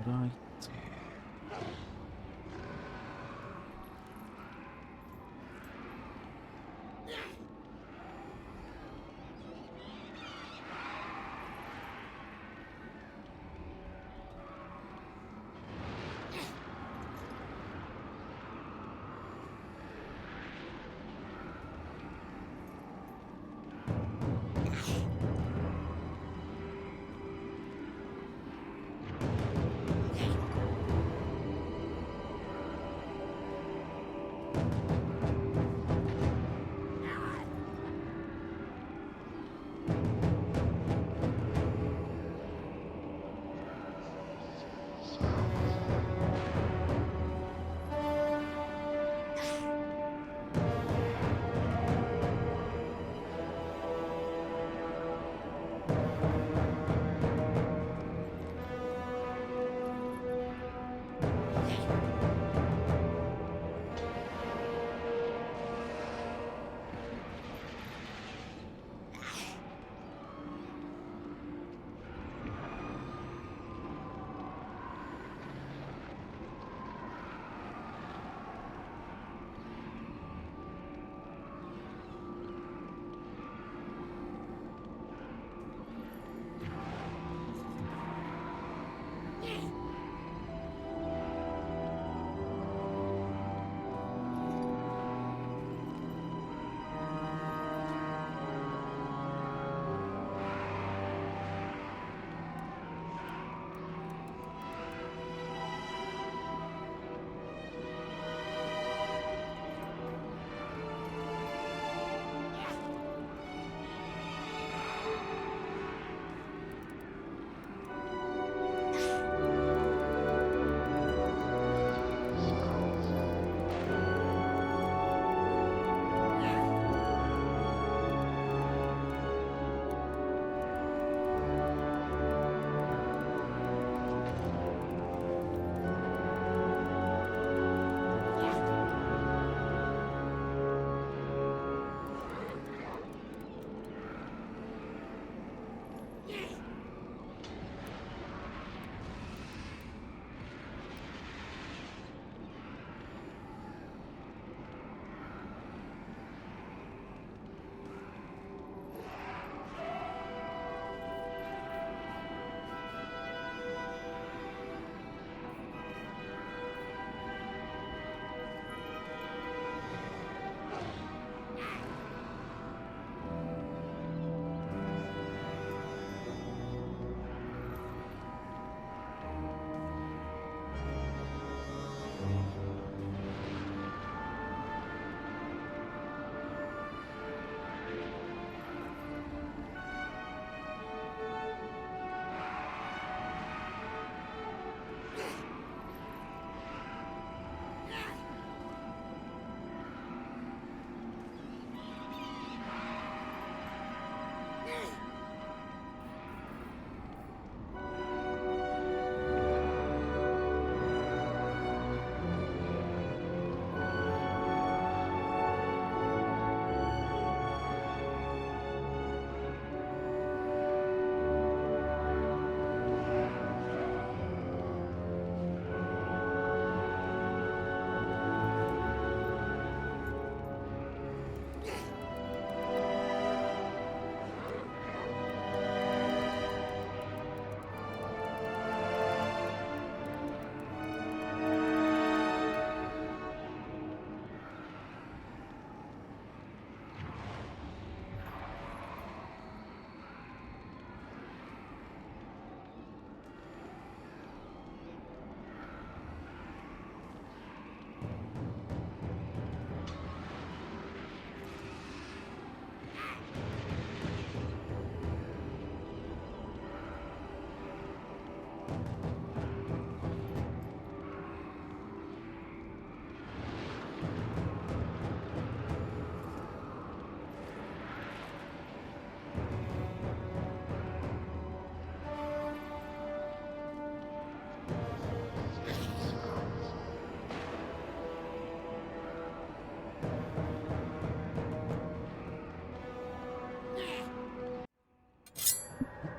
Right.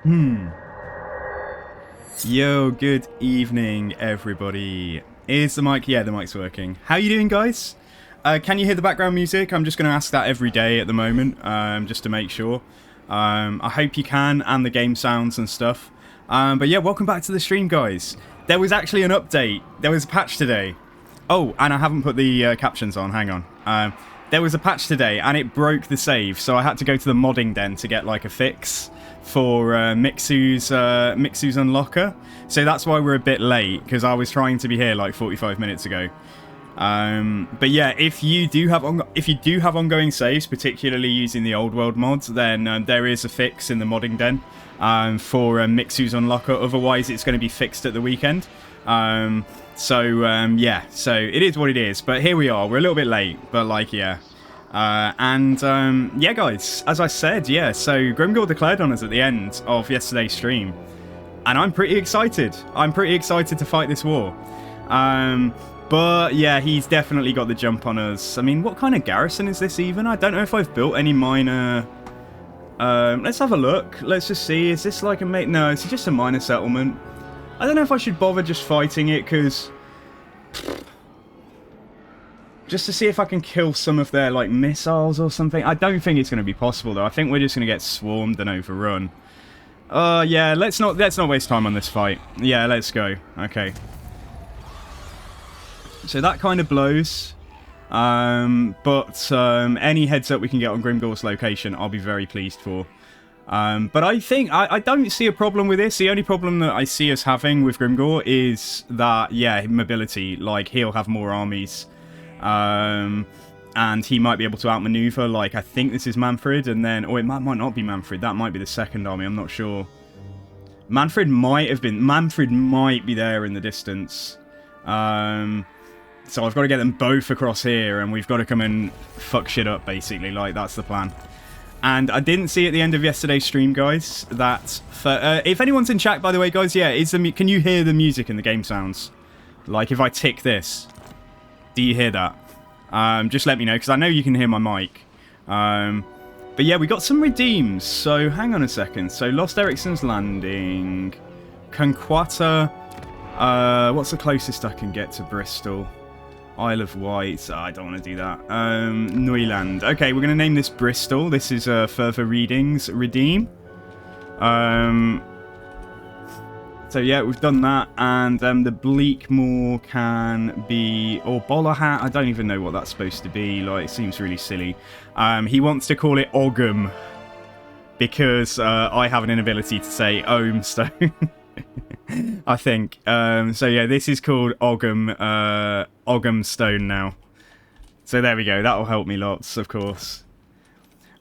Hmm. Yo, good evening, everybody. Is the mic? Yeah, the mic's working. How you doing, guys? Can you hear the background music? I'm just going to ask that every day at the moment, just to make sure. I hope you can, and the game sounds and stuff. But yeah, welcome back to the stream, guys. There was actually an update. There was a patch today. Oh, and I haven't put the captions on. Hang on. There was a patch today, and it broke the save, so I had to go to the modding den to get like a fix for Mixu's unlocker. So that's why we're a bit late, because I was trying to be here like 45 minutes ago. But yeah, if you do have ongoing saves, particularly using the old world mods, then there is a fix in the modding den for Mixu's unlocker. Otherwise, it's going to be fixed at the weekend. Yeah, so it is what it is. But here we are. We're a little bit late, but like, yeah. Yeah, guys, as I said, yeah, so Grimgor declared on us at the end of yesterday's stream. And I'm pretty excited. I'm pretty excited to fight this war. But yeah, he's definitely got the jump on us. I mean, what kind of garrison is this even? I don't know if I've built any minor... let's have a look. Let's just see. Is this like a... No, it's just a minor settlement. I don't know if I should bother just fighting it, because... just to see if I can kill some of their, like, missiles or something. I don't think it's going to be possible, though. I think we're just going to get swarmed and overrun. Yeah, let's not waste time on this fight. Yeah, let's go. Okay. So that kind of blows. But any heads up we can get on Grimgor's location, I'll be very pleased for. But I think I don't see a problem with this. The only problem that I see us having with Grimgor is that, yeah, mobility. Like, he'll have more armies. And he might be able to outmaneuver, like, I think this is Mannfred, and then... Oh, it might not be Mannfred. That might be the second army. I'm not sure. Mannfred might be there in the distance. So I've got to get them both across here, and we've got to come and fuck shit up, basically. Like, that's the plan. And I didn't see at the end of yesterday's stream, guys, that... if anyone's in chat, by the way, guys, yeah, can you hear the music in the game sounds? Like, if I tick this, do you hear that? Just let me know, because I know you can hear my mic. But yeah, we got some redeems, so hang on a second. So, Lost Ericsson's Landing, Conquata, what's the closest I can get to Bristol? Isle of Wight. I don't want to do that. Neuland. Okay, we're going to name this Bristol. This is further readings. Redeem. So yeah, we've done that. And the Bleakmoor can be... Or Bolahat. I don't even know what that's supposed to be. Like, it seems really silly. He wants to call it Ogham. Because I have an inability to say Ohm Stone. I think. So yeah, this is called Ogham Stone now. So there we go. That'll help me lots, of course.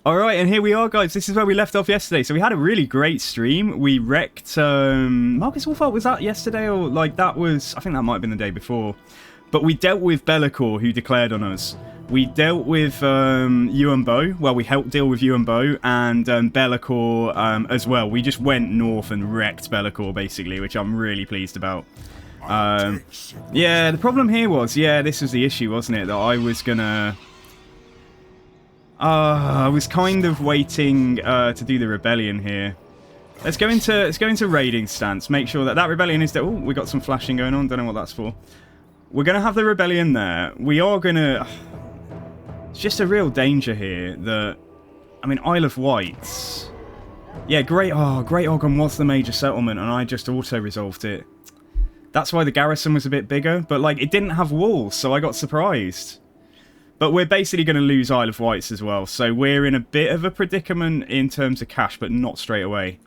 Alright, and here we are, guys. This is where we left off yesterday. So we had a really great stream. We wrecked... Marcus Wolfart, was that yesterday? Or, like, that was... I think that might have been the day before. But we dealt with Be'lakor, who declared on us. We dealt with Yuan Bo. Well, we helped deal with Yuan Bo and Be'lakor as well. We just went north and wrecked Be'lakor, basically, which I'm really pleased about. Yeah, the problem here was, yeah, this was the issue, wasn't it? That I was gonna... I was kind of waiting to do the rebellion here. Let's go into raiding stance. Make sure that rebellion is... Oh, we got some flashing going on. Don't know what that's for. We're going to have the rebellion there. We are going to... It's just a real danger here that... I mean, Isle of Wight. Yeah, Great Ogham was the major settlement, and I just auto-resolved it. That's why the garrison was a bit bigger, but, like, it didn't have walls, so I got surprised. But we're basically going to lose Isle of Wights as well, so we're in a bit of a predicament in terms of cash, but not straight away.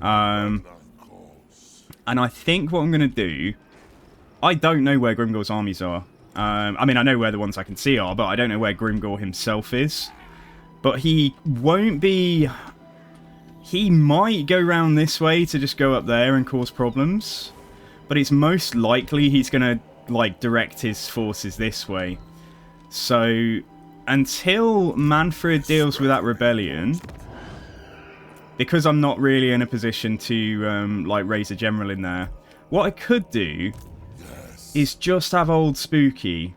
And I think what I'm going to do... I don't know where Grimgor's armies are. I mean, I know where the ones I can see are, but I don't know where Grimgor himself is. But he won't be... He might go round this way to just go up there and cause problems. But it's most likely he's going to, like, direct his forces this way. So, until Mannfred deals with that rebellion... Because I'm not really in a position to, like, raise a general in there... What I could do... is just have old Spooky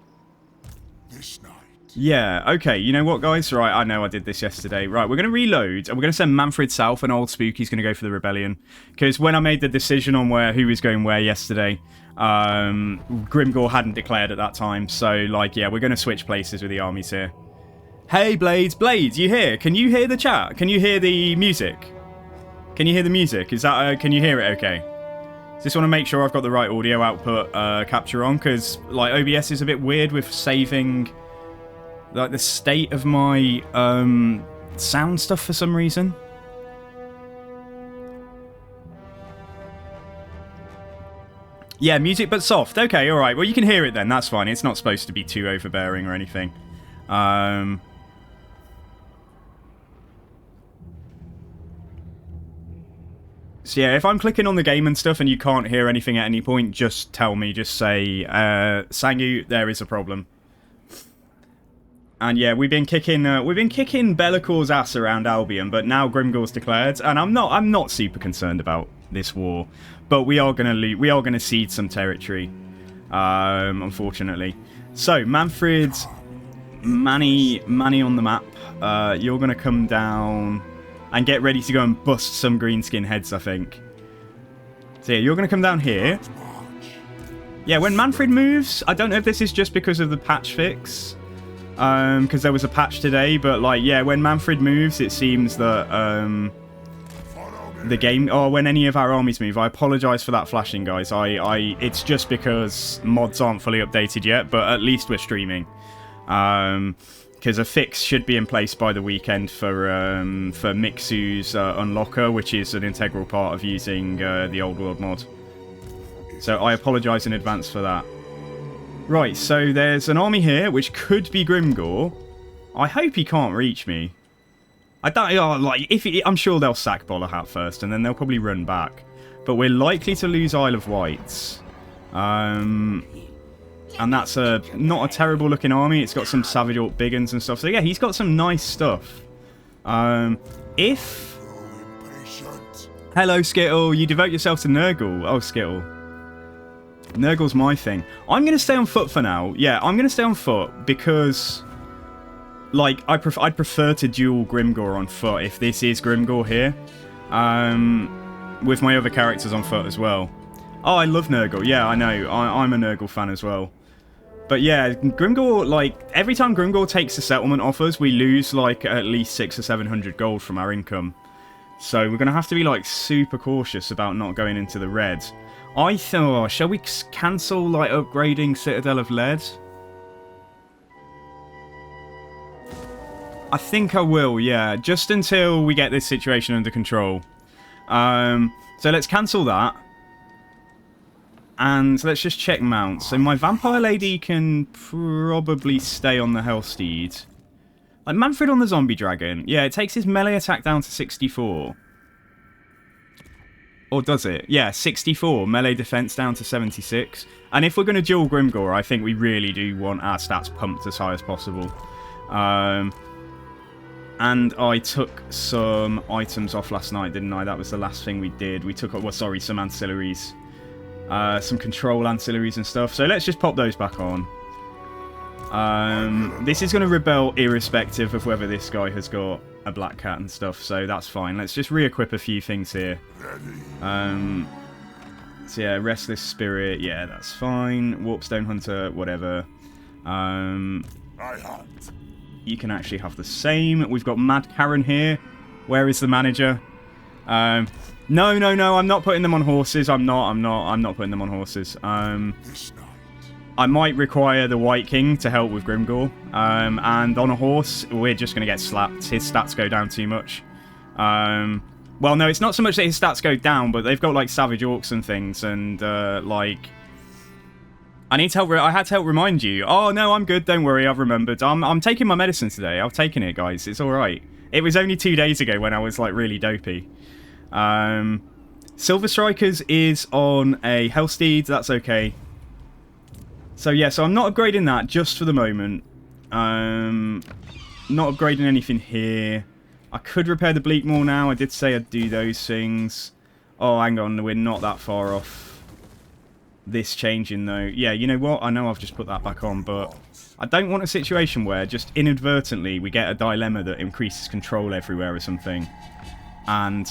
Yeah, okay, you know what, guys? Right, I know I did this yesterday. Right, we're going to reload, and we're going to send Mannfred south, and Old Spooky's going to go for the Rebellion. Because when I made the decision on who was going where yesterday, Grimgor hadn't declared at that time. So, like, yeah, we're going to switch places with the armies here. Hey, Blades, Blades, you here? Can you hear the chat? Can you hear the music? Can you hear the music? Is that, can you hear it okay? Just want to make sure I've got the right audio output capture on, because, like, OBS is a bit weird with saving... like the state of my sound stuff for some reason. Yeah, music but soft. Okay, alright. Well, you can hear it then. That's fine. It's not supposed to be too overbearing or anything. So yeah, if I'm clicking on the game and stuff and you can't hear anything at any point, just tell me. Just say, Sangu, there is a problem. And yeah, we've been kicking Bellacor's ass around Albion, but now Grimgor's declared, and I'm not super concerned about this war, but we are gonna cede some territory, unfortunately. So Mannfred, Manny on the map. You're gonna come down and get ready to go and bust some greenskin heads, I think. So yeah, you're gonna come down here. Yeah, when Mannfred moves, I don't know if this is just because of the patch fix. Because there was a patch today, but like, yeah, when Mannfred moves, it seems that the game, or when any of our armies move, I apologise for that flashing, guys. It's just because mods aren't fully updated yet, but at least we're streaming. Because a fix should be in place by the weekend for Mixu's Unlocker, which is an integral part of using the Old World mod. So I apologise in advance for that. Right, so there's an army here, which could be Grimgor. I hope he can't reach me. I don't, like, I'm sure they'll sack Bollerhat first, and then they'll probably run back. But we're likely to lose Isle of Wight. And that's not a terrible looking army. It's got some Savage Orc big uns and stuff. So yeah, he's got some nice stuff. Hello, Skittle, you devote yourself to Nurgle. Oh, Skittle. Nurgle's my thing. I'm going to stay on foot for now. Yeah, I'm going to stay on foot because, like, I'd prefer to duel Grimgor on foot if this is Grimgor here. With my other characters on foot as well. Oh, I love Nurgle. Yeah, I know. I'm a Nurgle fan as well. But yeah, Grimgor, like, every time Grimgor takes a settlement off us, we lose, like, at least 600 or 700 gold from our income. So we're going to have to be, like, super cautious about not going into the red. I thought, shall we cancel, like, upgrading Citadel of Lead? I think I will, yeah. Just until we get this situation under control. So let's cancel that. And let's just check mounts. So my Vampire Lady can probably stay on the Hellsteed. Like, Mannfred on the Zombie Dragon. Yeah, it takes his melee attack down to 64. Or does it? Yeah, 64. Melee defense down to 76. And if we're going to duel Grimgor, I think we really do want our stats pumped as high as possible. And I took some items off last night, didn't I? That was the last thing we did. We took, well, sorry, some ancillaries. Some control ancillaries and stuff. So let's just pop those back on. This is going to rebel irrespective of whether this guy has got a black cat and stuff, so that's fine. Let's just re-equip a few things here. So yeah, Restless Spirit, yeah, that's fine. Warpstone Hunter, whatever. You can actually have the same. We've got Mad Karen here. Where is the manager? No, I'm not putting them on horses. I'm not putting them on horses. I might require the White King to help with Grimgor. And on a horse, we're just going to get slapped. His stats go down too much. Well, no, it's not so much that his stats go down, but they've got, like, Savage Orcs and things. And, like... I need to help... I had to help remind you. Oh, no, I'm good. Don't worry. I've remembered. I'm taking my medicine today. I've taken it, guys. It's all right. It was only 2 days ago when I was, like, really dopey. Silver Strikers is on a Hellsteed. That's okay. So yeah, so I'm not upgrading that just for the moment. Not upgrading anything here. I could repair the Bleakmoor now. I did say I'd do those things. Oh, hang on, we're not that far off. this changing, though. Yeah, you know what? I know I've just put that back on, but I don't want a situation where just inadvertently we get a dilemma that increases control everywhere or something. And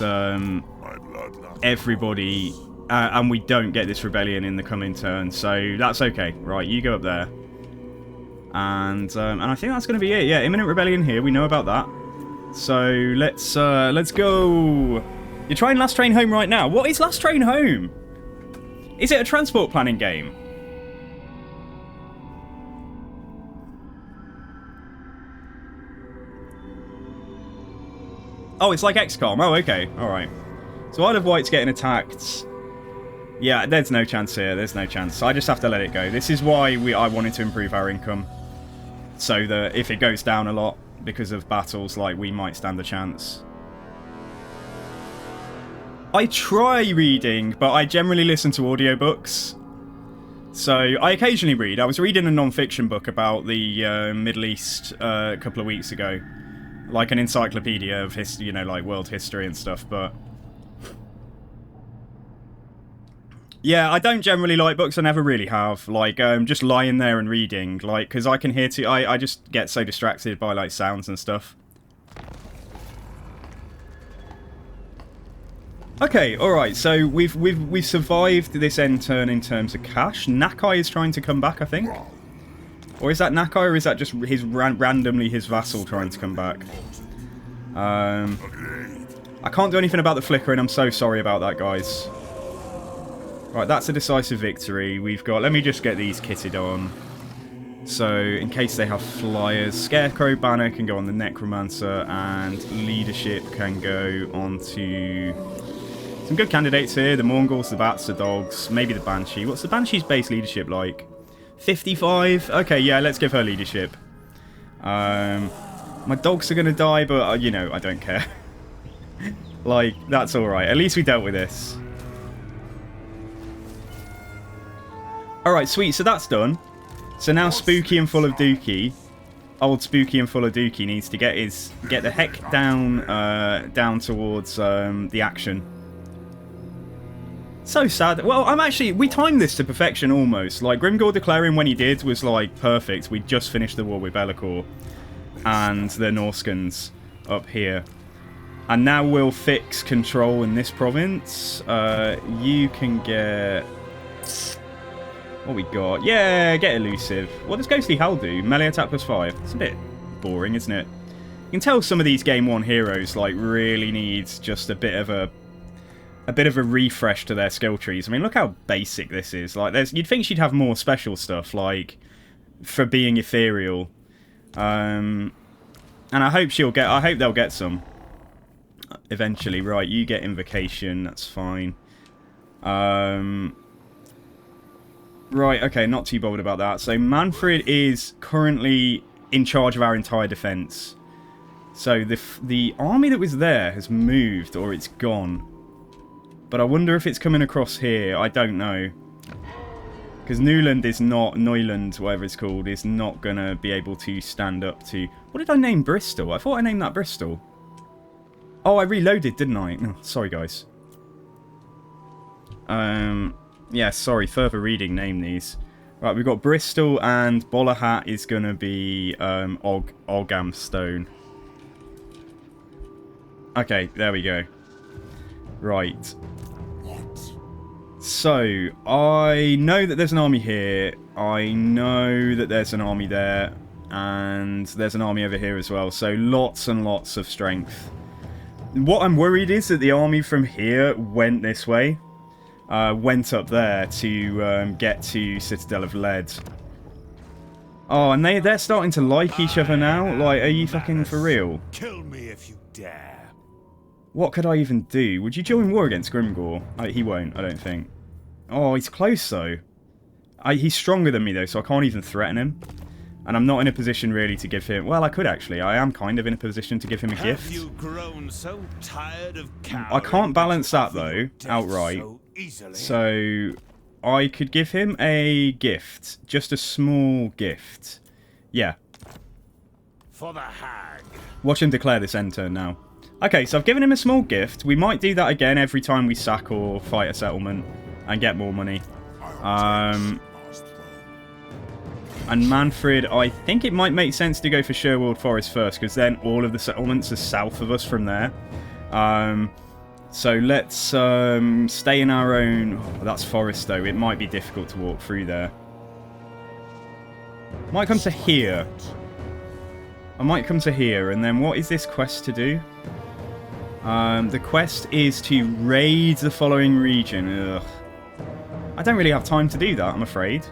everybody... and we don't get this rebellion in the coming turn, so that's okay. Right, you go up there. And I think that's going to be it. Yeah, imminent rebellion here. We know about that. So let's go. You're trying Last Train Home right now. What is Last Train Home? Is it a transport planning game? Oh, it's like XCOM. Oh, okay. All right. So Isle of Wight's getting attacked. Yeah, there's no chance here. There's no chance. I just have to let it go. This is why I wanted to improve our income. So that if it goes down a lot because of battles, like, we might stand a chance. I try reading, but I generally listen to audiobooks. So I occasionally read. I was reading a non-fiction book about the Middle East a couple of weeks ago. Like an encyclopedia of history, you know, like world history and stuff, but... Yeah, I don't generally like books. I never really have. Like, just lying there and reading. Like, because I can hear... I just get so distracted by, like, sounds and stuff. Okay, alright. So, we've survived this end turn in terms of cash. Nakai is trying to come back, I think. Or is that Nakai, or is that just his randomly his vassal trying to come back? I can't do anything about the flickering. I'm so sorry about that, guys. Right, that's a decisive victory. We've got... Let me just get these kitted on. So, in case they have flyers, Scarecrow banner can go on the Necromancer, and leadership can go on to... Some good candidates here. The Mongols, the Bats, the Dogs, maybe the Banshee. What's the Banshee's base leadership like? 55? Okay, yeah, let's give her leadership. My dogs are going to die, but, you know, I don't care. Like, that's alright. At least we dealt with this. Alright, sweet, so that's done. So now Spooky and Full of Dookie, old Spooky and Full of Dookie needs to get the heck down towards the action. So sad. Well, we timed this to perfection almost. Like, Grimgor declaring when he did was like perfect. We just finished the war with Be'lakor and the Norskans up here. And now we'll fix control in this province. You can get... What we got? Yeah, get elusive. What does Ghostly Howl do? Melee attack +5. It's a bit boring, isn't it? You can tell some of these Game 1 heroes like really needs just a bit of a refresh to their skill trees. I mean, look how basic this is. Like, you'd think she'd have more special stuff, like for being ethereal. And I hope they'll get some eventually. Right, you get invocation. That's fine. Right, okay, not too bothered about that. So Mannfred is currently in charge of our entire defense. So the army that was there has moved, or it's gone. But I wonder if it's coming across here. I don't know. Because Neuland, whatever it's called, is not going to be able to stand up to... What did I name Bristol? I thought I named that Bristol. Oh, I reloaded, didn't I? Oh, sorry, guys. Yeah, sorry, further reading, name these. Right, we've got Bristol, and Bolahat is going to be Ogam Stone. Okay, there we go. Right. So, I know that there's an army here. I know that there's an army there. And there's an army over here as well. So, lots and lots of strength. What I'm worried is that the army from here went this way. Went up there to get to Citadel of Lead. Oh, and they're starting to like each other now? Like, are you fucking for real? Kill me if you dare. What could I even do? Would you join war against Grimgor? He won't, I don't think. Oh, he's close though. He's stronger than me though, so I can't even threaten him. And I'm not in a position really to give him... Well, I could actually. I am kind of in a position to give him a gift. Have you grown so tired of I can't balance that though, outright. So, I could give him a gift. Just a small gift. Yeah. For the hag. Watch him declare this end turn now. Okay, so I've given him a small gift. We might do that again every time we sack or fight a settlement and get more money. And Mannfred, I think it might make sense to go for Sherwood Forest first, because then all of the settlements are south of us from there. So let's stay in our own... Oh, that's forest, though. It might be difficult to walk through there. Might come to here. I might come to here, and then what is this quest to do? The quest is to raid the following region. Ugh. I don't really have time to do that, I'm afraid.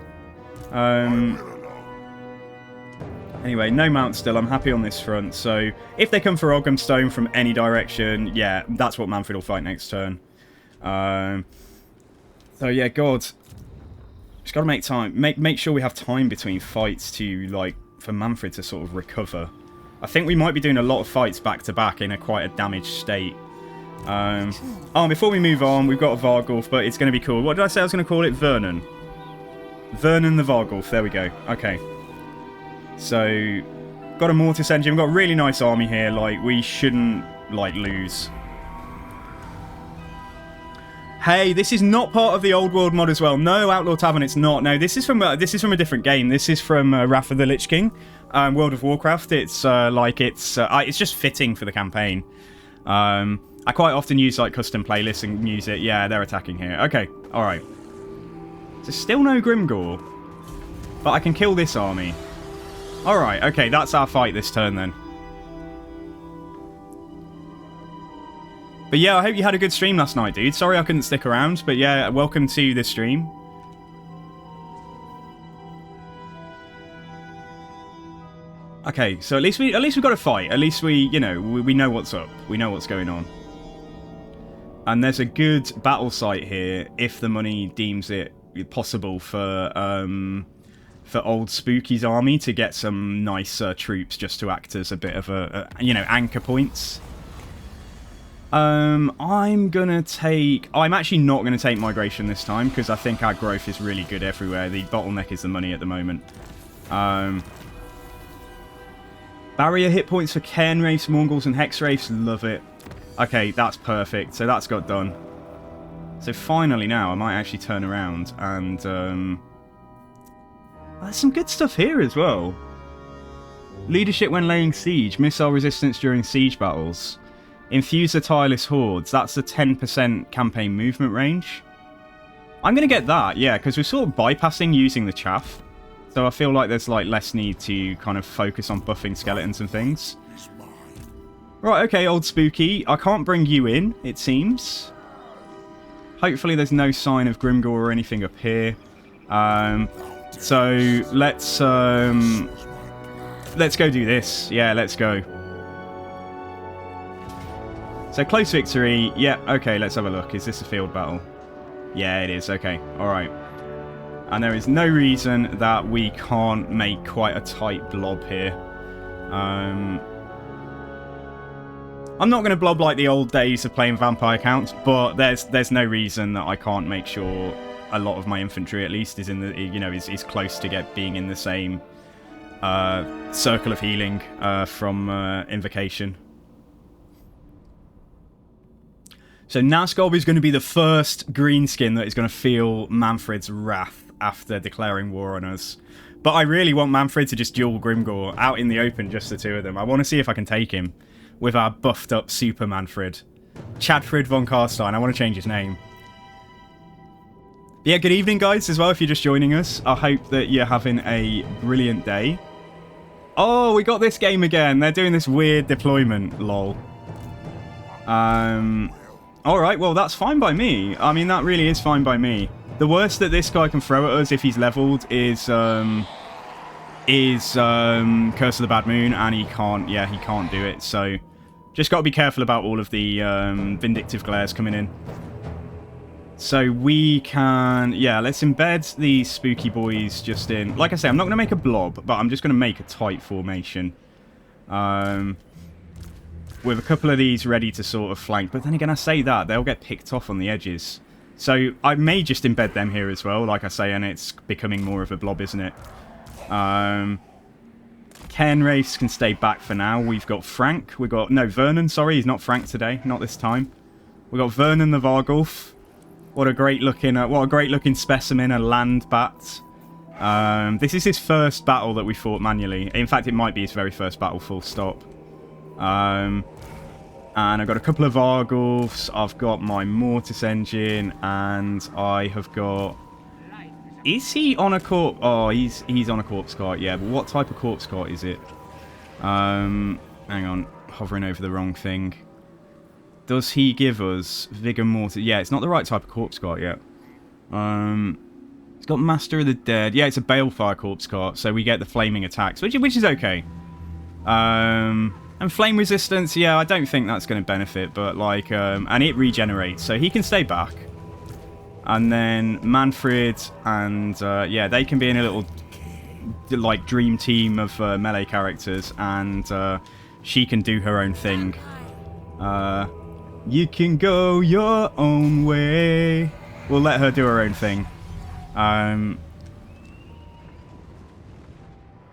Anyway, no mount still. I'm happy on this front. So if they come for Oghamstone from any direction, yeah, that's what Mannfred will fight next turn. So yeah, God, just got to make time. Make sure we have time between fights to for Mannfred to sort of recover. I think we might be doing a lot of fights back to back in quite a damaged state. Oh, before we move on, we've got a Vargulf, but it's going to be cool. What did I say I was going to call it? Vernon. Vernon the Vargulf. There we go. Okay. So, got a Mortis engine. We've got a really nice army here. We shouldn't, lose. Hey, this is not part of the Old World mod as well. No, Outlaw Tavern, it's not. No, this is from a different game. This is from Wrath of the Lich King, World of Warcraft. It's it's just fitting for the campaign. I quite often use custom playlists and use it. Yeah, they're attacking here. Okay, all right. So still no Grimgore, but I can kill this army. All right. Okay, that's our fight this turn then. But yeah, I hope you had a good stream last night, dude. Sorry I couldn't stick around, but yeah, welcome to the stream. Okay, so at least we've got a fight. At least we know what's up. We know what's going on. And there's a good battle site here if the money deems it possible for Old Spooky's army to get some nice troops just to act as a bit of anchor points. I'm actually not gonna take migration this time because I think our growth is really good everywhere. The bottleneck is the money at the moment. Barrier hit points for Cairn Wraiths, Mongols, and Hex Wraiths. Love it. Okay, that's perfect. So that's got done. So finally now, I might actually turn around and... there's some good stuff here as well. Leadership when laying siege. Missile resistance during siege battles. Infuse the tireless hordes. That's the 10% campaign movement range. I'm going to get that, yeah, because we're sort of bypassing using the chaff. So I feel like there's less need to kind of focus on buffing skeletons and things. Right, okay, Old Spooky. I can't bring you in, it seems. Hopefully there's no sign of Grimgore or anything up here. So let's go do this. Yeah, let's go. So close victory. Yeah, okay, let's have a look. Is this a field battle? Yeah, it is. Okay, alright. And there is no reason that we can't make quite a tight blob here. I'm not going to blob like the old days of playing vampire counts, but there's no reason that I can't make sure a lot of my infantry at least is in the is close to being in the same circle of healing from Invocation. So Nazgob is going to be the first greenskin that is going to feel Mannfred's wrath after declaring war on us. But I really want Mannfred to just duel Grimgore out in the open, just the two of them. I want to see if I can take him with our buffed up Super Mannfred. Chadfred von Karstein. I want to change his name. Yeah, good evening, guys, as well, if you're just joining us. I hope that you're having a brilliant day. Oh, we got this game again. They're doing this weird deployment, lol. Alright, well, that's fine by me. I mean, that really is fine by me. The worst that this guy can throw at us if he's leveled is Curse of the Bad Moon, and he can't do it. So, just got to be careful about all of the Vindictive Glares coming in. So we can, yeah, let's embed these spooky boys just in. Like I say, I'm not going to make a blob, but I'm just going to make a tight formation. With a couple of these ready to sort of flank. But then again, I say that, they'll get picked off on the edges. So I may just embed them here as well, like I say, and it's becoming more of a blob, isn't it? Cairn Wraiths can stay back for now. We've got Frank. No, Vernon, sorry, he's not Frank today. Not this time. We've got Vernon the Vargulf. What a great looking specimen, a land bat. This is his first battle that we fought manually. In fact, it might be his very first battle, full stop. And I've got a couple of Argulfs. I've got my Mortis engine, and I have got... Is he on a corpse? Oh, he's on a corpse cart, yeah. But what type of corpse cart is it? Hang on, hovering over the wrong thing. Does he give us Vigor Mortis? Yeah, it's not the right type of corpse cart yet. It's got Master of the Dead. Yeah, it's a Balefire corpse cart, so we get the flaming attacks, which is okay. And flame resistance, yeah, I don't think that's going to benefit, but like, and it regenerates, so he can stay back. And then Mannfred and yeah, they can be in a little like dream team of melee characters, and she can do her own thing. You can go your own way. We'll let her do her own thing.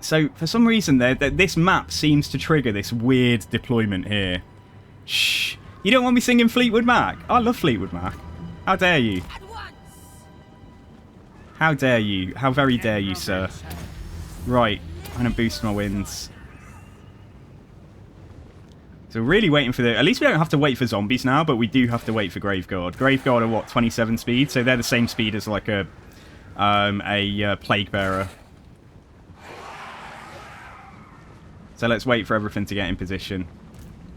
So, for some reason, this map seems to trigger this weird deployment here. Shh. You don't want me singing Fleetwood Mac? I love Fleetwood Mac. How dare you? How dare you? How very dare you, sir? Right. I'm going to boost my wins. So really waiting for the... At least we don't have to wait for zombies now, but we do have to wait for Graveguard. Graveguard are what, 27 speed? So they're the same speed as like a Plague Bearer. So let's wait for everything to get in position.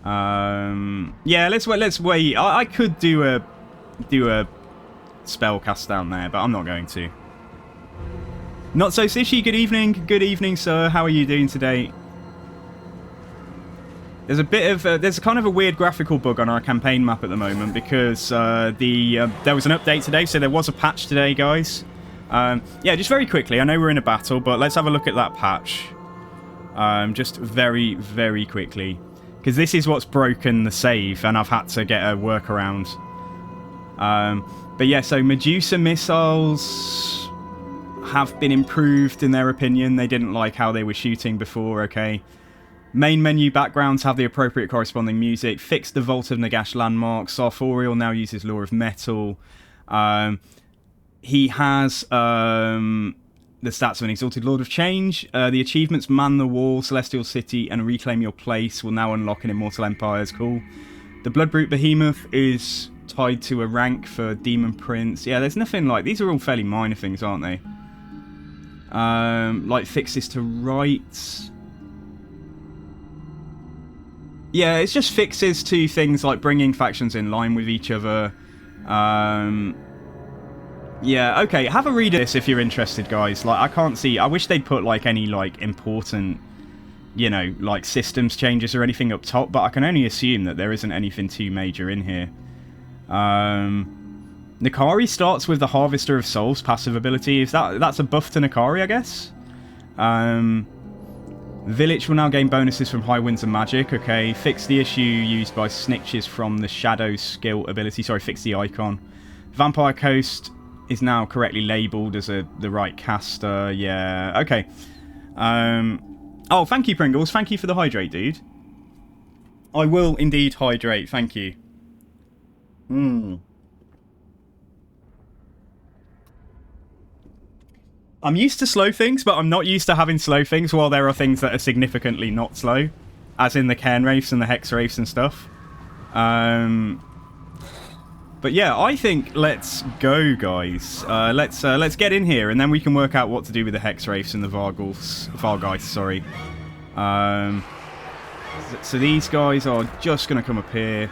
Yeah, let's wait. I could do a spell cast down there, but I'm not going to. Not so Sishy, good evening. Good evening, sir. How are you doing today? There's a bit of there's kind of a weird graphical bug on our campaign map at the moment because there was an update today, so there was a patch today, guys. Yeah, just very quickly. I know we're in a battle, but let's have a look at that patch. Just very, very quickly, because this is what's broken the save, and I've had to get a workaround. But yeah, so Medusa missiles have been improved in their opinion. They didn't like how they were shooting before. Okay. Main menu backgrounds have the appropriate corresponding music. Fixed the Vault of Nagash landmark. Sartorial now uses Law of Metal. He has the stats of an Exalted Lord of Change. The achievements Man the Wall, Celestial City, and Reclaim Your Place will now unlock an Immortal Empires. Cool. The Bloodbrute Behemoth is tied to a rank for Demon Prince. Yeah, there's nothing like... These are all fairly minor things, aren't they? Like fixes to rights... Yeah, it's just fixes to things like bringing factions in line with each other. Yeah, okay, have a read of this if you're interested, guys. Like, I can't see... I wish they'd put, like, any, like, important, you know, like, systems changes or anything up top, but I can only assume that there isn't anything too major in here. Nakari starts with the Harvester of Souls passive ability. That's a buff to Nakari, I guess? Village will now gain bonuses from High Winds and Magic. Okay, fix the issue used by snitches from the Shadow skill ability. Sorry, fix the icon. Vampire Coast is now correctly labelled as the right caster. Yeah, okay. Oh, thank you, Pringles. Thank you for the hydrate, dude. I will indeed hydrate. Thank you. I'm used to slow things, but I'm not used to having slow things while there are things that are significantly not slow. As in the Cairn Wraiths and the Hex Wraiths and stuff. But yeah, I think let's go, guys. Let's get in here, and then we can work out what to do with the Hex Wraiths and the Vargeists, sorry. So these guys are just going to come up here.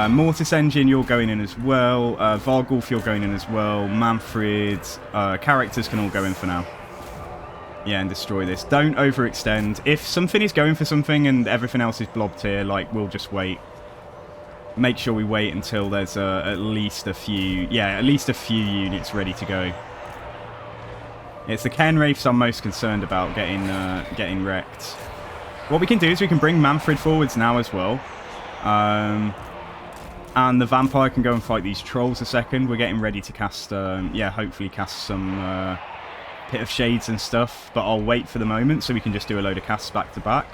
Mortis Engine, you're going in as well. Vargulf, you're going in as well. Mannfred, characters can all go in for now. Yeah, and destroy this. Don't overextend. If something is going for something and everything else is blobbed here, like, we'll just wait. Make sure we wait until there's at least a few... Yeah, at least a few units ready to go. It's the Cairn Wraiths I'm most concerned about getting wrecked. What we can do is we can bring Mannfred forwards now as well. And the Vampire can go and fight these Trolls a second. We're getting ready to cast, yeah, hopefully cast some Pit of Shades and stuff. But I'll wait for the moment so we can just do a load of casts back to back.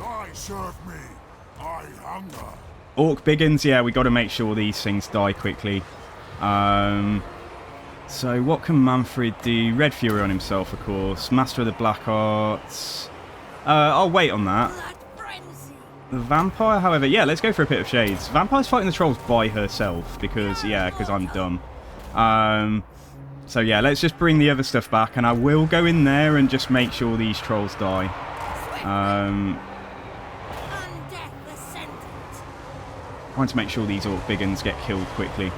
I serve me. I hunger. Orc Biggins, yeah, we got to make sure these things die quickly. So what can Mannfred do? Red Fury on himself, of course. Master of the Black Arts. I'll wait on that. The Vampire, however, yeah, let's go for a Pit of Shades. Vampire's fighting the trolls by herself because I'm dumb. So yeah, let's just bring the other stuff back, and I will go in there and just make sure these trolls die. Trying to make sure these Orc Biggins get killed quickly.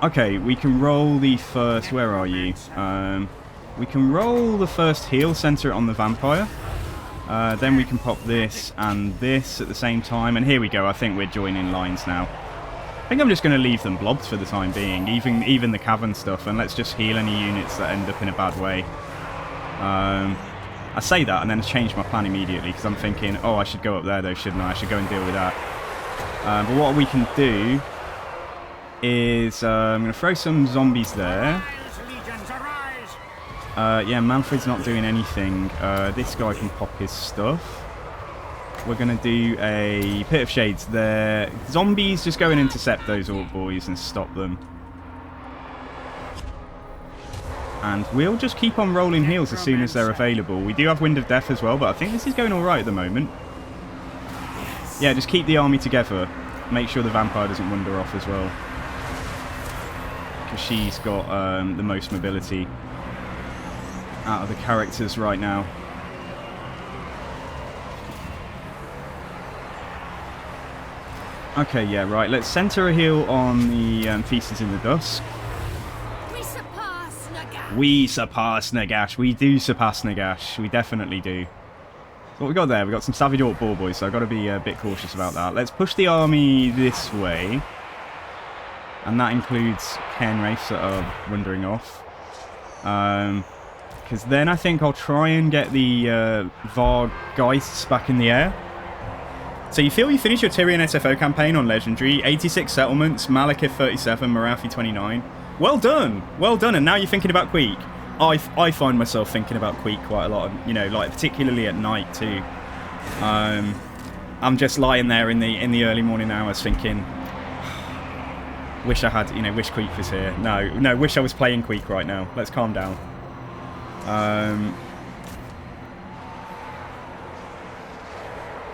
Okay, we can roll the first... Where are you? We can roll the first heal, center it on the Vampire. Then we can pop this and this at the same time. And here we go, I think we're joining lines now. I think I'm just going to leave them blobbed for the time being, even the cavern stuff, and let's just heal any units that end up in a bad way. I say that and then change my plan immediately because I'm thinking, oh, I should go up there though, shouldn't I? I should go and deal with that. But what we can do is I'm going to throw some zombies there. Yeah, Mannfred's not doing anything. This guy can pop his stuff. We're going to do a Pit of Shades there. Zombies, just go and intercept those Orc boys and stop them. And we'll just keep on rolling heals as soon as they're available. We do have Wind of Death as well, but I think this is going alright at the moment. Yeah, just keep the army together. Make sure the Vampire doesn't wander off as well. Because she's got the most mobility out of the characters right now. Okay, yeah, right. Let's center a heal on the Feasters in the Dusk. We surpass Nagash. We do surpass Nagash. We definitely do. What we got there? We got some Savage Orc Boar Boys, so I've got to be a bit cautious about that. Let's push the army this way. And that includes Cairn Wraiths that are wandering off. Because then I think I'll try and get the Vargheists back in the air. So you feel you finish your Tyrian SFO campaign on Legendary. 86 settlements, Malekith 37, Marathi 29. Well done! Well done, and now you're thinking about Queek. I find myself thinking about Queek quite a lot, you know, like particularly at night too. I'm just lying there in the early morning hours thinking, wish I had, you know, wish Queek was here. No, wish I was playing Queek right now. Let's calm down.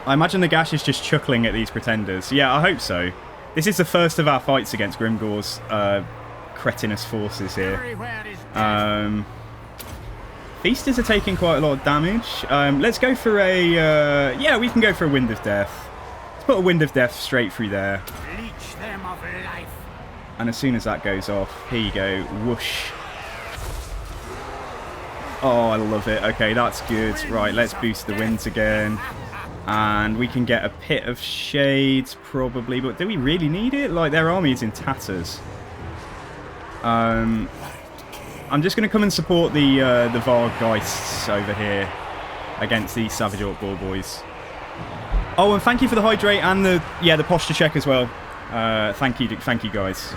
I imagine the Gash is just chuckling at these pretenders. Yeah, I hope so. This is the first of our fights against Grimgor's cretinous forces here. Feasters are taking quite a lot of damage. Let's go for a... yeah, we can go for a Wind of Death. Let's put a Wind of Death straight through there. Leech them of life. And as soon as that goes off, here you go. Whoosh. Oh, I love it. Okay, that's good. Right, let's boost the winds again. And we can get a Pit of Shades, probably. But do we really need it? Like, their army is in tatters. I'm just going to come and support the Vargheists over here against these Savage Orc Boar Boys. Oh, and thank you for the hydrate and the posture check as well. Thank you guys.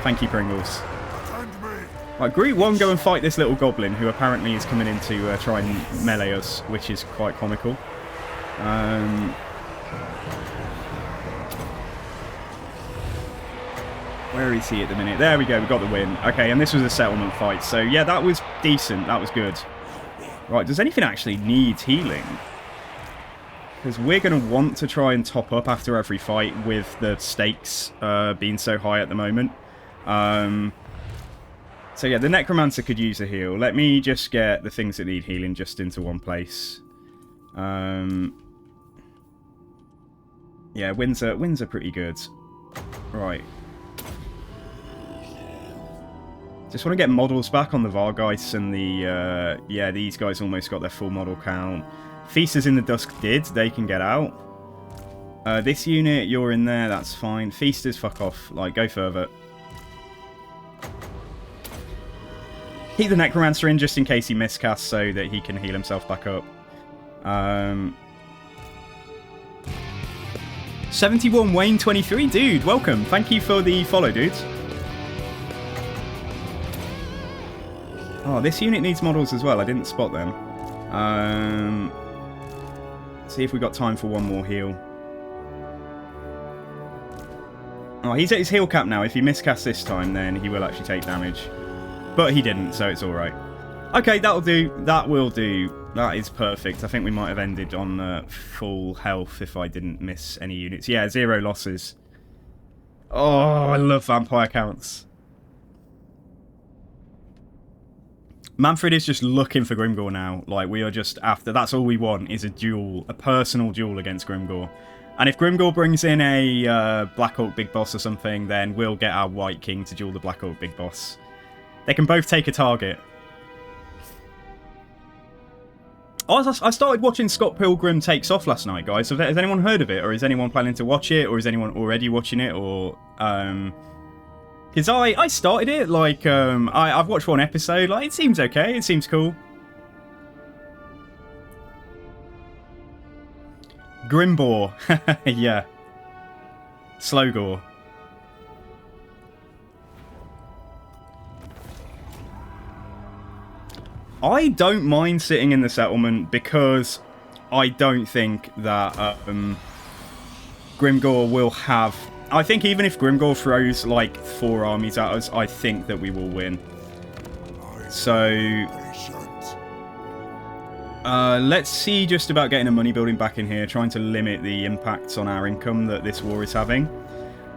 Thank you, Pringles. Right, Group 1, go and fight this little goblin who apparently is coming in to try and melee us, which is quite comical. Where is he at the minute? There we go, we got the win. Okay, and this was a settlement fight, so yeah, that was decent, that was good. Right, does anything actually need healing? Because we're going to want to try and top up after every fight with the stakes being so high at the moment. So yeah, the Necromancer could use a heal. Let me just get the things that need healing just into one place. Yeah, winds are pretty good. Right. Just want to get models back on the Vargheists and the... yeah, these guys almost got their full model count. Feasters in the Dusk did. They can get out. This unit, you're in there. That's fine. Feasters, fuck off. Like, go further. Keep the Necromancer in just in case he miscasts so that he can heal himself back up. 71 Wayne 23, dude, welcome. Thank you for the follow, dude. Oh, this unit needs models as well. I didn't spot them. See if we got time for one more heal. Oh, he's at his heal cap now. If he miscasts this time, then he will actually take damage. But he didn't, so it's alright. Okay, that'll do. That will do. That is perfect. I think we might have ended on full health if I didn't miss any units. Yeah, 0 losses. Oh, I love vampire counts. Mannfred is just looking for Grimgor now. Like, we are just after... That's all we want, is a duel. A personal duel against Grimgor. And if Grimgor brings in a Black Orc Big Boss or something, then we'll get our White King to duel the Black Orc Big Boss. They can both take a target. Oh, I started watching Scott Pilgrim Takes Off last night, guys. Has anyone heard of it? Or is anyone planning to watch it? Or is anyone already watching it? Or... Because I started it, like, I've watched one episode. Like, it seems okay. It seems cool. Grimbor. Yeah. Slogor. I don't mind sitting in the settlement because I don't think that Grimgor will have... I think even if Grimgor throws like 4 armies at us, I think that we will win. So... let's see just about getting a money building back in here, trying to limit the impacts on our income that this war is having.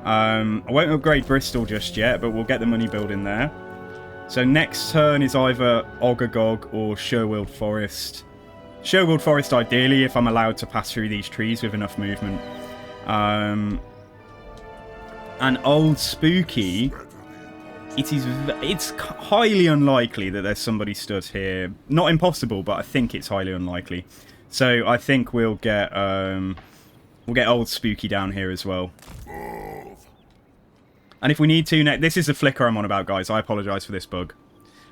I won't upgrade Bristol just yet, but we'll get the money building there. So next turn is either Ogagog or Sherwold Forest. Sherwold Forest ideally, if I'm allowed to pass through these trees with enough movement. And Old Spooky, it's highly unlikely that there's somebody stood here. Not impossible, but I think it's highly unlikely. So I think we'll get Old Spooky down here as well. And if we need to, this is the flicker I'm on about, guys. I apologise for this bug.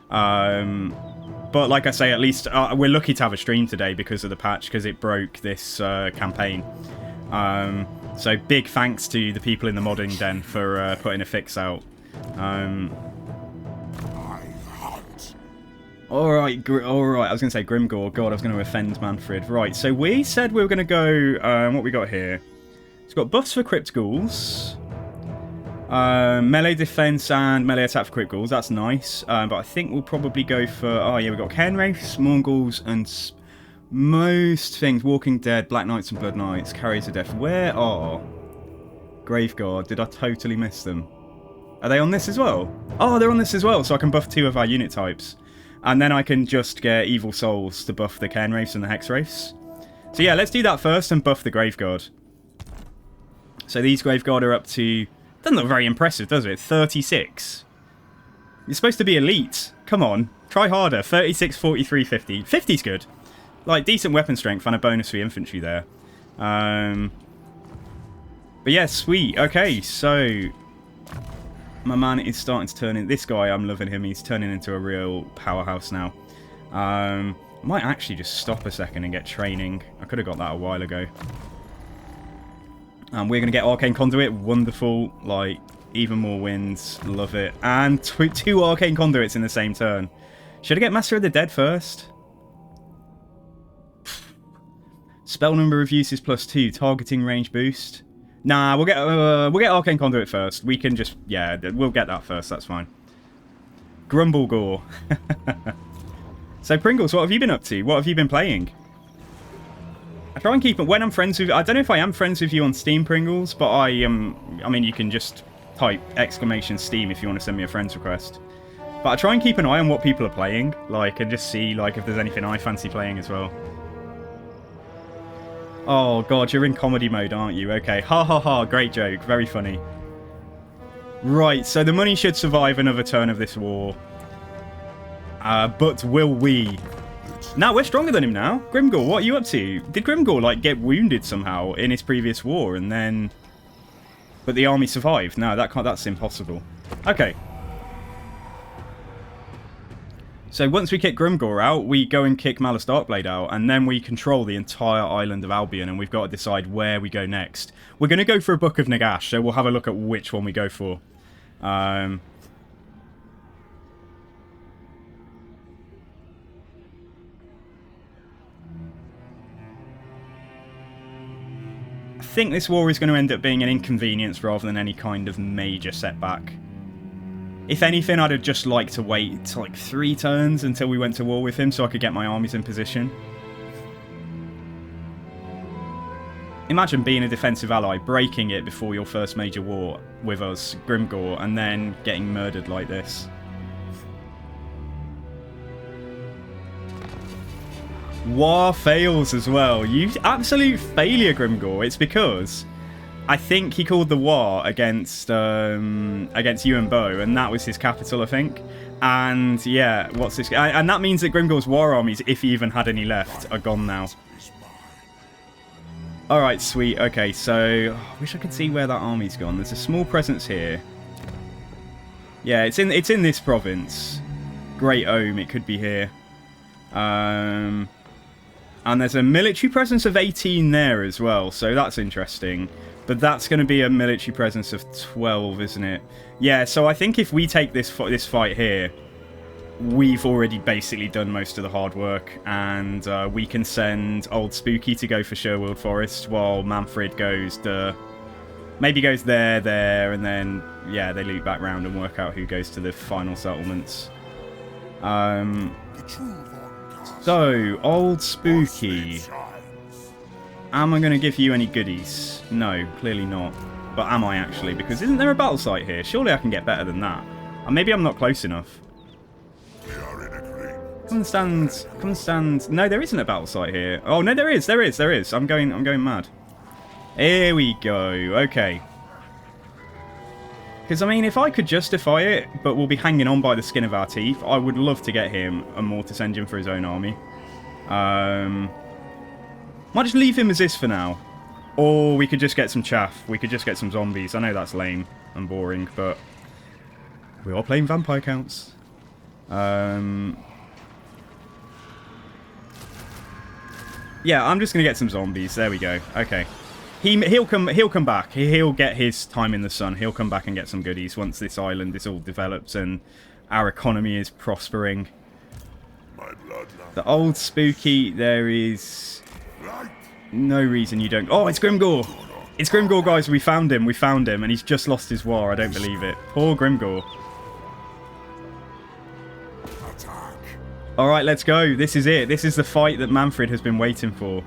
But like I say, at least we're lucky to have a stream today because of the patch, because it broke this campaign. So big thanks to the people in the modding den for putting a fix out. Alright, I was going to say Grimgor. God, I was going to offend Mannfred. Right, so we said we were going to go... what we got here? It's got buffs for Crypt Ghouls. Melee defense and melee attack for Crypt Ghouls. That's nice. But I think we'll probably go for... Oh, yeah, we've got Cairn Wraiths, Mongols, and most things. Walking Dead, Black Knights and Blood Knights, Carriers of Death. Where are Graveguard? Did I totally miss them? Are they on this as well? Oh, they're on this as well, so I can buff 2 of our unit types. And then I can just get Evil Souls to buff the Cairn Wraiths and the Hex Wraiths. So yeah, let's do that first and buff the Graveguard. So these Graveguard are up to... Doesn't look very impressive, does it? 36. You're supposed to be elite. Come on. Try harder. 36, 43, 50. 50's good. Like, decent weapon strength and a bonus for infantry there. But yeah, sweet. Okay, so... My man is starting to turn in... This guy, I'm loving him. He's turning into a real powerhouse now. I might actually just stop a second and get training. I could have got that a while ago. And we're going to get Arcane Conduit. Wonderful. Like, even more wins. Love it. And 2 Arcane Conduits in the same turn. Should I get Master of the Dead first? Spell number of uses +2. Targeting range boost. Nah, we'll get Arcane Conduit first. We can just... Yeah, we'll get that first. That's fine. Grumblegore. So, Pringles, what have you been up to? What have you been playing? I try and keep it... When I'm friends with... I don't know if I am friends with you on Steam, Pringles, but I mean, you can just type !Steam if you want to send me a friend's request. But I try and keep an eye on what people are playing, like, and just see, like, if there's anything I fancy playing as well. Oh, God, you're in comedy mode, aren't you? Okay. Ha ha ha. Great joke. Very funny. Right, so the money should survive another turn of this war. But will we? Now, we're stronger than him now. Grimgor, what are you up to? Did Grimgor, like, get wounded somehow in his previous war and then... But the army survived? No, that's impossible. Okay. So once we kick Grimgor out, we go and kick Malice Darkblade out, and then we control the entire island of Albion, and we've got to decide where we go next. We're going to go for a Book of Nagash, so we'll have a look at which one we go for. I think this war is going to end up being an inconvenience rather than any kind of major setback. If anything, I'd have just liked to wait like 3 turns until we went to war with him so I could get my armies in position. Imagine being a defensive ally, breaking it before your first major war with us, Grimgor, and then getting murdered like this. War fails as well. You absolute failure, Grimgor. It's because I think he called the war against you and Bo, and that was his capital, I think. And yeah, what's this? And that means that Grimgor's war armies, if he even had any left, are gone now. All right, sweet. Okay, so I wish I could see where that army's gone. There's a small presence here. Yeah, it's in this province. Great Ohm. It could be here. And there's a military presence of 18 there as well, so that's interesting. But that's going to be a military presence of 12, isn't it? Yeah, so I think if we take this fight here, we've already basically done most of the hard work, and we can send Old Spooky to go for Sherwood Forest, while Mannfred goes maybe goes there, and then, yeah, they loop back round and work out who goes to the final settlements. So, Old Spooky. Am I going to give you any goodies? No, clearly not. But am I actually? Because isn't there a battle site here? Surely I can get better than that. And maybe I'm not close enough. Come and stand. No, there isn't a battle site here. Oh, no, there is. I'm going mad. Here we go. Okay. Because, I mean, if I could justify it, but we'll be hanging on by the skin of our teeth, I would love to get him a mortis engine for his own army. Might just leave him as this for now. Or we could just get some chaff. We could just get some zombies. I know that's lame and boring, but we are playing vampire counts. Yeah, I'm just going to get some zombies. There we go. Okay. He'll come back. He'll get his time in the sun. He'll come back and get some goodies once this island is all developed and our economy is prospering. The Old Spooky, there is no reason you don't... Oh, it's Grimgor! It's Grimgor, guys. We found him, and he's just lost his war. I don't believe it. Poor Grimgor. Alright, let's go. This is it. This is the fight that Mannfred has been waiting for.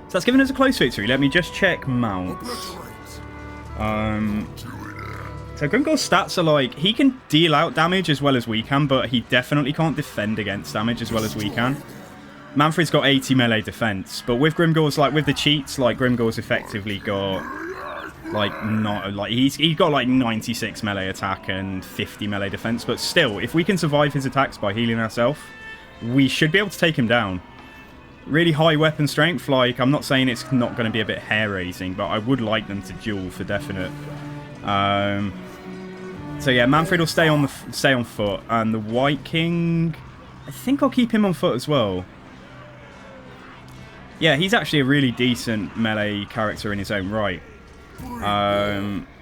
So that's given us a close victory. Let me just check mounts. So Grimgor's stats are like, he can deal out damage as well as we can, but he definitely can't defend against damage as well as we can. Mannfred's got 80 melee defense, but with Grimgor's, like, with the cheats, like, Grimgor's effectively got, like, not, like, he's got, like, 96 melee attack and 50 melee defense, but still, if we can survive his attacks by healing ourselves, we should be able to take him down. Really high weapon strength, like, I'm not saying it's not going to be a bit hair-raising, but I would like them to duel for definite. So yeah, Mannfred will stay on foot, and the White King, I think I'll keep him on foot as well. Yeah, he's actually a really decent melee character in his own right.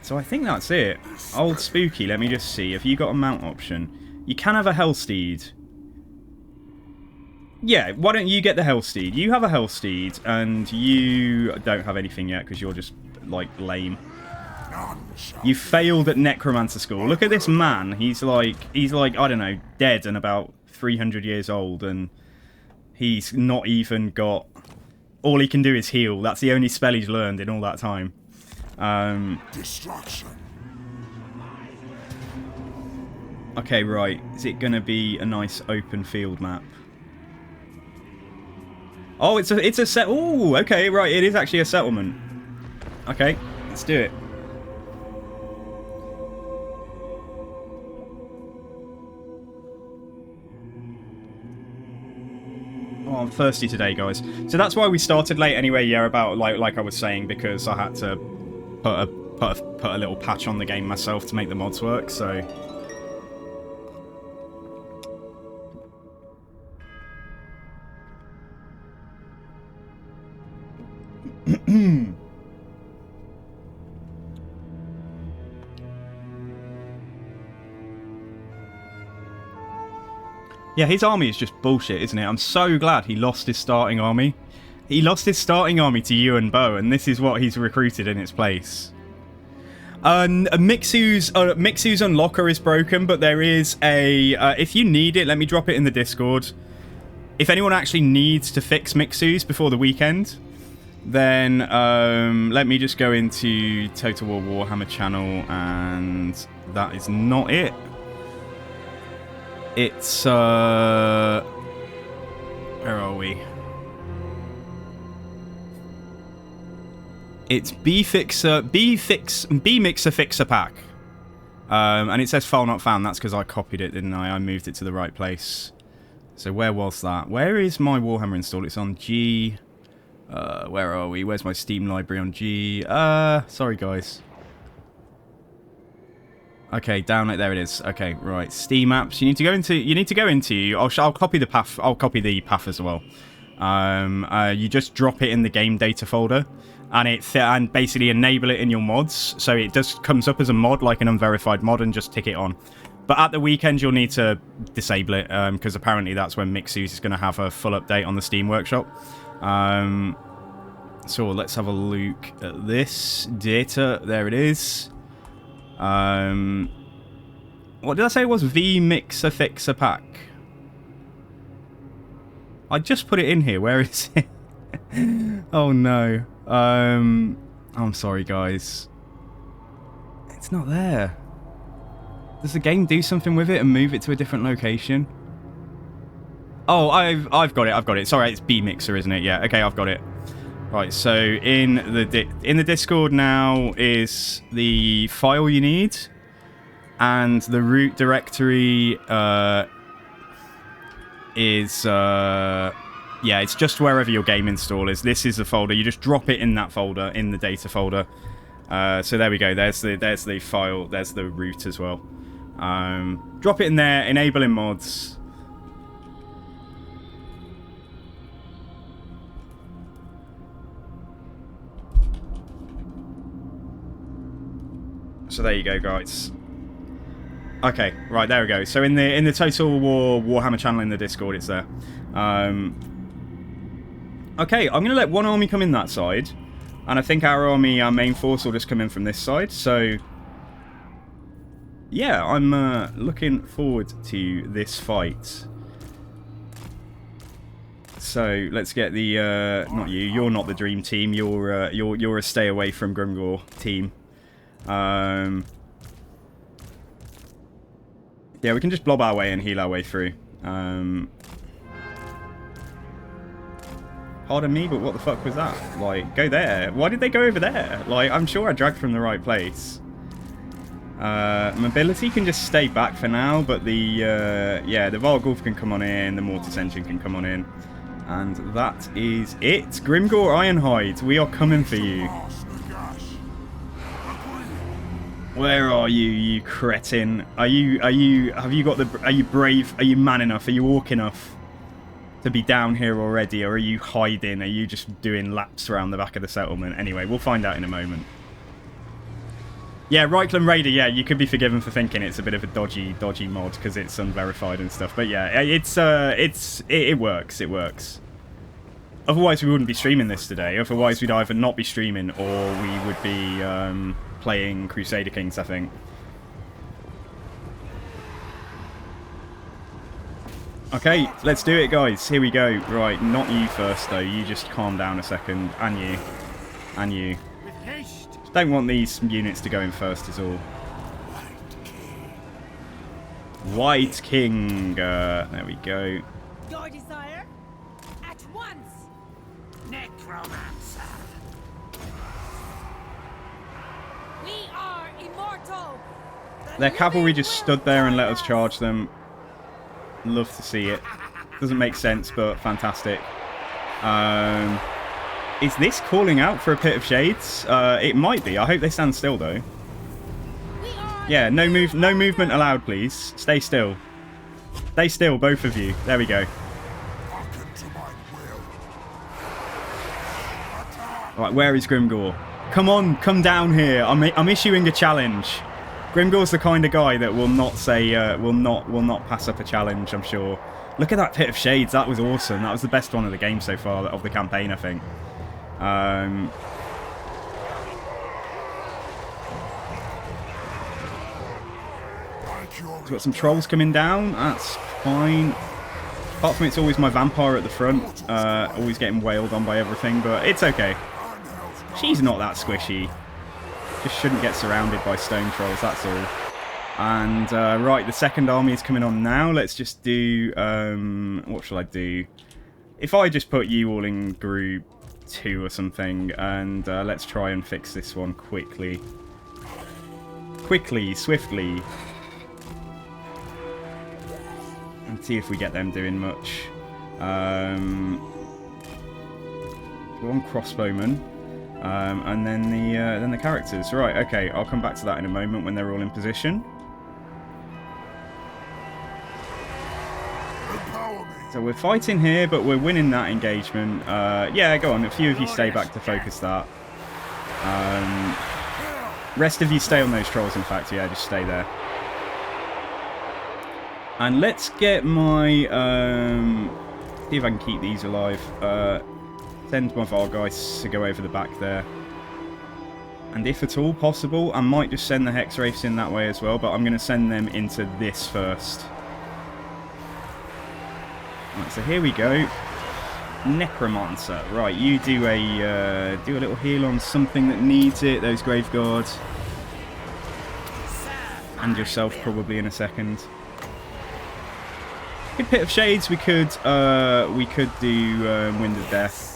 So I think that's it. Old Spooky, let me just see. Have you got a mount option? You can have a Hellsteed. Yeah, why don't you get the Hellsteed? You have a Hellsteed, and you don't have anything yet because you're just, like, lame. You failed at Necromancer School. Look at this man. He's like, I don't know, dead and about 300 years old, and he's not even got... All he can do is heal. That's the only spell he's learned in all that time. Destruction. Okay, right. Is it going to be a nice open field map? Oh, it's a set. Oh, okay, right. It is actually a settlement. Okay, let's do it. Oh, I'm thirsty today, guys. So that's why we started late anyway. Yeah, about like I was saying, because I had to put a little patch on the game myself to make the mods work. So. Yeah, his army is just bullshit, isn't it? I'm so glad he lost his starting army. He lost his starting army to Yuan Bo, and this is what he's recruited in its place. Mixu's unlocker is broken, but there is a... if you need it, let me drop it in the Discord. If anyone actually needs to fix Mixu's before the weekend, then let me just go into Total War Warhammer channel, and that is not it. It's... where are we? It's B-Mixer Fixer Pack. And it says file not found. That's because I copied it, didn't I? I moved it to the right place. So where was that? Where is my Warhammer install? It's on G. Where are we? Where's my Steam library on G? Sorry guys. Okay, down it. There it is. Okay, right. Steam apps. You need to go into. I'll copy the path. I'll copy the path as well. You just drop it in the game data folder, and basically enable it in your mods, so it just comes up as a mod, like an unverified mod, and just tick it on. But at the weekend, you'll need to disable it, because apparently that's when Mixus is going to have a full update on the Steam Workshop. So let's have a look at this data. There it is. What did I say it was? V-Mixer Fixer Pack. I just put it in here. Where is it? Oh no. I'm sorry guys. It's not there. Does the game do something with it and move it to a different location? Oh, I've got it. Sorry, it's B-Mixer, isn't it? Yeah, okay, I've got it. Right, so in the Discord now is the file you need, and the root directory is yeah, it's just wherever your game install is. This is the folder. You just drop it in that folder, in the data folder. So there we go. There's the file. There's the root as well. Drop it in there. Enabling mods. So there you go, guys. Okay, right, there we go. So in the Total War Warhammer channel in the Discord, it's there. Okay, I'm going to let one army come in that side. And I think our main force will just come in from this side. So, yeah, I'm looking forward to this fight. So, let's get the... not you, you're not the dream team. You're a stay away from Grimgor team. Yeah, we can just blob our way and heal our way through. Pardon me, but what the fuck was that? Like, go there. Why did they go over there? Like, I'm sure I dragged from the right place. Mobility can just stay back for now, but the, yeah, the Vargulf can come on in, the Mortis Engine can come on in. And that is it. Grimgor Ironhide, we are coming for you. Where are you, you cretin? Are you brave? Are you man enough? Are you orc enough to be down here already? Or are you hiding? Are you just doing laps around the back of the settlement? Anyway, we'll find out in a moment. Yeah, Reichland Raider, yeah, you could be forgiven for thinking it's a bit of a dodgy mod because it's unverified and stuff. But yeah, it works, it works. Otherwise we wouldn't be streaming this today. Otherwise we'd either not be streaming or we would be playing Crusader Kings, I think. Okay, let's do it, guys. Here we go. Right, not you first, though. You just calm down a second. And you. And you. Just don't want these units to go in first, is all. White King. There we go. Your desire? At once! Necromancer. We are immortal! Their cavalry just stood there and let us charge them. Love to see it. Doesn't make sense, but fantastic. Is this calling out for a Pit of Shades? It might be. I hope they stand still, though. Yeah, no movement allowed, please. Stay still. Stay still, both of you. There we go. Right, where is Grimgor? Come on, come down here. I'm issuing a challenge. Grimgor's the kind of guy that will not say, will not pass up a challenge, I'm sure. Look at that Pit of Shades. That was awesome. That was the best one of the game so far, of the campaign, I think. We've got some trolls coming down. That's fine. Apart from it's always my vampire at the front. Always getting wailed on by everything, but it's okay. She's not that squishy. Just shouldn't get surrounded by stone trolls, that's all. And, right, the second army is coming on now. Let's just do, what shall I do? If I just put you all in group 2 or something, and let's try and fix this one quickly. Quickly, swiftly. And see if we get them doing much. One crossbowman. And then the characters. Right, okay, I'll come back to that in a moment when they're all in position. So we're fighting here, but we're winning that engagement. Yeah, go on. A few of you stay back to focus that. Rest of you stay on those trolls, in fact. Yeah, just stay there. And let's get my... see if I can keep these alive. Send my Vargeist to go over the back there. And if at all possible, I might just send the Hex Wraiths in that way as well, but I'm going to send them into this first. Right, so here we go. Necromancer. Right, you do a little heal on something that needs it. Those Grave Guards. And yourself probably in a second. Good Pit of Shades. We could do Wind of Death.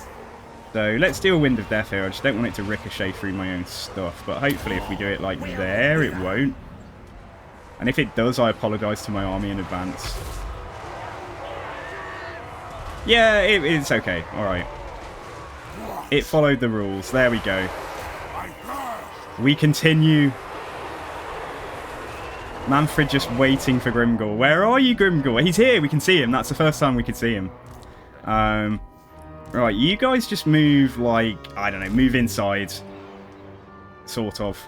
So let's do a Wind of Death here. I just don't want it to ricochet through my own stuff. But hopefully if we do it like there, it won't. And if it does, I apologise to my army in advance. Yeah, it's okay. Alright. It followed the rules. There we go. We continue. Mannfred just waiting for Grimgor. Where are you, Grimgor? He's here. We can see him. That's the first time we could see him. Right, you guys just move, like, I don't know, move inside. Sort of.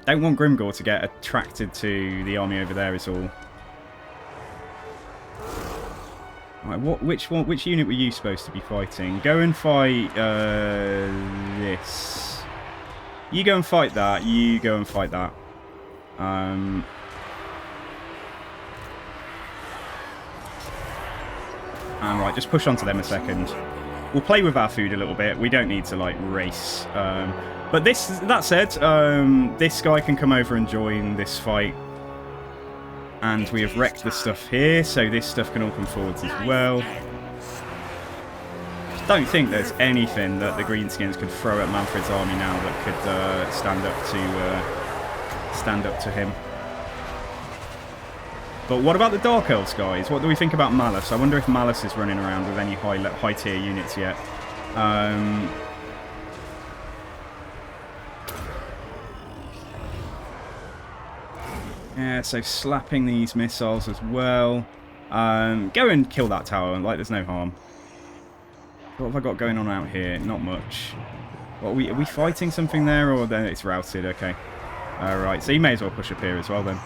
Don't want Grimgor to get attracted to the army over there is all. Right, which unit were you supposed to be fighting? Go and fight this. You go and fight that. You go and fight that. And right, just push onto them a second. We'll play with our food a little bit. We don't need to like race. But that said, this guy can come over and join this fight. And we have wrecked the stuff here, so this stuff can all come forwards as well. Don't think there's anything that the Greenskins could throw at Mannfred's army now that could stand up to him. But what about the Dark Elves, guys? What do we think about Malice? I wonder if Malice is running around with any high tier units yet. Yeah, so slapping these missiles as well. Go and kill that tower, like there's no harm. What have I got going on out here? Not much. What, are we fighting something there, or then it's routed? Okay. Alright, so you may as well push up here as well then.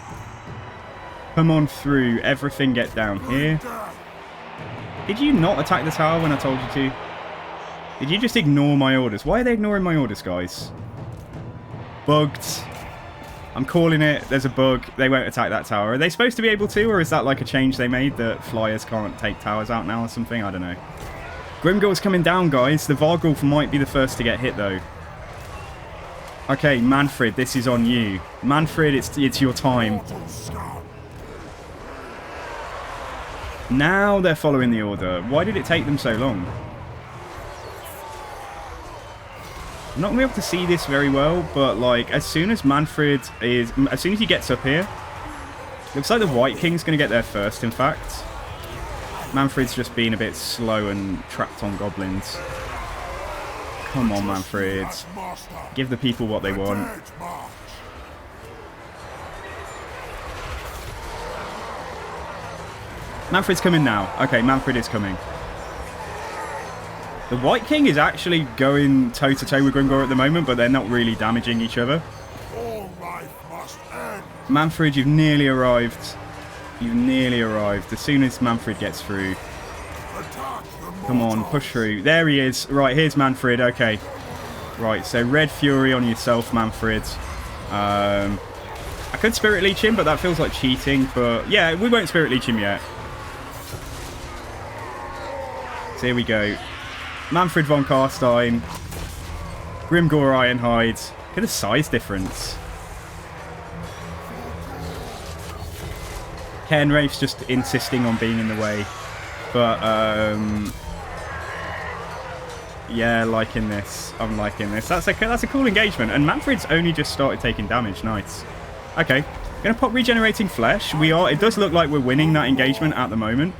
Come on through. Everything get down here. Did you not attack the tower when I told you to? Did you just ignore my orders? Why are they ignoring my orders, guys? Bugged. I'm calling it. There's a bug. They won't attack that tower. Are they supposed to be able to, or is that like a change they made that flyers can't take towers out now or something? I don't know. Grimgor's coming down, guys. The Vargulf might be the first to get hit, though. Okay, Mannfred, this is on you. Mannfred, it's your time. Now they're following the order. Why did it take them so long? I'm not going to be able to see this very well, but like as soon as he gets up here, looks like the White King's going to get there first, in fact. Mannfred's just been a bit slow and trapped on goblins. Come on, Mannfred. Give the people what they want. Mannfred's coming now. Okay, Mannfred is coming. The White King is actually going toe-to-toe with Grimgor at the moment, but they're not really damaging each other. Mannfred, you've nearly arrived. You've nearly arrived. As soon as Mannfred gets through. Come on, push through. There he is. Right, here's Mannfred. Okay. Right, so Red Fury on yourself, Mannfred. I could Spirit Leech him, but that feels like cheating. But yeah, we won't Spirit Leech him yet. So here we go. Mannfred von Karstein. Grimgor Ironhide. Look at the size difference. Cairnwraith's just insisting on being in the way. But, yeah, liking this. I'm liking this. That's a cool engagement. And Mannfred's only just started taking damage. Nice. Okay. Gonna pop Regenerating Flesh. It does look like we're winning that engagement at the moment.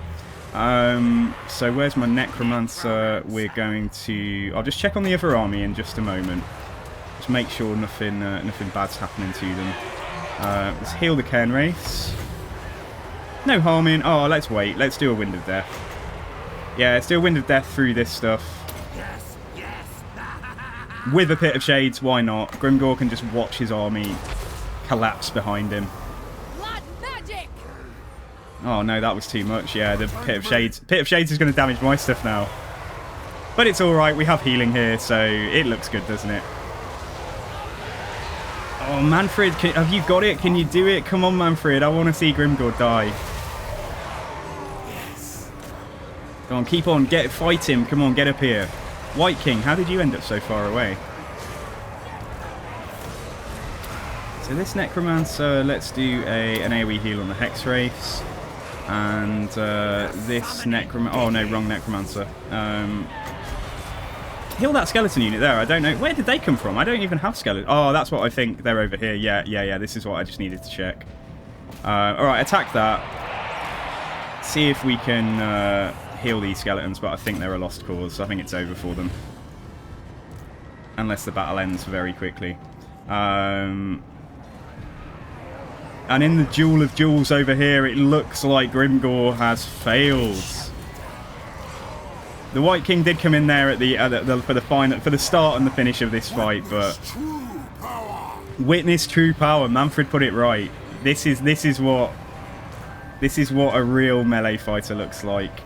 So where's my Necromancer? We're going to... I'll just check on the other army in just a moment. Just make sure nothing bad's happening to them. Let's heal the Cairnwraiths. No harm in... Oh, let's wait. Let's do a Wind of Death. Yeah, let's do a Wind of Death through this stuff. Yes, yes. With a Pit of Shades, why not? Grimgor can just watch his army collapse behind him. Blood magic! Oh no, that was too much. Yeah, the Pit of Shades. Pit of Shades is going to damage my stuff now. But it's alright, we have healing here, so it looks good, doesn't it? Oh, Mannfred, have you got it? Can you do it? Come on, Mannfred, I want to see Grimgor die. Come on, keep on, fight him. Come on, get up here. White King, how did you end up so far away? So this Necromancer, let's do an AoE heal on the Hex Wraiths. And this Necromancer... Oh no, wrong Necromancer. Heal that skeleton unit there, I don't know. Where did they come from? I don't even have skeleton. Oh, that's what I think. They're over here. Yeah, this is what I just needed to check. Alright, attack that. See if we can heal these skeletons, but I think they're a lost cause. I think it's over for them. Unless the battle ends very quickly. And in the Jewel of Jewels over here, it looks like Grimgor has failed. The White King did come in there at for the start and the finish of this fight, but witness true power. Mannfred put it right. This is what a real melee fighter looks like.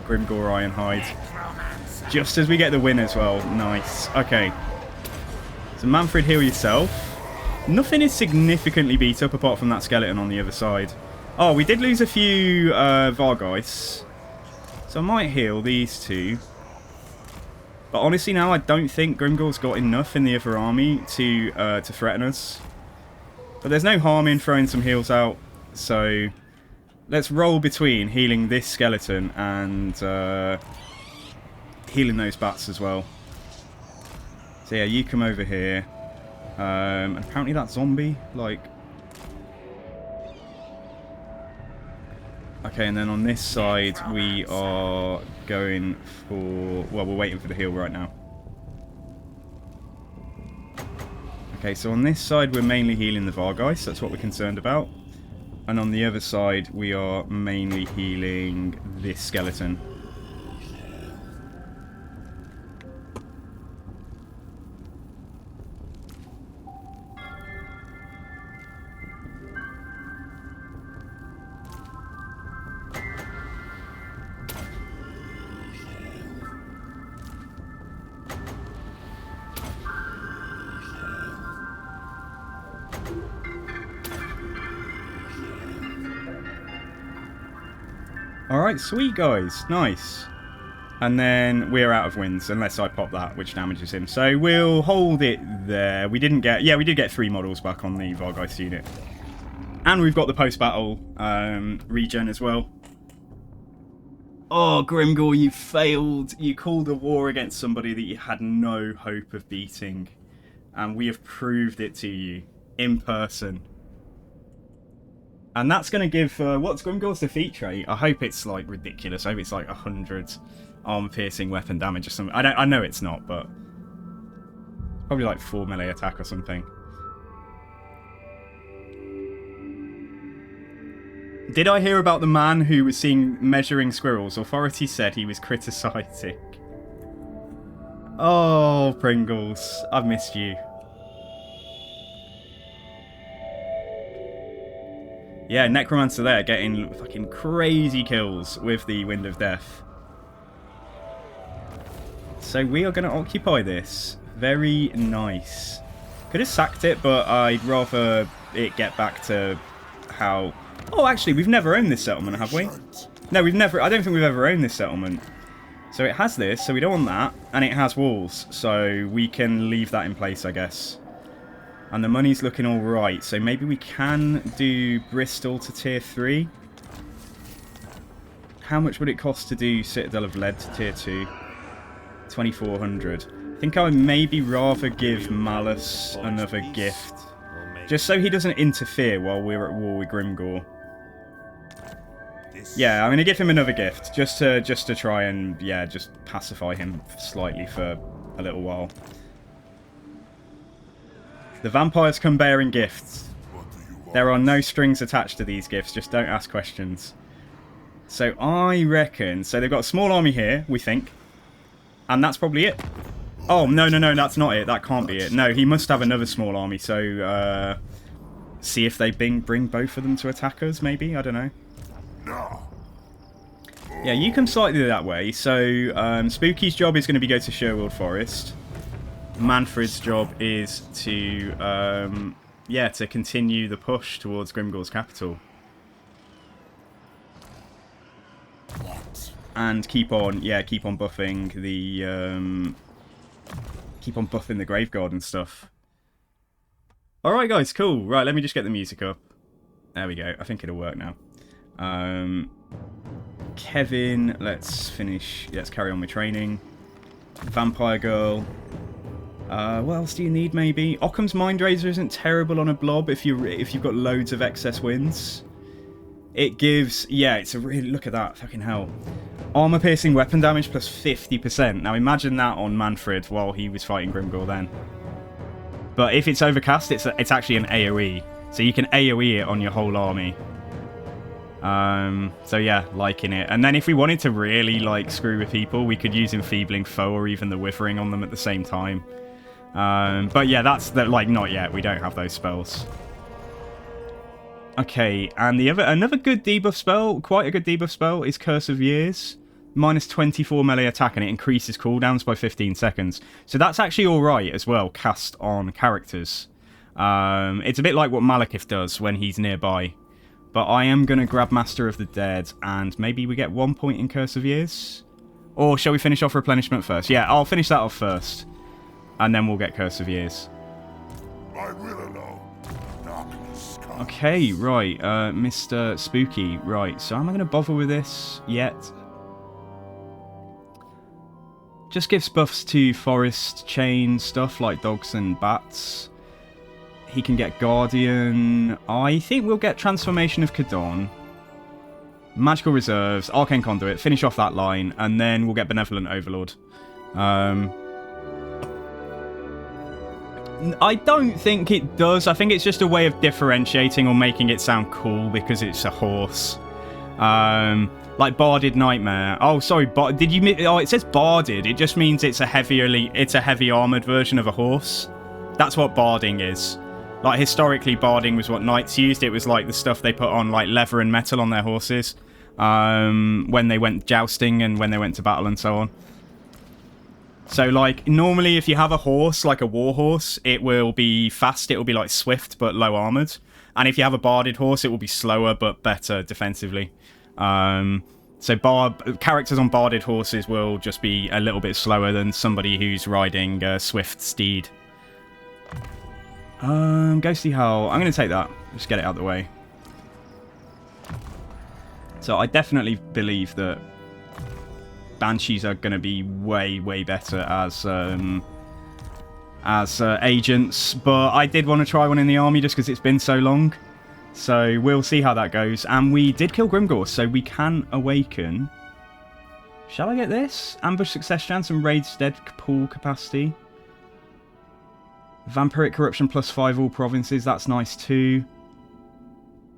Grimgor Ironhide. Just as we get the win as well. Nice. Okay. So Mannfred, heal yourself. Nothing is significantly beat up apart from that skeleton on the other side. Oh, we did lose a few Vargheists. So I might heal these two. But honestly now, I don't think Grimgor's got enough in the other army to threaten us. But there's no harm in throwing some heals out. So let's roll between healing this skeleton and healing those bats as well. So yeah, you come over here. And apparently that zombie, like... Okay, and then on this side we are going for... Well, we're waiting for the heal right now. Okay, so on this side we're mainly healing the Vargheists, that's what we're concerned about. And on the other side we are mainly healing this skeleton. Alright, sweet guys, nice. And then we're out of wins, unless I pop that, which damages him. So we'll hold it there. We didn't get... Yeah, we did get 3 models back on the Vargheist unit. And we've got the post-battle regen as well. Oh, Grimgor, you failed. You called a war against somebody that you had no hope of beating. And we have proved it to you in person. And that's going to give... what's Grimgor's defeat trait? I hope it's like ridiculous. I hope it's like 100 armor-piercing weapon damage or something. I know it's not, but... Probably like 4 melee attack or something. Did I hear about the man who was seeing measuring squirrels? Authority said he was criticizing. Oh, Pringles. I've missed you. Yeah, Necromancer there getting fucking crazy kills with the Wind of Death. So we are going to occupy this. Very nice. Could have sacked it, but I'd rather it get back to how... Oh, actually, we've never owned this settlement, have we? No, we've never... I don't think we've ever owned this settlement. So it has this, so we don't want that. And it has walls, so we can leave that in place, I guess. And the money's looking alright, so maybe we can do Bristol to tier 3. How much would it cost to do Citadel of Lead to tier 2? 2,400. I think I would maybe rather give Malus another gift. Just so he doesn't interfere while we're at war with Grimgor. Yeah, I'm going to give him another gift. Just to try and, yeah, just pacify him slightly for a little while. The vampires come bearing gifts. There are no strings attached to these gifts, just don't ask questions. So I reckon... So they've got a small army here, we think. And that's probably it. Oh, no, that's not it. That can't be it. No, he must have another small army, so... see if they bring both of them to attack us, maybe? I don't know. Yeah, you come slightly that way. So Spooky's job is going to be go to Sherwood Forest. Mannfred's job is to, yeah, to continue the push towards Grimgor's capital. And keep on buffing the, the Graveguard and stuff. Alright guys, cool. Right, let me just get the music up. There we go. I think it'll work now. Kevin, let's carry on with training. Vampire Girl. What else do you need, maybe? Occam's Mindraiser isn't terrible on a blob if you've got loads of excess wins. It gives... Yeah, it's a really... Look at that. Fucking hell. Armor-piercing weapon damage plus 50%. Now imagine that on Mannfred while he was fighting Grimgor then. But if it's overcast, it's actually an AoE. So you can AoE it on your whole army. So yeah, liking it. And then if we wanted to really, like, screw with people, we could use Enfeebling Foe or even the Withering on them at the same time. But yeah, that's like not yet. We don't have those spells. Okay, and another good debuff spell, quite a good debuff spell, is Curse of Years. Minus 24 melee attack, and it increases cooldowns by 15 seconds. So that's actually alright as well, cast on characters. It's a bit like what Malekith does when he's nearby. But I am going to grab Master of the Dead, and maybe we get 1 point in Curse of Years? Or shall we finish off Replenishment first? Yeah, I'll finish that off first. And then we'll get Curse of Years. I will alone. Darkness comes. Okay, right. Mr. Spooky. Right, so am I going to bother with this yet? Just gives buffs to forest chain stuff like dogs and bats. He can get Guardian. I think we'll get Transformation of Kadon. Magical Reserves, Arcane Conduit, finish off that line, and then we'll get Benevolent Overlord. I don't think it does. I think it's just a way of differentiating or making it sound cool because it's a horse. Like Barded Nightmare. Oh, sorry, did you... Oh, it says Barded. It just means it's a heavy armoured version of a horse. That's what barding is. Like, historically, barding was what knights used. It was like the stuff they put on, like, leather and metal on their horses. When they went jousting and when they went to battle and so on. So, like, normally if you have a horse, like a war horse, it will be fast. It will be, like, swift but low armoured. And if you have a barded horse, it will be slower but better defensively. So characters on barded horses will just be a little bit slower than somebody who's riding a swift steed. Ghostly Howl. I'm going to take that. Just get it out of the way. So I definitely believe that Banshees are going to be way, way better as agents. But I did want to try one in the army just because it's been so long. So we'll see how that goes. And we did kill Grimgor, so we can awaken. Shall I get this? Ambush success chance and raid stead pool capacity. Vampiric corruption +5 all provinces. That's nice too.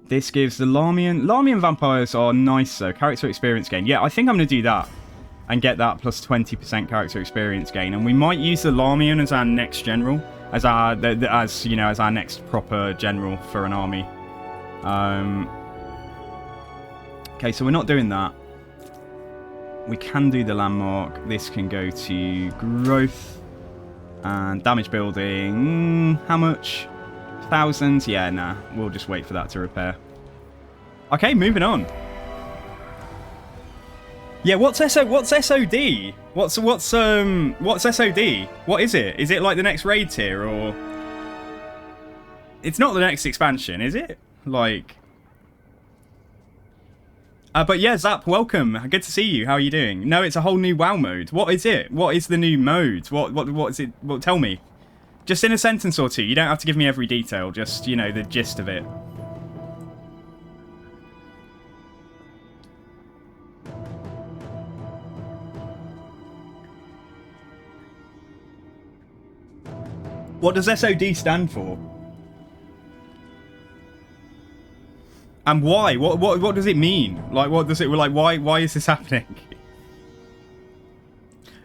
This gives the Larmian vampires are nicer. Character experience gain. Yeah, I think I'm going to do that. And get that plus 20% character experience gain. And we might use the Larmian as our next general. As our next proper general for an army. Okay, so we're not doing that. We can do the landmark. This can go to growth and damage building. How much? 1,000? Yeah, nah. We'll just wait for that to repair. Okay, moving on. Yeah, what's SOD? What's SOD? What is it? Is it like the next raid tier, or it's not the next expansion, is it? Like, but yeah, Zap, welcome. Good to see you. How are you doing? No, it's a whole new WoW mode. What is it? What is the new mode? What is it? Well, tell me. Just in a sentence or two. You don't have to give me every detail. Just, you know, the gist of it. What does SOD stand for? And why? What does it mean? Like, what does it, like, why is this happening?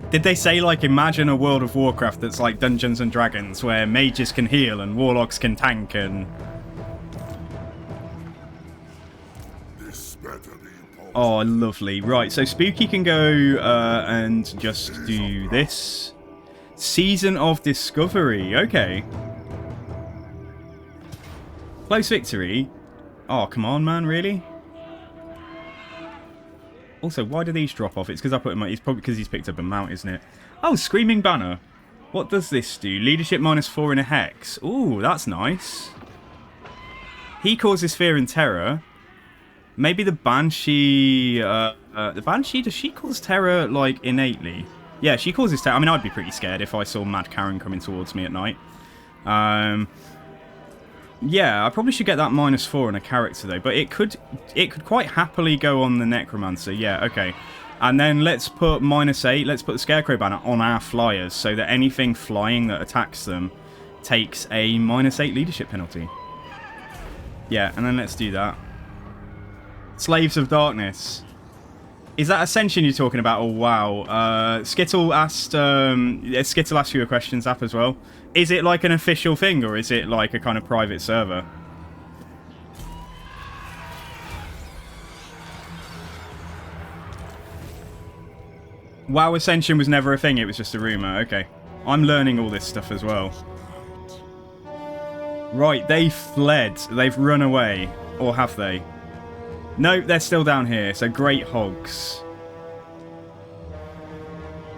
Did they say, like, imagine a World of Warcraft that's like Dungeons and Dragons, where mages can heal and warlocks can tank and... Oh, lovely. Right, so Spooky can go and just do this. Season of Discovery. Okay. Close victory. Oh, come on, man. Really? Also, why do these drop off? It's because I put him... It's probably because he's picked up a mount, isn't it? Oh, Screaming Banner. What does this do? Leadership -4 in a hex. Ooh, that's nice. He causes fear and terror. Maybe the Banshee... the Banshee, does she cause terror, like, innately? Yeah, she causes terror. I mean, I'd be pretty scared if I saw Mad Karen coming towards me at night. Yeah, I probably should get that -4 on a character, though. But it could quite happily go on the Necromancer. Yeah, okay. And then let's put -8. Let's put the Scarecrow banner on our flyers so that anything flying that attacks them takes a -8 leadership penalty. Yeah, and then let's do that. Slaves of Darkness. Is that Ascension you're talking about? Oh, wow. Skittle asked you a question, Zap, as well. Is it like an official thing, or is it like a kind of private server? WoW Ascension was never a thing, it was just a rumour. Okay. I'm learning all this stuff as well. Right, they fled. They've run away. Or have they? No, they're still down here. So Great Hogs.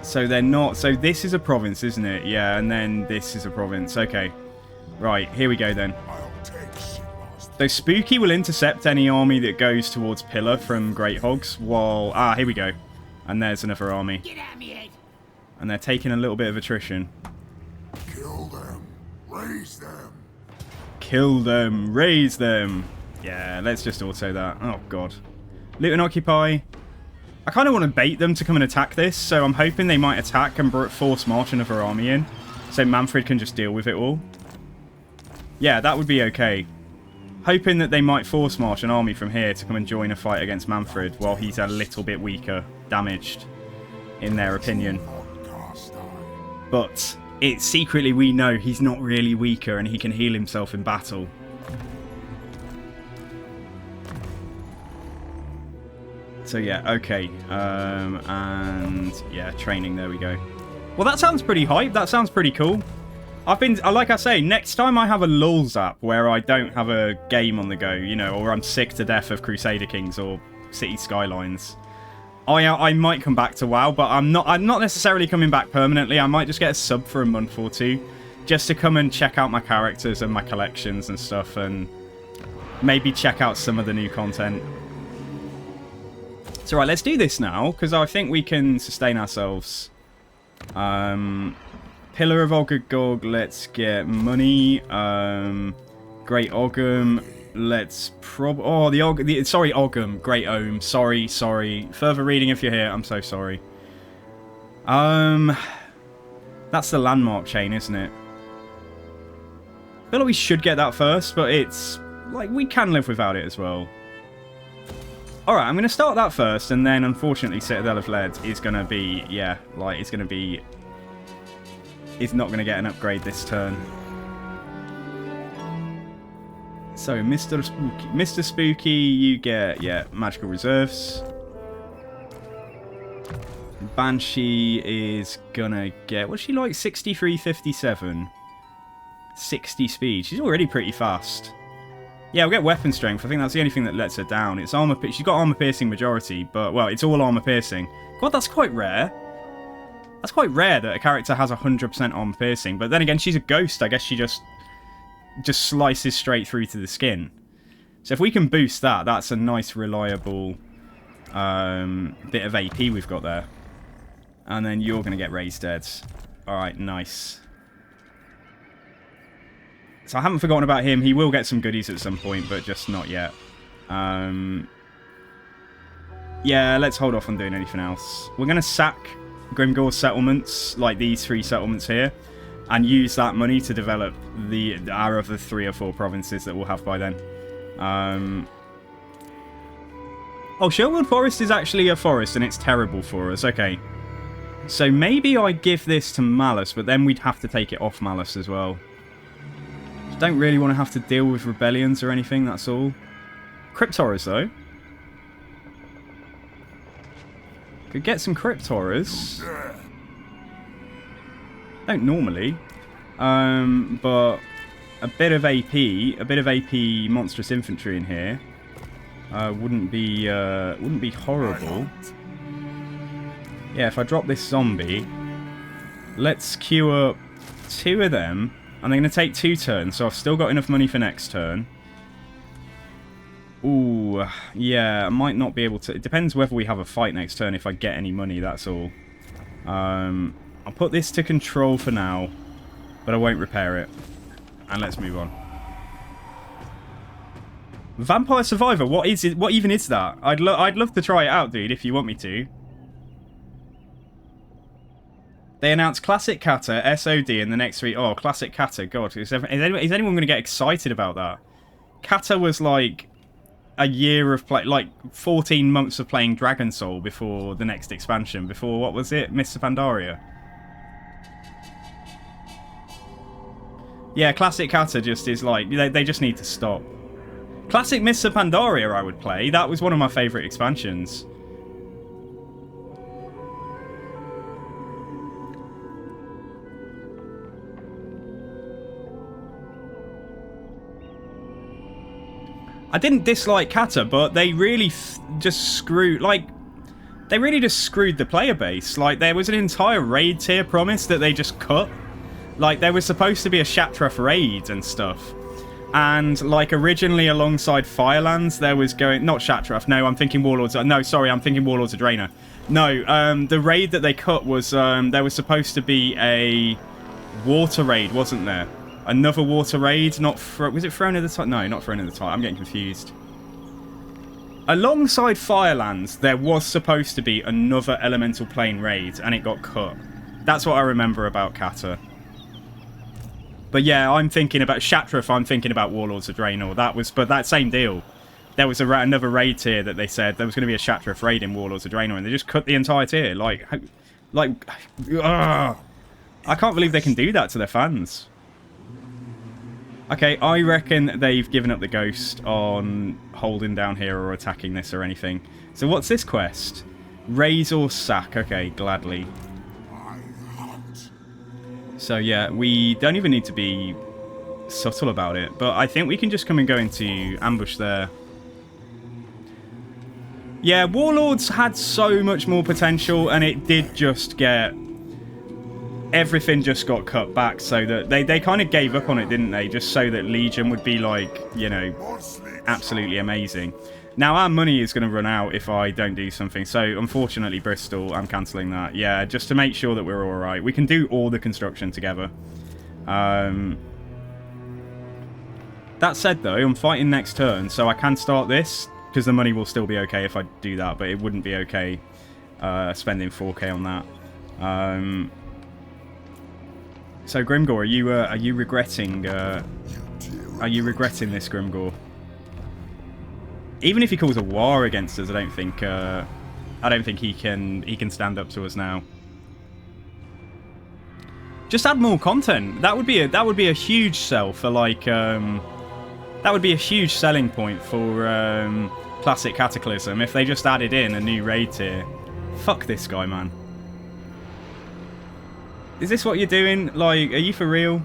So they're not... So this is a province, isn't it? Yeah, and then this is a province. Okay. Right, here we go then. So Spooky will intercept any army that goes towards Pillar from Great Hogs while... Ah, here we go. And there's another army. Get at me, Ed. And they're taking a little bit of attrition. Kill them. Raise them. Kill them. Raise them. Yeah, let's just auto that. Oh, God. Loot and occupy. I kind of want to bait them to come and attack this, so I'm hoping they might attack and force march another army in, so Mannfred can just deal with it all. Yeah, that would be okay. Hoping that they might force march an army from here to come and join a fight against Mannfred while he's a little bit weaker, damaged, in their opinion. But secretly we know he's not really weaker and he can heal himself in battle. So yeah, okay, and yeah, training, there we go. Well, that sounds pretty hype, that sounds pretty cool. Like I say, next time I have a lull Zap where I don't have a game on the go, you know, or I'm sick to death of Crusader Kings or City Skylines, I might come back to WoW, but I'm not necessarily coming back permanently. I might just get a sub for a month or two, just to come and check out my characters and my collections and stuff, and maybe check out some of the new content. So right, let's do this now, because I think we can sustain ourselves. Pillar of Ogagog, let's get money. Great Ogham, let's sorry, Ogham, Great Ohm, sorry. Further reading if you're here, I'm so sorry. That's the landmark chain, isn't it? I feel like we should get that first, but it's, like, we can live without it as well. Alright, I'm going to start that first, and then, unfortunately, Citadel of Lead is going to be, yeah, like, it's going to be... It's not going to get an upgrade this turn. So, Mr. Spooky, you get, yeah, magical reserves. Banshee is gonna get, what's she like? 63.57. 60 speed. She's already pretty fast. Yeah, we'll get weapon strength. I think that's the only thing that lets her down. It's armor. She's got armor piercing majority, but, well, it's all armor piercing. God, that's quite rare. That's quite rare that a character has 100% armor piercing. But then again, she's a ghost. I guess she just slices straight through to the skin. So if we can boost that, that's a nice, reliable bit of AP we've got there. And then you're going to get raised deads. Alright, nice. So I haven't forgotten about him. He will get some goodies at some point, but just not yet. Yeah, let's hold off on doing anything else. We're going to sack Grimgore's settlements, like these 3 settlements here, and use that money to develop our other 3 or 4 provinces that we'll have by then. Oh, Sherwood Forest is actually a forest, and it's terrible for us. Okay. So maybe I give this to Malice, but then we'd have to take it off Malice as well. Don't really want to have to deal with rebellions or anything, that's all. Crypt Horrors, though. Could get some Crypt Horrors. Don't normally. But a bit of AP monstrous infantry in here wouldn't be horrible. Yeah, if I drop this zombie, let's queue up 2 of them, and they're going to take 2 turns, so I've still got enough money for next turn. Ooh, yeah, I might not be able to. It depends whether we have a fight next turn, if I get any money, that's all. I'll put this to control for now, but I won't repair it. And let's move on. Vampire Survivor, what is it? What even is that? I'd love to try it out, dude, if you want me to. They announced Classic Kata, SOD in the next 3... Oh, Classic Kata, God. Is anyone going to get excited about that? Kata was like a year of play... Like 14 months of playing Dragon Soul before the next expansion. Before, what was it? Mists of Pandaria. Yeah, Classic Kata just is like... They just need to stop. Classic Mists of Pandaria I would play. That was one of my favourite expansions. I didn't dislike Kata, but they really just screwed... Like, they really just screwed the player base. Like, there was an entire raid tier promise that they just cut. Like, there was supposed to be a Shatref raid and stuff. And, like, originally alongside Firelands, there was going... Not Shatref, no, I'm thinking Warlords... No, sorry, I'm thinking Warlords of Draenor. No, the raid that they cut was... there was supposed to be a water raid, wasn't there? Another water raid, not... Was it Throne of the Tide? No, not Throne of the Tide. I'm getting confused. Alongside Firelands, there was supposed to be another Elemental Plane raid, and it got cut. That's what I remember about Kata. But yeah, I'm thinking about Shatref, I'm thinking about Warlords of Draenor. But that same deal. There was another raid tier that they said there was going to be a Shatref raid in Warlords of Draenor, and they just cut the entire tier. Ugh. I can't believe they can do that to their fans. Okay, I reckon they've given up the ghost on holding down here or attacking this or anything. So what's this quest? Raise or sack. Okay, gladly. So yeah, we don't even need to be subtle about it. But I think we can just come and go into ambush there. Yeah, Warlords had so much more potential, and it did just get... Everything just got cut back, so that they kind of gave up on it, didn't they? Just so that Legion would be like, you know, absolutely amazing. Now our money is going to run out if I don't do something. So unfortunately, Bristol, I'm cancelling that. Yeah, just to make sure that we're all right. We can do all the construction together. That said, though, I'm fighting next turn, so I can start this because the money will still be okay if I do that, but it wouldn't be okay spending 4k on that. So Grimgore, are you regretting? Are you regretting this, Grimgore? Even if he calls a war against us, I don't think he can stand up to us now. Just add more content. That would be a huge sell for like that That would be a huge selling point for Classic Cataclysm if they just added in a new raid tier. Fuck this guy, man. Is this what you're doing? Like, are you for real?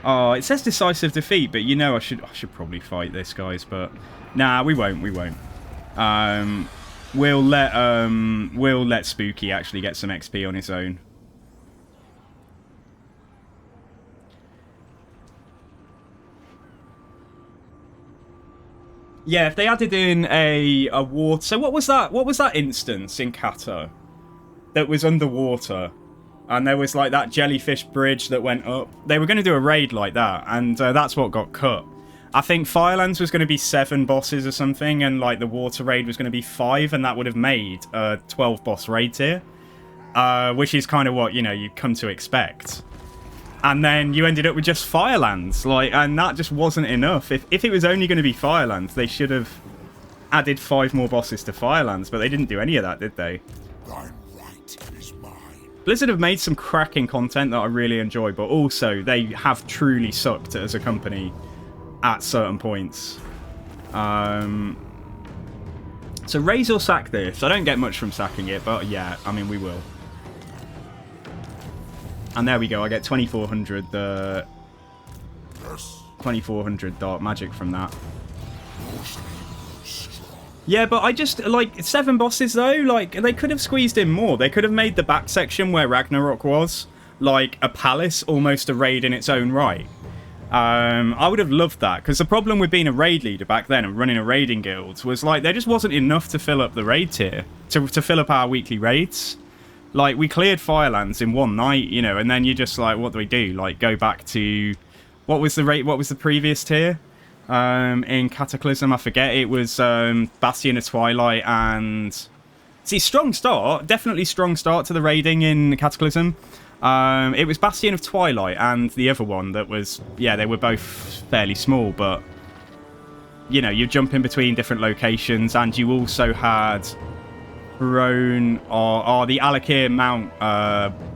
Oh, it says decisive defeat, but you know I should probably fight this, guys, but nah, we won't. We'll let Spooky actually get some XP on his own. Yeah, if they added in a water... So what was that instance in Kata that was underwater? And there was like that jellyfish bridge that went up. They were going to do a raid like that, and that's what got cut. I think Firelands was going to be 7 bosses or something, and like the water raid was going to be 5, and that would have made a 12 boss raid tier. Which is kind of what, you know, you come to expect. And then you ended up with just Firelands, like, and that just wasn't enough. If it was only going to be Firelands, they should have added 5 more bosses to Firelands, but they didn't do any of that, did they? Thine right is mine. Blizzard have made some cracking content that I really enjoy, but also they have truly sucked as a company at certain points. So raise or sack this. I don't get much from sacking it, but yeah, I mean, we will. And there we go, I get 2400 2400 dark magic from that. Yeah, but I just, like, 7 bosses though, like, they could have squeezed in more. They could have made the back section where Ragnarok was, like, a palace, almost a raid in its own right. I would have loved that, because the problem with being a raid leader back then and running a raiding guild was, like, there just wasn't enough to fill up the raid tier, to fill up our weekly raids. Like, we cleared Firelands in one night, you know, and then you're just like, what do we do? Like, go back to... What was the previous tier? In Cataclysm, I forget. It was Bastion of Twilight and... See, strong start. Definitely strong start to the raiding in Cataclysm. It was Bastion of Twilight and the other one that was... Yeah, they were both fairly small, but... You know, you jump in between different locations, and you also had... Rhone or the Alakir Mount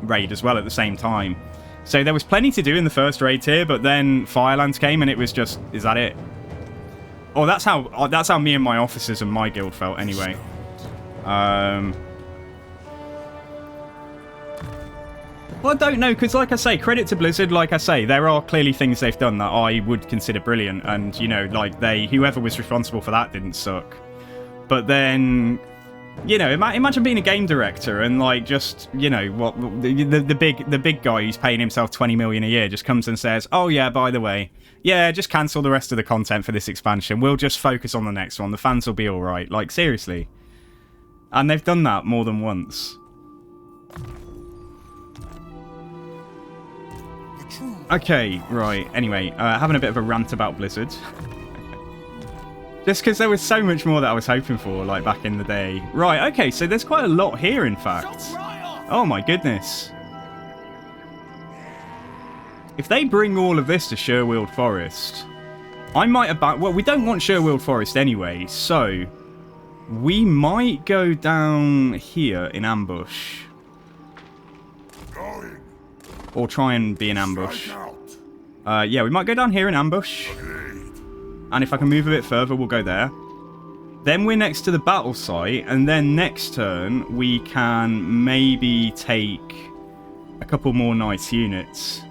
raid as well at the same time. So there was plenty to do in the first raid tier, but then Firelands came and it was just, is that it? Oh, that's how me and my officers and my guild felt anyway. Well, I don't know, because like I say, credit to Blizzard, like I say, there are clearly things they've done that I would consider brilliant, and, you know, like, whoever was responsible for that didn't suck. But then... You know, imagine being a game director and, like, just, you know, what the big guy who's paying himself 20 million a year just comes and says, oh yeah, by the way, yeah, just cancel the rest of the content for this expansion. We'll just focus on the next one. The fans will be all right. Like, seriously. And they've done that more than once. Okay, right. Anyway, having a bit of a rant about Blizzard. Just because there was so much more that I was hoping for, like, back in the day. Right, okay, so there's quite a lot here, in fact. Oh my goodness. If they bring all of this to Sherwood Forest, I might about... Well, we don't want Sherwood Forest anyway, so... We might go down here in ambush. Or try and be in ambush. Yeah, we might go down here in ambush. And if I can move a bit further, we'll go there. Then we're next to the battle site, and then next turn, we can maybe take a couple more nice units.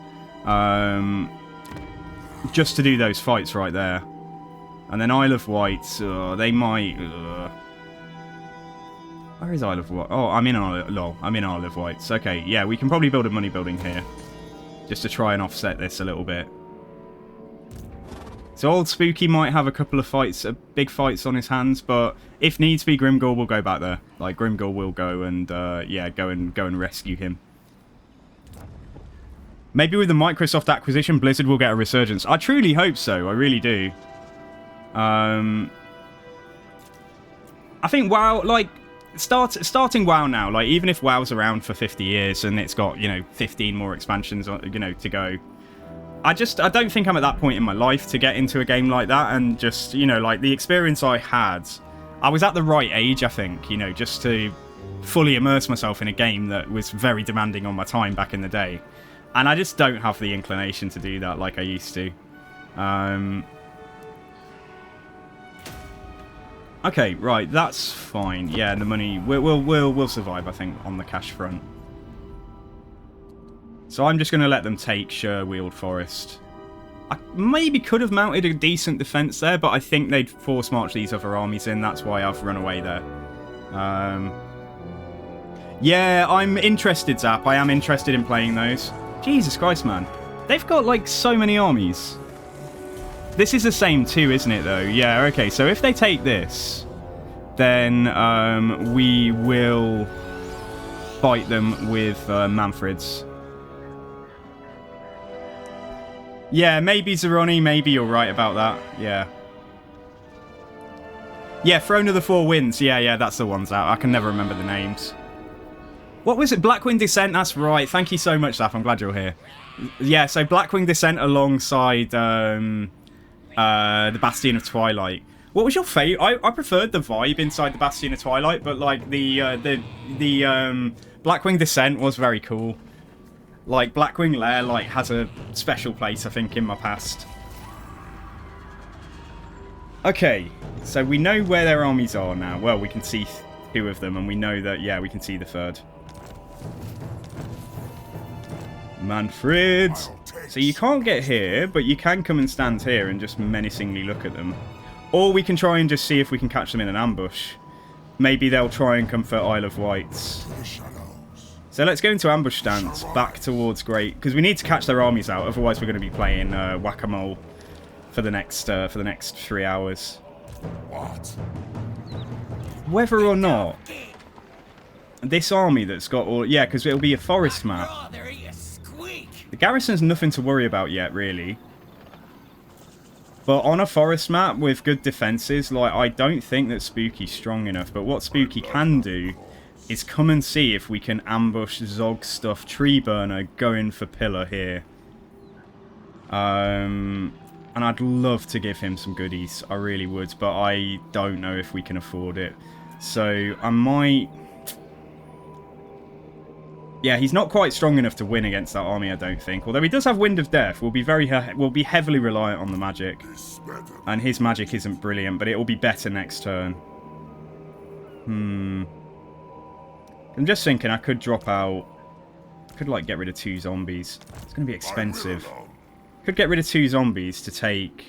Just to do those fights right there. And then Isle of Wight, they might... Where is Isle of Wight? Oh, I'm in Isle of Wight. Okay, yeah, we can probably build a money building here. Just to try and offset this a little bit. So old Spooky might have a couple of fights, big fights on his hands, but if needs be, Grimgor will go back there. Like, Grimgor will go and, yeah, go and rescue him. Maybe with the Microsoft acquisition, Blizzard will get a resurgence. I truly hope so. I really do. I think WoW, like, starting WoW now, like, even if WoW's around for 50 years and it's got, you know, 15 more expansions, you know, to go... I don't think I'm at that point in my life to get into a game like that, and just, you know, like, the experience I had, I was at the right age, I think, you know, just to fully immerse myself in a game that was very demanding on my time back in the day. And I just don't have the inclination to do that like I used to. Okay, right, that's fine. Yeah, the money we'll survive, I think, on the cash front. So I'm just going to let them take Sherweald Forest. I maybe could have mounted a decent defense there, but I think they'd force march these other armies in. That's why I've run away there. Yeah, I'm interested, Zap. I am interested in playing those. Jesus Christ, man. They've got, like, so many armies. This is the same too, isn't it, though? Yeah, okay. So if they take this, then we will fight them with Mannfred's. Yeah, maybe Zeroni. Maybe you're right about that. Yeah. Yeah, Throne of the Four Winds. Yeah, that's the ones out. I can never remember the names. What was it? Blackwing Descent? That's right. Thank you so much, Zaf. I'm glad you're here. Yeah, so Blackwing Descent alongside the Bastion of Twilight. What was your favourite? I preferred the vibe inside the Bastion of Twilight, but like the Blackwing Descent was very cool. Like Blackwing Lair like has a special place, I think, in my past. Okay, so we know where their armies are now. Well, we can see 2 of them, and we know that, yeah, we can see the 3rd. Mannfred. So you can't get here, but you can come and stand here and just menacingly look at them. Or we can try and just see if we can catch them in an ambush. Maybe they'll try and come for Isle of Wights. So let's go into ambush stance back towards Great, because we need to catch their armies out. Otherwise, we're going to be playing whack-a-mole for the next 3 hours. Whether or not this army that's got all, yeah, because it'll be a forest map. The garrison's nothing to worry about yet, really. But on a forest map with good defenses, like, I don't think that Spooky's strong enough. But what Spooky can do is come and see if we can ambush Zog Stuff Tree Burner going for Pillar here. And I'd love to give him some goodies. I really would, but I don't know if we can afford it. So I might... Yeah, he's not quite strong enough to win against that army, I don't think. Although he does have Wind of Death. We'll be heavily reliant on the magic. And his magic isn't brilliant, but it will be better next turn. I'm just thinking I could drop out... I could, like, get rid of 2 zombies. It's going to be expensive. Could get rid of 2 zombies to take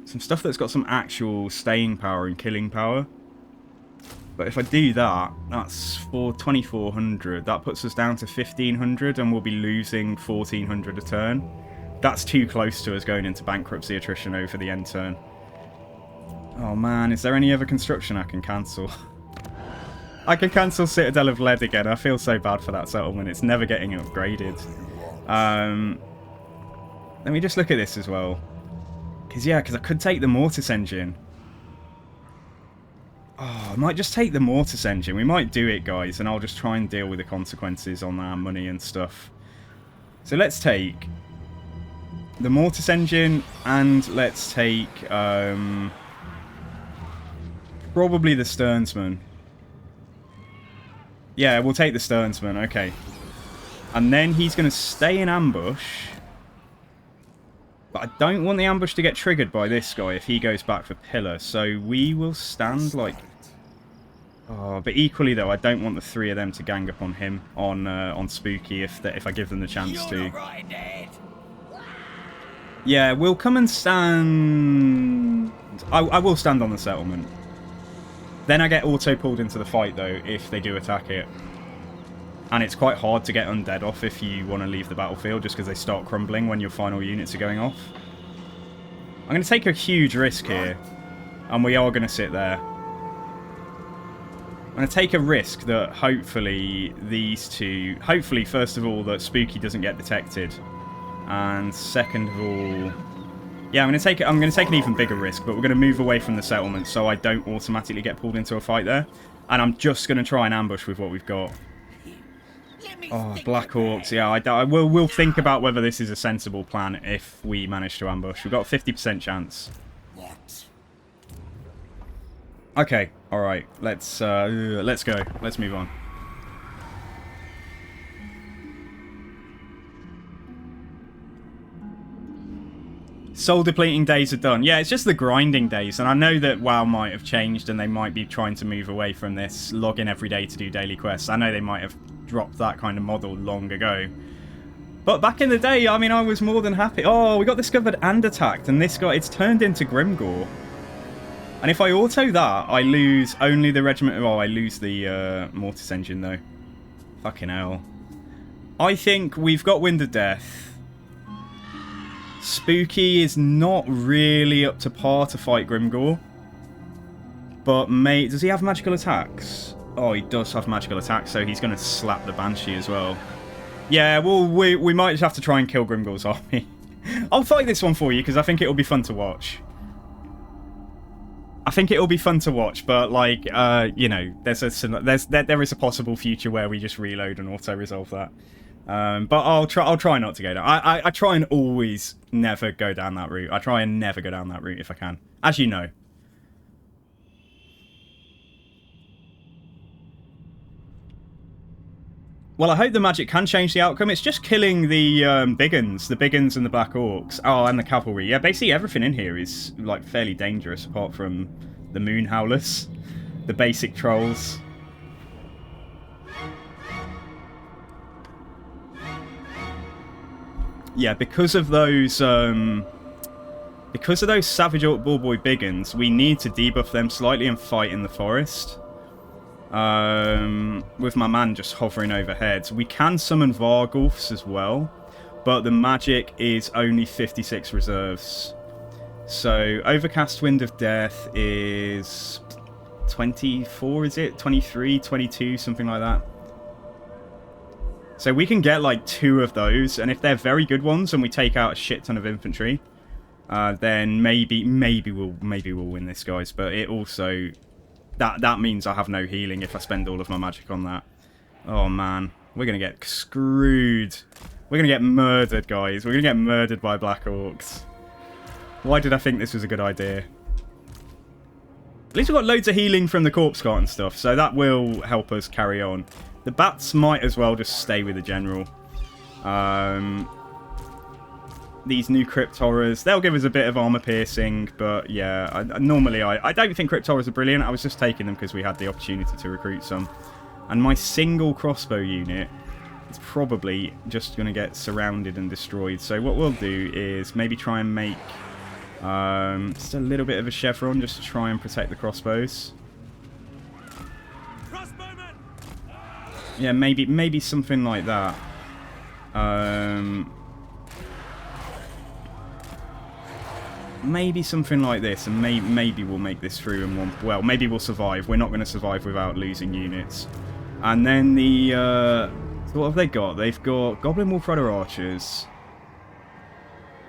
some stuff that's got some actual staying power and killing power. But if I do that, that's for 2,400. That puts us down to 1,500, and we'll be losing 1,400 a turn. That's too close to us going into bankruptcy attrition over the end turn. Oh man, is there any other construction I can cancel? I can cancel Citadel of Lead again. I feel so bad for that settlement. It's never getting upgraded. Let me just look at this as well. Because I could take the Mortis Engine. Oh, I might just take the Mortis Engine. We might do it, guys, and I'll just try and deal with the consequences on our money and stuff. So let's take the Mortis Engine, and let's take probably the Stearnsman. Yeah, we'll take the Stearnsman, okay. And then he's going to stay in ambush. But I don't want the ambush to get triggered by this guy if he goes back for Pillar. So we will stand like... Oh, but equally though, I don't want the 3 of them to gang up on him, on Spooky, if I give them the chance to. Yeah, we'll come and stand... I will stand on the settlement. Then I get auto-pulled into the fight though, if they do attack it. And it's quite hard to get undead off if you want to leave the battlefield, just because they start crumbling when your final units are going off. I'm going to take a huge risk here, and we are going to sit there. I'm going to take a risk that hopefully these 2... Hopefully, first of all, that Spooky doesn't get detected. And second of all... Yeah, I'm going to take an even bigger risk, but we're going to move away from the settlement so I don't automatically get pulled into a fight there. And I'm just going to try and ambush with what we've got. Oh, Black Orcs. Yeah, we'll think about whether this is a sensible plan if we manage to ambush. We've got a 50% chance. Okay, alright. Let's go. Let's move on. Soul depleting days are done. Yeah, it's just the grinding days, and I know that WoW might have changed and they might be trying to move away from this log in every day to do daily quests. I know they might have dropped that kind of model long ago. But back in the day, I mean, I was more than happy. Oh, we got discovered and attacked, and this guy, it's turned into Grimgore. And if I auto that, I lose only the regiment. Oh, I lose the Mortis engine, though. Fucking hell. I think we've got Wind of Death. Spooky is not really up to par to fight Grimgore. But does he have magical attacks? Oh, he does have magical attacks, so he's going to slap the Banshee as well. Yeah, well, we might just have to try and kill Grimgore's army. I'll fight this one for you, because I think it'll be fun to watch. I think it'll be fun to watch, but, like, you know, there is a possible future where we just reload and auto-resolve that. But I'll try not to go down. I try and always never go down that route. I try and never go down that route if I can. As you know. Well, I hope the magic can change the outcome. It's just killing the big uns. The big uns and the Black Orcs. Oh, and the cavalry. Yeah, basically everything in here is, like, fairly dangerous apart from the Moon Howlers. The basic trolls. Yeah, because of those Savage Orc Bullboy Biggins, we need to debuff them slightly and fight in the forest. With my man just hovering overhead. We can summon Vargulfs as well, but the magic is only 56 reserves. So Overcast Wind of Death is 24, is it? 23, 22, something like that. So we can get like 2 of those, and if they're very good ones and we take out a shit ton of infantry, then maybe we'll win this, guys. But it also that means I have no healing if I spend all of my magic on that. Oh man, we're gonna get screwed. We're gonna get murdered, guys. We're gonna get murdered by Black Orcs. Why did I think this was a good idea? At least we've got loads of healing from the corpse cart and stuff, so that will help us carry on. The bats might as well just stay with the general. These new Crypt Horrors, they'll give us a bit of armor piercing, but yeah, normally I don't think Crypt Horrors are brilliant. I was just taking them because we had the opportunity to recruit some. And my single crossbow unit is probably just going to get surrounded and destroyed. So what we'll do is maybe try and make just a little bit of a chevron just to try and protect the crossbows. Yeah, maybe something like that. Maybe something like this, and maybe we'll make this through in one. Well, maybe we'll survive. We're not going to survive without losing units. And then the what have they got? They've got Goblin Wolf Rider Archers.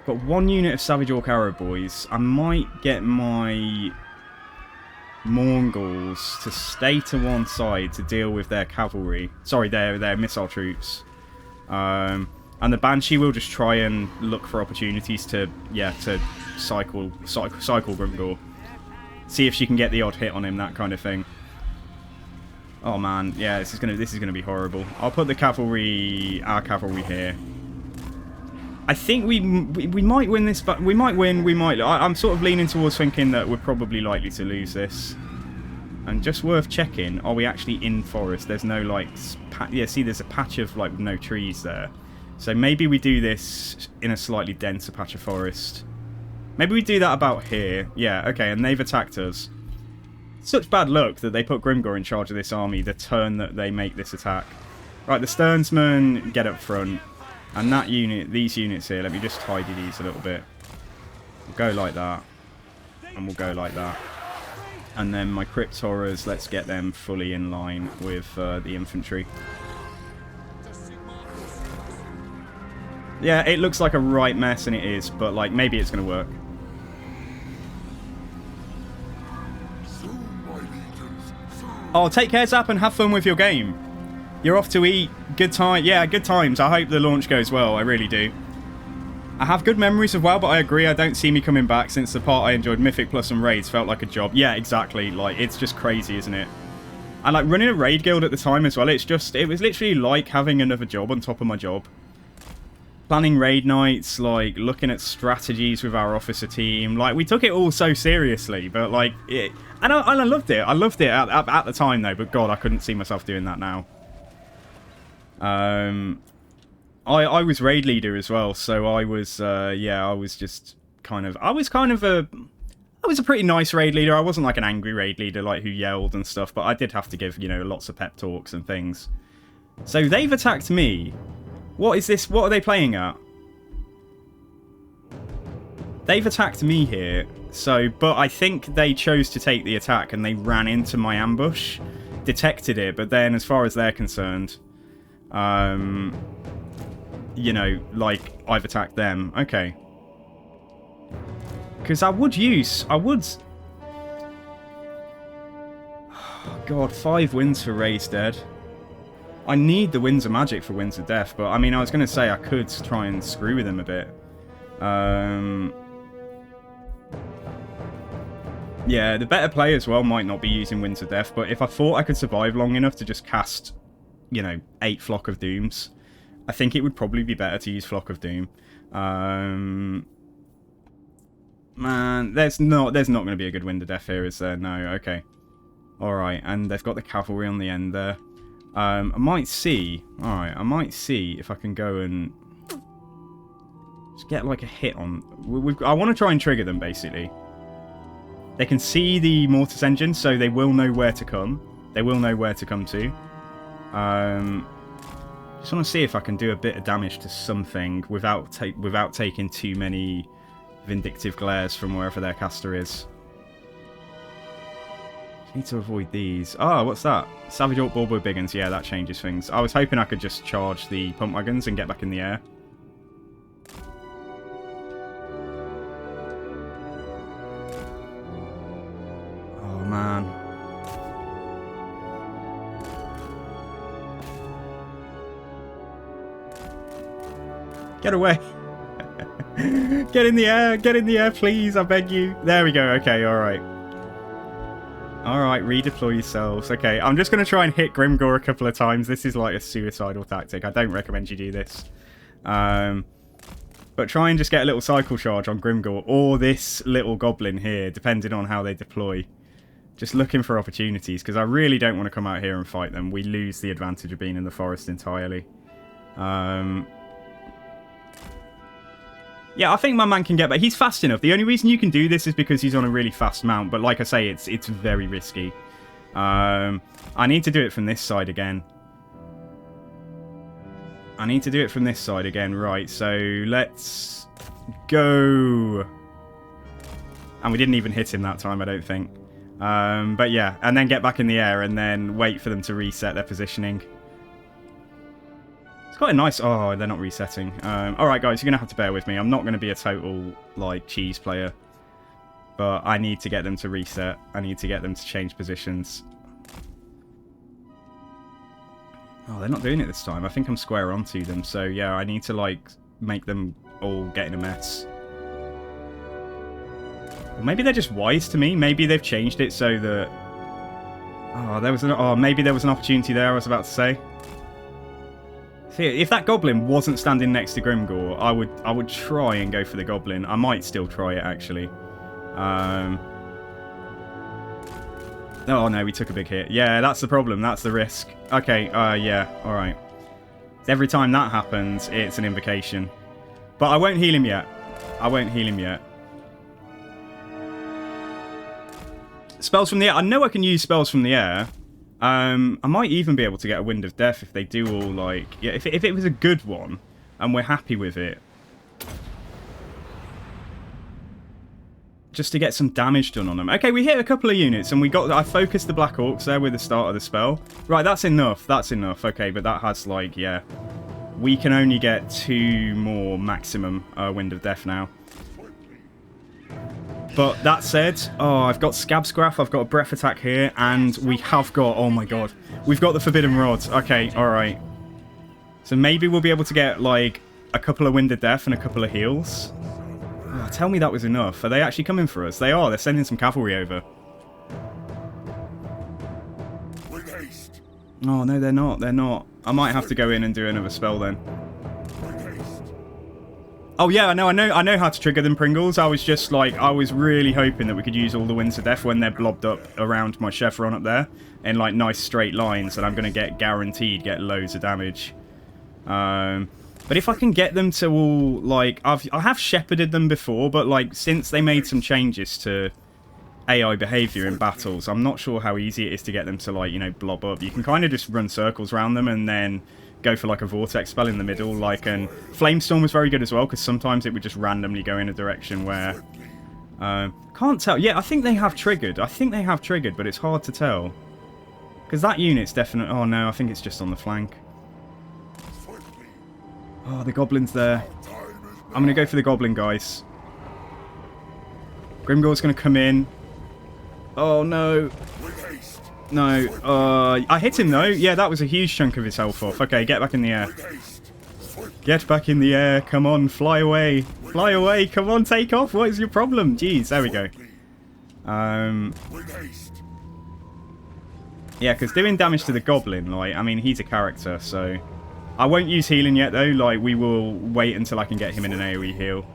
Got 1 unit of Savage Orc Arrow Boys. I might get my Mongols to stay to one side to deal with their cavalry. Sorry, their missile troops. And the Banshee will just try and look for opportunities to cycle Grimgore. See if she can get the odd hit on him, that kind of thing. Oh man, yeah, this is gonna be horrible. I'll put our cavalry here. I think we might win this, but we might win. I'm sort of leaning towards thinking that we're probably likely to lose this. And just worth checking, are we actually in forest? There's no like, yeah. See, there's a patch of like no trees there. So maybe we do this in a slightly denser patch of forest. Maybe we do that about here. Yeah, okay, and they've attacked us. Such bad luck that they put Grimgore in charge of this army the turn that they make this attack. Right, the Sternsmen get up front. And that unit, these units here, let me just tidy these a little bit. We'll go like that. And we'll go like that. And then my Crypt Horrors, let's get them fully in line with the infantry. Yeah, it looks like a right mess, and it is, but like maybe it's going to work. Oh, take care, Zap, and have fun with your game. You're off to eat. Good time. Yeah, good times. I hope the launch goes well. I really do. I have good memories of WoW, but I agree I don't see me coming back since the part I enjoyed Mythic Plus and Raids felt like a job. Yeah, exactly. Like, it's just crazy, isn't it? And like running a raid guild at the time as well, it was literally like having another job on top of my job. planning raid nights, like looking at strategies with our officer team. Like, we took it all so seriously, but like, and I loved it. I loved it at the time though, but God, I couldn't see myself doing that now. I was raid leader as well, so I was, yeah, I was a pretty nice raid leader. I wasn't like an angry raid leader, like who yelled and stuff, but I did have to give, you know, lots of pep talks and things. So they've attacked me. What is this? What are they playing at? They've attacked me here. So, but I think they chose to take the attack and they ran into my ambush, detected it, but then as far as they're concerned, you know, like, I've attacked them. Okay. Because I would... God, 5 wins for Ray's dead. I need the Winds of Magic for Winds of Death, but I mean, I was going to say I could try and screw with him a bit. Yeah, the better play as well might not be using Winds of Death, but if I thought I could survive long enough to just cast, you know, 8 Flock of Dooms, I think it would probably be better to use Flock of Doom. Man, there's not going to be a good Wind of Death here, is there? No, okay. Alright, and they've got the cavalry on the end there. I might see... Alright, I might see if I can go and... just get like a hit on... I want to try and trigger them, basically. They can see the Mortis engine, so they will know where to come. They will know where to come to. Just want to see if I can do a bit of damage to something without taking too many vindictive glares from wherever their caster is. Need to avoid these. Oh, what's that? Savage Orc Bulbo Biggins. Yeah, that changes things. I was hoping I could just charge the pump wagons and get back in the air. Oh, man. Get away. Get in the air. Get in the air, please. I beg you. There we go. Okay, alright. Alright, redeploy yourselves. Okay, I'm just going to try and hit Grimgor a couple of times. This is like a suicidal tactic. I don't recommend you do this. But try and just get a little cycle charge on Grimgor or this little goblin here, depending on how they deploy. Just looking for opportunities, because I really don't want to come out here and fight them. We lose the advantage of being in the forest entirely. Yeah, I think my man can get back. He's fast enough. The only reason you can do this is because he's on a really fast mount. But like I say, it's very risky. I need to do it from this side again. Right, so let's go. And we didn't even hit him that time, I don't think. But yeah, and then get back in the air and then wait for them to reset their positioning. Quite a nice... Oh, they're not resetting. Alright, guys, you're going to have to bear with me. I'm not going to be a total, like, cheese player. But I need to get them to reset. I need to get them to change positions. Oh, they're not doing it this time. I think I'm square onto them. So, yeah, I need to, like, make them all get in a mess. Or maybe they're just wise to me. Maybe they've changed it so that... Oh, maybe there was an opportunity there, I was about to say. See, if that goblin wasn't standing next to Grimgor, I would try and go for the goblin. I might still try it, actually. Oh, no, we took a big hit. Yeah, that's the problem. That's the risk. Okay, yeah, alright. Every time that happens, it's an invocation. But I won't heal him yet. Spells from the air. I know I can use spells from the air. I might even be able to get a Wind of Death if they do all, like... Yeah, if it was a good one, and we're happy with it. Just to get some damage done on them. Okay, we hit a couple of units, and I focused the Black Orcs there with the start of the spell. Right, that's enough. Okay, but that has, like, yeah. We can only get 2 more maximum Wind of Death now. But that said, I've got Scab Scraff, I've got a Breath Attack here, and we have got, oh my god, we've got the Forbidden Rod. Okay, alright. So maybe we'll be able to get, like, a couple of Wind of Death and a couple of heals. Oh, tell me that was enough. Are they actually coming for us? They are, they're sending some cavalry over. Oh, no, they're not. I might have to go in and do another spell then. Oh yeah, I know how to trigger them, Pringles. I was just like, I was really hoping that we could use all the Winds of Death when they're blobbed up around my chevron up there in like nice straight lines, and I'm gonna guaranteed get loads of damage. But if I can get them to all like, I have shepherded them before, but like since they made some changes to AI behavior in battles, I'm not sure how easy it is to get them to like, you know, blob up. You can kind of just run circles around them and then go for like a vortex spell in the middle, like, and Flamestorm was very good as well, because sometimes it would just randomly go in a direction where can't tell. Yeah, I think they have triggered, but it's hard to tell because that unit's definitely, oh no, I think it's just on the flank. Oh, the goblin's there. I'm gonna go for the goblin, guys. Grimgor's gonna come in. Oh no. No, I hit him though. Yeah, that was a huge chunk of his health off. Okay, get back in the air. Get back in the air. Come on, fly away. Fly away. Come on, take off. What is your problem? Jeez, there we go. Yeah, because doing damage to the goblin, like, I mean, he's a character, so... I won't use healing yet though. Like, we will wait until I can get him in an AoE heal.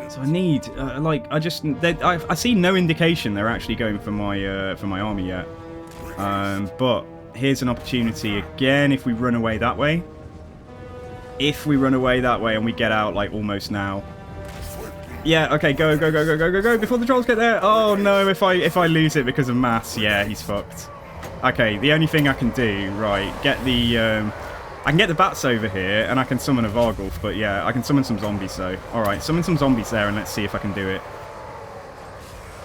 So I need, like, I see no indication they're actually going for my army yet. But here's an opportunity again if we run away that way. If we run away that way and we get out, like, almost now. Yeah, okay, go before the trolls get there. Oh no, if I lose it because of mass, yeah, he's fucked. Okay, the only thing I can do, right, get the, I can get the bats over here, and I can summon a Vargulf, but yeah, I can summon some zombies, though. Alright, summon some zombies there, and let's see if I can do it.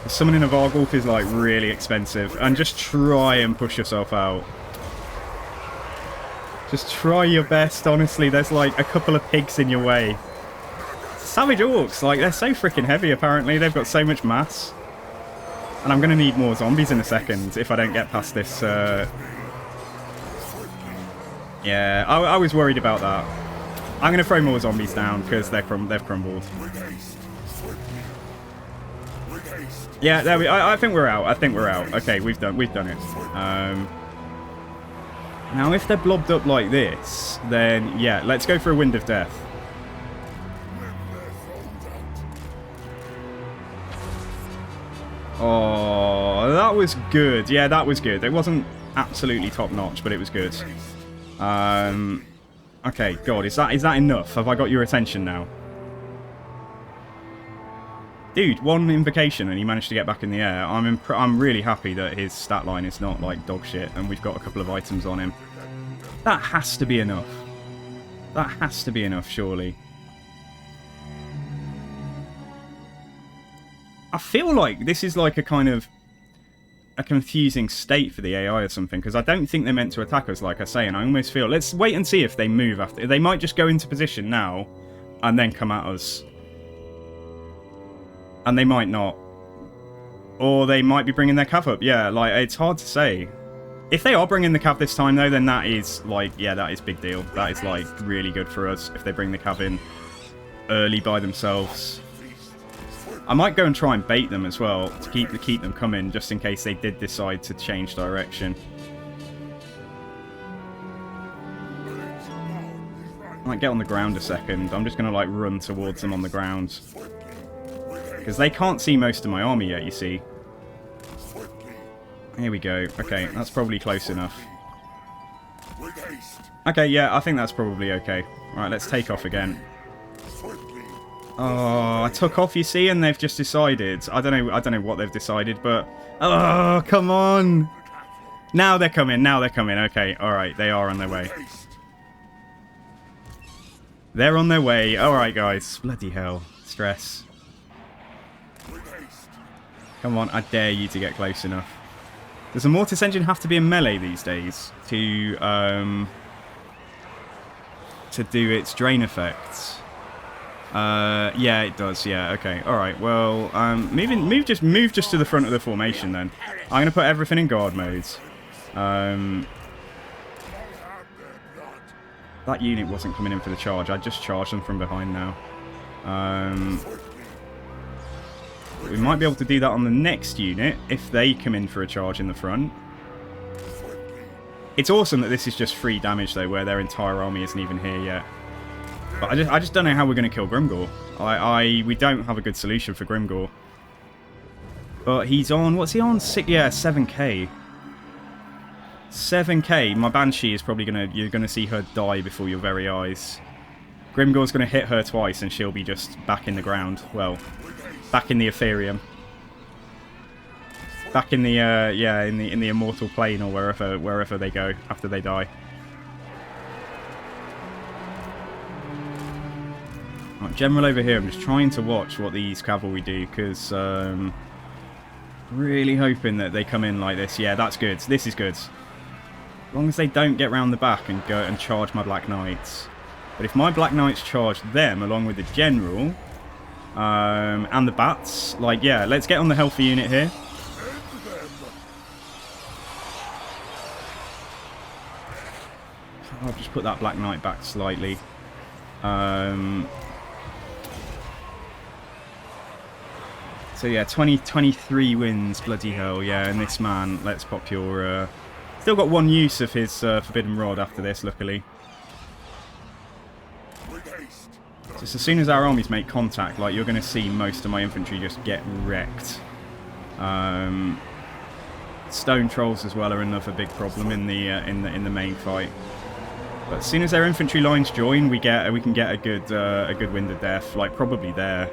Summoning a Vargulf is, like, really expensive, and just try and push yourself out. Just try your best, honestly. There's, like, a couple of pigs in your way. Savage Orcs, like, they're so freaking heavy, apparently. They've got so much mass. And I'm going to need more zombies in a second if I don't get past this, Yeah, I was worried about that. I'm going to throw more zombies down because they've crumbled. Yeah, there we. I think we're out. Okay, we've done it. Now, if they're blobbed up like this, then yeah, let's go for a Wind of Death. Oh, that was good. Yeah, that was good. It wasn't absolutely top notch, but it was good. Okay, God, is that enough? Have I got your attention now? Dude, one invocation and he managed to get back in the air. I'm really happy that his stat line is not like dog shit and we've got a couple of items on him. That has to be enough. That has to be enough, surely. I feel like this is like a kind of a confusing state for the AI or something, because I don't think they're meant to attack us, like I say, and I almost feel... Let's wait and see if they move after... They might just go into position now and then come at us. And they might not. Or they might be bringing their cav up. Yeah, like, it's hard to say. If they are bringing the cav this time, though, then that is, like, yeah, that is big deal. That is, like, really good for us if they bring the cav in early by themselves. I might go and try and bait them as well to keep them coming, just in case they did decide to change direction. I might get on the ground a second. I'm just going to like run towards them on the ground. Because they can't see most of my army yet, you see. Here we go. Okay, that's probably close enough. Okay, yeah, I think that's probably okay. Alright, let's take off again. Oh, I took off, you see, and they've just decided. I don't know what they've decided, but... Oh, come on! Now they're coming, Okay, alright, they are on their way. They're on their way. Alright, guys. Bloody hell. Stress. Come on, I dare you to get close enough. Does a Mortis engine have to be in melee these days to do its drain effects? Yeah, it does. Yeah, okay. Alright, well, move just to the front of the formation then. I'm going to put everything in guard mode. That unit wasn't coming in for the charge. I just charged them from behind now. We might be able to do that on the next unit if they come in for a charge in the front. It's awesome that this is just free damage, though, where their entire army isn't even here yet. But I just don't know how we're going to kill Grimgor. We don't have a good solution for Grimgor. But he's on... What's he on? 7k. 7k. My Banshee is probably going to... You're going to see her die before your very eyes. Grimgor's going to hit her twice and she'll be just back in the ground. Well, back in the Ethereum. Back in the, yeah, in the Immortal Plane or wherever they go after they die. Right, General over here, I'm just trying to watch what these cavalry do, because really hoping that they come in like this. Yeah, that's good. This is good. As long as they don't get round the back and go and charge my Black Knights. But if my Black Knights charge them along with the General and the Bats, like, yeah, let's get on the healthy unit here. I'll just put that Black Knight back slightly. So yeah, 23 wins, bloody hell, yeah, and this man, let's pop your... Still got one use of his Forbidden Rod after this, luckily. Just as soon as our armies make contact, like, you're going to see most of my infantry just get wrecked. Stone Trolls as well are another big problem in the main fight. But as soon as their infantry lines join, we can get a good wind of death, like probably there.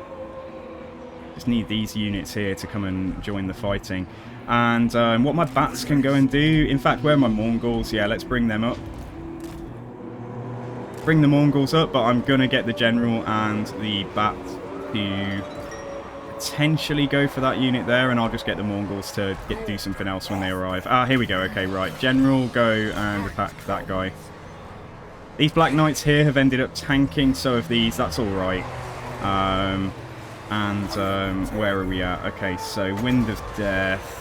Just need these units here to come and join the fighting. And what my Bats can go and do... In fact, where are my Mongols? Yeah, let's bring them up. Bring the Mongols up, but I'm going to get the General and the Bat to potentially go for that unit there, and I'll just get the Mongols to do something else when they arrive. Ah, here we go. Okay, right. General, go and attack that guy. These Black Knights here have ended up tanking, so have these. That's alright. Where are we at? Okay, so Wind of Death.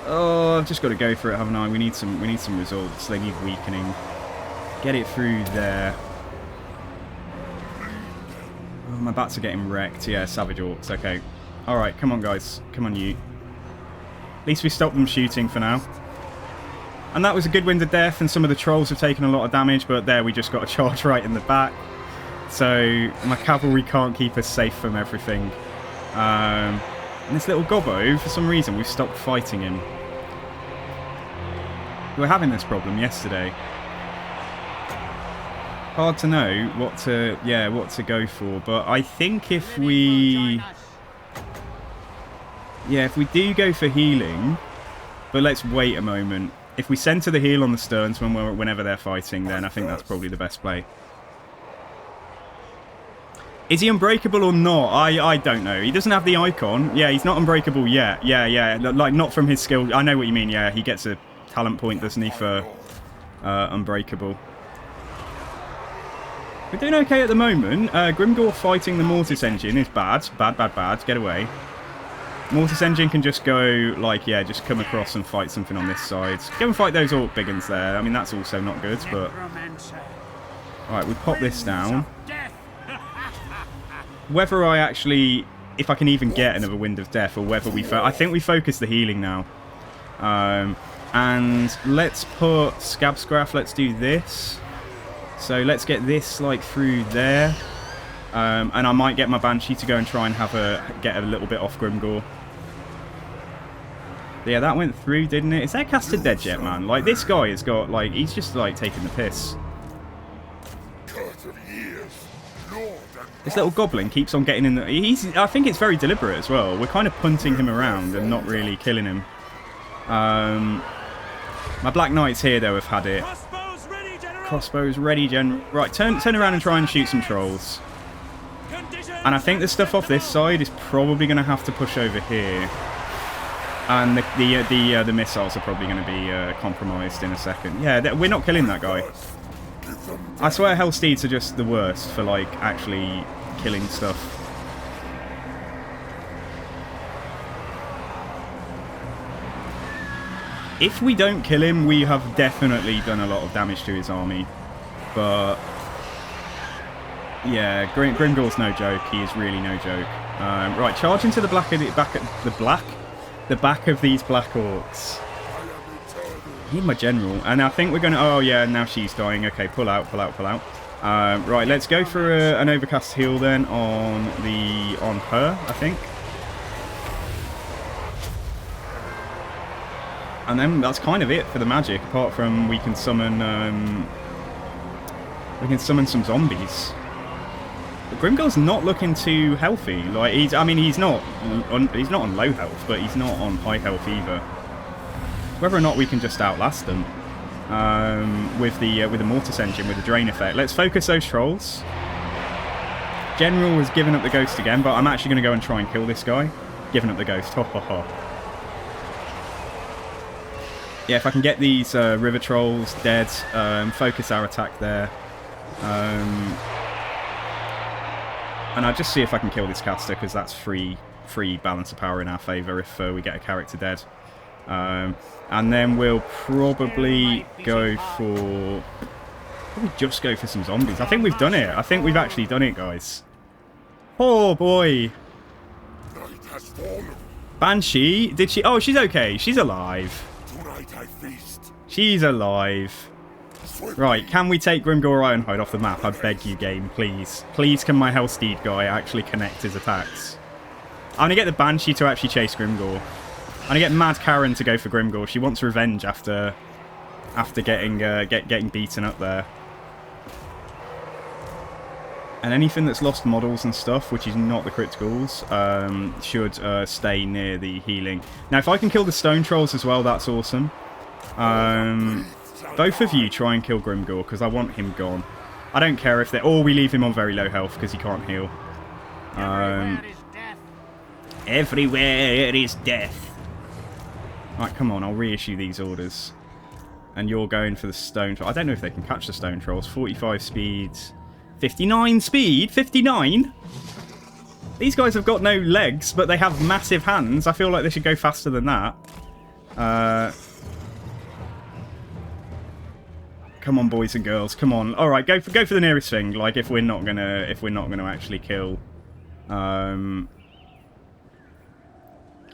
Oh, I've just got to go for it, haven't I? We need some results. They need weakening. Get it through there. Oh, my Bats are getting wrecked. Yeah, Savage Orcs. Okay. Alright, come on, guys. Come on, you. At least we stopped them shooting for now. And that was a good Wind of Death, and some of the Trolls have taken a lot of damage, but there we just got a charge right in the back. So my cavalry can't keep us safe from everything. And this little gobbo, for some reason, we've stopped fighting him. We were having this problem yesterday. Hard to know what to go for, but I think if we do go for healing, but let's wait a moment. If we centre the heal on the Sterns whenever they're fighting, then I think that's probably the best play. Is he unbreakable or not? I don't know. He doesn't have the icon. Yeah, he's not unbreakable yet. Yeah. Like, not from his skill. I know what you mean. Yeah, he gets a talent point, doesn't he, for unbreakable. We're doing okay at the moment. Grimgor fighting the Mortis Engine is bad. Bad. Get away. Mortis Engine can just go, like, yeah, just come across and fight something on this side. Go and fight those Orc Biggins there. I mean, that's also not good, but... Alright, we pop this down. Whether I actually... If I can even get another Wind of Death, or whether we... I think we focus the healing now. And let's put Scabscraft. Let's do this. So let's get this, like, through there. And I might get my Banshee to go and try and get a little bit off Grimgor. Yeah, that went through, didn't it? Is that casted dead yet, man? Like, this guy has got, like, he's just, like, taking the piss. This little goblin keeps on getting in the... I think it's very deliberate as well. We're kind of punting him around and not really killing him. My Black Knights here, though, have had it. Crossbows ready, Gen. Right, turn around and try and shoot some Trolls. And I think the stuff off this side is probably going to have to push over here. And the missiles are probably going to be compromised in a second. Yeah, we're not killing that guy. I swear Hellsteeds are just the worst for, like, actually killing stuff. If we don't kill him, we have definitely done a lot of damage to his army. But... yeah, Grimgor's no joke. He is really no joke. Right, charge into the back of these Black Orcs. need my general. And I think we're going to... Oh, yeah, now she's dying. Okay, pull out, pull out, pull out. Right, let's go for an overcast heal then on her, I think. And then that's kind of it for the magic, apart from we can summon some zombies. But Grimgor's not looking too healthy. Like he's not on low health, but he's not on high health either. Whether or not we can just outlast them with the Mortis engine, with the drain effect. Let's focus those trolls. General has given up the ghost again, but I'm actually going to go and try and kill this guy. Giving up the ghost. Ho ho ho. Yeah, if I can get these river trolls dead, focus our attack there. And I'll just see if I can kill this caster, because that's free balance of power in our favour if we get a character dead. And then we'll probably go for... Probably just go for some zombies. I think we've done it. I think we've actually done it, guys. Oh, boy. Night has fallen. Banshee, did she... Oh, she's okay. She's alive. Tonight I feast. She's alive. Right, can we take Grimgor Ironhide off the map? I beg you, game, please. Please, can my Hellsteed guy actually connect his attacks? I'm going to get the Banshee to actually chase Grimgor. I'm going to get Mad Karen to go for Grimgor. She wants revenge after getting beaten up there. And anything that's lost models and stuff, which is not the criticals, should stay near the healing. Now, if I can kill the Stone Trolls as well, that's awesome. Both of you try and kill Grimgor, because I want him gone. I don't care if they're... Or we leave him on very low health, because he can't heal. Everywhere is death. Right, come on, I'll reissue these orders. And you're going for the Stone Troll. I don't know if they can catch the Stone Trolls. 45 speed. 59 speed? 59? These guys have got no legs, but they have massive hands. I feel like they should go faster than that. Come on, boys and girls. Come on. All right, go for the nearest thing. Like if we're not gonna actually kill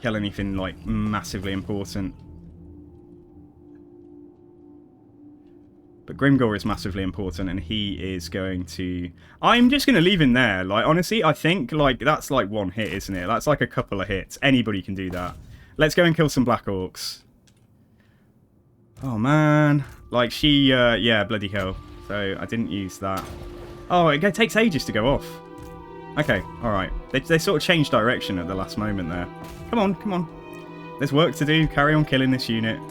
anything like massively important. But Grimgor is massively important, and he is going to... I'm just going to leave him there. Like, honestly, I think like that's like one hit, isn't it? That's like a couple of hits. Anybody can do that. Let's go and kill some Black Orcs. Oh, man. Like, she... yeah, bloody hell. So, I didn't use that. Oh, it takes ages to go off. Okay, alright. They sort of changed direction at the last moment there. Come on, come on. There's work to do. Carry on killing this unit.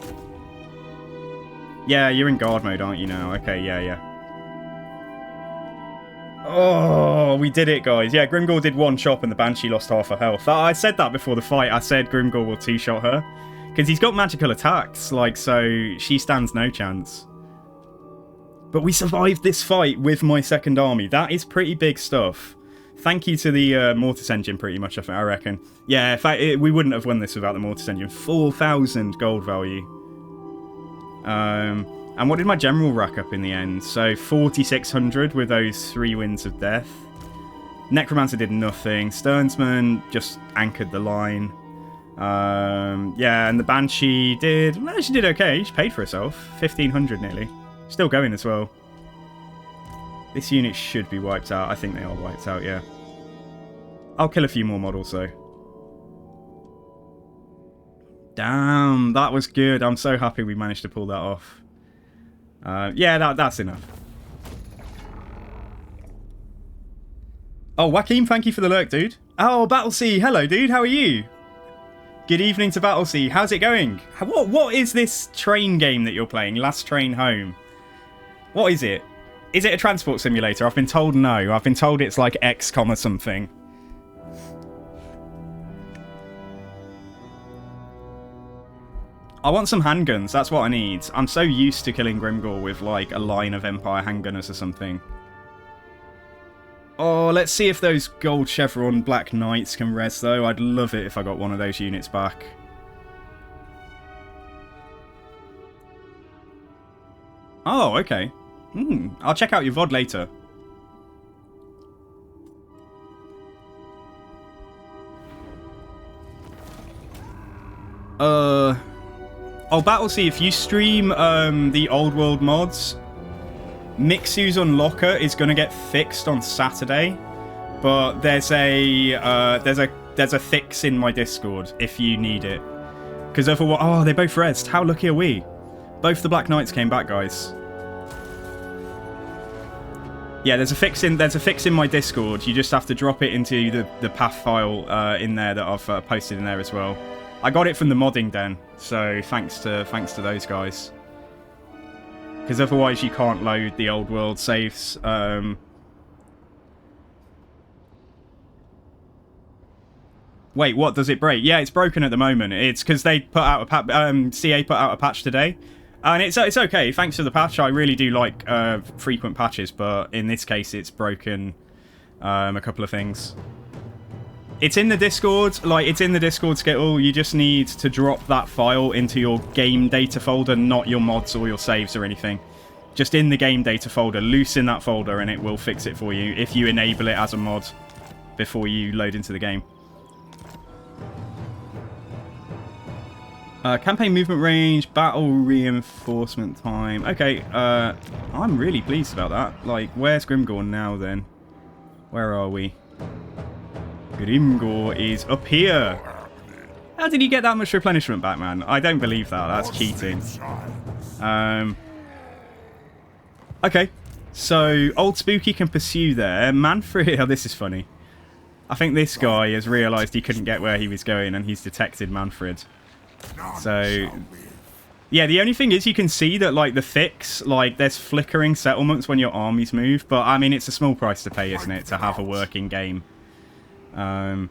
Yeah, you're in guard mode, aren't you now? Okay, yeah. Oh, we did it, guys. Yeah, Grimgor did one chop and the Banshee lost half her health. I said that before the fight. I said Grimgor will two-shot her. Because he's got magical attacks, like, so she stands no chance. But we survived this fight with my second army. That is pretty big stuff. Thank you to the Mortis engine, pretty much, I reckon. Yeah, in fact, we wouldn't have won this without the Mortis engine. 4,000 gold value. And what did my general rack up in the end? So 4,600 with those 3 winds of death. Necromancer did nothing. Sternsman just anchored the line. Yeah, and the Banshee did... Well, she did okay. She paid for herself. 1,500 nearly. Still going as well. This unit should be wiped out. I think they are wiped out, yeah. I'll kill a few more models, though. Damn, that was good. I'm so happy we managed to pull that off. Yeah, that's enough. Oh, Joaquin, thank you for the lurk, dude. Oh, Battlesea, hello, dude. How are you? Good evening to Battlesea. How's it going? What is this train game that you're playing? Last Train Home. What is it? Is it a transport simulator? I've been told no. I've been told it's like XCOM or something. I want some handguns. That's what I need. I'm so used to killing Grimgor with like a line of Empire handgunners or something. Oh, let's see if those gold chevron Black Knights can res though. I'd love it if I got one of those units back. Oh, okay. I'll check out your VOD later. Oh, Battlesea, if you stream the old world mods, Mixu's Unlocker is going to get fixed on Saturday, but there's a fix in my Discord if you need it. Because otherwise, oh, they both rezzed. How lucky are we? Both the Black Knights came back, guys. Yeah, there's a fix in my Discord. You just have to drop it into the path file in there that I've posted in there as well. I got it from the modding den, so thanks to those guys. Because otherwise you can't load the old world saves. Wait, what, does it break? Yeah, it's broken at the moment. It's because they put out a CA put out a patch today, and it's okay. Thanks to the patch, I really do like frequent patches, but in this case, it's broken a couple of things. It's in the Discord, like, it's in the Discord, Skittle. You just need to drop that file into your game data folder, not your mods or your saves or anything. Just in the game data folder, loosen that folder and it will fix it for you if you enable it as a mod before you load into the game. Campaign movement range, battle reinforcement time. Okay, I'm really pleased about that. Like, where's Grimgor now then? Where are we? Grimgor is up here. How did he get that much replenishment back, man? I don't believe that. That's cheating. Okay. So, Old Spooky can pursue there. Mannfred... Oh, this is funny. I think this guy has realised he couldn't get where he was going and he's detected Mannfred. So... Yeah, the only thing is you can see that, like, the fix, like, there's flickering settlements when your armies move. But, I mean, it's a small price to pay, isn't it, to have a working game. I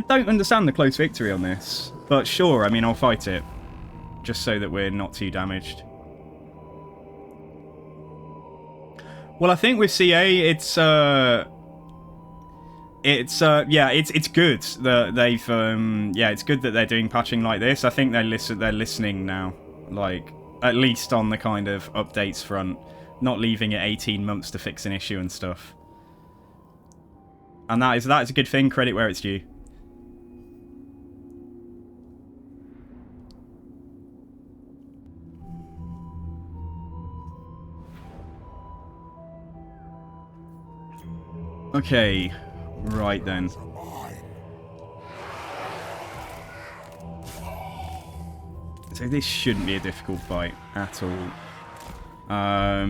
don't understand the close victory on this, but sure, I mean, I'll fight it, just so that we're not too damaged. Well, I think with CA, it's good that they've, yeah, it's good that they're doing patching like this. I think they're listening now, like, at least on the kind of updates front, not leaving it 18 months to fix an issue and stuff. And that is a good thing, credit where it's due. Okay, right then. So this shouldn't be a difficult fight at all.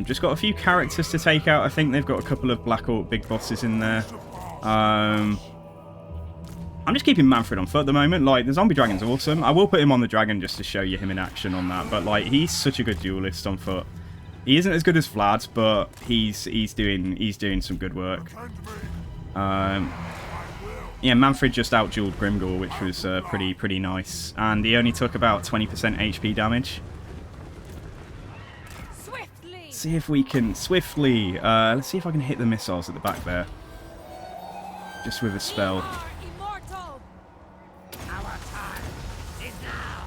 Just got a few characters to take out. I think they've got a couple of Black Orc big bosses in there. I'm just keeping Mannfred on foot at the moment. Like, the zombie dragon's awesome. I will put him on the dragon just to show you him in action on that. But, like, he's such a good duelist on foot. He isn't as good as Vlad, but he's doing some good work. Yeah, Mannfred just out-dueled Grimgor, which was pretty nice. And he only took about 20% HP damage. Swiftly. See if we can... Swiftly. Let's see if I can hit the missiles at the back there. Just with a spell. Immortal. Our time is now.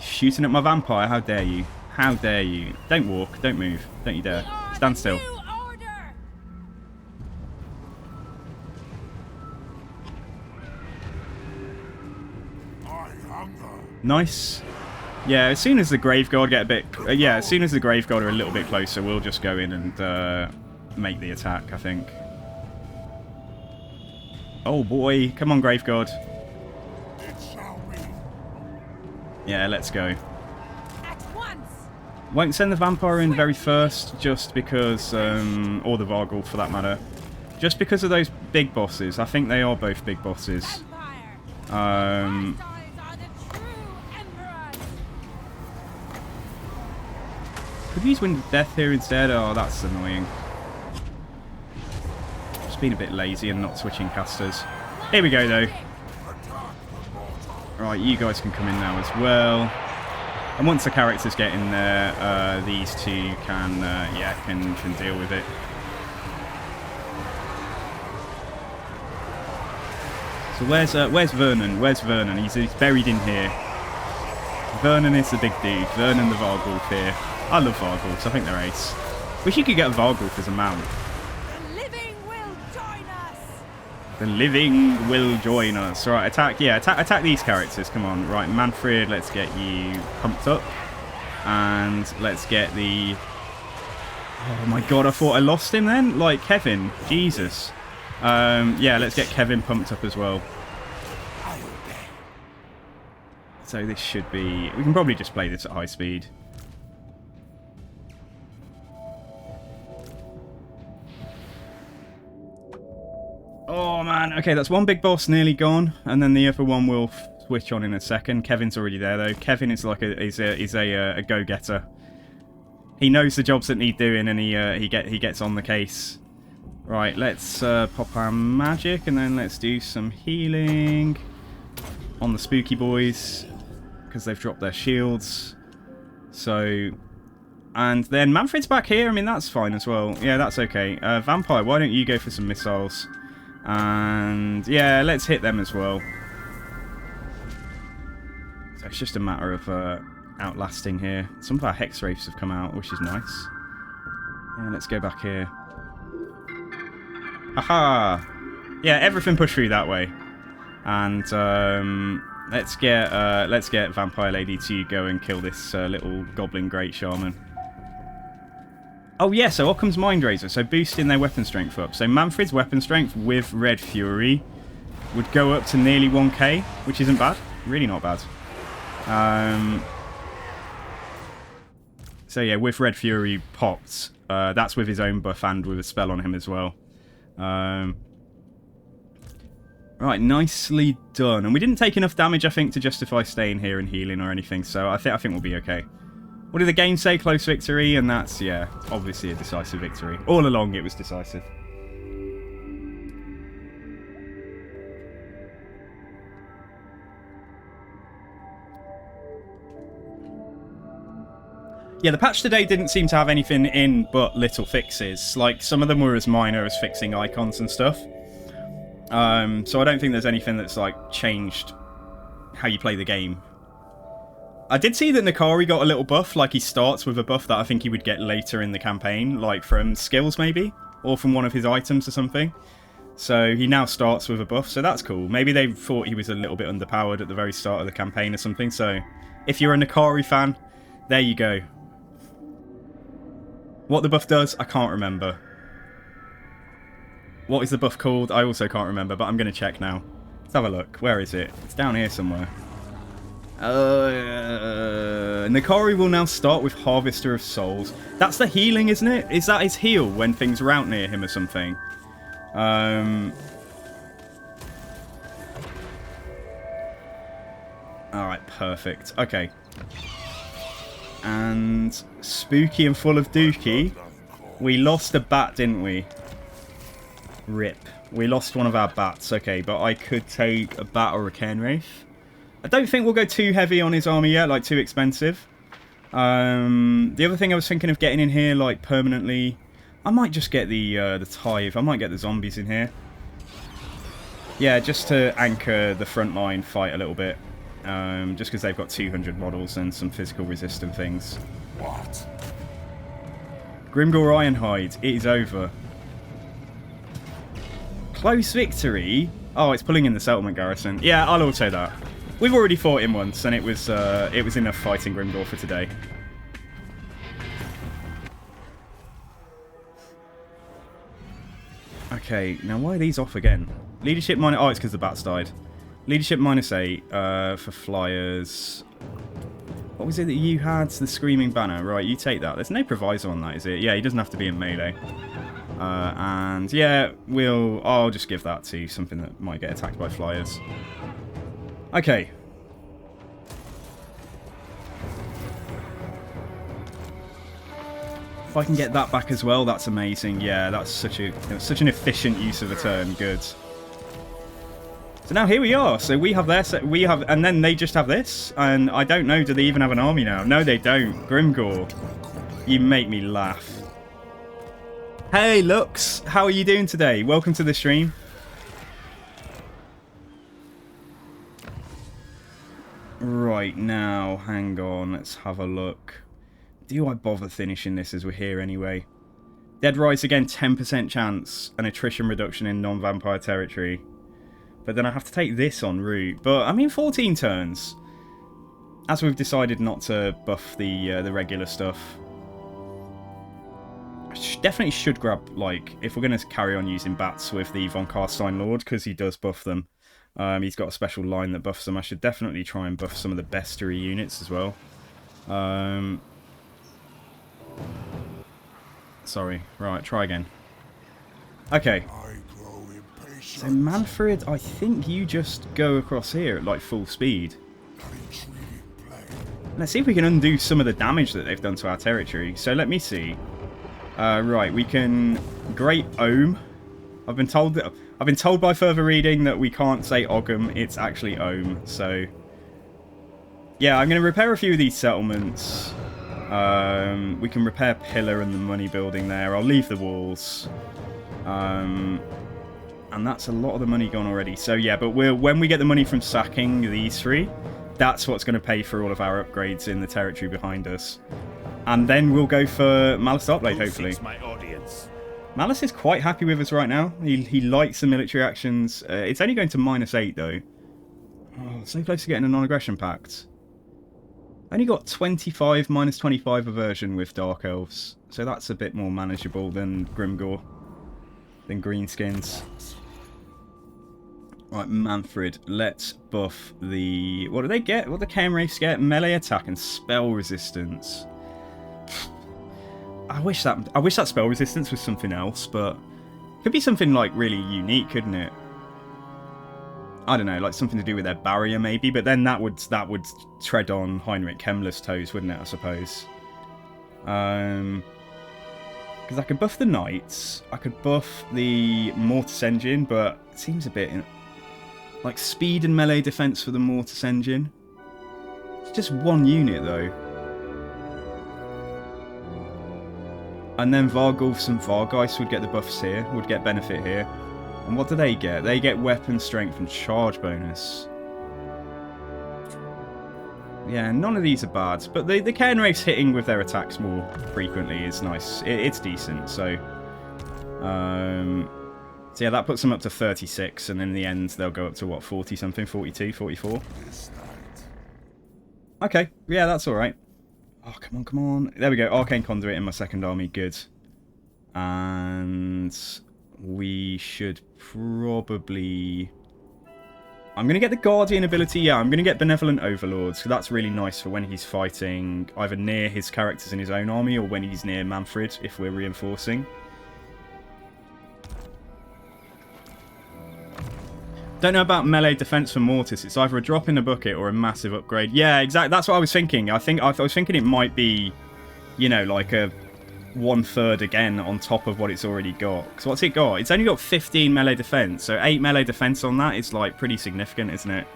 Shooting at my vampire, how dare you? How dare you? Don't walk, don't move, don't you dare. Stand still. New order. I hunger. Nice. Yeah, as soon as the Graveguard get a bit... yeah, as soon as the Graveguard are a little bit closer, we'll just go in and make the attack, I think. Oh boy, come on Graveguard. It shall be. Yeah, let's go. At once. Won't send the Vampire in very first, just because... or the Varghul, for that matter. Just because of those big bosses. I think they are both big bosses. Empire. Our eyes are the true emperors. Could we use Wind of Death here instead? Oh, that's annoying. Just being a bit lazy and not switching casters. Here we go, though. Right, you guys can come in now as well. And once the characters get in there, these two can, yeah, can deal with it. So where's Vernon? Where's Vernon? He's buried in here. Vernon is the big dude. Vernon the Varghulf here. I love Varghulfs. I think they're ace. Wish you could get a Varghulf as a mount. The living will join us. The living will join us. Right, attack. Yeah, attack these characters. Come on. Right, Mannfred, let's get you pumped up. And let's get the... Oh my god, I thought I lost him then? Like, Kevin. Jesus. Yeah, let's get Kevin pumped up as well. So this should be... We can probably just play this at high speed. Oh man, okay, that's one big boss nearly gone, and then the other one will switch on in a second. Kevin's already there though. Kevin is like a go-getter. He knows the jobs that need doing, and he gets on the case. Right, let's pop our magic, and then let's do some healing on the spooky boys because they've dropped their shields. So, and then Mannfred's back here. I mean, that's fine as well. Yeah, that's okay. Vampire, why don't you go for some missiles? And yeah, let's hit them as well. So it's just a matter of outlasting here. Some of our Hex Wraiths have come out, which is nice. Yeah, let's go back here. Haha! Yeah, everything pushed through that way. And let's get Vampire Lady to go and kill this little Goblin Great Shaman. Oh yeah, so Occam's Mind Razor, so boosting their weapon strength up. So Mannfred's weapon strength with Red Fury would go up to nearly 1k, which isn't bad. Really not bad. So yeah, with Red Fury popped, that's with his own buff and with a spell on him as well. Right, nicely done. And we didn't take enough damage, I think, to justify staying here and healing or anything, so I think we'll be okay. What did the game say? Close victory, and that's, yeah, obviously a decisive victory. All along it was decisive. Yeah, the patch today didn't seem to have anything in but little fixes. Like, some of them were as minor as fixing icons and stuff. So I don't think there's anything that's, like, changed how you play the game. I did see that Nakari got a little buff, like he starts with a buff that I think he would get later in the campaign, like from skills maybe, or from one of his items or something. So he now starts with a buff, so that's cool. Maybe they thought he was a little bit underpowered at the very start of the campaign or something, so if you're a Nakari fan, there you go. What the buff does, I can't remember. What is the buff called? I also can't remember, but I'm going to check now. Let's have a look. Where is it? It's down here somewhere. Nakari will now start with Harvester of Souls. That's the healing, isn't it? Is that his heal when things are out near him or something? Alright, perfect. Okay. And spooky and full of dookie. We lost a bat, didn't we? Rip. We lost one of our bats. Okay, but I could take a bat or a Cairn Wraith. I don't think we'll go too heavy on his army yet, like too expensive. The other thing I was thinking of getting in here, like permanently, I might just get the Tithe. I might get the zombies in here. Yeah, just to anchor the frontline fight a little bit. Just because they've got 200 models and some physical resistant things. What? Grimgor Ironhide, it is over. Close victory? Oh, it's pulling in the settlement garrison. Yeah, I'll auto that. We've already fought him once, and it was enough fighting Grimgor for today. Okay, now why are these off again? Leadership minus... Oh, it's because the bats died. Leadership -8 for flyers. What was it that you had? The Screaming Banner. Right, you take that. There's no proviso on that, is it? Yeah, he doesn't have to be in melee. And yeah, I'll just give that to something that might get attacked by flyers. Okay. If I can get that back as well, that's amazing. Yeah, that's such an efficient use of a turn. Good. So now here we are. So we have and then they just have this. And I don't know, do they even have an army now? No, they don't. Grimgor, you make me laugh. Hey, Lux, how are you doing today? Welcome to the stream. Right, now, hang on, let's have a look. Do I bother finishing this as we're here anyway? Dead Rise again, 10% chance, and attrition reduction in non-vampire territory. But then I have to take this en route. But, I mean, 14 turns. As we've decided not to buff the regular stuff. I definitely should grab, like, if we're going to carry on using bats with the Von Karstein Lord, because he does buff them. He's got a special line that buffs them. I should definitely try and buff some of the bestiary units as well. Sorry. Right, try again. Okay. So, Mannfred, I think you just go across here at, like, full speed. Let's see if we can undo some of the damage that they've done to our territory. So, let me see. Right, we can Great Ohm. I've been told by further reading that we can't say Ogham, it's actually Ohm. So, yeah, I'm going to repair a few of these settlements. We can repair Pillar and the money building there. I'll leave the walls. And that's a lot of the money gone already. So, yeah, but when we get the money from sacking these three, that's what's going to pay for all of our upgrades in the territory behind us. And then we'll go for Malice Darkblade, hopefully. My audience. Malice is quite happy with us right now. He likes the military actions. It's only going to -8, though. Oh, so close to getting a non-aggression pact. Only got 25, -25 aversion with Dark Elves. So that's a bit more manageable than Grimgore. Than Greenskins. Right, Mannfred, let's buff the... What do they get? What do the KM Wraiths get? Melee attack and spell resistance. I wish that spell resistance was something else, but it could be something like really unique, couldn't it? I don't know, like something to do with their barrier maybe, but then that would tread on Heinrich Kemmler's toes, wouldn't it? I suppose. Because I could buff the knights, I could buff the Mortis engine, but it seems a bit like speed and melee defense for the Mortis engine. It's just one unit though. And then Vargulfs and Vargeist would get the buffs here, would get benefit here. And what do they get? They get weapon strength and charge bonus. Yeah, none of these are bad. But the KM Wraiths hitting with their attacks more frequently is nice. It's decent, so... So yeah, that puts them up to 36, and in the end they'll go up to, what, 40-something? 42, 44? Okay, yeah, that's alright. Oh, come on, come on. There we go. Arcane Conduit in my second army. Good. And we should probably... I'm going to get the Guardian ability. Yeah, I'm going to get Benevolent Overlords. So that's really nice for when he's fighting either near his characters in his own army or when he's near Mannfred, if we're reinforcing. Don't know about melee defense for Mortis. It's either a drop in the bucket or a massive upgrade. Yeah, exactly. That's what I was thinking. I was thinking it might be, you know, like a 1/3 again on top of what it's already got. Because what's it got? It's only got 15 melee defense. So 8 melee defense on that is like pretty significant, isn't it?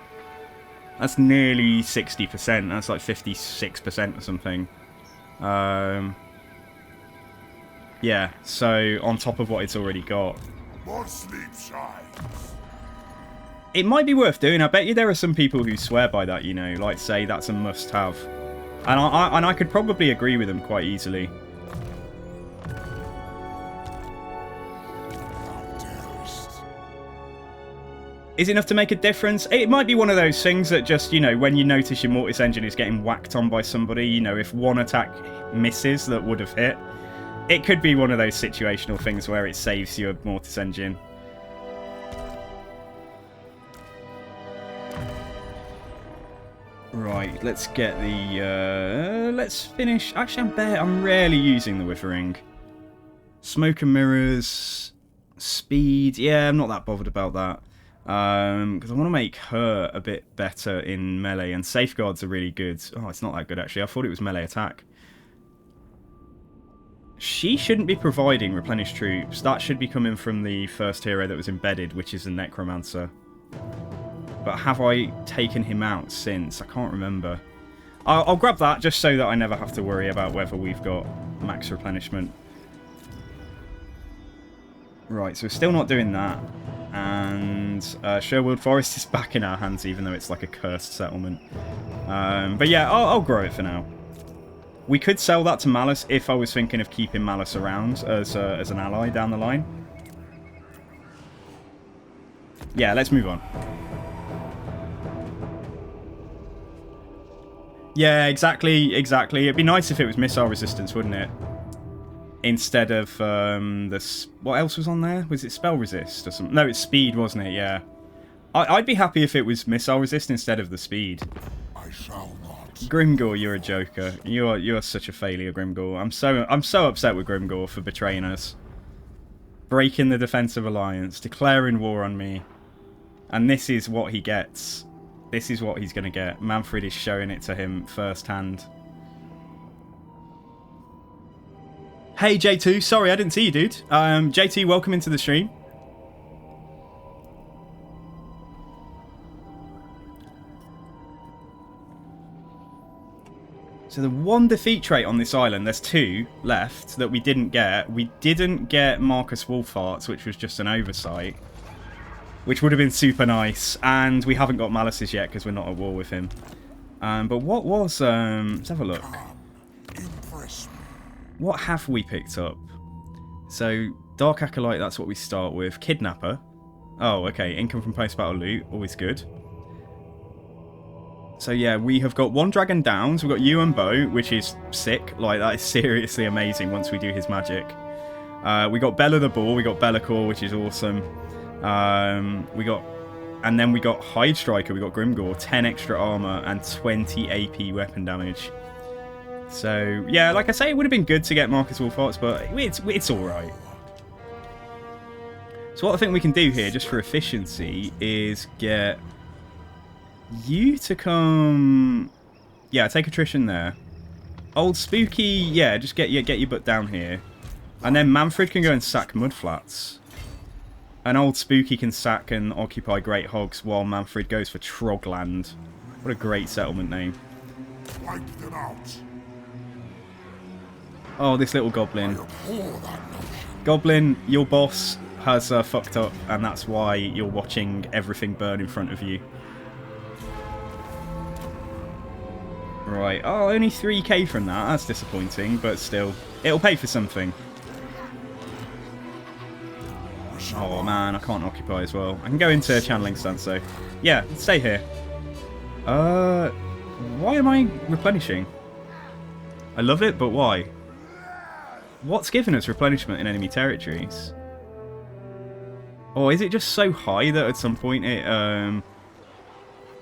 That's nearly 60%. That's like 56% or something. Yeah, so on top of what it's already got. More sleep shines. It might be worth doing. I bet you there are some people who swear by that, you know, like say that's a must-have. And I could probably agree with them quite easily. Is it enough to make a difference? It might be one of those things that just, you know, when you notice your Mortis engine is getting whacked on by somebody, you know, if one attack misses that would have hit, it could be one of those situational things where it saves your Mortis engine. Right, let's get the, let's finish. Actually, I'm rarely using the Withering. Smoke and Mirrors, Speed, yeah, I'm not that bothered about that. Because I want to make her a bit better in melee, and Safeguards are really good. Oh, it's not that good, actually. I thought it was melee attack. She shouldn't be providing Replenish Troops. That should be coming from the first hero that was embedded, which is the Necromancer. But have I taken him out since? I can't remember. I'll grab that just so that I never have to worry about whether we've got max replenishment. Right, so we're still not doing that. And Sherwood Forest is back in our hands, even though it's like a cursed settlement. But yeah, I'll grow it for now. We could sell that to Malice if I was thinking of keeping Malice around as an ally down the line. Yeah, let's move on. Yeah, exactly. It'd be nice if it was missile resistance, wouldn't it? Instead of what else was on there? Was it spell resist or something? No, it's speed, wasn't it? Yeah. I'd be happy if it was missile resist instead of the speed. I shall not. Grimgor, you're a joker. You're such a failure, Grimgor. I'm so upset with Grimgor for betraying us, breaking the defensive alliance, declaring war on me, and this is what he gets. This is what he's going to get. Mannfred is showing it to him firsthand. Hey, J2. Sorry, I didn't see you, dude. J2, welcome into the stream. So the one defeat trait on this island, there's 2 left that we didn't get. We didn't get Marcus Wolfhart's, which was just an oversight, which would have been super nice. And we haven't got Malice's yet because we're not at war with him. But what was... let's have a look. Impress me. What have we picked up? So, Dark Acolyte, that's what we start with. Kidnapper. Oh, okay. Income from post-battle loot. Always good. So, yeah, we have got 1 dragon down. So, we've got Yuan Bo, which is sick. Like, that is seriously amazing once we do his magic. We got Bella the Bull. We got Bellacore, which is awesome. And then we got Hide Striker. We got Grimgor. 10 extra armor and 20 AP weapon damage. So, yeah, like I say, it would have been good to get Marcus Wolfhart's, but it's alright. So what I think we can do here, just for efficiency, is get you to come... Yeah, take attrition there. Old Spooky, yeah, just get your butt down here. And then Mannfred can go and sack Mudflats. And Old Spooky can sack and occupy Great Hogs while Mannfred goes for Trogland. What a great settlement name. Wipe them out. Oh, this little goblin. I abhor that notion. Goblin, your boss has fucked up, and that's why you're watching everything burn in front of you. Right. Oh, only 3k from that. That's disappointing, but still. It'll pay for something. Oh, man, I can't occupy as well. I can go into channeling stance, though. Yeah, stay here. Why am I replenishing? I love it, but why? What's given us replenishment in enemy territories? Or is it just so high that at some point it,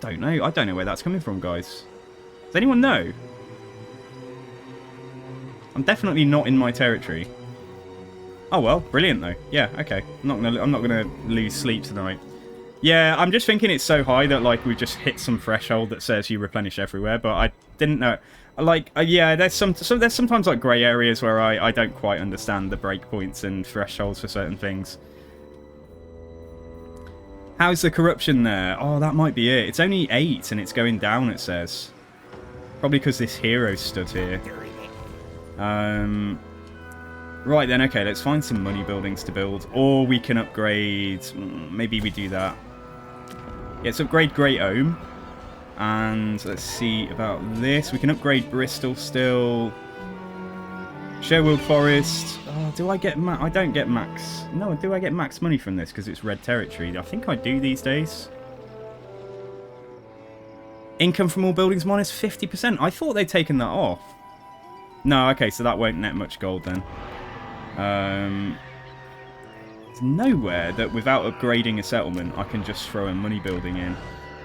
don't know. I don't know where that's coming from, guys. Does anyone know? I'm definitely not in my territory. Oh well, brilliant though. Yeah, okay. I'm not gonna lose sleep tonight. Yeah, I'm just thinking it's so high that like we've just hit some threshold that says you replenish everywhere, but I didn't know. Like, yeah, there's sometimes like grey areas where I don't quite understand the breakpoints and thresholds for certain things. How's the corruption there? Oh, that might be it. It's only 8 and it's going down, it says. Probably because this hero stood here. Right then, okay, let's find some money buildings to build. Or we can upgrade... Maybe we do that. Yeah, let's upgrade Great Ohm. And let's see about this. We can upgrade Bristol still. Sherwood Forest. Oh, do I get I don't get max. No, do I get max money from this because it's red territory? I think I do these days. Income from all buildings minus 50%. I thought they'd taken that off. No, okay, so that won't net much gold then. There's nowhere that without upgrading a settlement I can just throw a money building in.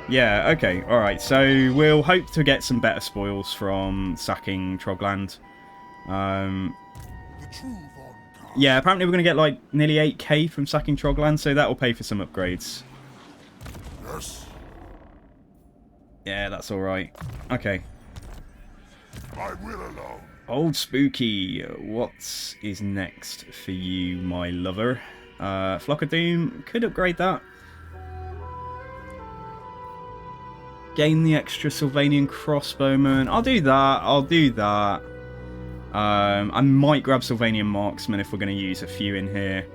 Yeah, okay, alright, so we'll hope to get some better spoils from sacking Trogland. Yeah, apparently we're going to get like nearly 8k from sacking Trogland, so that will pay for some upgrades. Yes. Yeah, that's alright. Okay. I will alone. Old Spooky, what is next for you, my lover? Flock of Doom, could upgrade that. Gain the extra Sylvanian Crossbowman. I'll do that. I might grab Sylvanian Marksman if we're going to use a few in here.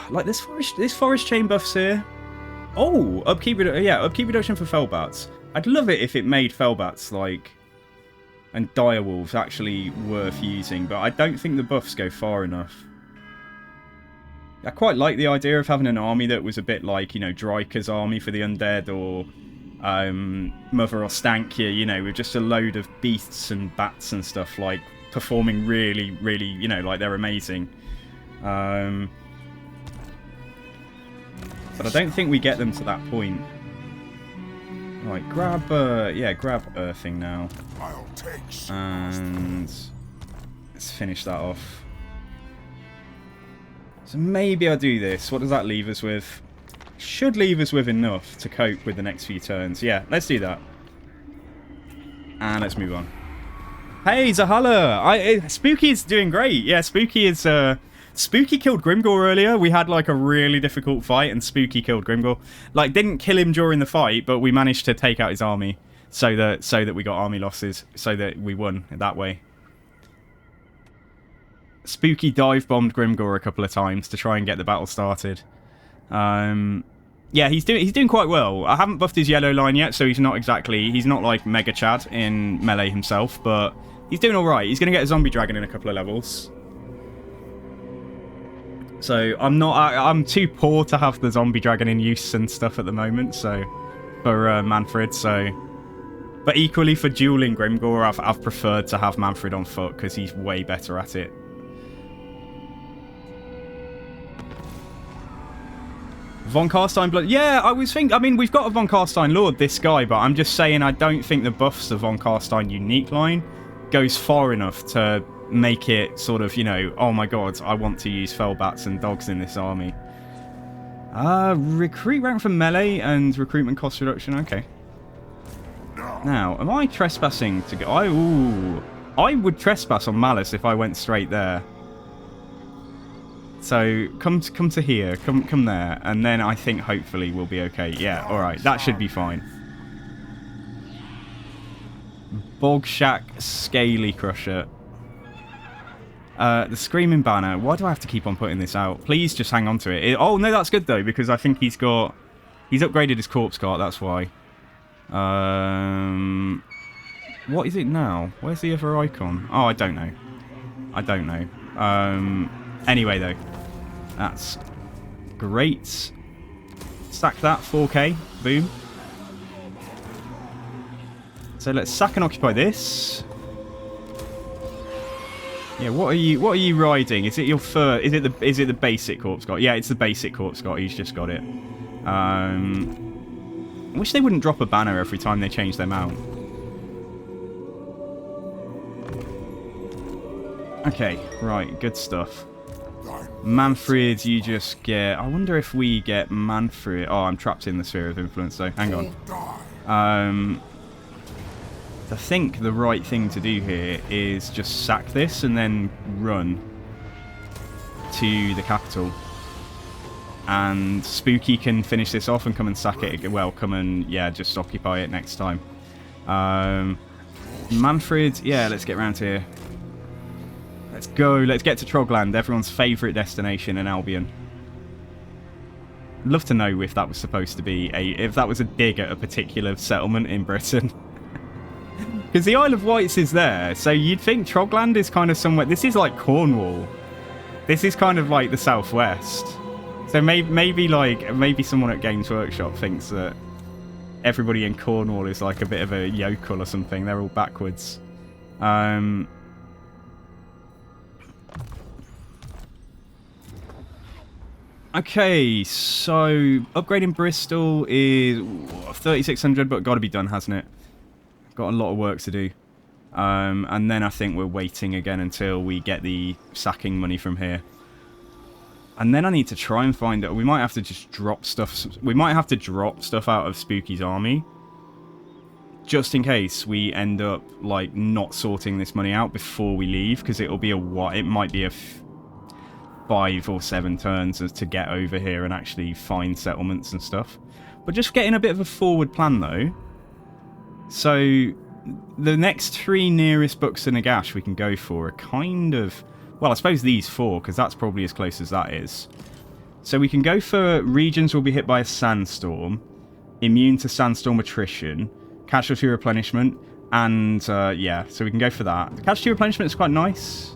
Like this forest chain buffs here. Oh, upkeep reduction for Fellbats. I'd love it if it made Fellbats like and Direwolves actually worth using, but I don't think the buffs go far enough. I quite like the idea of having an army that was a bit like, you know, Dryker's army for the undead, or Mother Ostankya, you know, with just a load of beasts and bats and stuff, like, performing really, really, you know, like they're amazing. But I don't think we get them to that point. Right, grab, grab Earthing now. I'll take And let's finish that off. So maybe I'll do this. What does that leave us with? Should leave us with enough to cope with the next few turns. Yeah, let's do that. And let's move on. Hey, Zahala! Spooky is doing great. Yeah, Spooky is... Spooky killed Grimgor earlier. We had like a really difficult fight and Spooky killed Grimgor. Like, didn't kill him during the fight, but we managed to take out his army so that we got army losses, so that we won that way. Spooky dive bombed Grimgor a couple of times to try and get the battle started. Yeah, he's doing quite well. I haven't buffed his yellow line yet, so he's not like Mega Chad in melee himself, but he's doing all right. He's going to get a zombie dragon in a couple of levels. So I'm too poor to have the zombie dragon in use and stuff at the moment. So for Mannfred, but equally for dueling Grimgor, I've preferred to have Mannfred on foot because he's way better at it. Von Carstein Blood. Yeah, I mean, we've got a Von Carstein Lord, this guy, but I'm just saying I don't think the buffs of Von Carstein unique line goes far enough to make it sort of, you know, oh my god, I want to use Fellbats and dogs in this army. Recruit rank for melee and recruitment cost reduction. Okay. Now, am I trespassing to go? I would trespass on Malice if I went straight there. So come to here, come there, and then I think hopefully we'll be okay. Yeah, all right, that should be fine. Bog Shack Scaly Crusher. The Screaming Banner. Why do I have to keep on putting this out? Please just hang on to it. Oh no, that's good though, because I think he's upgraded his corpse cart. That's why. What is it now? Where's the other icon? Oh, I don't know. I don't know. Anyway, though, that's great. Sack that, 4k, boom. So let's sack and occupy this. Yeah, what are you riding? Is it your fur? Is it the basic corpse guard? Yeah, it's the basic corpse guard. He's just got it. I wish they wouldn't drop a banner every time they change their mount. Okay, right, good stuff. Mannfred, you just get... I wonder if we get Mannfred... Oh, I'm trapped in the sphere of influence, so hang on. I think the right thing to do here is just sack this and then run to the capital. And Spooky can finish this off and come and sack it. Well, come and, yeah, just occupy it next time. Mannfred, yeah, let's get around here. Let's go. Let's get to Trogland, everyone's favourite destination in Albion. I'd love to know if that was supposed to be if that was a dig at a particular settlement in Britain. Because the Isle of Wights is there, so you'd think Trogland is kind of somewhere... This is like Cornwall. This is kind of like the southwest. So maybe someone at Games Workshop thinks that everybody in Cornwall is like a bit of a yokel or something. They're all backwards. Okay, so upgrading Bristol is 3,600, but got to be done, hasn't it? Got a lot of work to do. And then I think we're waiting again until we get the sacking money from here. And then I need to try and find it. We might have to just drop stuff. We might have to drop stuff out of Spooky's army, just in case we end up like not sorting this money out before we leave, because it'll be it might be a 5 or 7 turns to get over here and actually find settlements and stuff. But just getting a bit of a forward plan though. So the next 3 nearest books in Nagash we can go for are kind of, well, I suppose these 4, because that's probably as close as that is. So we can go for regions will be hit by a sandstorm, immune to sandstorm attrition, casualty replenishment, and yeah, so we can go for that. The casualty replenishment is quite nice.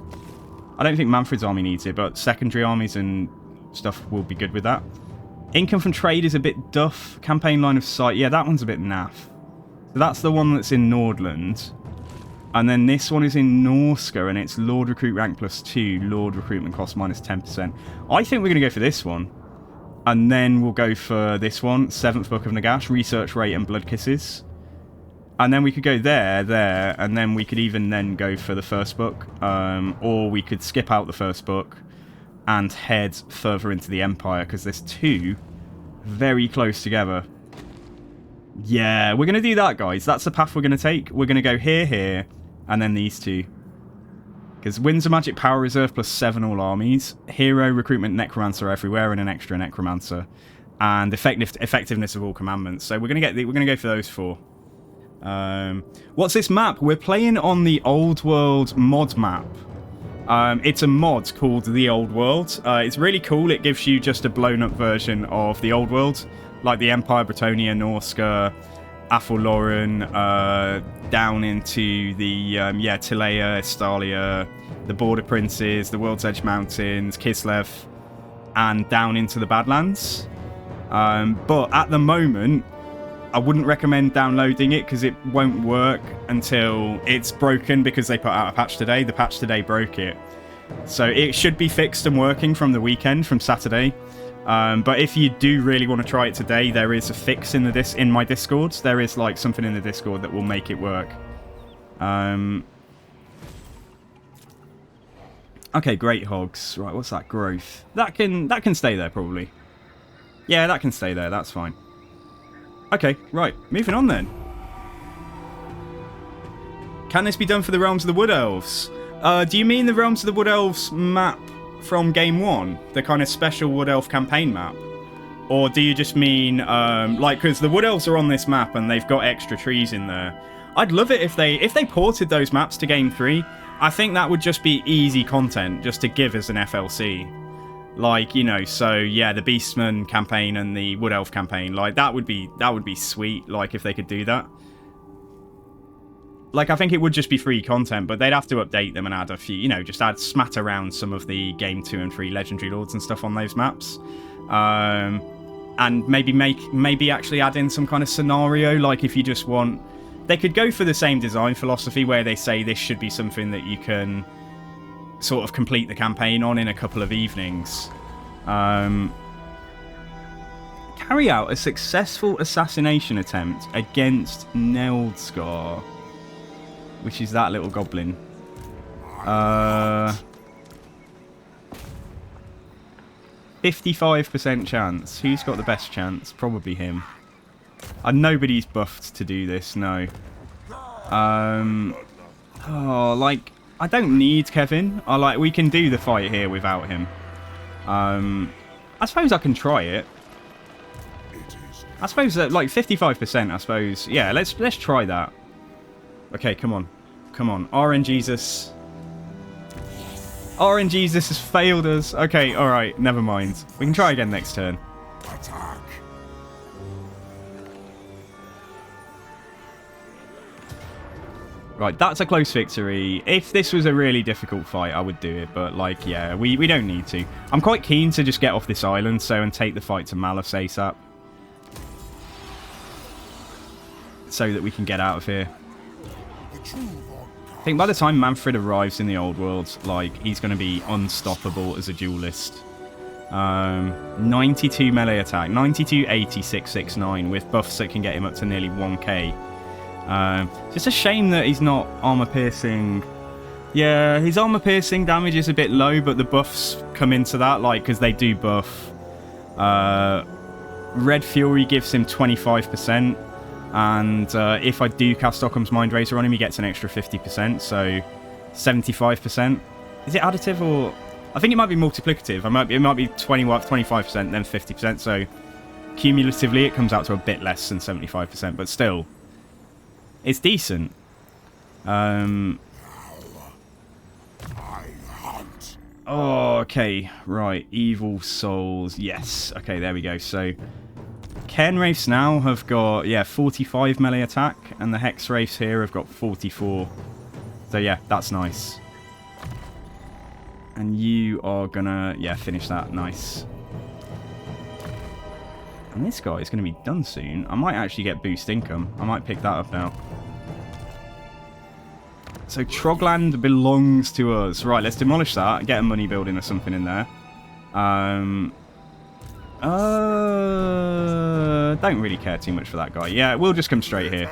I don't think Mannfred's army needs it, but secondary armies and stuff will be good with that. Income from trade is a bit duff. Campaign line of sight. Yeah, that one's a bit naff. So that's the one that's in Nordland. And then this one is in Norska, and it's Lord Recruit rank +2, Lord Recruitment cost -10%. I think we're going to go for this one. And then we'll go for this one, 7th Book of Nagash, Research Rate and Blood Kisses. And then we could go there, and then we could even then go for the first book. Or we could skip out the first book and head further into the Empire, because there's two very close together. Yeah, we're going to do that, guys. That's the path we're going to take. We're going to go here, and then these two. Because Windsor Magic Power Reserve +7 all armies. Hero, Recruitment, Necromancer everywhere, and an extra Necromancer. And effectiveness of all commandments. So we're going to go for those four. What's this map? We're playing on the Old World mod map. It's a mod called The Old World. It's really cool. It gives you just a blown up version of the Old World. Like the Empire, Bretonia, Norska, Athelloren, down into the, Tilea, Estalia, the Border Princes, the World's Edge Mountains, Kislev, and down into the Badlands. But at the moment, I wouldn't recommend downloading it because it won't work until it's broken, because they put out a patch today. The patch today broke it. So it should be fixed and working from the weekend, from Saturday. But if you do really want to try it today, there is a fix in my Discord. There is like something in the Discord that will make it work. Okay, Great Hogs. Right, what's that? Growth. That can stay there probably. Yeah, that can stay there. That's fine. Okay, right. Moving on then. Can this be done for the Realms of the Wood Elves? Do you mean the Realms of the Wood Elves map from Game 1? The kind of special Wood Elf campaign map? Or do you just mean, because the Wood Elves are on this map and they've got extra trees in there. I'd love it if they ported those maps to Game 3. I think that would just be easy content just to give as an FLC. Like, you know, so yeah, the Beastman campaign and the Wood Elf campaign, like that would be sweet, like if they could do that. Like, I think it would just be free content, but they'd have to update them and add a few, you know, just smat around some of the Game 2 and 3 Legendary Lords and stuff on those maps. And maybe actually add in some kind of scenario, like if you just want... They could go for the same design philosophy where they say this should be something that you can sort of complete the campaign on in a couple of evenings. Carry out a successful assassination attempt against Neldscar, which is that little goblin. 55% chance. Who's got the best chance? Probably him. And nobody's buffed to do this, no. I don't need Kevin. We can do the fight here without him. I suppose I can try it. I suppose that, 55%, I suppose. Yeah, let's try that. Okay, come on. Come on. RNGesus. RNGesus has failed us. Okay, alright, never mind. We can try again next turn. Attack. Right, that's a close victory. If this was a really difficult fight, I would do it. But, yeah, we don't need to. I'm quite keen to just get off this island, and take the fight to Malus ASAP. So that we can get out of here. I think by the time Mannfred arrives in the Old World, he's going to be unstoppable as a duelist. 92 melee attack, 92, 80, 669, with buffs that can get him up to nearly 1k. Just a shame that he's not armor piercing. Yeah, his armor piercing damage is a bit low, but the buffs come into that, because they do buff. Red Fury gives him 25%, and if I do cast Occam's Mind Razor on him, he gets an extra 50%, so 75%. Is it additive or... I think it might be multiplicative. It might be 25%, then 50%, so cumulatively it comes out to a bit less than 75%, but still... It's decent. Oh, okay. Right. Evil Souls. Yes. Okay, there we go. So, Cairn Wraiths now have got, 45 melee attack, and the Hex Wraiths here have got 44. So, yeah, that's nice. And you are gonna, finish that. Nice. And this guy is going to be done soon. I might actually get boost income. I might pick that up now. So Trogland belongs to us. Right, let's demolish that and get a money building or something in there. Don't really care too much for that guy. Yeah, we'll just come straight here.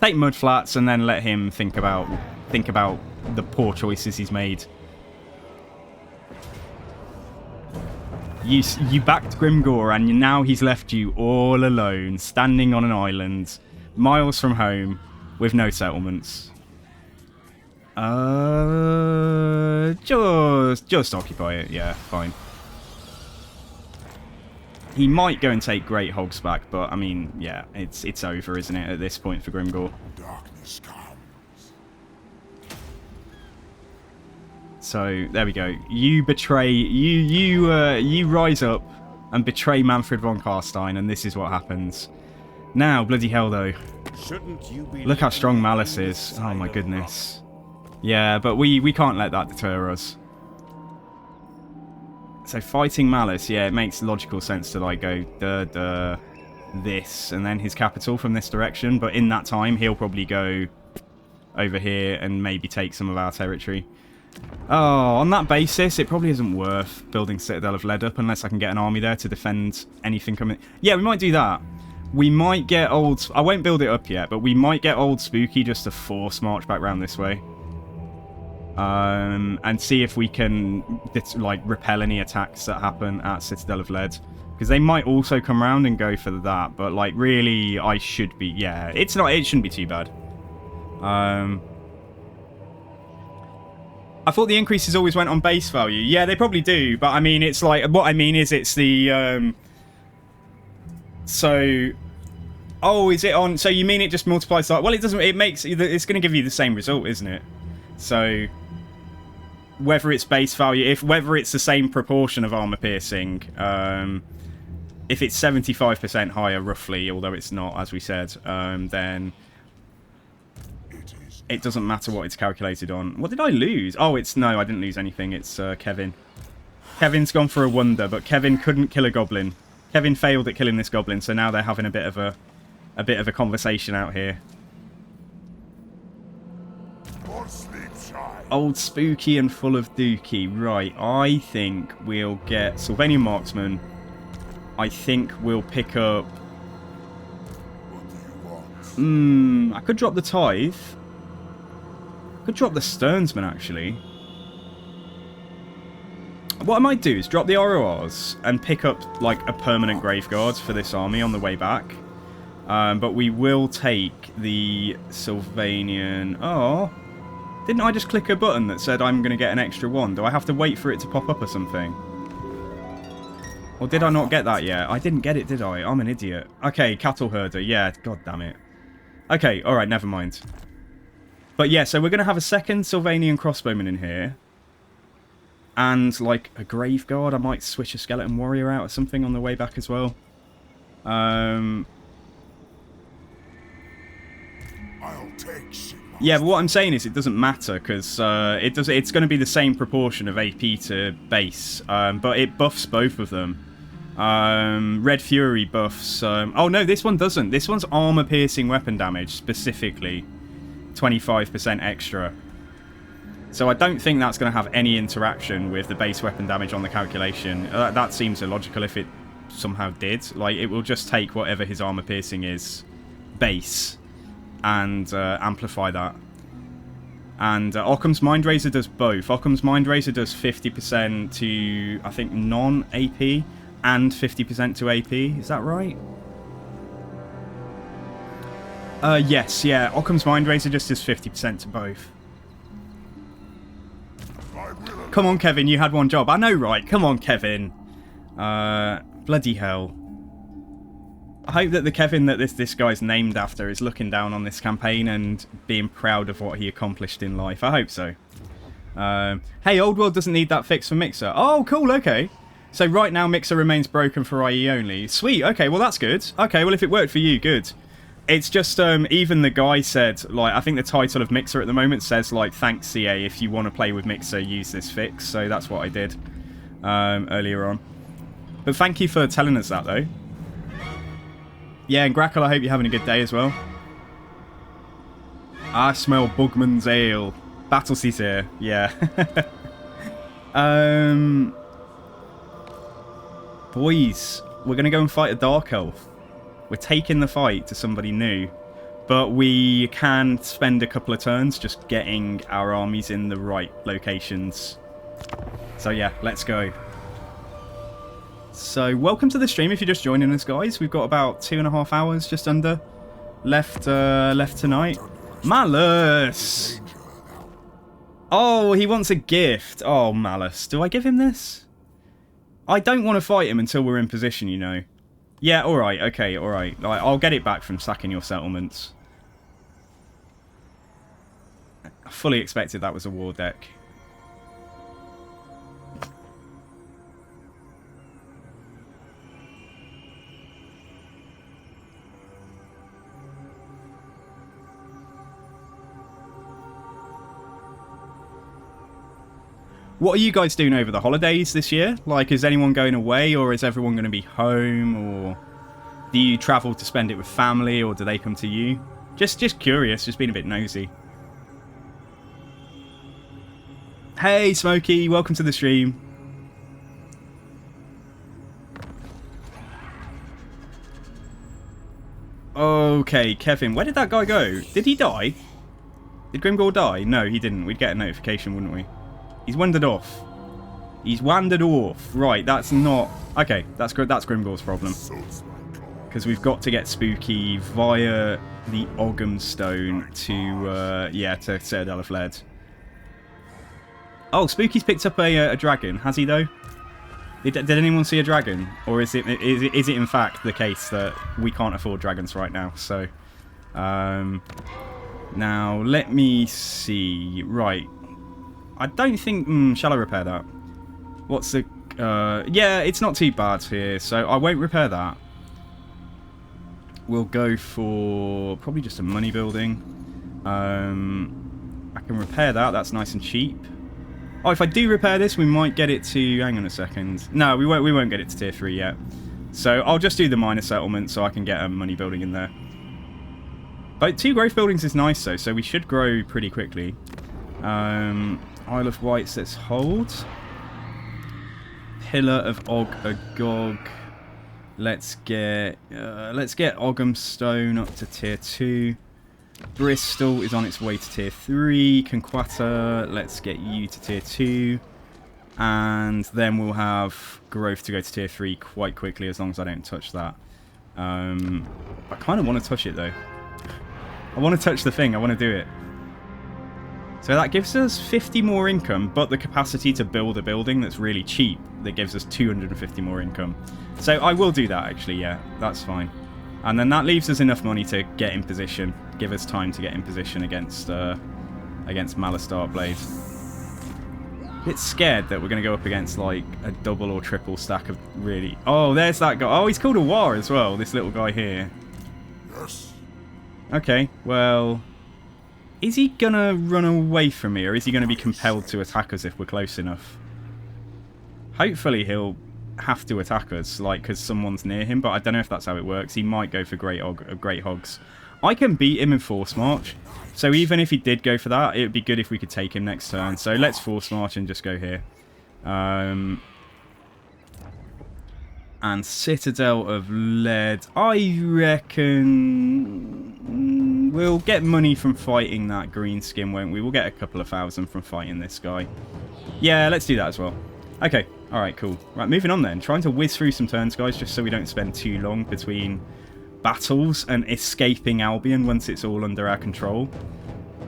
Take mud flats and then let him think about the poor choices he's made. You backed Grimgor and now he's left you all alone, standing on an island, miles from home, with no settlements. Just occupy it. Yeah, fine. He might go and take Great Hogs back, but I mean, yeah, it's over, isn't it, at this point for Grimgor? Darkness comes. So there we go. You betray. You rise up and betray Mannfred von Karstein, and this is what happens. Now, bloody hell, though. Shouldn't you be Look how strong Malice is. Oh my goodness. Yeah, but we can't let that deter us. So fighting Malice, yeah, it makes logical sense to like go this and then his capital from this direction. But in that time, he'll probably go over here and maybe take some of our territory. Oh, on that basis, it probably isn't worth building Citadel of Lead up unless I can get an army there to defend anything coming. Yeah, we might do that. We might get old... I won't build it up yet, but we might get old Spooky just to force march back round this way. And see if we can, like, repel any attacks that happen at Citadel of Lead. Because they might also come round and go for that, but, like, really, I should be... Yeah, it shouldn't be too bad. I thought the increases always went on base value. Yeah, they probably do, but I mean, it's like, what I mean is it's the, so, oh, is it on, so you mean it just multiplies that? Well, it doesn't, it's going to give you the same result, isn't it? So, whether it's base value, whether it's the same proportion of armor piercing, if it's 75% higher, roughly, although it's not, as we said, then... It doesn't matter what it's calculated on. What did I lose? Oh, no, I didn't lose anything. It's Kevin. Kevin's gone for a wonder, but Kevin couldn't kill a goblin. Kevin failed at killing this goblin, so now they're having a bit of a conversation out here. Old Spooky and full of dookie. Right, I think we'll get Sylvanian Marksman. I think we'll pick up... I could drop the Tithe. Could drop the Sternsman, actually. What I might do is drop the RORs and pick up, like, a permanent Graveguard for this army on the way back. But we will take the Sylvanian... Oh, didn't I just click a button that said I'm going to get an extra one? Do I have to wait for it to pop up or something? Or did I not get that yet? I didn't get it, did I? I'm an idiot. Okay, Cattle Herder. Yeah, god damn it. Okay, alright, never mind. But yeah, so we're going to have a second Sylvanian crossbowman in here. And, like, a Graveguard. I might switch a Skeleton Warrior out or something on the way back as well. I'll take shit. Yeah, but what I'm saying is it doesn't matter, because it's going to be the same proportion of AP to base. But it buffs both of them. Red Fury buffs... oh, no, this one doesn't. This one's armor-piercing weapon damage, specifically. 25% extra. So I don't think that's going to have any interaction with the base weapon damage on the calculation. That seems illogical if it somehow did. Like, it will just take whatever his armor piercing is base and amplify that. And Occam's Mindrazor does both. Occam's Mindrazor does 50% to, I think, non-AP and 50% to AP. Is that right? Yes, yeah. Occam's Mindrazor just does 50% to both. Come on, Kevin, you had one job. I know, right? Come on, Kevin. Bloody hell. I hope that the Kevin that this guy's named after is looking down on this campaign and being proud of what he accomplished in life. I hope so. Hey, Old World doesn't need that fix for Mixer. Oh, cool, okay. So right now, Mixer remains broken for IE only. Sweet, okay, well that's good. Okay, well if it worked for you, good. It's just, even the guy said, like, I think the title of Mixer at the moment says, like, thanks CA, if you want to play with Mixer, use this fix. So that's what I did earlier on. But thank you for telling us that, though. Yeah, and Grackle, I hope you're having a good day as well. I smell Bugman's ale. Battlesea's here. Yeah. Boys, we're going to go and fight a Dark Elf. We're taking the fight to somebody new. But we can spend a couple of turns just getting our armies in the right locations. So yeah, let's go. So welcome to the stream if you're just joining us, guys. We've got about 2.5 hours, just under, left tonight. Malus! Oh, he wants a gift. Oh, Malus. Do I give him this? I don't want to fight him until we're in position, you know. Yeah, alright, okay, alright. I'll get it back from sacking your settlements. I fully expected that was a war deck. What are you guys doing over the holidays this year? Like, is anyone going away, or is everyone going to be home, or do you travel to spend it with family, or do they come to you? Just curious, just being a bit nosy. Hey, Smokey, welcome to the stream. Okay, Kevin, where did that guy go? Did he die? Did Grimgor die? No, he didn't. We'd get a notification, wouldn't we? He's wandered off. He's wandered off. Right, that's not... Okay, that's Grimgor's problem. Because we've got to get Spooky via the Ogham Stone to, to Citadel of Lead. Oh, Spooky's picked up a dragon. Has he, though? Did anyone see a dragon? Or is it in fact the case that we can't afford dragons right now? So, now, let me see. Right. I don't think... shall I repair that? What's the... yeah, it's not too bad here, so I won't repair that. We'll go for probably just a money building. I can repair that. That's nice and cheap. Oh, if I do repair this, we might get it to... Hang on a second. No, we won't get it to tier 3 yet. So I'll just do the minor settlement so I can get a money building in there. But 2 growth buildings is nice, though, so we should grow pretty quickly. Isle of Wights, let's hold. Pillar of Agog. Let's get Ogham Stone up to tier 2. Bristol is on its way to tier 3. Conquata, let's get you to tier 2. And then we'll have growth to go to tier 3 quite quickly as long as I don't touch that. I kind of want to touch it though. I want to touch the thing, I want to do it. So that gives us 50 more income, but the capacity to build a building that's really cheap, that gives us 250 more income. So I will do that actually, yeah, that's fine. And then that leaves us enough money to get in position, give us time to get in position against Malus Darkblade. A bit scared that we're going to go up against like a double or triple stack of really... Oh, there's that guy. Oh, he's called a war as well, this little guy here. Yes. Okay, well... Is he gonna run away from me, or is he gonna be compelled to attack us if we're close enough? Hopefully he'll have to attack us, like, because someone's near him, but I don't know if that's how it works. He might go for Great Hogs. I can beat him in Force March, so even if he did go for that, it would be good if we could take him next turn. So let's Force March and just go here. And Citadel of Lead, I reckon we'll get money from fighting that green skin, won't we? We'll get a couple of thousand from fighting this guy. Yeah, let's do that as well. Okay, alright, cool. Right, moving on then. Trying to whiz through some turns, guys, just so we don't spend too long between battles and escaping Albion once it's all under our control.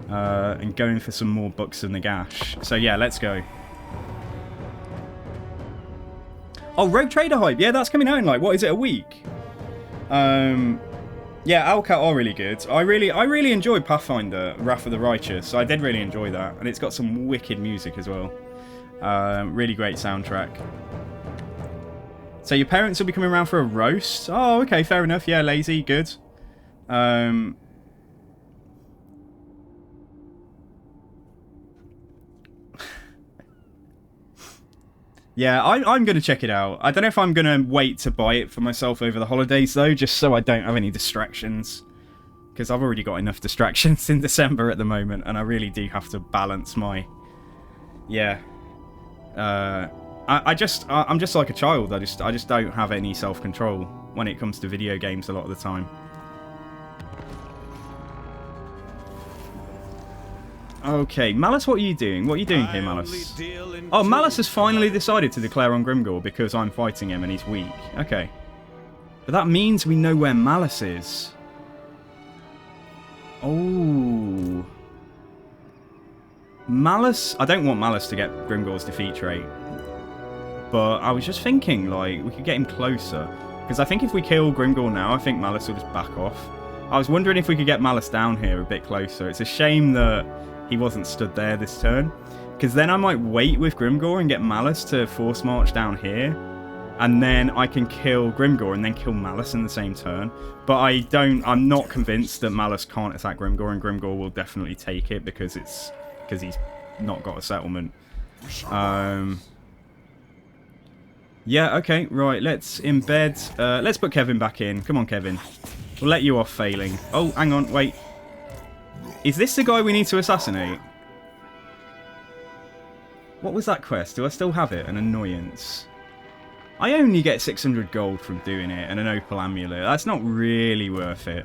And going for some more Bucks of Nagash. So yeah, let's go. Oh, Rogue Trader Hype. Yeah, that's coming out in like, what is it, a week? Yeah, Alcat are really good. I really enjoyed Pathfinder, Wrath of the Righteous. I did really enjoy that. And it's got some wicked music as well. Really great soundtrack. So your parents will be coming around for a roast? Oh, okay, fair enough. Yeah, lazy, good. Yeah, I'm going to check it out. I don't know if I'm going to wait to buy it for myself over the holidays, though, just so I don't have any distractions. Because I've already got enough distractions in December at the moment, and I really do have to balance my... Yeah. I'm just like a child. I just don't have any self-control when it comes to video games a lot of the time. Okay, Malice, what are you doing? What are you doing here, Malice? Oh, Malice has finally decided to declare on Grimgor because I'm fighting him and he's weak. Okay. But that means we know where Malice is. Oh. Malice... I don't want Malice to get Grimgor's defeat rate. But I was just thinking, like, we could get him closer. Because I think if we kill Grimgor now, I think Malice will just back off. I was wondering if we could get Malice down here a bit closer. It's a shame that he wasn't stood there this turn. Because then I might wait with Grimgor and get Malice to force march down here. And then I can kill Grimgor and then kill Malice in the same turn. But I'm not convinced that Malice can't attack Grimgor, and Grimgor will definitely take it because he's not got a settlement. Yeah, okay, right, let's embed. Let's put Kevin back in. Come on, Kevin. We'll let you off failing. Oh, hang on, wait. Is this the guy we need to assassinate? What was that quest? Do I still have it? An annoyance. I only get 600 gold from doing it and an opal amulet. That's not really worth it.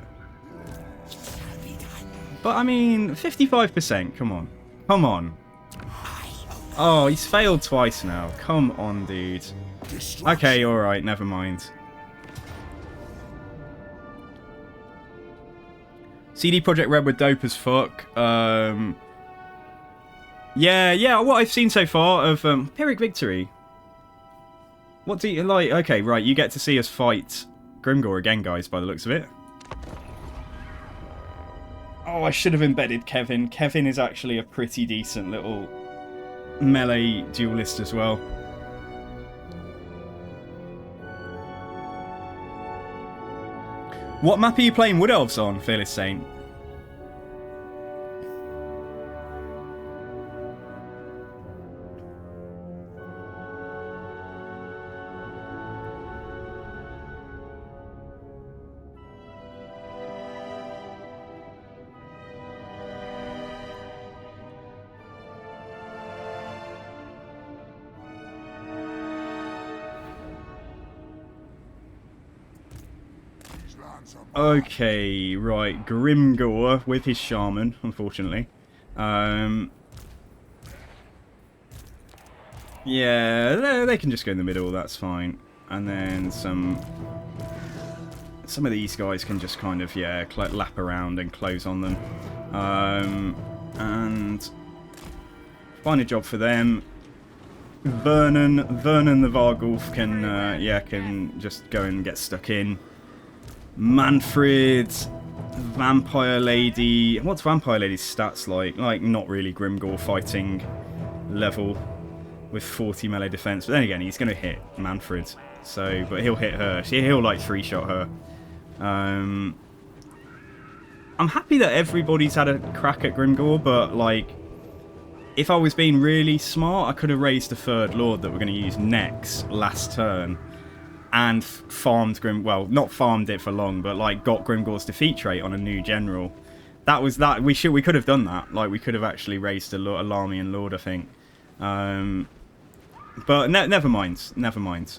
But, I mean, 55%. Come on. Come on. Oh, he's failed twice now. Come on, dude. Okay, alright, never mind. CD Projekt Red were dope as fuck. Yeah, what I've seen so far of Pyrrhic Victory. What do you like? Okay, right, you get to see us fight Grimgor again, guys, by the looks of it. Oh, I should have embedded Kevin. Kevin is actually a pretty decent little melee duelist as well. What map are you playing Wood Elves on, Fearless Saint? Okay, right, Grimgor with his shaman, unfortunately. Yeah, they can just go in the middle, that's fine. And then some of these guys can just kind of, yeah, lap around and close on them. And find a job for them. Vernon the Vargulf can just go and get stuck in. Mannfred, Vampire Lady. What's Vampire Lady's stats like? Like, not really Grimgor fighting level with 40 melee defense. But then again, he's going to hit Mannfred. So, but he'll hit her. He'll like 3-shot her. I'm happy that everybody's had a crack at Grimgor, but like, if I was being really smart, I could have raised the third lord that we're going to use next last turn. And farmed well, not farmed it for long, but like got Grimgor's defeat rate on a new general. We could have done that. Like, we could have actually raised a Larmian Lord, I think. But never mind.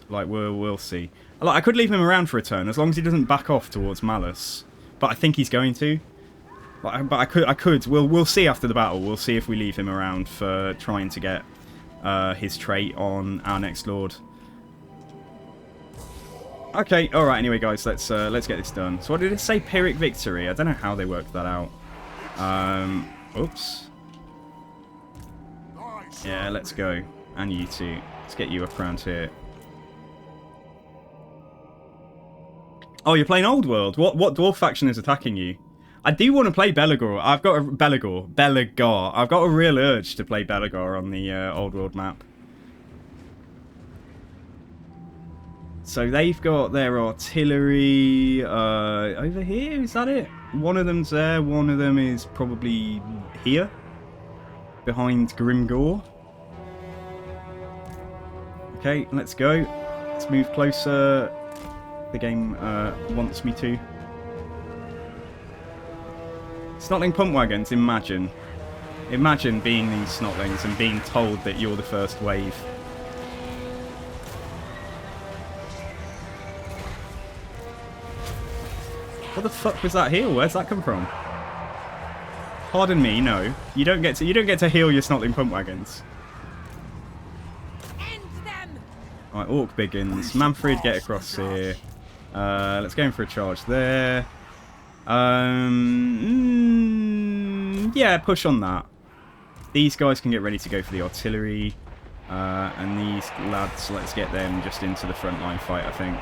Like, we'll see. Like, I could leave him around for a turn as long as he doesn't back off towards Malice. But I think he's going to. But I could. We'll see after the battle. We'll see if we leave him around for trying to get his trait on our next lord. Okay, alright, anyway guys, let's get this done. So what did it say? Pyrrhic Victory? I don't know how they worked that out. Oops. Yeah, let's go. And you two. Let's get you up around here. Oh, you're playing Old World? What dwarf faction is attacking you? I do want to play Belagor. I've got a... Belagar. I've got a real urge to play Belagar on the Old World map. So they've got their artillery over here, is that it? One of them's there, one of them is probably here, behind Grimgor. Okay, let's go. Let's move closer. The game wants me to. Snotling pump wagons, imagine. Imagine being these snotlings and being told that you're the first wave. What the fuck was that heal? Where's that come from? Pardon me, no. You don't get to heal your snotling pump wagons. End them. Right, Orc Biggins. Mannfred, get across here. Let's go in for a charge there. Yeah, push on that. These guys can get ready to go for the artillery. And these lads, let's get them just into the front line fight, I think.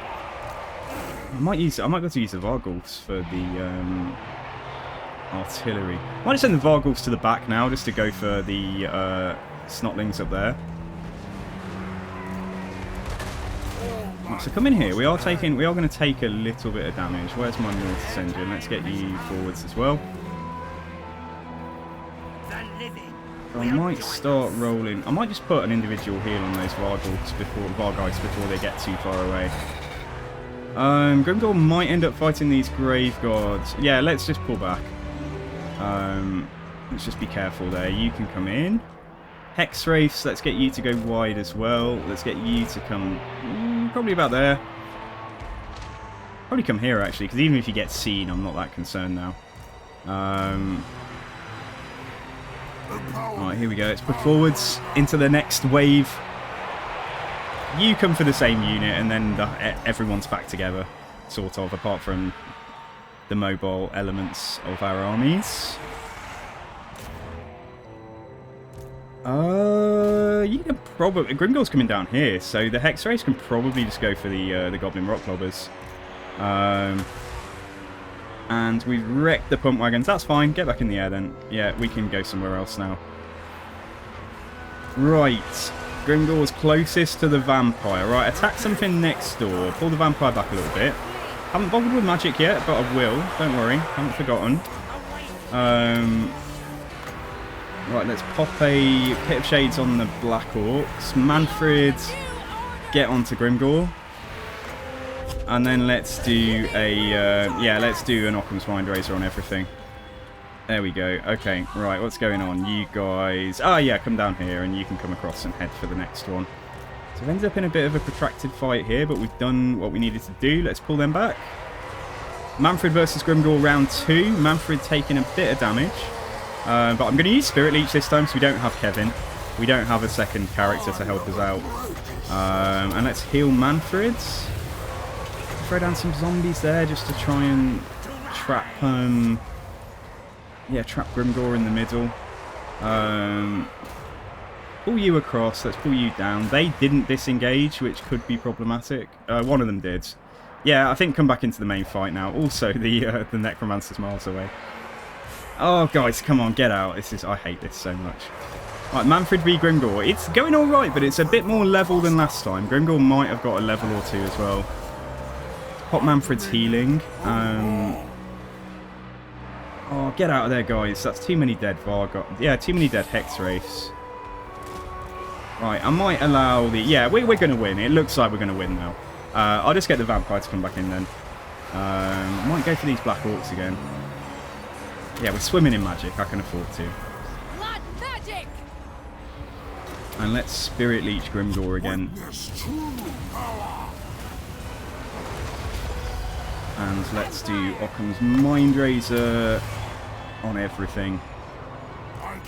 I might go to use the Vargulfs for the artillery. I might just send the Vargulfs to the back now, just to go for the snotlings up there. Right, so come in here. We are going to take a little bit of damage. Where's my Mortis engine? Let's get you forwards as well. I might start rolling. I might just put an individual heal on those Vargulfs before they get too far away. Grimgor might end up fighting these Grave Guards. Yeah, let's just pull back. Let's just be careful there. You can come in. Hex Wraiths, let's get you to go wide as well. Let's get you to come probably about there. Probably come here actually, because even if you get seen, I'm not that concerned now. Alright, here we go. Let's push forwards into the next wave. You come for the same unit, and then everyone's back together, sort of, apart from the mobile elements of our armies. You can probably... Grimgor's coming down here, so the Hex Race can probably just go for the Goblin Rock Lobbers. And we've wrecked the pump wagons. That's fine. Get back in the air then. Yeah, we can go somewhere else now. Right. Grimgor's closest to the vampire. Right, attack something next door. Pull the vampire back a little bit. Haven't bothered with magic yet, but I will. Don't worry. Haven't forgotten. Right, let's pop a Pit of Shades on the Black Orcs. Mannfred, get onto Grimgor. And then let's do a, let's do an Occam's Mind Razor on everything. There we go. Okay, right, what's going on? You guys... Ah, yeah, come down here and you can come across and head for the next one. So we've ended up in a bit of a protracted fight here, but we've done what we needed to do. Let's pull them back. Mannfred versus Grimgor round 2. Mannfred taking a bit of damage. But I'm going to use Spirit Leech this time because we don't have Kevin. We don't have a second character to help us out. And let's heal Mannfred. Throw down some zombies there just to try and trap trap Grimgor in the middle. Pull you across. Let's pull you down. They didn't disengage, which could be problematic. One of them did. Yeah, I think come back into the main fight now. Also, the Necromancer's miles away. Oh, guys, come on, get out. I hate this so much. Right, Mannfred v Grimgor. It's going all right, but it's a bit more level than last time. Grimgor might have got a level or two as well. Pop Mannfred's healing. Oh, get out of there, guys. That's too many dead Vargot. Yeah, too many dead Hex Wraiths. Right, I might allow the... Yeah, we're going to win. It looks like we're going to win now. I'll just get the Vampire to come back in then. I might go for these Black Orcs again. Yeah, we're swimming in magic. I can afford to. Blood magic. And let's Spirit Leech Grimgor again. And let's do Occam's Mind Razor on everything.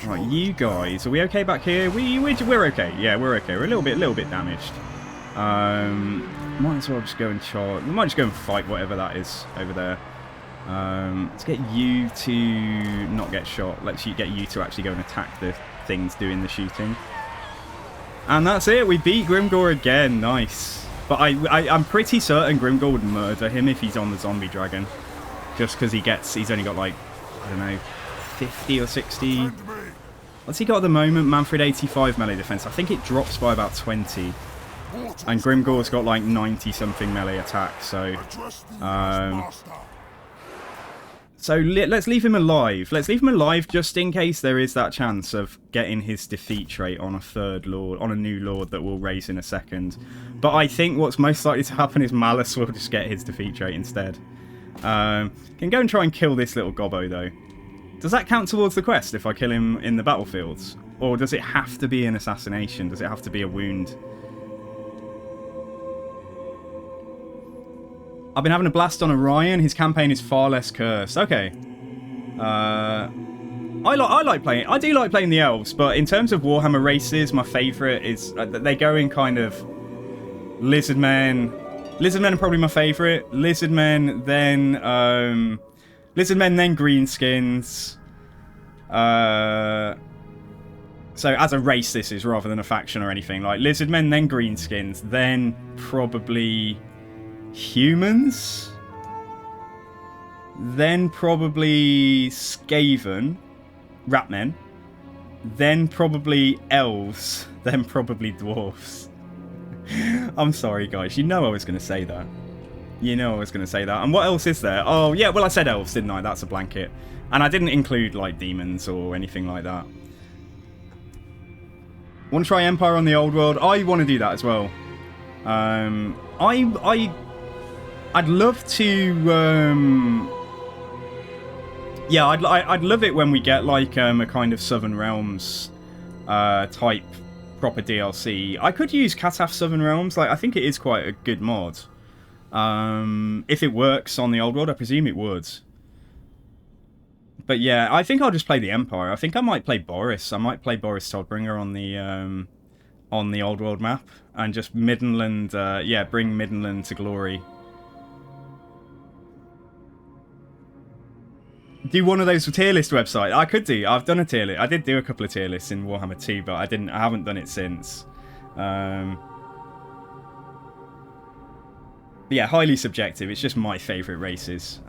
Right, you guys, are we okay back here? We're okay. Yeah, we're okay. We're a little bit damaged. Might as well just go and charge. We might just go and fight whatever that is over there. Let's get you to not get shot. Let's get you to actually go and attack the things doing the shooting. And that's it. We beat Grimgor again. Nice. But I'm pretty certain Grimgor would murder him if he's on the zombie dragon. Just because he's only got like, I don't know, 50 or 60. What's he got at the moment? Mannfred 85 melee defense. I think it drops by about 20. And Grimgor's got like 90 something melee attack. So So let's leave him alive. Let's leave him alive just in case there is that chance of getting his defeat trait on a third lord, on a new lord that we'll raise in a second. But I think what's most likely to happen is Malice will just get his defeat trait instead. Can go and try and kill this little gobbo though. Does that count towards the quest if I kill him in the battlefields? Or does it have to be an assassination? Does it have to be a wound? I've been having a blast on Orion. His campaign is far less cursed. Okay. I like playing. I do like playing the elves, but in terms of Warhammer races, my favourite is they go in kind of lizardmen. Lizardmen are probably my favourite. Lizardmen, then greenskins. So as a race, this is rather than a faction or anything. Like lizardmen, then greenskins, then probably humans, then probably Skaven, Ratmen, then probably elves, then probably dwarves. I'm sorry, guys. You know I was going to say that. You know I was going to say that. And what else is there? Oh, yeah, well, I said elves, didn't I? That's a blanket. And I didn't include, like, demons or anything like that. Want to try Empire on the old world? I want to do that as well. I'd love to. Yeah, I'd love it when we get like a kind of Southern Realms type proper DLC. I could use Kataf Southern Realms. Like I think it is quite a good mod. If it works on the old world, I presume it would. But yeah, I think I'll just play the Empire. I think I might play Boris. I might play Boris Todbringer on the old world map and just Middenland. Yeah, bring Middenland to glory. Do one of those tier list websites. I could do. I've done a tier list. I did do a couple of tier lists in Warhammer 2, but I haven't done it since. But yeah, highly subjective. It's just my favourite races.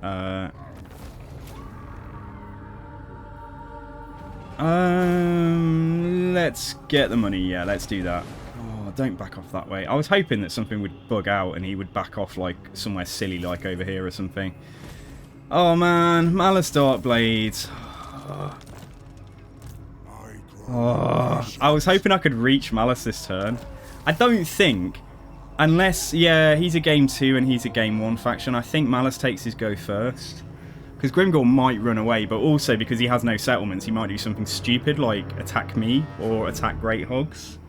Let's get the money. Yeah, let's do that. Oh, don't back off that way. I was hoping that something would bug out and he would back off like somewhere silly, like over here or something. Oh man, Malice Darkblade. Oh, I was hoping I could reach Malice this turn. I don't think, unless, yeah, he's a game 2 and he's a game 1 faction, I think Malice takes his go first. Because Grimgor might run away, but also because he has no settlements, he might do something stupid like attack me or attack Great Hogs.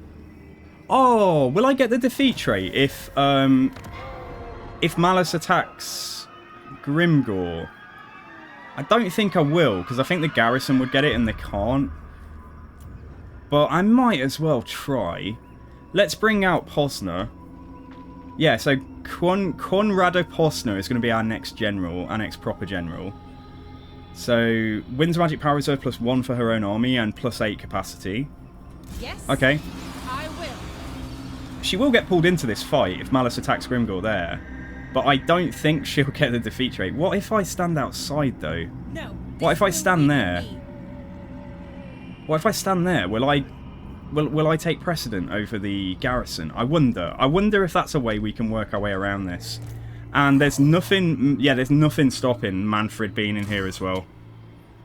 Oh, will I get the defeat trait if Malice attacks Grimgor? I don't think I will, because I think the garrison would get it and they can't. But I might as well try. Let's bring out Posner. Yeah, so Conrado Posner is going to be our next general, our next proper general. So, wins magic power reserve +1 for her own army and +8 capacity. Yes. Okay. I will. She will get pulled into this fight if Malice attacks Grimgor there. But I don't think she'll get the defeat trait. What if I stand outside, though? No. What if I stand there? What if I stand there? Will I take precedent over the garrison? I wonder. I wonder if that's a way we can work our way around this. And there's nothing... Yeah, there's nothing stopping Mannfred being in here as well.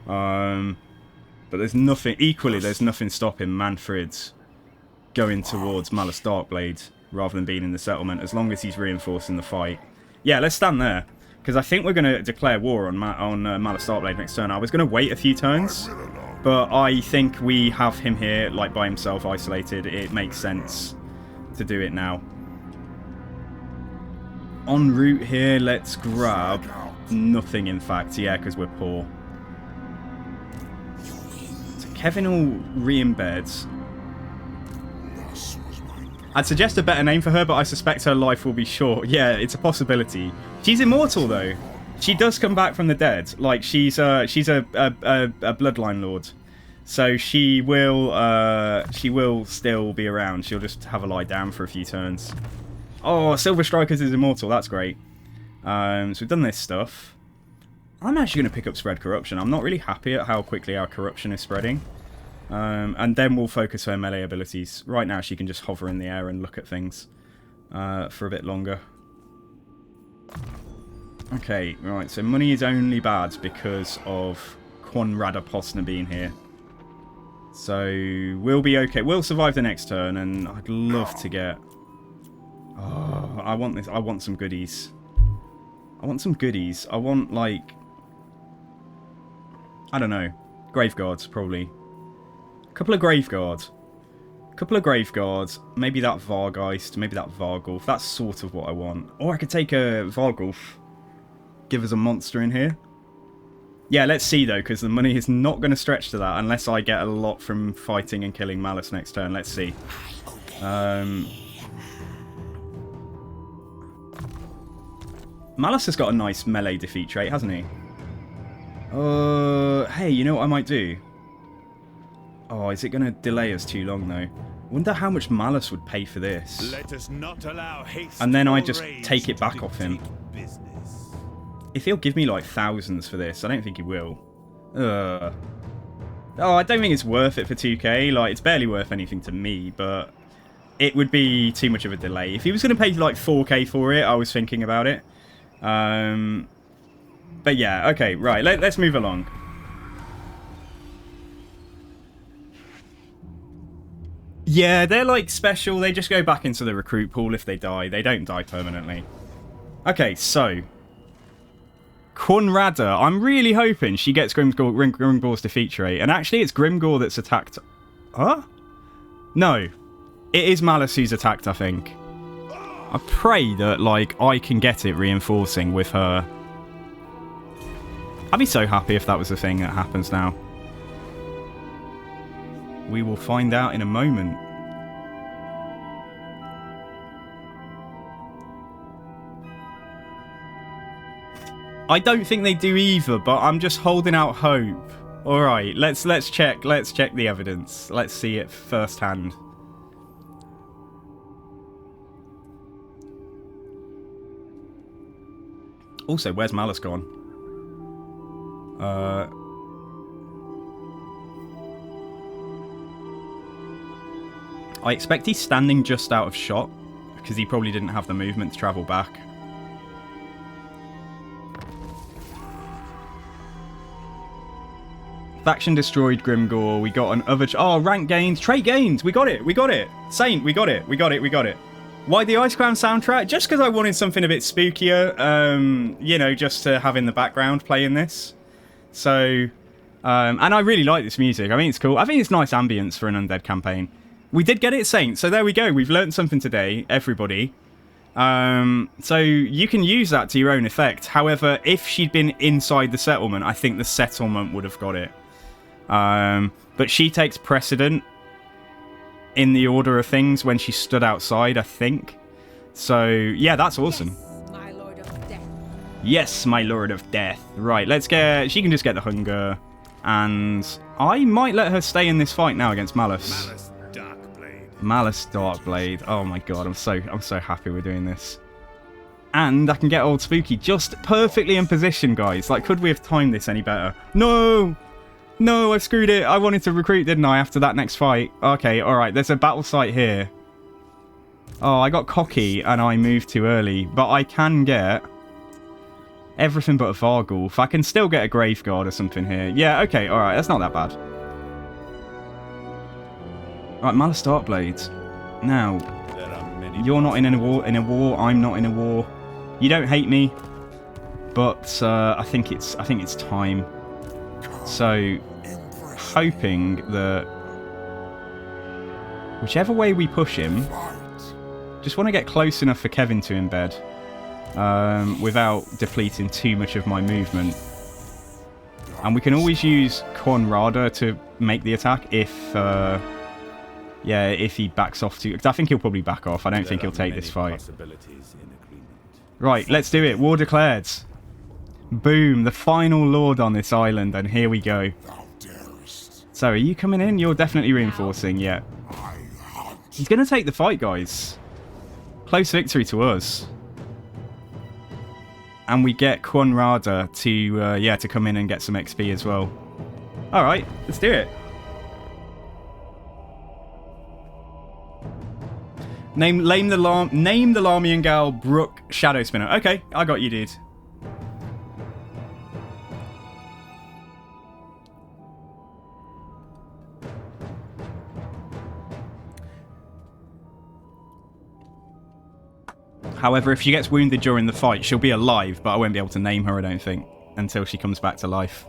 But there's nothing... Equally, there's nothing stopping Mannfred going towards Malice Darkblade rather than being in the settlement, as long as he's reinforcing the fight. Yeah, let's stand there. Because I think we're going to declare war on Malice Darkblade next turn. I was going to wait a few turns, but I think we have him here, like, by himself, isolated. It makes sense to do it now. En route here, let's grab nothing, in fact. Yeah, because we're poor. So Kevin will re-embed. I'd suggest a better name for her, but I suspect her life will be short. Yeah, it's a possibility. She's immortal, though. She does come back from the dead. Like, she's a bloodline lord. So she will still be around. She'll just have a lie down for a few turns. Oh, Silver Strikers is immortal. That's great. So we've done this stuff. I'm actually going to pick up Spread Corruption. I'm not really happy at how quickly our corruption is spreading. And then we'll focus her melee abilities. Right now she can just hover in the air and look at things for a bit longer. Okay, right, so money is only bad because of Konrada Posner being here. So we'll be okay. We'll survive the next turn, and I'd love to get... Oh, I want this. I want some goodies. I want some goodies. I want, like... I don't know. Grave Guards, probably. A couple of Grave Guards. A couple of Grave Guards. Maybe that Vargeist. Maybe that Vargulf. That's sort of what I want. Or I could take a Vargulf. Give us a monster in here. Yeah, let's see, though, because the money is not going to stretch to that unless I get a lot from fighting and killing Malice next turn. Let's see. Malice has got a nice melee defeat trait, hasn't he? Hey, you know what I might do? Oh, is it going to delay us too long, though? Wonder how much Malice would pay for this. Let us not allow haste And then I or just rage take it to back off him. dictate business. If he'll give me, like, thousands for this, I don't think he will. Oh, I don't think it's worth it for 2k. Like, it's barely worth anything to me, but it would be too much of a delay. If he was going to pay, like, 4k for it, I was thinking about it. But yeah, okay, right, let's move along. Yeah, they're like special. They just go back into the recruit pool if they die. They don't die permanently. Okay, so Konrada, I'm really hoping she gets Grimgor's defeat rate. And actually, it's Grimgor that's attacked. Huh? No. It is Malice who's attacked, I think. I pray that, like, I can get it reinforcing with her. I'd be so happy if that was the thing that happens now. We will find out in a moment. I don't think they do either, but I'm just holding out hope. All right, let's check the evidence. Let's see it firsthand. Also, where's Malice gone? I expect he's standing just out of shot, because he probably didn't have the movement to travel back. Faction destroyed Grimgor. We got an other... Oh, rank gains. Trait gains. We got it. We got it. Saint, we got it. We got it. We got it. Why the Ice Crown soundtrack? Just because I wanted something a bit spookier, you know, just to have in the background playing this. So, and I really like this music. I mean, it's cool. I think it's nice ambience for an undead campaign. We did get it, Saint. So there we go. We've learned something today, everybody. So you can use that to your own effect. However, if she'd been inside the settlement, I think the settlement would have got it. But she takes precedent in the order of things when she stood outside, I think. So, yeah, that's awesome. Yes, my Lord of Death. Yes, my Lord of Death. Right, let's get... She can just get the hunger. And I might let her stay in this fight now against Malice. Malice Darkblade. Malice Darkblade. Oh my god, I'm so happy we're doing this. And I can get Old Spooky just perfectly in position, guys. Like, could we have timed this any better? No! No, I screwed it. I wanted to recruit, didn't I, after that next fight? Okay, alright, there's a battle site here. Oh, I got cocky and I moved too early. But I can get everything but a Vargulf. I can still get a Graveguard or something here. Yeah, okay, alright, that's not that bad. Alright, Malice Darkblade. Now, you're not in a war, I'm not in a war. You don't hate me, but I think it's time. So, hoping that whichever way we push him, just want to get close enough for Kevin to embed without depleting too much of my movement. And we can always use Konrada to make the attack if if he backs off too. Because I think he'll probably back off. I don't think he'll take this fight. Right, let's do it. War declared. Boom, the final lord on this island, and here we go. So, are you coming in? You're definitely reinforcing, yeah. He's going to take the fight, guys. Close victory to us. And we get Konrada to come in and get some XP as well. Alright, let's do it. Name the Larmian Gal Brook Shadow Spinner. Okay, I got you, dude. However, if she gets wounded during the fight, she'll be alive, but I won't be able to name her, I don't think, until she comes back to life.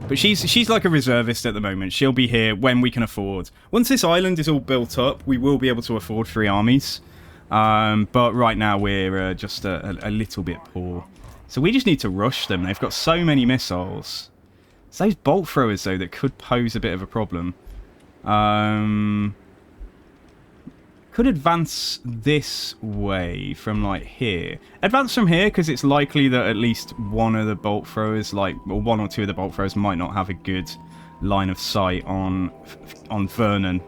But she's like a reservist at the moment. She'll be here when we can afford. Once this island is all built up, we will be able to afford 3 armies. But right now we're just a little bit poor. So we just need to rush them. They've got so many missiles. It's those bolt throwers, though, that could pose a bit of a problem. Could advance this way from, like, here. Advance from here, because it's likely that at least one of the bolt throwers, like, or 1 or 2 of the bolt throwers might not have a good line of sight on Vernon.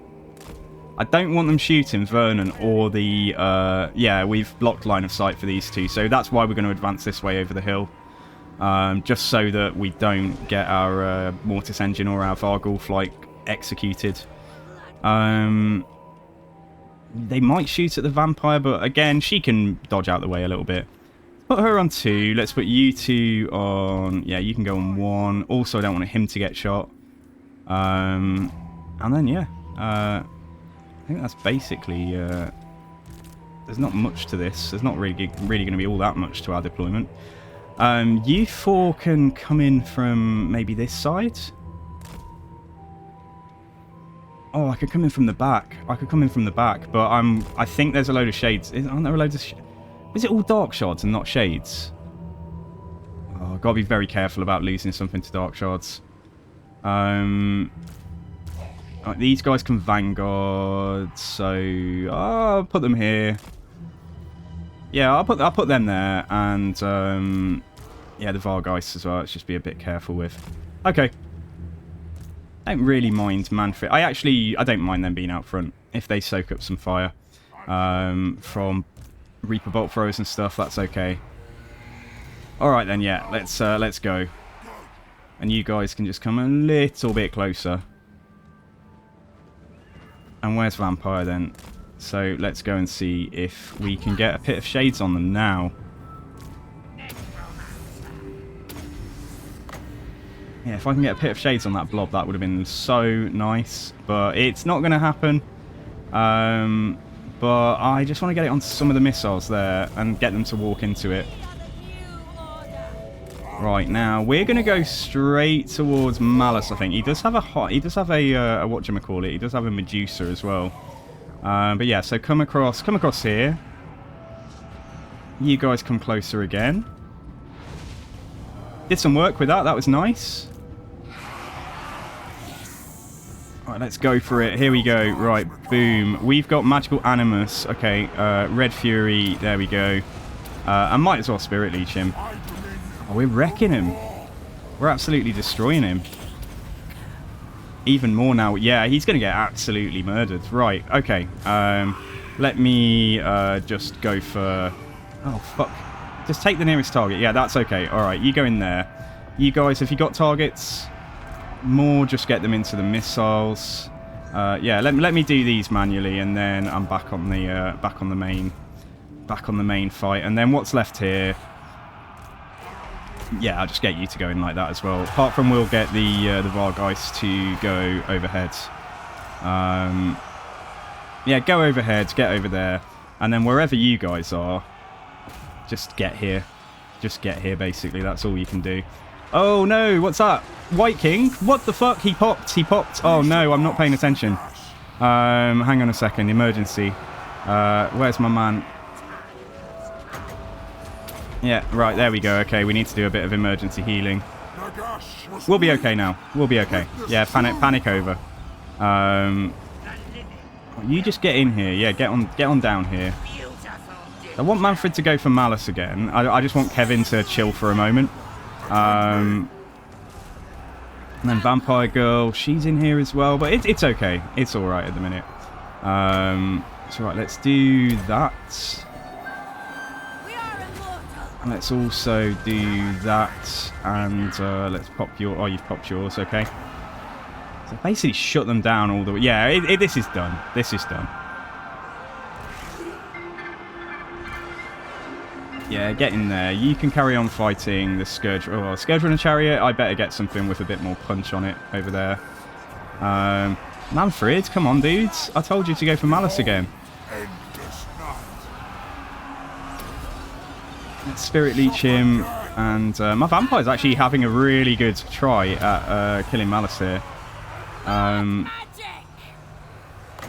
I don't want them shooting Vernon or the... yeah, we've blocked line of sight for these 2, so that's why we're going to advance this way over the hill. Just so that we don't get our Mortis Engine or our Vargulf, like, executed. They might shoot at the vampire, but again, she can dodge out the way a little bit. Put her on 2. Let's put you 2 on... Yeah, you can go on 1. Also, I don't want him to get shot. And then, yeah. I think that's basically... there's not much to this. There's not really going to be all that much to our deployment. You 4 can come in from maybe this side. Oh, I could come in from the back. But I think there's a load of shades. Aren't there a load of... Is it all dark shards and not shades? Oh, I've got to be very careful about losing something to dark shards. Right, these guys can Vanguard, so I'll put them here. Yeah, I'll put them there, and yeah, the Vargeist as well. Let's just be a bit careful with. Okay. I don't really mind Mannfred. I don't mind them being out front if they soak up some fire from Reaper bolt throws and stuff. That's okay. All right then, yeah. Let's go. And you guys can just come a little bit closer. And where's Vampire then? So let's go and see if we can get a Pit of Shades on them now. Yeah, if I can get a Pit of Shades on that blob, that would have been so nice. But it's not going to happen. But I just want to get it on some of the missiles there and get them to walk into it. Right, now we're going to go straight towards Malice, I think. He does have a whatchamacallit, he does have a Medusa as well. But yeah, so come across here. You guys come closer again. Did some work with that, that was nice. Alright, let's go for it. Here we go. Right, boom. We've got Magical Animus. Okay, Red Fury. There we go. I might as well Spirit Leech him. Oh, we're wrecking him. We're absolutely destroying him. Even more now. Yeah, he's going to get absolutely murdered. Right, okay. Let me just go for... Oh, fuck. Just take the nearest target. Yeah, that's okay. Alright, you go in there. You guys, if you got targets... More, just get them into the missiles. Yeah, let me do these manually, and then I'm back on the main fight. And then what's left here? Yeah, I'll just get you to go in like that as well. Apart from we'll get the Vargeist to go overhead. Yeah, go overhead, get over there, and then wherever you guys are, just get here. Just get here, basically. That's all you can do. Oh no, what's that? White King? What the fuck? He popped. Oh no, I'm not paying attention. Hang on a second. Emergency. Where's my man? Yeah, right, there we go. Okay, we need to do a bit of emergency healing. We'll be okay now. We'll be okay. Yeah, panic over. You just get in here. Yeah, get on down here. I want Mannfred to go for Malice again. I just want Kevin to chill for a moment. And then Vampire Girl, she's in here as well, but it's okay. It's alright at the minute. It's alright, let's do that. And let's also do that, and let's pop your... Oh, you've popped yours, okay. So basically shut them down all the way. Yeah, this is done. This is done. Yeah, get in there. You can carry on fighting the Scourge. Oh, Scourge Runner Chariot. I better get something with a bit more punch on it over there. Mannfred, come on, dudes. I told you to go for Malice again. Spirit Leech him. And my Vampire's actually having a really good try at killing Malice here. Magic.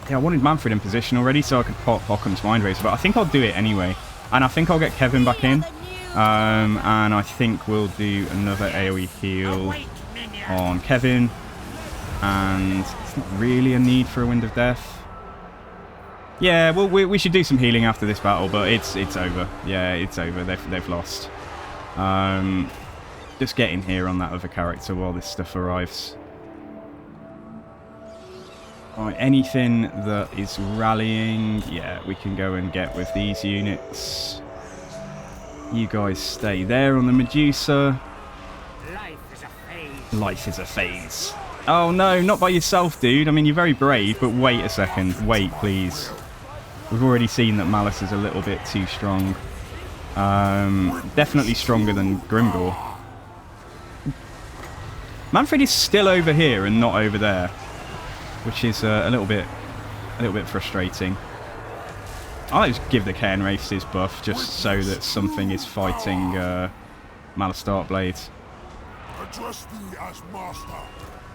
Yeah, I wanted Mannfred in position already so I could pop Occam's Mind Razor, but I think I'll do it anyway. And I think I'll get Kevin back in. And I think we'll do another AoE heal on Kevin. And it's not really a need for a Wind of Death. Yeah, well, we should do some healing after this battle, but it's over. Yeah, it's over. They've lost. Just get in here on that other character while this stuff arrives. Right, anything that is rallying, yeah, we can go and get with these units. You guys stay there on the Medusa. Life is a phase. Life is a phase. Oh no, not by yourself, dude. I mean, you're very brave, but wait a second. Wait, please. We've already seen that Malice is a little bit too strong. Definitely stronger than Grimgor. Mannfred is still over here and not over there, which is a little bit frustrating. I'll just give the Cairn Wraiths his buff just so that something is fighting Malice Darkblade.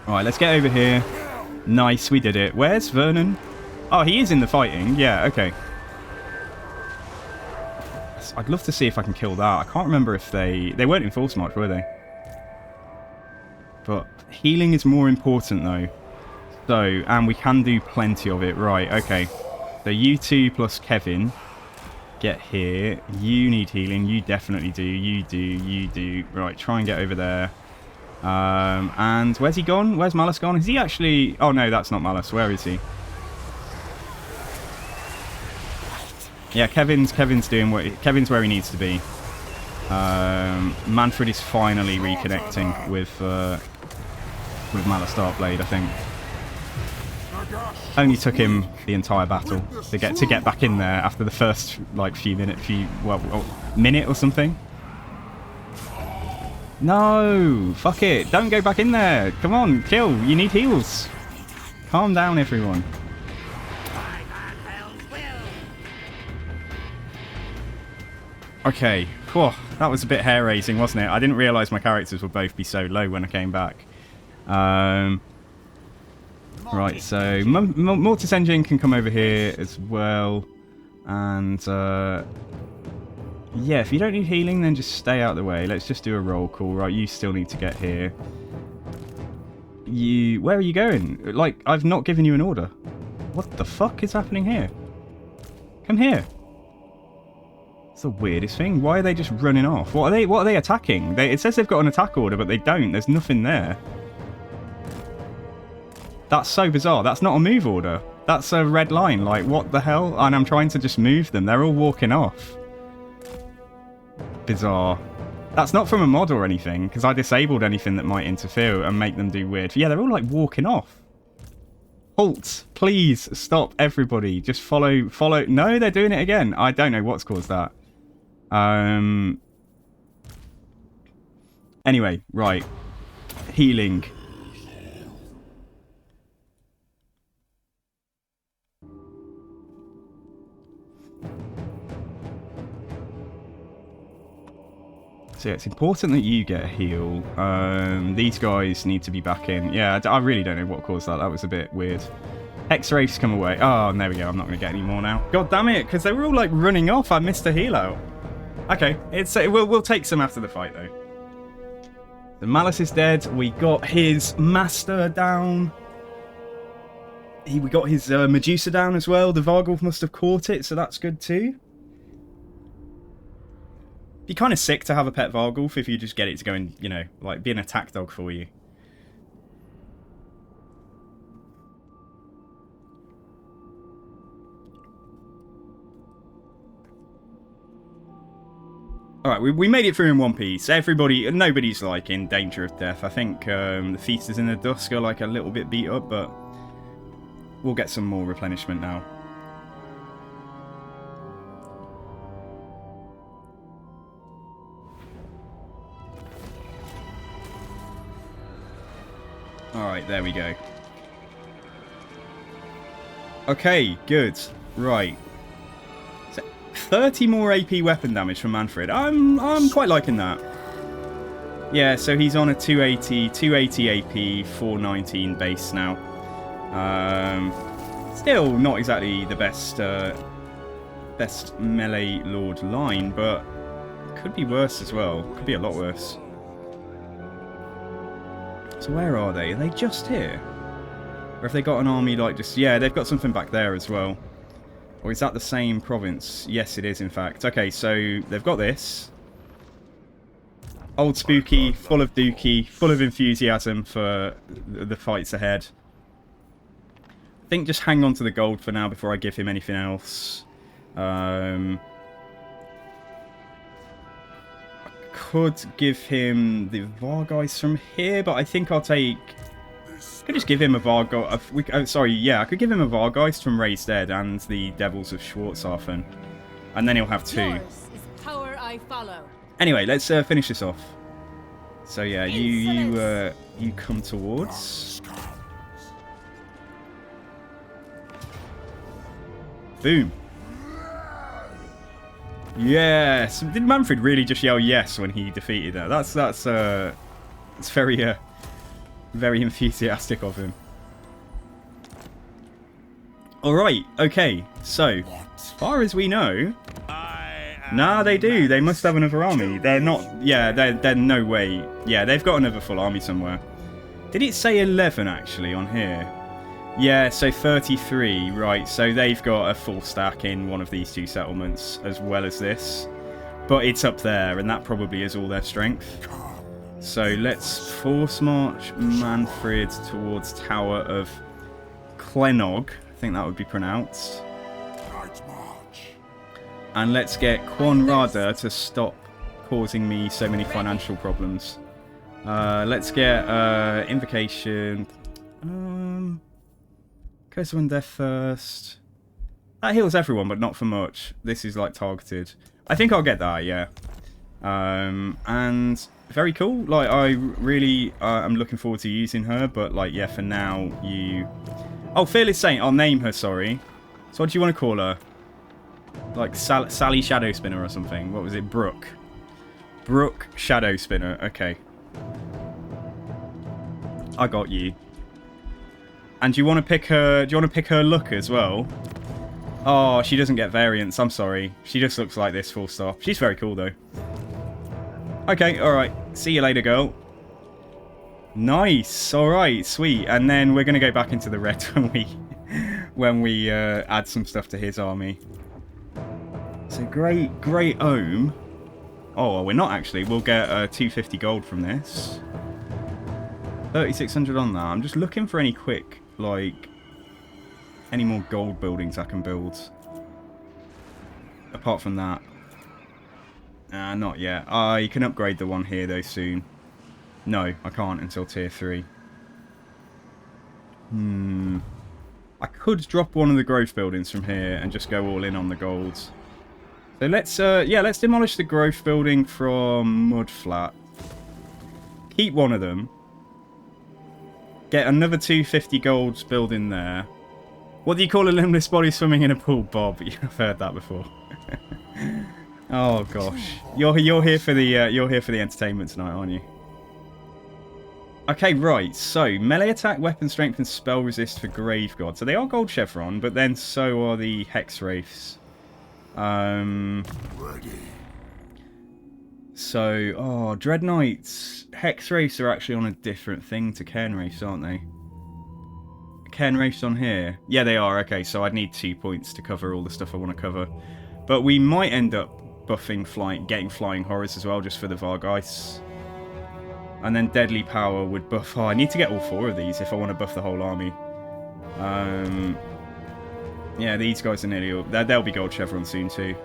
Alright, let's get over here. Nice, we did it. Where's Vernon? Oh, he is in the fighting. Yeah, okay. I'd love to see if I can kill that. I can't remember if they weren't in Force March, were they? But healing is more important, though. So, and we can do plenty of it. Right, okay. So you two plus Kevin get here. You need healing. You definitely do. You do. You do. Right, try and get over there. And where's he gone? Where's Malice gone? Is he actually... Oh, no, that's not Malice. Where is he? Yeah, Kevin's doing what... Kevin's where he needs to be. Mannfred is finally reconnecting with Malice Darkblade, I think. Only took him the entire battle to get back in there after the first like minute or something. No, fuck it! Don't go back in there. Come on, kill. You need heals. Calm down, everyone. Okay, whew, that was a bit hair-raising, wasn't it? I didn't realise my characters would both be so low when I came back. Right, so Mortis Engine can come over here as well. And, yeah, if you don't need healing, then just stay out of the way. Let's just do a roll call. Right, you still need to get here. Where are you going? Like, I've not given you an order. What the fuck is happening here? Come here. It's the weirdest thing. Why are they just running off? What are they attacking? It says they've got an attack order, but they don't. There's nothing there. That's so bizarre. That's not a move order. That's a red line. Like, what the hell? And I'm trying to just move them. They're all walking off. Bizarre. That's not from a mod or anything, because I disabled anything that might interfere and make them do weird. Yeah, they're all, like, walking off. Halt. Please stop, everybody. Just follow. No, they're doing it again. I don't know what's caused that. Anyway, right. Healing. So yeah, it's important that you get a heal. These guys need to be back in. Yeah, I really don't know what caused that. That was a bit weird. X-Wraiths come away. Oh, there we go. I'm not going to get any more now. God damn it, because they were all like running off. I missed a heal out. Okay, we'll take some after the fight though. The Malice is dead. We got his master down. We got his Medusa down as well. The Varghulf must have caught it, so that's good too. Be kind of sick to have a pet Varghulf if you just get it to go and, you know, like be an attack dog for you. Alright, we made it through in one piece. Nobody's like in danger of death. I think the Feasters in the Dusk are like a little bit beat up, but we'll get some more replenishment now. Alright, there we go. Okay, good. Right. So, 30 more AP weapon damage from Mannfred. I'm quite liking that. Yeah, so he's on a 280 AP, 419 base now. Still not exactly the best melee lord line, but could be worse as well. Could be a lot worse. So where are they? Are they just here? Or have they got an army like just... Yeah, they've got something back there as well. Or is that the same province? Yes, it is, in fact. Okay, so they've got this. Old Spooky, full of dookie, full of enthusiasm for the fights ahead. I think just hang on to the gold for now before I give him anything else. I could give him the Vargeist from here, but I think I'll take... I could just give him a Vargeist... sorry, yeah, I could give him a Vargeist from Raised Dead and the Devils of Schwarzhafen. And then he'll have two. Yours is power I follow. Anyway, let's finish this off. So yeah, you come towards. Boom. Yes. Did Mannfred really just yell yes when he defeated her? That's very very enthusiastic of him. All right. Okay. So, as far as we know. Nah, they do. They must have another army. They're not... Yeah, they're no way. Yeah, they've got another full army somewhere. Did it say 11, actually, on here? Yeah, so 33. Right, so they've got a full stack in one of these two settlements, as well as this. But it's up there, and that probably is all their strength. So let's force march Mannfred towards Tower of Klenog. I think that would be pronounced. And let's get Quanrada to stop causing me so many financial problems. Let's get Invocation. Curse of Undeath first. That heals everyone, but not for much. This is like targeted. I think I'll get that, yeah. And very cool. Like, I really am looking forward to using her, but like, yeah, for now, you... Oh, Fearless Saint. I'll name her, sorry. So what do you want to call her? Like Sally Shadow Spinner or something. What was it? Brooke. Brooke Shadow Spinner. Okay. I got you. And do you want to pick her? Do you want to pick her look as well? Oh, she doesn't get variants. I'm sorry. She just looks like this. Full stop. She's very cool though. Okay. All right. See you later, girl. Nice. All right. Sweet. And then we're gonna go back into the red when we add some stuff to his army. So great Ohm. Oh, well, we're not actually. We'll get 250 gold from this. 3,600 on that. I'm just looking for any quick, like, any more gold buildings I can build. Apart from that. Not yet. You can upgrade the one here, though, soon. No, I can't until tier 3. I could drop one of the growth buildings from here and just go all in on the gold. So let's demolish the growth building from Mudflat. Keep one of them. Get another 250 golds building there. What do you call a limbless body swimming in a pool, Bob? You've heard that before. Oh gosh, you're here for the entertainment tonight, aren't you? Okay, right. So melee attack, weapon strength, and spell resist for Grave God. So they are gold chevron, but then so are the hex wraiths. So, Dread Knights. Hex Wraiths are actually on a different thing to Cairn Wraiths, aren't they? Cairn Wraiths on here? Yeah, they are. Okay, so I'd need 2 points to cover all the stuff I want to cover. But we might end up buffing getting Flying Horrors as well, just for the Vargeists. And then Deadly Power would buff... Oh, I need to get all 4 of these if I want to buff the whole army. Yeah, these guys are nearly all... They'll be gold chevron soon too.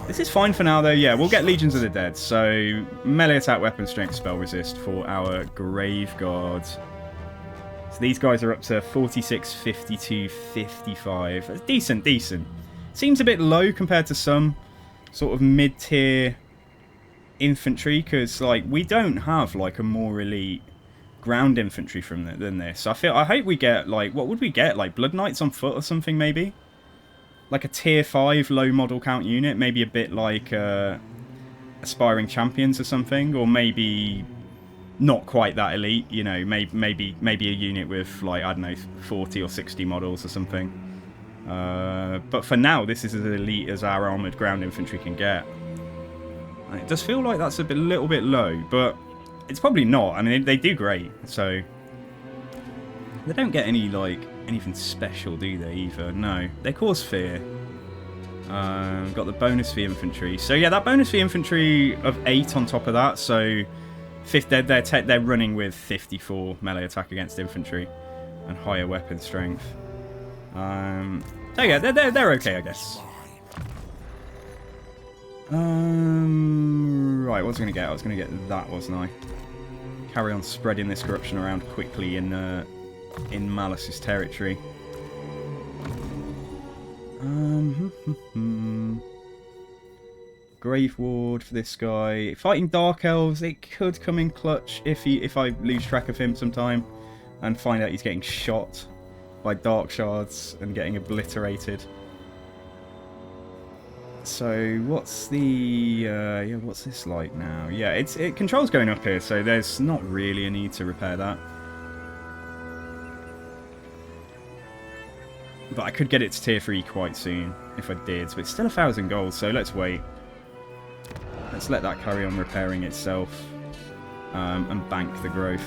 This is fine for now though. Yeah, we'll get Legions of the Dead. So, melee attack, weapon strength, spell resist for our Grave Guard. So these guys are up to 46, 52, 55. That's decent. Seems a bit low compared to some sort of mid-tier infantry, because like we don't have like a more elite ground infantry than this. I hope we get like, what would we get, like Blood Knights on foot or something maybe? like a tier 5 low model count unit, maybe a bit like Aspiring Champions or something, or maybe not quite that elite, you know, maybe a unit with, like, I don't know, 40 or 60 models or something. But for now, this is as elite as our armoured ground infantry can get. It does feel like that's a little bit low, but it's probably not. I mean, they do great, so... They don't get any, like, anything special, do they, either? No. They cause fear. Got the bonus for infantry. So, yeah, that bonus for infantry of 8 on top of that, so... They're running with 54 melee attack against infantry and higher weapon strength. So yeah, they're okay, I guess. Right, what was I gonna get? I was gonna get that, wasn't I? Carry on spreading this corruption around quickly in Malice's territory. Grave Ward for this guy. Fighting Dark Elves, it could come in clutch if I lose track of him sometime and find out he's getting shot by Dark Shards and getting obliterated. So what's the yeah, what's this like now? Yeah, it control's going up here, so there's not really a need to repair that. But I could get it to tier 3 quite soon if I did, but it's still 1,000 gold, so let's wait. Let's let that carry on repairing itself and bank the growth.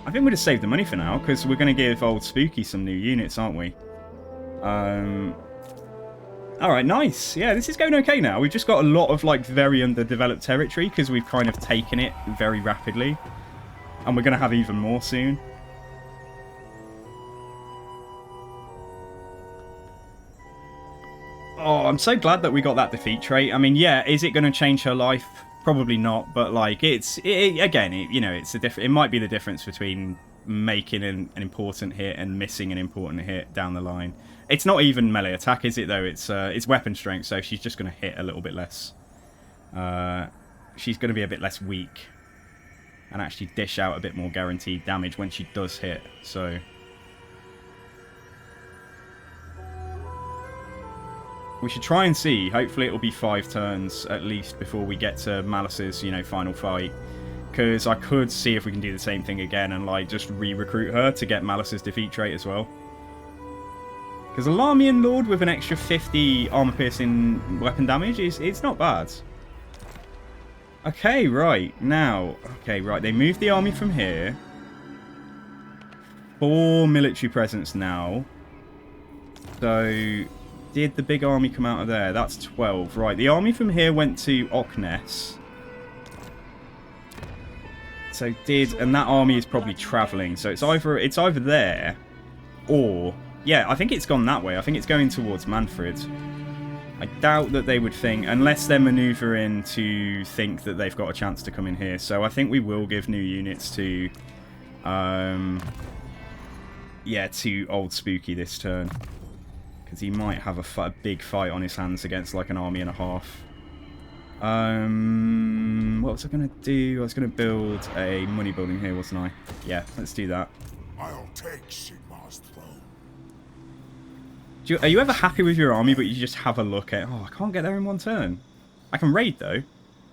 I think we'll just save the money for now, because we're going to give old Spooky some new units, aren't we? Alright, nice. Yeah, this is going okay now. We've just got a lot of, like, very underdeveloped territory, because we've kind of taken it very rapidly. And we're going to have even more soon. Oh, I'm so glad that we got that defeat trait. I mean, yeah, is it going to change her life? Probably not, but like again, you know, it's it might be the difference between making an important hit and missing an important hit down the line. It's not even melee attack, is it? Though it's weapon strength, so she's just going to hit a little bit less. She's going to be a bit less weak, and actually dish out a bit more guaranteed damage when she does hit. So. We should try and see. Hopefully it'll be 5 turns at least before we get to Malice's, you know, final fight. Because I could see if we can do the same thing again and, like, just re-recruit her to get Malice's defeat trait as well. Because a Lamian Lord with an extra 50 armor-piercing weapon damage it's not bad. Okay, right. Now, okay, right. They moved the army from here. 4 military presence now. So... Did the big army come out of there? That's 12. Right, the army from here went to Oknes. So and that army is probably travelling. So it's either there, or yeah, I think it's gone that way. I think it's going towards Mannfred. I doubt that they would think, unless they're manoeuvring to think that they've got a chance to come in here. So I think we will give new units to, yeah, to old Spooky this turn. Because he might have a big fight on his hands against like an army and a half. What was I going to do? I was going to build a money building here, wasn't I? Yeah, let's do that. I'll take Sigmar's throne. Are you ever happy with your army, but you just have a look at... Oh, I can't get there in 1 turn. I can raid, though.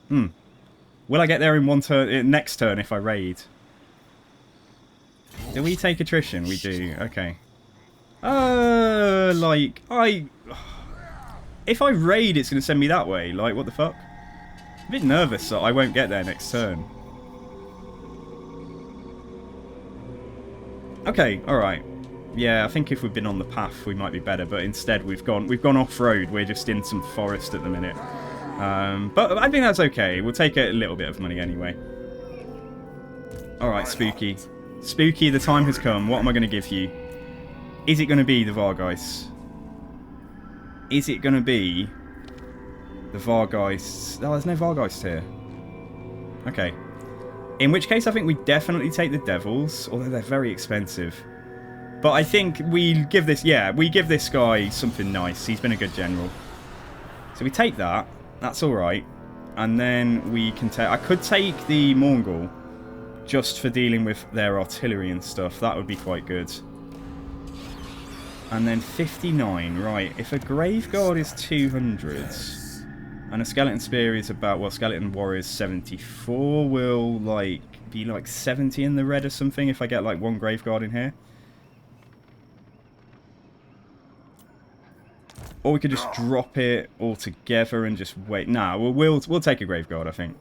Will I get there in 1 turn, next turn if I raid? Do we take attrition? We do. Okay. Like, if I raid, it's going to send me that way. Like, what the fuck? I'm a bit nervous that I won't get there next turn. Okay, alright. Yeah, I think if we'd been on the path, we might be better. But instead, we've gone off-road. We're just in some forest at the minute. But I think that's okay. We'll take a little bit of money anyway. Alright, Spooky. Spooky, the time has come. What am I going to give you? Is it going to be the Vargeists? Is it going to be the Vargeists? Oh, there's no Vargeists here. Okay. In which case, I think we definitely take the Devils, although they're very expensive. But I think we give this, yeah, we give this guy something nice. He's been a good general. So we take that. That's all right. And then we can take... I could take the Mongol just for dealing with their artillery and stuff. That would be quite good. And then 59, right. If a Graveguard is 200, and a Skeleton Spear is about, well, Skeleton Warrior is 74, will, like, be, like, 70 in the red or something if I get, like, one Graveguard in here. Or we could just drop it all together and just wait. Nah, we'll take a Graveguard, I think.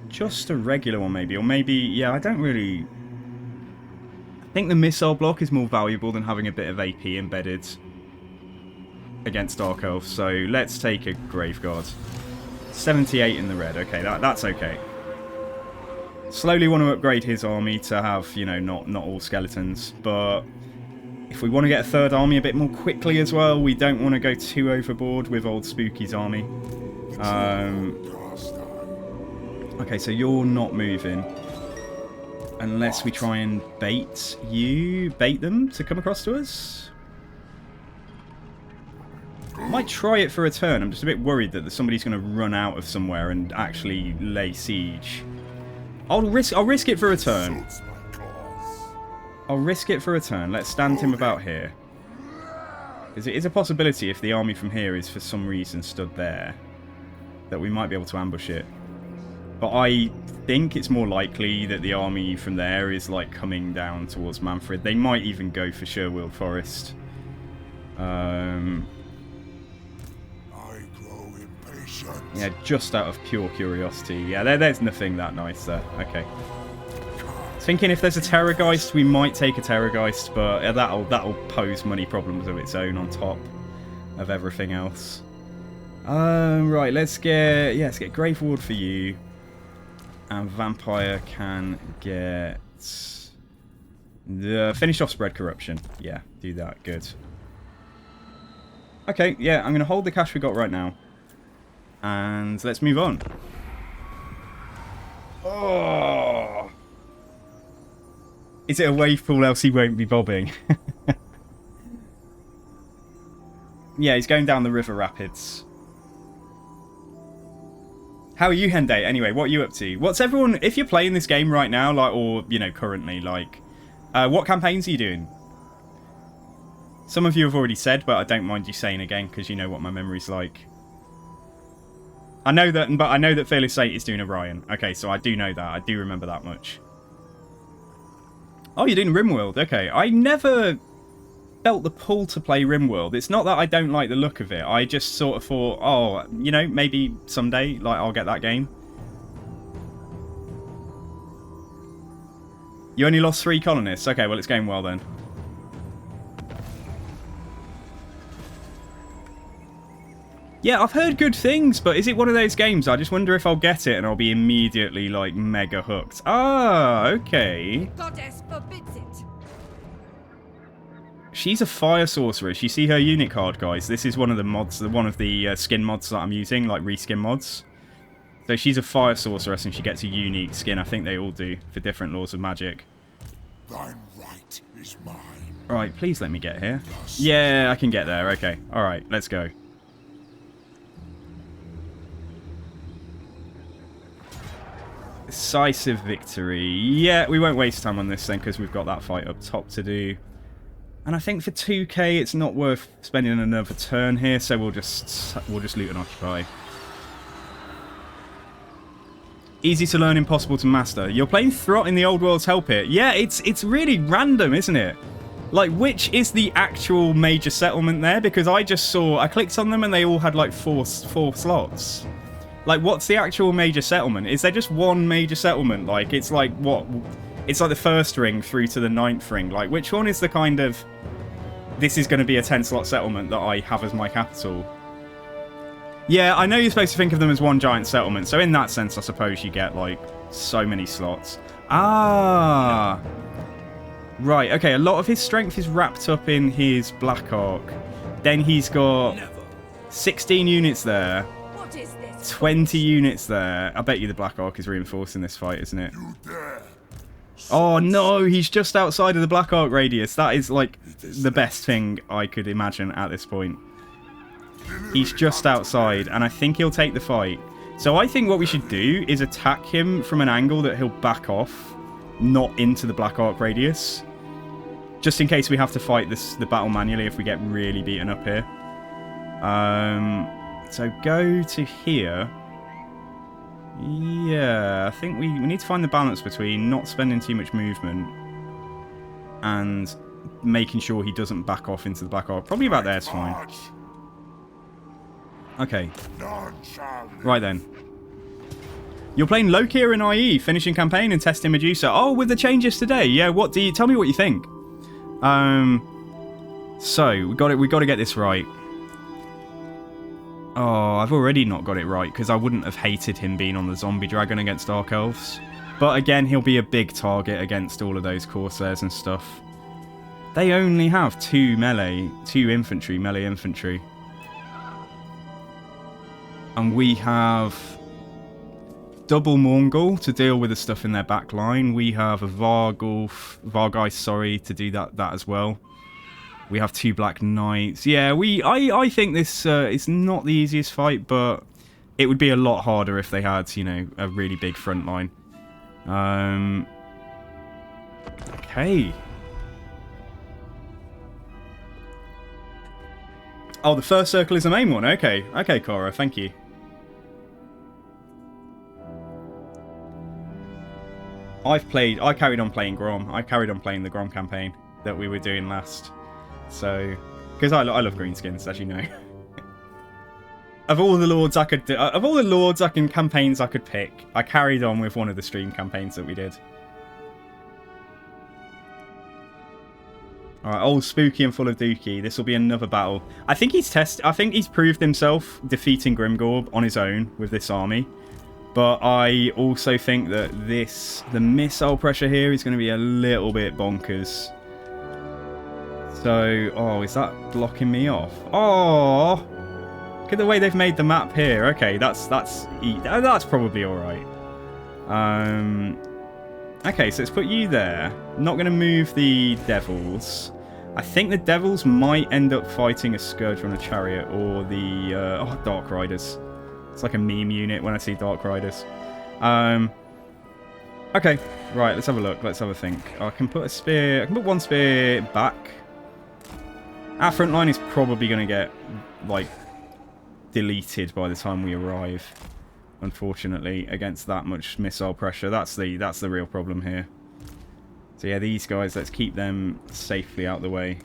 Just a regular one, maybe. Or maybe, yeah, I don't really... I think the missile block is more valuable than having a bit of AP embedded against Dark Elf. So let's take a Graveguard. 78 in the red. Okay, that's okay. Slowly want to upgrade his army to have, you know, not all skeletons. But if we want to get a third army a bit more quickly as well, we don't want to go too overboard with old Spooky's army. Okay, so you're not moving. Unless we try and bait them to come across to us. Might try it for a turn. I'm just a bit worried that somebody's going to run out of somewhere and actually lay siege. I'll risk it for a turn. I'll risk it for a turn. Let's stand him about here. Because it is a possibility if the army from here is for some reason stood there, that we might be able to ambush it. But I think it's more likely that the army from there is like coming down towards Mannfred. They might even go for Sherwood Forest. I grow impatient. Yeah, just out of pure curiosity. Yeah, there's nothing that nice there. Okay. Thinking if there's a Terrorgeist, we might take a Terrorgeist, but that'll pose money problems of its own on top of everything else. Right, let's get Grave Ward for you. And Vampire can get the finish off Spread Corruption. Yeah, do that. Good. Okay, yeah, I'm going to hold the cash we got right now. And let's move on. Oh! Is it a wave pool else he won't be bobbing? Yeah, he's going down the river rapids. How are you, Henday? Anyway, what are you up to? What's everyone... If you're playing this game right now, like, or, you know, currently, like... what campaigns are you doing? Some of you have already said, but I don't mind you saying again, because you know what my memory's like. I know that Fearless 8 is doing Orion. Okay, so I do know that. I do remember that much. Oh, you're doing RimWorld. Okay, I never felt the pull to play RimWorld. It's not that I don't like the look of it. I just sort of thought, oh, you know, maybe someday, like, I'll get that game. You only lost 3 colonists. Okay, well, it's going well then. Yeah, I've heard good things, but is it one of those games? I just wonder if I'll get it and I'll be immediately, like, mega hooked. Ah, okay. Goddess forbids it. She's a fire sorceress. You see her unit card, guys. This is one of the mods, one of the skin mods that I'm using, like reskin mods. So she's a fire sorceress and she gets a unique skin. I think they all do for different laws of magic. Thine right is mine. Right, please let me get here. Yeah, I can get there. Okay. All right, let's go. Decisive victory. Yeah, we won't waste time on this then because we've got that fight up top to do. And I think for 2k it's not worth spending another turn here, so we'll just loot and occupy. Easy to learn, impossible to master. You're playing Throt in the Old World's Hell Pit. Yeah, it's really random, isn't it? Like, which is the actual major settlement there? Because I clicked on them and they all had like four slots. Like, what's the actual major settlement? Is there just one major settlement? Like, it's like, what? It's like the first ring through to the 9th ring. Like, which one is the kind of... This is going to be a 10-slot settlement that I have as my capital? Yeah, I know you're supposed to think of them as one giant settlement. So in that sense, I suppose you get, like, so many slots. Ah! Right, okay. A lot of his strength is wrapped up in his Black Arc. Then he's got 16 units there. What is this? 20 units there. I bet you the Black Arc is reinforced in this fight, isn't it? You dare. Oh no, he's just outside of the Black Arc radius. That is like the best thing I could imagine at this point. He's just outside, and I think he'll take the fight. So I think what we should do is attack him from an angle that he'll back off, not into the Black Arc radius. Just in case we have to fight the battle manually if we get really beaten up here. So go to here. Yeah, I think we need to find the balance between not spending too much movement and making sure he doesn't back off into the black hole. Probably about there's fine. Okay. Right then. You're playing Lokia in IE, finishing campaign and testing Medusa. Oh, with the changes today. Yeah, what do you tell me what you think? So we got to get this right. Oh, I've already not got it right because I wouldn't have hated him being on the zombie dragon against Dark Elves. But again, he'll be a big target against all of those Corsairs and stuff. They only have 2 melee infantry. And we have double Mongol to deal with the stuff in their back line. We have a Vargeist, to do that as well. We have 2 Black Knights. Yeah, I think this is not the easiest fight, but it would be a lot harder if they had, you know, a really big front line. Okay. Oh, the first circle is the main one. Okay. Okay, Cora, thank you. I carried on playing Grom. I carried on playing the Grom campaign that we were doing last. So, because I love greenskins, as you know. Of all the lords and campaigns I could pick, I carried on with one of the stream campaigns that we did. Alright, old Spooky and full of dookie. This will be another battle. I think he's proved himself defeating Grimgorb on his own with this army. But I also think that the missile pressure here is going to be a little bit bonkers. So, oh, is that blocking me off? Oh, look at the way they've made the map here. Okay, that's probably all right. Okay, so let's put you there. Not going to move the Devils. I think the Devils might end up fighting a Scourge on a Chariot or the Dark Riders. It's like a meme unit when I see Dark Riders. Okay, right, let's have a look. Let's have a think. I can put a spear. I can put 1 spear back. Our front line is probably going to get, like, deleted by the time we arrive. Unfortunately, against that much missile pressure. That's the real problem here. So yeah, these guys, let's keep them safely out the way.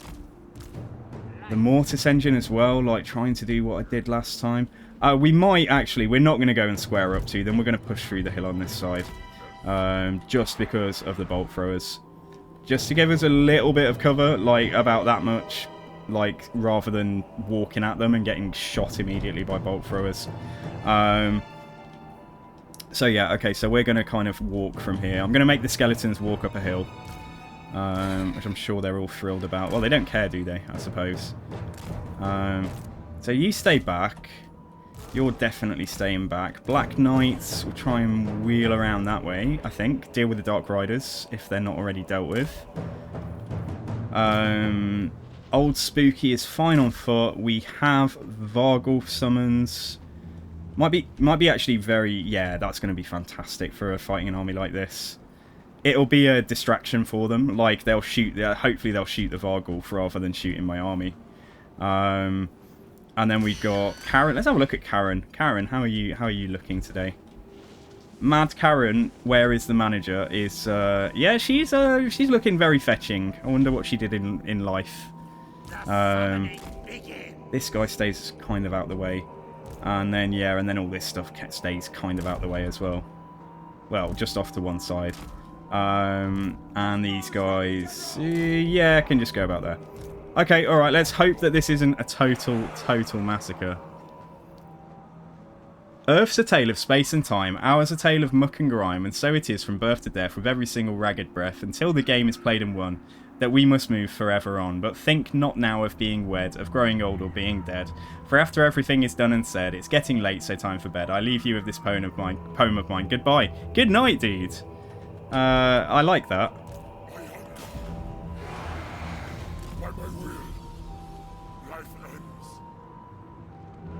The Mortis engine as well, like trying to do what I did last time. We might actually, we're not going to go and square up to them. We're going to push through the hill on this side. Just because of the bolt throwers. Just to give us a little bit of cover, like about that much. Like, rather than walking at them and getting shot immediately by bolt throwers. So yeah, okay, so we're going to kind of walk from here. I'm going to make the skeletons walk up a hill. Which I'm sure they're all thrilled about. Well, they don't care, do they? I suppose. So you stay back. You're definitely staying back. Black Knights will try and wheel around that way, I think. Deal with the Dark Riders, if they're not already dealt with. Old Spooky is fine on foot. We have Vargulf summons. Might be actually very... Yeah, that's going to be fantastic for fighting an army like this. It'll be a distraction for them. Like, they'll shoot... hopefully they'll shoot the Vargulf rather than shooting my army. And then we've got Karen. Let's have a look at Karen. Karen, how are you looking today? Mad Karen, where is the manager? Is yeah, she's looking very fetching. I wonder what she did in life. This guy stays kind of out the way, and then yeah, and then all this stuff stays kind of out the way as well. Well, just off to one side. And these guys, yeah, can just go about there. Okay, alright, let's hope that this isn't a total massacre. Earth's a tale of space and time, ours a tale of muck and grime, and so it is from birth to death with every single ragged breath, until the game is played and won, that we must move forever on. But think not now of being wed, of growing old or being dead, for after everything is done and said, it's getting late, so time for bed. I leave you with this poem of mine. Goodbye. Good night, dude. I like that.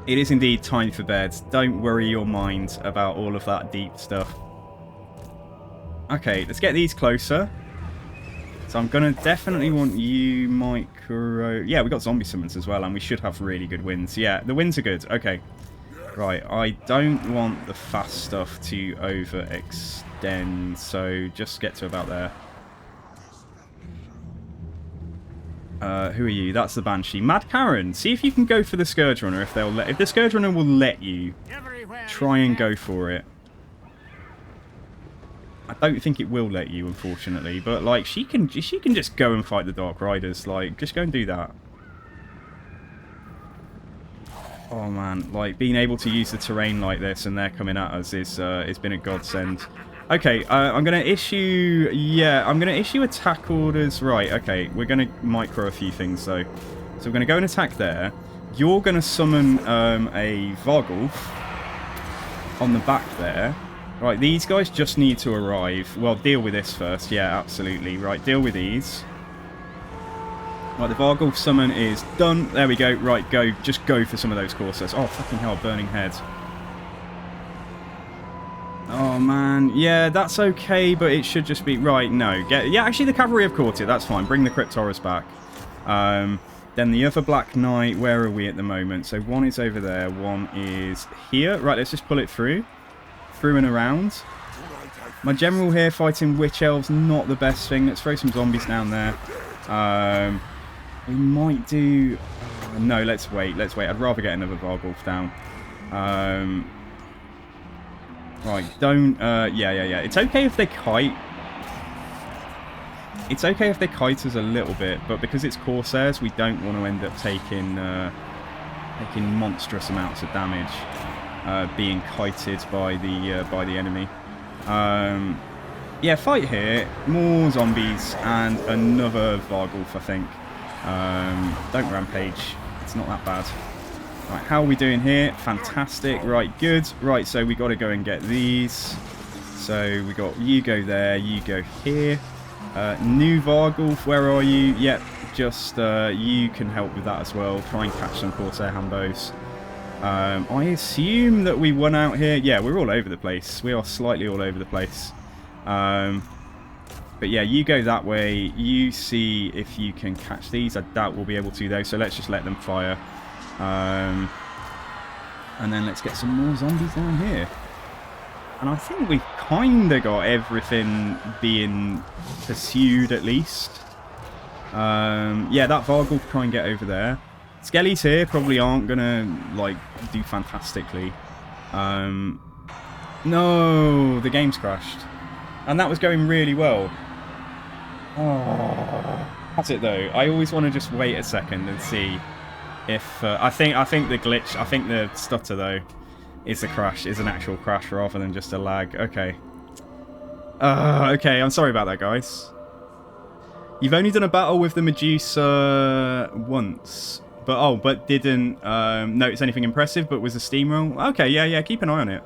It is indeed time for bed. Don't worry your mind about all of that deep stuff. Okay, let's get these closer. So I'm going to definitely want you micro... Yeah, we got zombie summons as well, and we should have really good wins. Yeah, the wins are good. Okay. Right, I don't want the fast stuff to overextend, so just get to about there. Who are you? That's the Banshee. Mad Karen, see if you can go for the Scourge Runner if they'll let... If the Scourge Runner will let you, try and go for it. I don't think it will let you, unfortunately, but like she can just go and fight the Dark Riders. Like, just go and do that. Oh man, like being able to use the terrain like this and they're coming at us is it's been a godsend. Okay, I'm gonna issue I'm gonna issue attack orders. Right, okay, we're gonna micro a few things though. So we're gonna go and attack there. You're gonna summon a Vargulf on the back there. Right, these guys just need to arrive. Well, deal with this first. Yeah, absolutely. Right, deal with these. Right, the Vargulf summon is done. There we go. Right, go. Just go for some of those Corsairs. Oh, fucking hell, burning head. Oh, man. Yeah, that's okay, but it should just be... Right, no. Yeah, actually, the cavalry have caught it. That's fine. Bring the Cryptoris back. Then the other Black Knight, where are we at the moment? So one is over there. One is here. Right, let's just pull it through. Through and around. My general here fighting Witch Elves, not the best thing. Let's throw some zombies down there. We might do... no, let's wait. Let's wait. I'd rather get another Vargulf down. Right, don't... yeah. It's okay if they kite. It's okay if they kite us a little bit, but because it's Corsairs, we don't want to end up taking monstrous amounts of damage. Being kited by the enemy. Yeah, fight here. More zombies and another Vargulf, I think. Don't rampage. It's not that bad. Right, how are we doing here? Fantastic. Right, good. Right, so we got to go and get these. So we got you go there, you go here. New Vargulf, where are you? Yep, just you can help with that as well. Try and catch some Corsair Hambos. I assume that we won out here. Yeah, we're all over the place. We are slightly all over the place. But yeah, you go that way. You see if you can catch these. I doubt we'll be able to, though, so let's just let them fire. And then let's get some more zombies down here. And I think we've kind of got everything being pursued, at least. Yeah, that Vargulf try and get over there. Skellies here probably aren't going to, like, do fantastically. No, the game's crashed. And that was going really well. Oh, that's it, though. I always want to just wait a second and see if... I think the glitch, I think the stutter, though, is the crash, is an actual crash rather than just a lag. Okay. Okay, I'm sorry about that, guys. You've only done a battle with the Medusa once. But didn't notice anything impressive, but was a steamroll. Okay, yeah, keep an eye on it.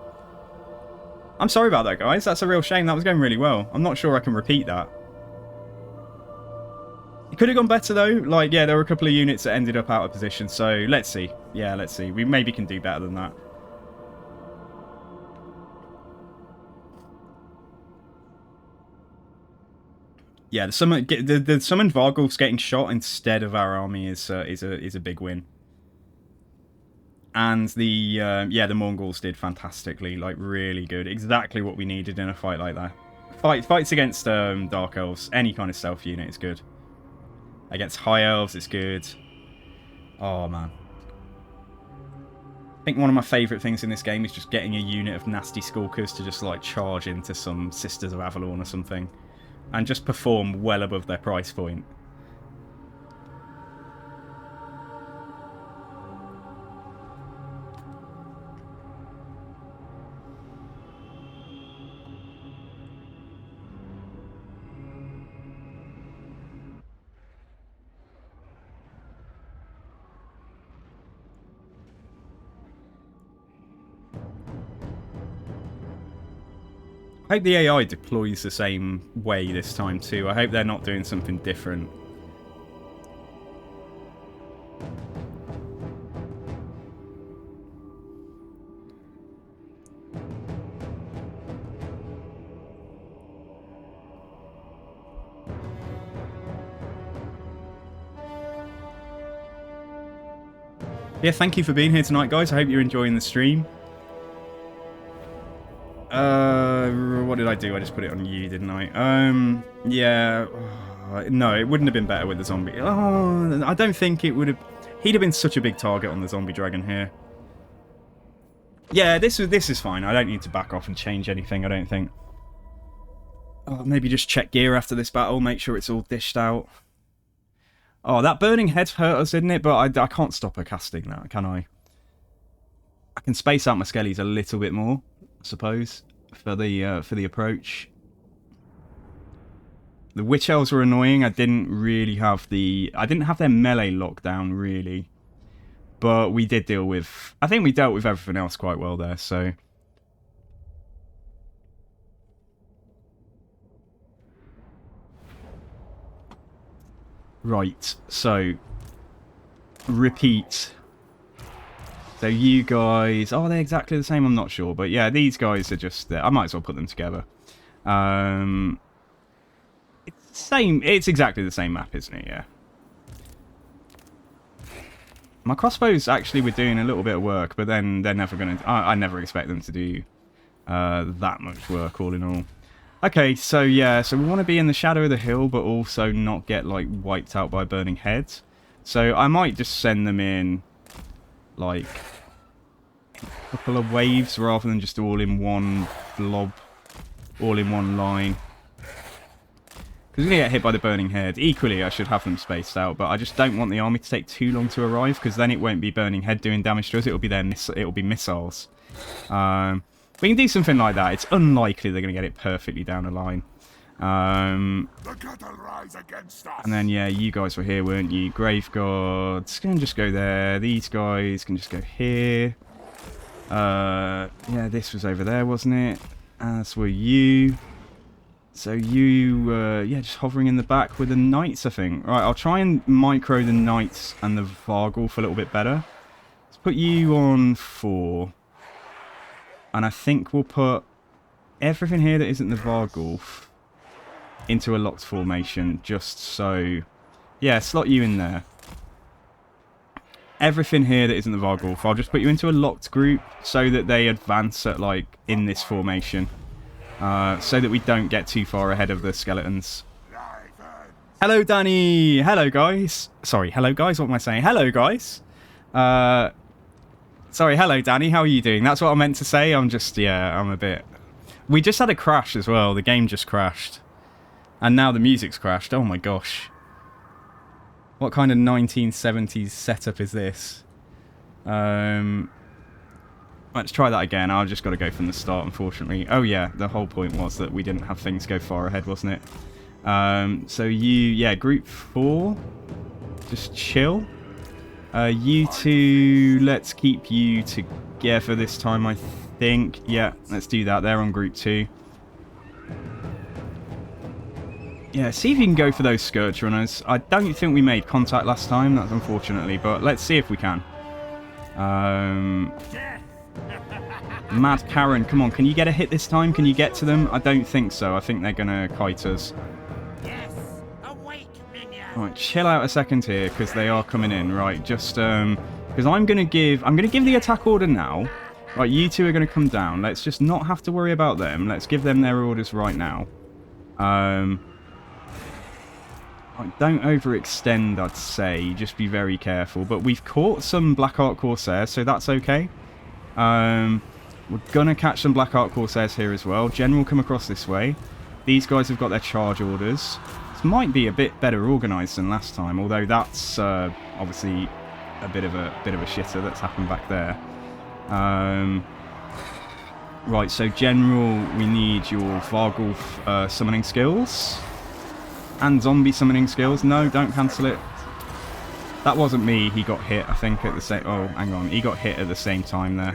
I'm sorry about that, guys. That's a real shame. That was going really well. I'm not sure I can repeat that. It could have gone better, though. Like, yeah, there were a couple of units that ended up out of position, so let's see. Yeah, let's see. We maybe can do better than that. Yeah, the summoned Vargulfs getting shot instead of our army is a big win. And the Mongols did fantastically, like really good, exactly what we needed in a fight like that. Fights against Dark Elves, any kind of stealth unit is good. Against High Elves, it's good. Oh man, I think one of my favourite things in this game is just getting a unit of nasty Skulkers to just like charge into some Sisters of Avalon or something. And just perform well above their price point. I hope the AI deploys the same way this time too. I hope they're not doing something different. Yeah, thank you for being here tonight, guys. I hope you're enjoying the stream. What did I do? I just put it on you, didn't I? Yeah. No, it wouldn't have been better with the zombie. Oh, I don't think it would have... He'd have been such a big target on the zombie dragon here. Yeah, this is fine. I don't need to back off and change anything, I don't think. Oh, maybe just check gear after this battle, make sure it's all dished out. Oh, that burning head hurt us, didn't it? But I can't stop her casting that, can I? I can space out my skellies a little bit more, I suppose, for the approach. The witch elves were annoying. I didn't have their melee lockdown really, but we did deal with. I think we dealt with everything else quite well there. So. Right, so repeat. So you guys, are they exactly the same? I'm not sure, but yeah, these guys are just. I might as well put them together. It's same. It's exactly the same map, isn't it? Yeah. My crossbows actually were doing a little bit of work, but then they're never gonna. I never expect them to do that much work, all in all. Okay, so yeah, so we want to be in the shadow of the hill, but also not get, like, wiped out by burning heads. So I might just send them in, like, a couple of waves rather than just all in one blob, all in one line. Because we're going to get hit by the burning head. Equally, I should have them spaced out, but I just don't want the army to take too long to arrive, because then it won't be burning head doing damage to us, it'll be missiles. We can do something like that. It's unlikely they're going to get it perfectly down the line. And then, yeah, you guys were here, weren't you? Grave Gods can just go there. These guys can just go here. Yeah, this was over there, wasn't it? As were you. So you, yeah, just hovering in the back with the Knights, I think. Right, I'll try and micro the Knights and the Vargulf a little bit better. Let's put you on 4. And I think we'll put everything here that isn't the Vargulf into a locked formation, just so... Yeah, slot you in there. Everything here that isn't the Vargulf, I'll just put you into a locked group so that they advance at, like, in this formation. So that we don't get too far ahead of the skeletons. Hello, Danny! Hello, guys! Sorry, hello, guys? What am I saying? Hello, guys! Sorry, hello, Danny. How are you doing? That's what I meant to say. I'm just, yeah, I'm a bit... We just had a crash as well. The game just crashed. And now the music's crashed. Oh, my gosh. What kind of 1970s setup is this? Let's try that again. I've just got to go from the start, unfortunately. Oh, yeah, the whole point was that we didn't have things go far ahead, wasn't it? So you, yeah, group 4. Just chill. You two, let's keep you together this time, I think. Yeah, let's do that. They're on group 2. Yeah, see if you can go for those Scourge Runners. I don't think we made contact last time, that's unfortunately, but let's see if we can. Mad Karen, come on, can you get a hit this time? Can you get to them? I don't think so. I think they're going to kite us. Right, chill out a second here, because they are coming in. Right, just, because I'm going to give the attack order now. Right, you two are going to come down. Let's just not have to worry about them. Let's give them their orders right now. Right, don't overextend, I'd say. Just be very careful. But we've caught some Blackheart Corsairs, so that's okay. We're going to catch some Blackheart Corsairs here as well. General come across this way. These guys have got their charge orders. This might be a bit better organised than last time, although that's obviously a bit of a shitter that's happened back there. Right, so General, we need your Vargulf summoning skills. And zombie summoning skills. No, don't cancel it. That wasn't me. He got hit, I think, at the same... Oh, hang on. He got hit at the same time there.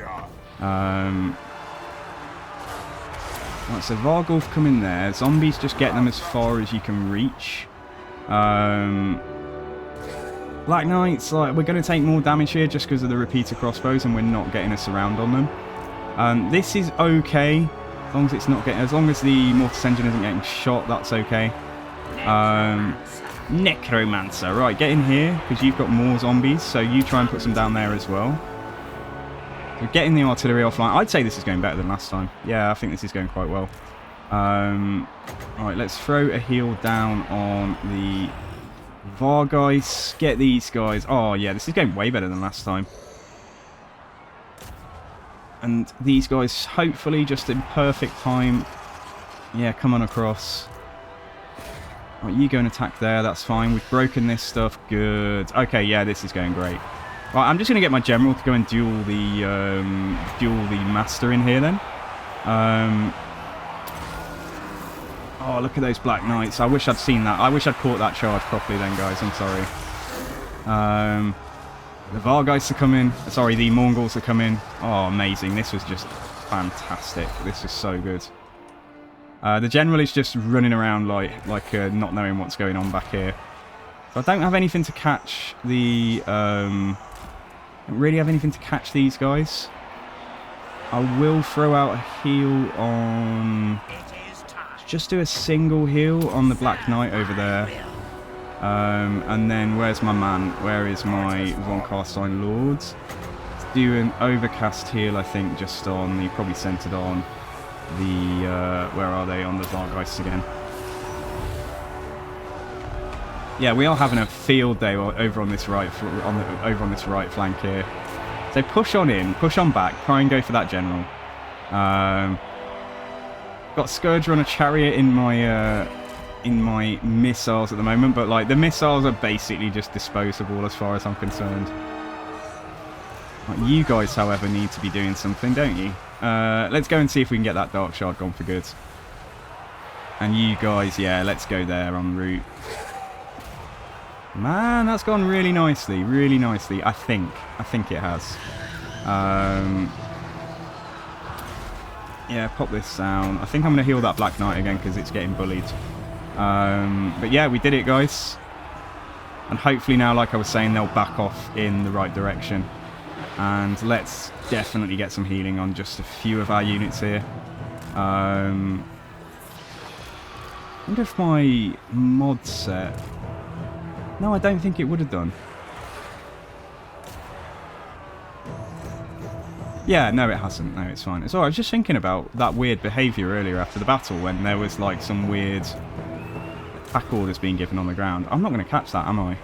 Right, so Vargulf come in there. Zombies, just get them as far as you can reach. Black Knights, like, we're going to take more damage here just because of the repeater crossbows, and we're not getting a surround on them. This is okay. As long as the Mortis Engine isn't getting shot, that's okay. Necromancer. Right, get in here, because you've got more zombies, so you try and put some down there as well. So getting the artillery offline. I'd say this is going better than last time. Yeah, I think this is going quite well. Right, let's throw a heal down on the Vargeist. Get these guys. Oh, yeah, this is going way better than last time. And these guys, hopefully, just in perfect time. Yeah, come on across. Right, you go and attack there. That's fine. We've broken this stuff. Good. Okay, yeah, this is going great. Right, I'm just going to get my general to go and duel the master in here then. Oh, look at those Black Knights. I wish I'd seen that. I wish I'd caught that charge properly then, guys. I'm sorry. The Vargeists are coming. Sorry, the Mongols are coming. Oh, amazing. This was just fantastic. This is so good. The general is just running around like not knowing what's going on back here. So I don't have anything to catch the... don't really have anything to catch these guys. I will throw out a heal on... Just do a single heal on the Black Knight over there. And then where's my man? Where is my Von Carstein Lords? Let's do an overcast heal, I think, just on the... Probably centered on the... where are they? On the Vargeists again. Yeah, we are having a field day over on this right flank here. So push on in, push on back, try and go for that general. Got Scourger on a chariot in my missiles at the moment, but like the missiles are basically just disposable as far as I'm concerned. Right, you guys, however, need to be doing something, don't you? Let's go and see if we can get that Dark Shard gone for good. And you guys, yeah, let's go there en route. Man, that's gone really nicely, I think it has. Yeah, pop this down. I think I'm going to heal that Black Knight again because it's getting bullied. But yeah, we did it, guys. And hopefully now, like I was saying, they'll back off in the right direction. And let's definitely get some healing on just a few of our units here. I wonder if my mod set... No, I don't think it would have done. Yeah, no, it hasn't. No, it's fine. It's alright. I was just thinking about that weird behaviour earlier after the battle when there was like some weird attack orders being given on the ground. I'm not going to catch that, am I?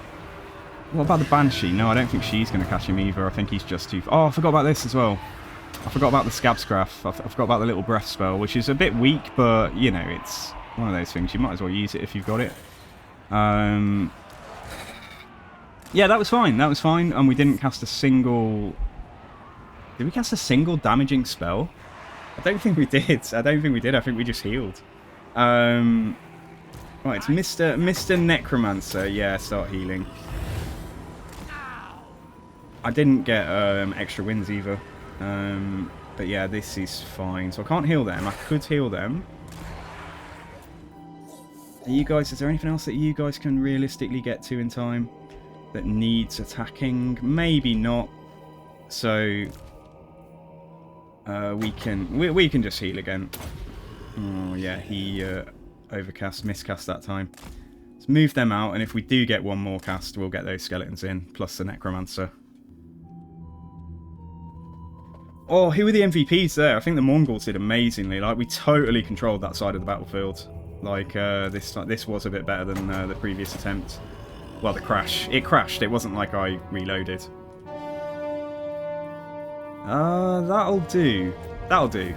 What about the Banshee? No, I don't think she's going to catch him either. I think he's just too... Oh, I forgot about this as well. I forgot about the Scabscraft. I forgot about the little breath spell, which is a bit weak, but, you know, it's one of those things. You might as well use it if you've got it. Yeah, that was fine. That was fine. And we didn't cast a single... Did we cast a single damaging spell? I don't think we did. I think we just healed. Right, it's Mr. Necromancer. Yeah, start healing. I didn't get extra wins either. But yeah, this is fine. So I can't heal them. I could heal them. Are you guys, is there anything else that you guys can realistically get to in time that needs attacking? Maybe not. So we can just heal again. Oh yeah, he miscast that time. Let's move them out, and if we do get one more cast, we'll get those skeletons in, plus the Necromancer. Oh, who were the MVPs there? I think the Mongols did amazingly. Like, we totally controlled that side of the battlefield. Like, this was a bit better than the previous attempt. Well, the crash. It crashed. It wasn't like I reloaded. That'll do. That'll do.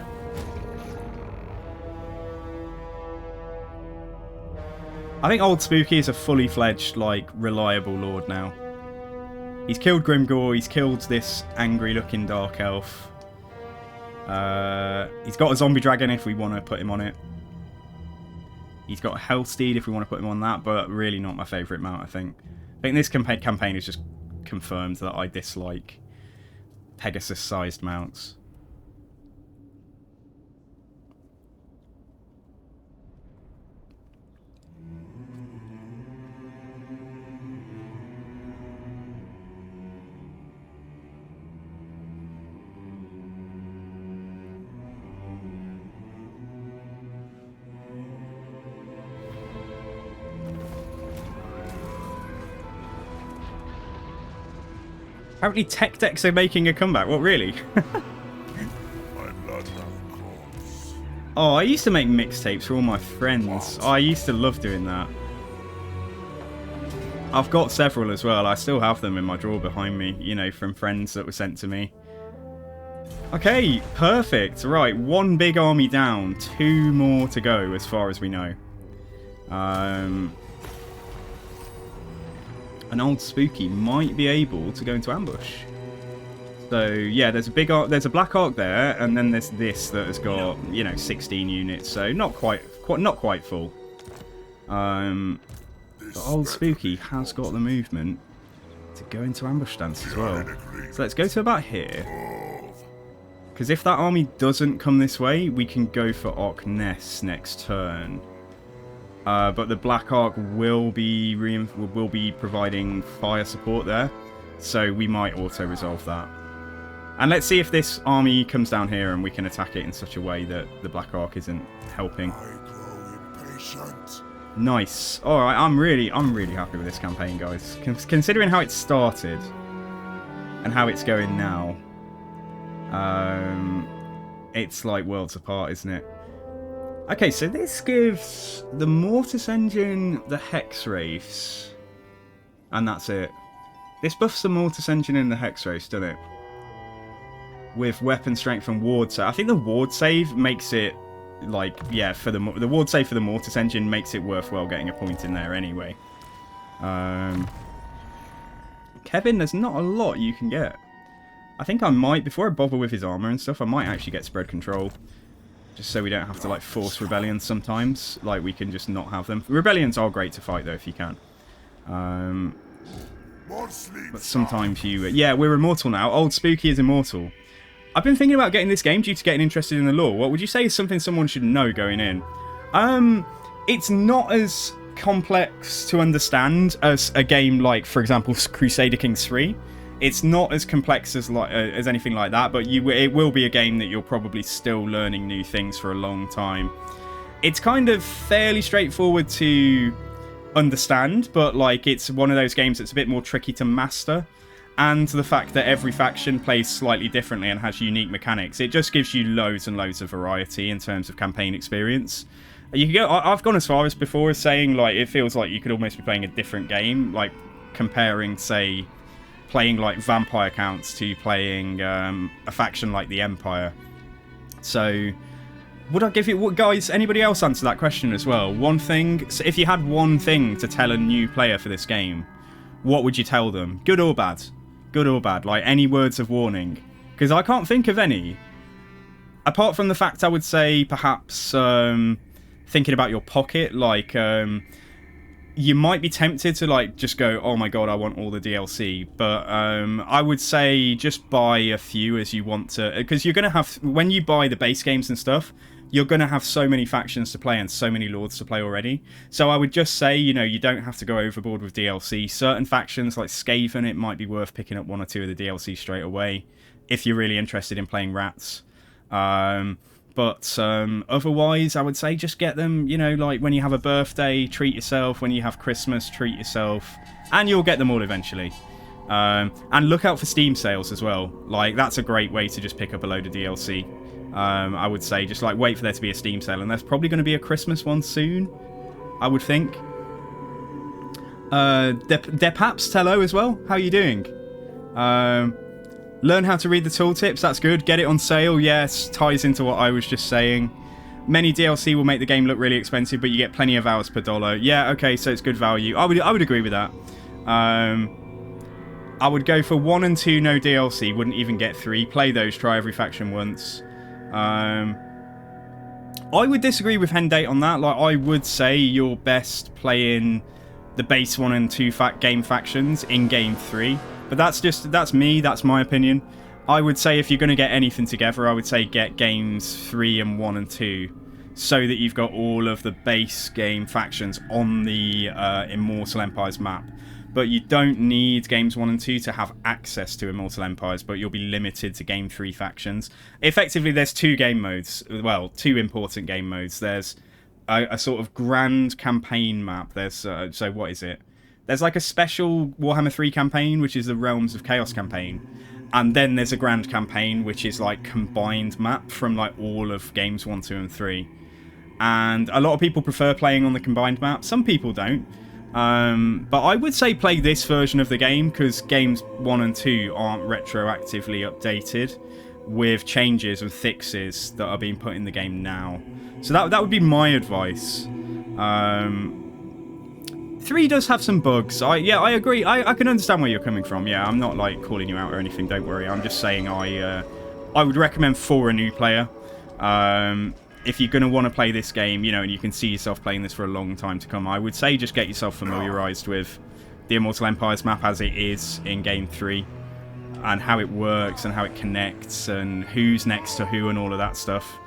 I think Old Spooky is a fully fledged, like, reliable lord now. He's killed Grimgor, he's killed this angry-looking Dark Elf. He's got a Zombie Dragon if we want to put him on it. He's got a Hellsteed if we want to put him on that, but really not my favourite mount, I think. I think this campaign has just confirmed that I dislike Pegasus-sized mounts. Apparently tech decks are making a comeback. What, really? I'm not of course. Oh, I used to make mixtapes for all my friends. I used to love doing that. I've got several as well. I still have them in my drawer behind me, you know, from friends that were sent to me. Okay, perfect. Right, one big army down. 2 more to go as far as we know. An old spooky might be able to go into ambush. So yeah, there's a black arc there, and then there's this that has got, you know, 16 units. So not quite full. But old spooky has got the movement to go into ambush stance as well. So let's go to about here. Because if that army doesn't come this way, we can go for Arc Ness next turn. But the Black Arc will be providing fire support there, so we might auto-resolve that. And let's see if this army comes down here and we can attack it in such a way that the Black Arc isn't helping. I grow impatient. Nice. All right, I'm really happy with this campaign, guys. Considering how it started and how it's going now, it's like worlds apart, isn't it? Okay, so this gives the Mortis Engine the Hex Wraiths, and that's it. This buffs the Mortis Engine and the Hex Wraiths, doesn't it? With weapon strength and ward save. I think the ward save makes it, like, yeah, for the ward save for the Mortis Engine makes it worthwhile getting a point in there anyway. Kevin, there's not a lot you can get. I think I might, before I bother with his armor and stuff, I might actually get spread control. Just so we don't have to, like, force rebellions sometimes. Like, we can just not have them. Rebellions are great to fight, though, if you can. But sometimes you... yeah, we're immortal now. Old Spooky is immortal. I've been thinking about getting this game due to getting interested in the lore. What would you say is something someone should know going in? It's not as complex to understand as a game like, for example, Crusader Kings 3. It's not as complex as anything like that, but it will be a game that you're probably still learning new things for a long time. It's kind of fairly straightforward to understand, but like it's one of those games that's a bit more tricky to master. And the fact that every faction plays slightly differently and has unique mechanics, it just gives you loads and loads of variety in terms of campaign experience. You can go. I've gone as far as before as saying like it feels like you could almost be playing a different game, like comparing, say, playing like vampire counts to playing a faction like the Empire. So would I give you, guys, anybody else answer that question as well? One thing, so if you had one thing to tell a new player for this game, what would you tell them? Good or bad? Good or bad? Like any words of warning? Because I can't think of any. Apart from the fact I would say perhaps thinking about your pocket, like you might be tempted to like just go, oh my god, I want all the DLC, but I would say just buy a few as you want to, because you're going to have, when you buy the base games and stuff, you're going to have so many factions to play and so many lords to play already. So I would just say, you know, you don't have to go overboard with DLC. Certain factions like Skaven, it might be worth picking up 1 or 2 of the DLC straight away if you're really interested in playing rats. But otherwise, I would say just get them, you know, like when you have a birthday, treat yourself. When you have Christmas, treat yourself. And you'll get them all eventually. And look out for Steam sales as well. Like, that's a great way to just pick up a load of DLC. I would say just, like, wait for there to be a Steam sale. And there's probably going to be a Christmas one soon, I would think. Depaps, hello as well. How are you doing? Learn how to read the tooltips, that's good. Get it on sale, yes, ties into what I was just saying. Many DLC will make the game look really expensive, but you get plenty of hours per dollar. Yeah, okay, so it's good value. I would agree with that. I would go for 1 and 2 no DLC, wouldn't even get 3. Play those, try every faction once. I would disagree with Hendate on that. Like, I would say you're best playing the base 1 and 2 game factions in Game 3. But that's me, that's my opinion. I would say if you're going to get anything together, I would say get games 3 and 1 and 2. So that you've got all of the base game factions on the Immortal Empires map. But you don't need games 1 and 2 to have access to Immortal Empires, but you'll be limited to game 3 factions. Effectively, there's 2 game modes. Well, 2 important game modes. There's a sort of grand campaign map. There's, so what is it? There's like a special Warhammer 3 campaign, which is the Realms of Chaos campaign. And then there's a grand campaign, which is like combined map from like all of games 1, 2, and 3. And a lot of people prefer playing on the combined map. Some people don't. But I would say play this version of the game, because games 1 and 2 aren't retroactively updated with changes and fixes that are being put in the game now. So that would be my advice. 3 does have some bugs. I agree. I can understand where you're coming from. Yeah, I'm not like calling you out or anything. Don't worry. I'm just saying I would recommend for a new player. If you're going to want to play this game, you know, and you can see yourself playing this for a long time to come, I would say just get yourself familiarized with the Immortal Empires map as it is in Game 3, and how it works and how it connects and who's next to who and all of that stuff.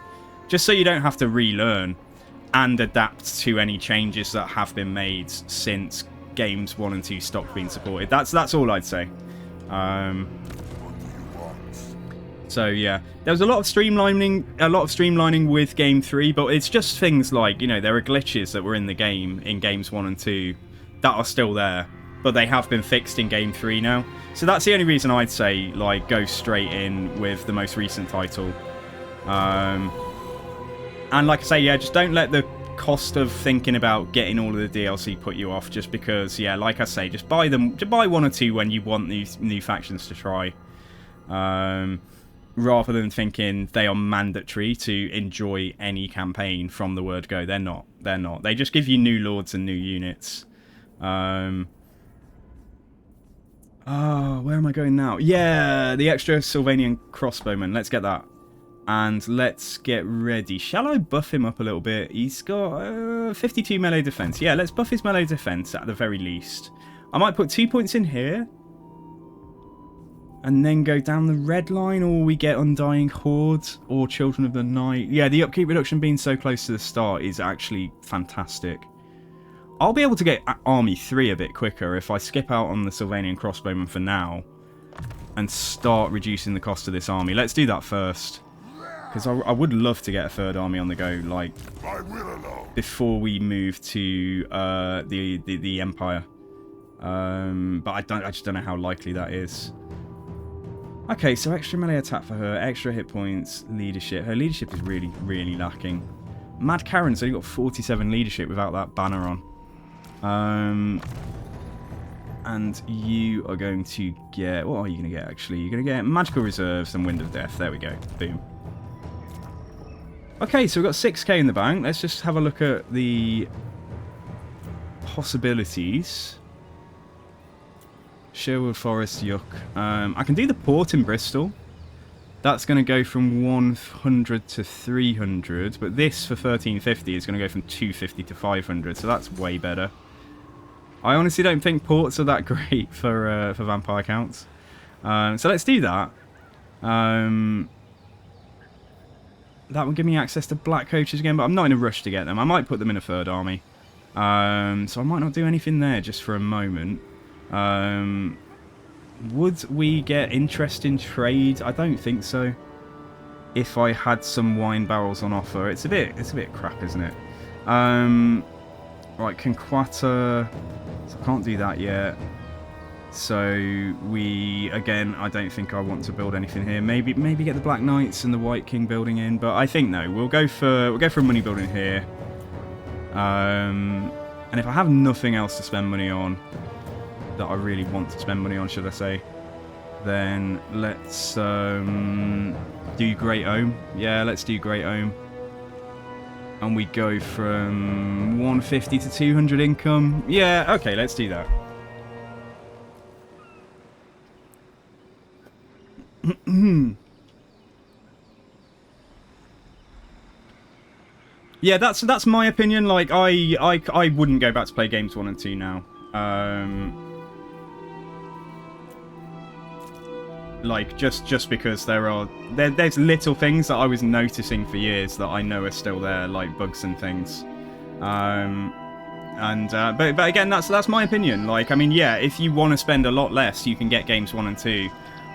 Just so you don't have to relearn and adapt to any changes that have been made since Games 1 and 2 stopped being supported. That's all I'd say. So yeah, there was a lot of streamlining with Game 3, but it's just things like, you know, there are glitches that were in the game in Games 1 and 2 that are still there, but they have been fixed in Game 3 now. So that's the only reason I'd say, like, go straight in with the most recent title. And like I say, yeah, just don't let the cost of thinking about getting all of the DLC put you off, just because, yeah, like I say, just buy 1 or 2 when you want these new factions to try. Rather than thinking they are mandatory to enjoy any campaign from the word go. They're not. They just give you new lords and new units. Oh, where am I going now? Yeah, the extra Sylvanian crossbowman. Let's get that. And let's get ready. Shall I buff him up a little bit? He's got 52 melee defense. Yeah, let's buff his melee defense at the very least. I might put 2 points in here. And then go down the red line, or we get Undying Horde or Children of the Night. Yeah, the upkeep reduction being so close to the start is actually fantastic. I'll be able to get Army 3 a bit quicker if I skip out on the Sylvanian crossbowman for now and start reducing the cost of this army. Let's do that first, because I would love to get a third army on the go, like, before we move to the Empire. But I just don't know how likely that is. Okay, so extra melee attack for her, extra hit points, leadership. Her leadership is really, really lacking. Mad Karen's only got 47 leadership without that banner on. And you are going to get... What are you going to get, actually? You're going to get Magical Reserves and Wind of Death. There we go. Boom. Okay, so we've got 6k in the bank. Let's just have a look at the possibilities. Sherwood Forest, yuck. I can do the port in Bristol. That's going to go from 100 to 300, but this for 1350 is going to go from 250 to 500, so that's way better. I honestly don't think ports are that great for vampire counts. So let's do that. That will give me access to black coaches again, but I'm not in a rush to get them. I might put them in a third army. So I might not do anything there just for a moment. Would we get interest in trade? I don't think so. If I had some wine barrels on offer, it's a bit crap, isn't it? Right, Conquata. So I can't do that yet. So again, I don't think I want to build anything here. Maybe get the Black Knights and the White King building in, but I think no. We'll go for a money building here. And if I have nothing else to spend money on, that I really want to spend money on, should I say, then let's do Great Ohm. Yeah, let's do Great Ohm. And we go from 150 to 200 income. Yeah, okay, let's do that. Yeah, that's my opinion. Like, I wouldn't go back to play games 1 and 2 now. Like, just because there's little things that I was noticing for years that I know are still there, like bugs and things. But again, that's my opinion. Like, I mean, yeah, if you want to spend a lot less, you can get games 1 and 2.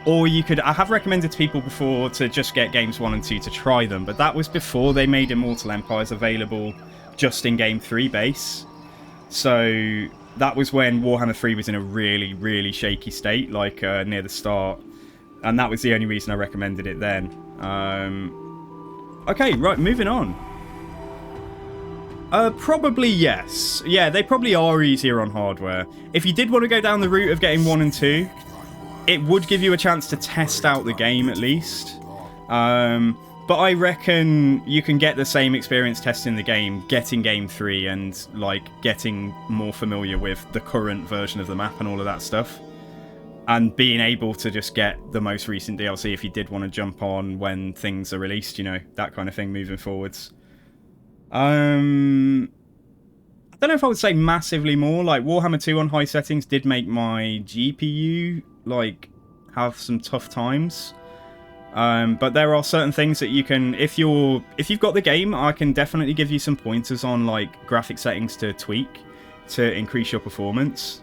Or you could... I have recommended to people before to just get games 1 and 2 to try them, but that was before they made Immortal Empires available just in Game 3 base. So that was when Warhammer 3 was in a really, really shaky state, like near the start. And that was the only reason I recommended it then. Okay, right, moving on. Probably yes. Yeah, they probably are easier on hardware. If you did want to go down the route of getting 1 and 2, it would give you a chance to test out the game at least. But I reckon you can get the same experience testing the game, getting Game 3 and, like, getting more familiar with the current version of the map and all of that stuff. And being able to just get the most recent DLC if you did want to jump on when things are released, you know, that kind of thing moving forwards. I don't know if I would say massively more. Like, Warhammer 2 on high settings did make my GPU, like, have some tough times. But there are certain things that you can, if you've got the game, I can definitely give you some pointers on, like, graphic settings to tweak to increase your performance.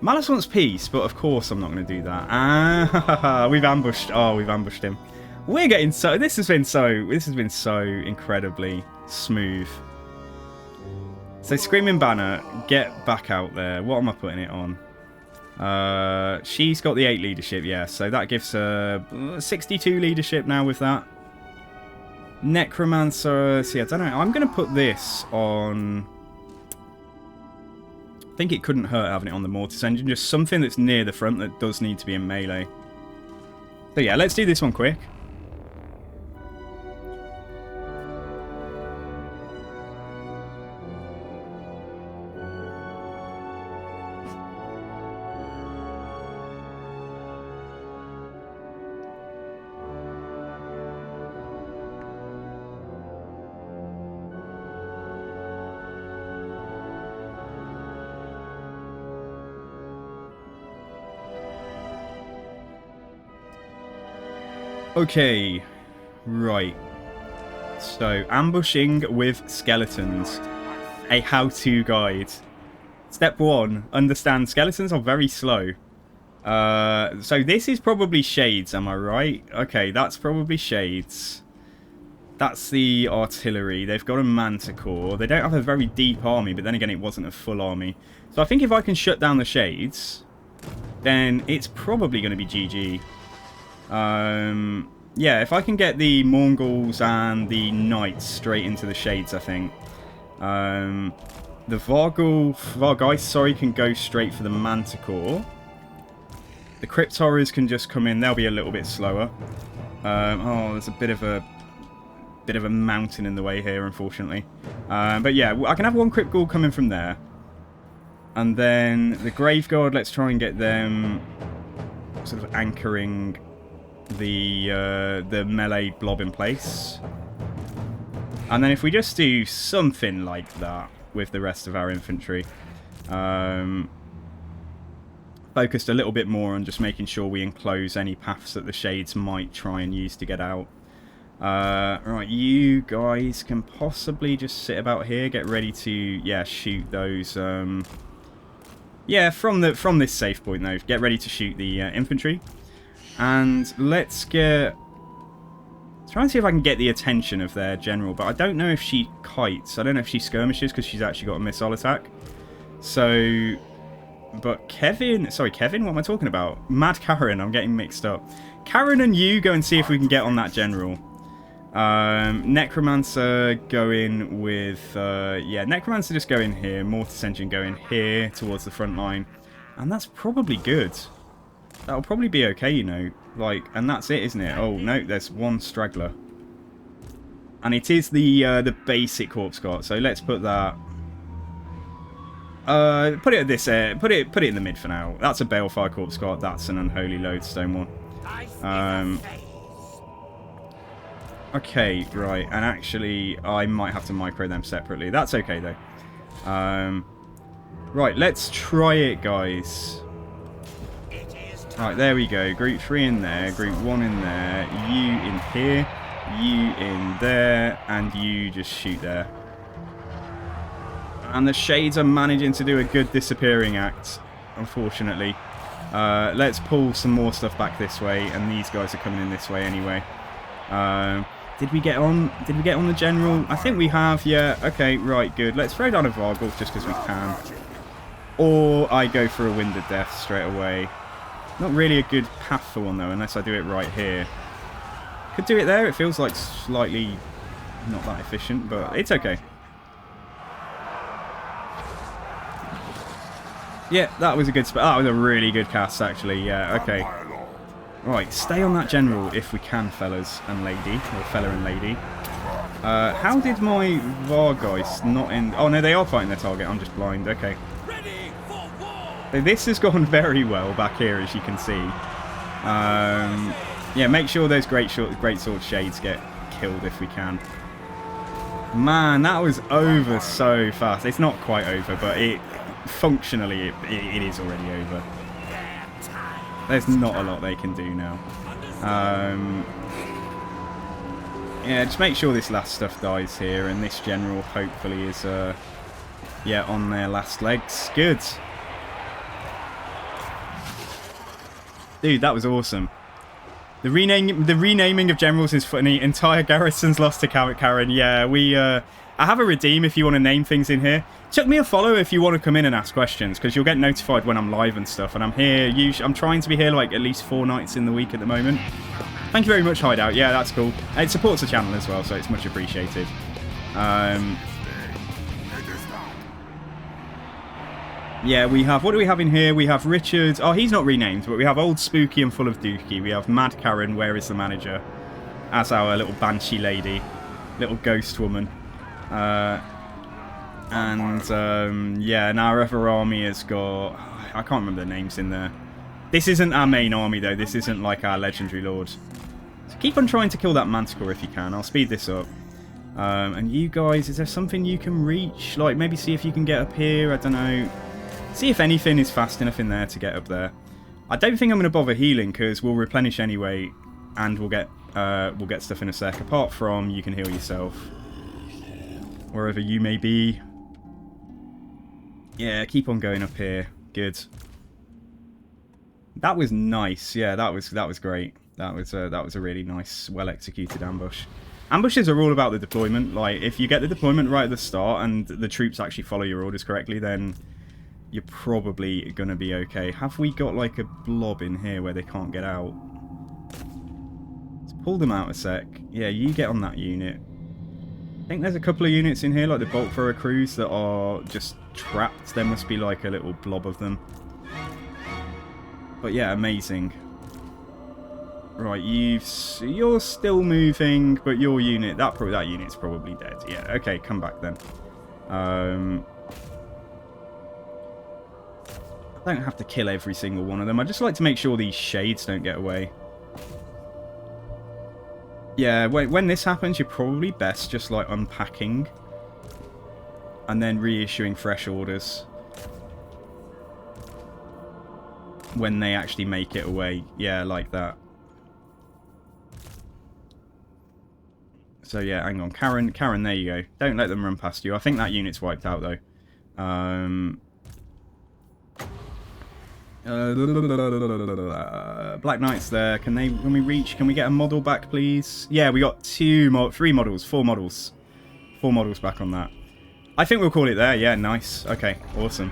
Malice wants peace, but of course I'm not going to do that. Ah, we've ambushed. Oh, we've ambushed him. We're getting so. This has been so incredibly smooth. So Screaming Banner, get back out there. What am I putting it on? She's got the 8 leadership, yeah. So that gives her 62 leadership now with that. Necromancer. See, I don't know. I'm going to put this on. I think it couldn't hurt having it on the Mortis engine. Just something that's near the front that does need to be in melee. So yeah, let's do this one quick. Okay, right. So, ambushing with skeletons. A how-to guide. Step 1, understand skeletons are very slow. So this is probably Shades, am I right? Okay, that's probably Shades. That's the artillery. They've got a Manticore. They don't have a very deep army, but then again, it wasn't a full army. So I think if I can shut down the Shades, then it's probably going to be GG. Yeah, if I can get the Mongols and the Knights straight into the Shades, I think. The Vargeist, sorry, can go straight for the Manticore. The Crypt Horrors can just come in. They'll be a little bit slower. Oh, there's a bit of a mountain in the way here, unfortunately. But yeah, I can have one Crypt Ghoul coming from there. And then the Graveguard, let's try and get them sort of anchoring the melee blob in place. And then if we just do something like that with the rest of our infantry, focused a little bit more on just making sure we enclose any paths that the Shades might try and use to get out. Right, you guys can possibly just sit about here, get ready to, yeah, shoot those. Yeah, from this safe point though, get ready to shoot the infantry. And let's try and see if I can get the attention of their general, but I don't know if she kites. I don't know if she skirmishes because she's actually got a missile attack. So, but Kevin, what am I talking about? Mad Karen, I'm getting mixed up. Karen and you go and see if we can get on that general. Necromancer go in with, yeah, Necromancer just go in here, Mortis Engine go in here towards the front line. And that's probably good. That'll probably be okay, you know, like, and that's it, isn't it? Oh, no, there's one straggler. And it is the basic Corpse Cart, so let's put that... put it at this, put it in the mid for now. That's a Balefire Corpse Cart, that's an Unholy Lodestone one. Okay, right, and actually, I might have to micro them separately. That's okay, though. Right, let's try it, guys. Right, there we go. Group 3 in there, Group 1 in there, you in here, you in there, and you just shoot there. And the Shades are managing to do a good disappearing act, unfortunately. Let's pull some more stuff back this way, and these guys are coming in this way anyway. Did we get on? Did we get on the general? I think we have, yeah. Okay, right, good. Let's throw down a Varghulf just because we can. Or I go for a Wind of Death straight away. Not really a good path for one though, unless I do it right here. Could do it there, it feels like slightly not that efficient, but it's okay. Yeah, that was a good spot. That was a really good cast actually, yeah, okay. Right, stay on that general if we can, fellas and lady, or fella and lady. How did my Vargeist not end? Oh no, they are fighting their target, I'm just blind, okay. So this has gone very well back here, as you can see. Yeah, make sure those great sword shades get killed if we can. Man, that was over so fast. It's not quite over, but functionally it is already over. There's not a lot they can do now. Yeah, just make sure this last stuff dies here, and this general hopefully is yeah, on their last legs. Good. Dude, that was awesome. The renaming of generals is funny. Entire garrisons lost to Karen. Yeah, I have a redeem if you want to name things in here. Chuck me a follow if you want to come in and ask questions, because you'll get notified when I'm live and stuff. And I'm here. I'm trying to be here like at least 4 nights in the week at the moment. Thank you very much, Hideout. Yeah, that's cool. It supports the channel as well, so it's much appreciated. Yeah, we have... What do we have in here? We have Richard... Oh, he's not renamed, but we have Old Spooky and Full of Dookie. We have Mad Karen, Where is the Manager? As our little Banshee lady. Little ghost woman. Yeah, and our other army has got... I can't remember the names in there. This isn't our main army, though. This isn't like our Legendary Lord. So keep on trying to kill that Manticore if you can. I'll speed this up. And you guys, is there something you can reach? Like, maybe see if you can get up here. I don't know. See if anything is fast enough in there to get up there. I don't think I'm going to bother healing, because we'll replenish anyway, and we'll get stuff in a sec. Apart from, you can heal yourself. Wherever you may be. Yeah, keep on going up here. Good. That was nice. Yeah, that was great. That was a really nice, well-executed ambush. Ambushes are all about the deployment. Like, if you get the deployment right at the start, and the troops actually follow your orders correctly, then you're probably going to be okay. Have we got, like, a blob in here where they can't get out? Let's pull them out a sec. Yeah, you get on that unit. I think there's a couple of units in here, like the Bolt Thrower crews, that are just trapped. There must be, like, a little blob of them. But, yeah, amazing. Right, you're still moving, but your unit... That unit's probably dead. Yeah, okay, come back then. I don't have to kill every single one of them. I just like to make sure these shades don't get away. Yeah, when this happens, you're probably best just, like, unpacking. And then reissuing fresh orders. When they actually make it away. Yeah, like that. So, yeah, hang on. Karen, there you go. Don't let them run past you. I think that unit's wiped out, though. Black Knight's there. Can we reach? Can we get a model back, please? Yeah, we got 4 models. 4 models back on that. I think we'll call it there. Yeah, nice. Okay, awesome.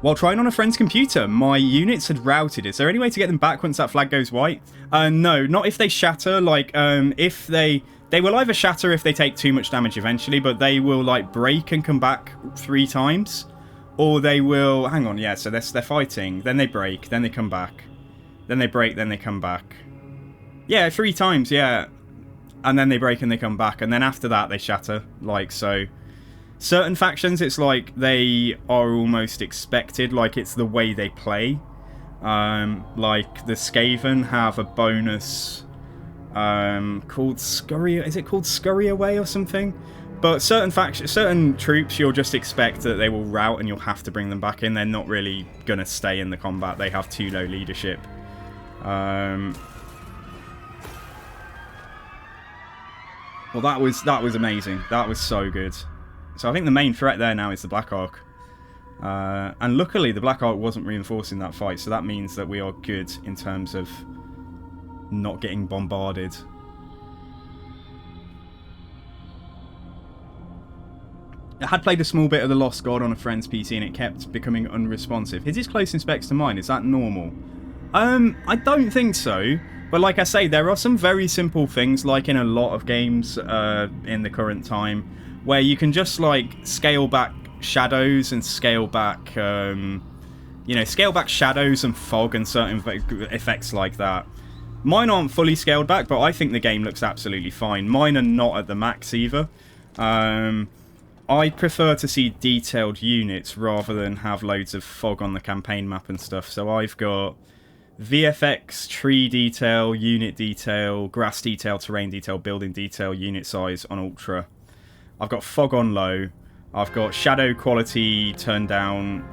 While trying on a friend's computer, my units had routed. Is there any way to get them back once that flag goes white? No, not if they shatter. Like, if they will either shatter if they take too much damage eventually, but they will, like, break and come back 3 times. Or they will... Hang on, yeah, so they're fighting. Then they break, then they come back. Then they break, then they come back. Yeah, 3 times, yeah. And then they break and they come back. And then after that, they shatter. Like, so... Certain factions, it's like they are almost expected. Like, it's the way they play. Like, the Skaven have a bonus... called Scurry... Is it called Scurry Away or something? But certain troops, you'll just expect that they will rout and you'll have to bring them back in. They're not really going to stay in the combat. They have too low leadership. Well, that was amazing. That was so good. So I think the main threat there now is the Black Ark. And luckily, the Black Ark wasn't reinforcing that fight. So that means that we are good in terms of not getting bombarded. I had played a small bit of The Lost God on a friend's PC and it kept becoming unresponsive. His is close in specs to mine. Is that normal? I don't think so. But like I say, there are some very simple things, like in a lot of games in the current time, where you can just like scale back shadows and scale back, scale back shadows and fog and certain effects like that. Mine aren't fully scaled back, but I think the game looks absolutely fine. Mine are not at the max either. I prefer to see detailed units rather than have loads of fog on the campaign map and stuff. So I've got VFX, tree detail, unit detail, grass detail, terrain detail, building detail, unit size on ultra. I've got fog on low. I've got shadow quality turned down.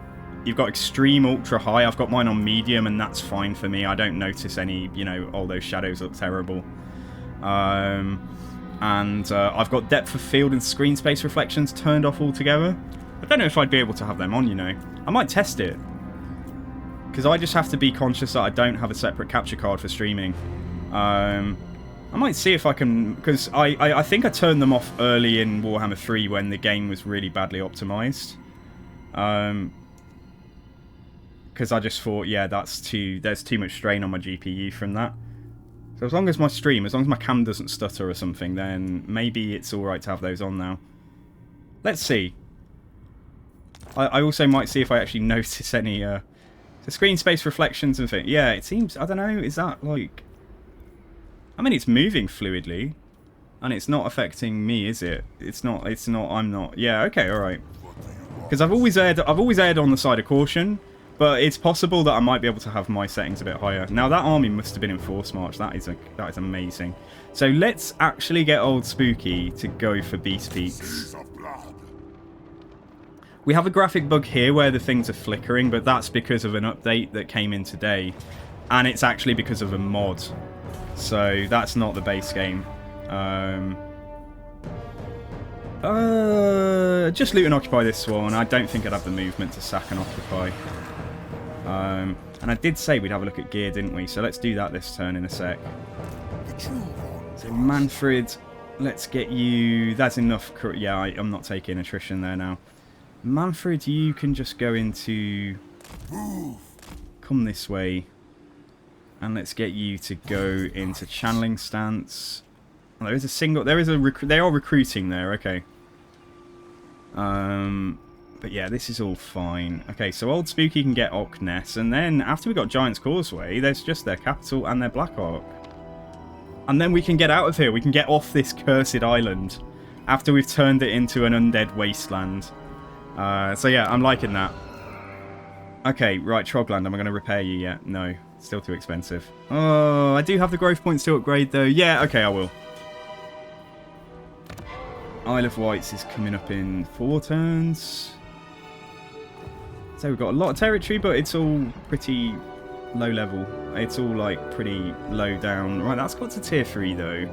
You've got extreme ultra high. I've got mine on medium and that's fine for me. I don't notice any, all those shadows look terrible. I've got depth of field and screen space reflections turned off altogether. I don't know if I'd be able to have them on, I might test it. Because I just have to be conscious that I don't have a separate capture card for streaming. I might see if I can... Because I think I turned them off early in Warhammer 3 when the game was really badly optimised. Because I just thought, yeah, there's too much strain on my GPU from that. So as long as my cam doesn't stutter or something, then maybe it's alright to have those on now. Let's see. I also might see if I actually notice any the screen space reflections and things. Yeah, it seems, I don't know, is that like... I mean, it's moving fluidly. And it's not affecting me, is it? It's not, I'm not... Yeah, okay, alright. Because I've always erred on the side of caution. But it's possible that I might be able to have my settings a bit higher. Now, that army must have been in Force March. That is amazing. So let's actually get old Spooky to go for Beast Peaks. We have a graphic bug here where the things are flickering, but that's because of an update that came in today. And it's actually because of a mod. So that's not the base game. Just loot and occupy this one. I don't think I'd have the movement to sack and occupy. And I did say we'd have a look at gear, didn't we? So let's do that this turn in a sec. So Mannfred, let's get you... That's enough. Yeah, I'm not taking attrition there now. Mannfred, you can just go into... Come this way. And let's get you to go into channeling stance. Oh, there is a single... They are recruiting there, okay. But yeah, this is all fine. Okay, so Old Spooky can get Ockness, and then after we got Giant's Causeway, there's just their capital and their Black Ark. And then we can get out of here. We can get off this cursed island after we've turned it into an undead wasteland. So yeah, I'm liking that. Okay, right, Trogland, am I going to repair you yet? No, still too expensive. Oh, I do have the growth points to upgrade though. Yeah, okay, I will. Isle of Wights is coming up in 4 turns. So we've got a lot of territory, but it's all pretty low level. It's all like pretty low down. Right, that's got to tier 3 though.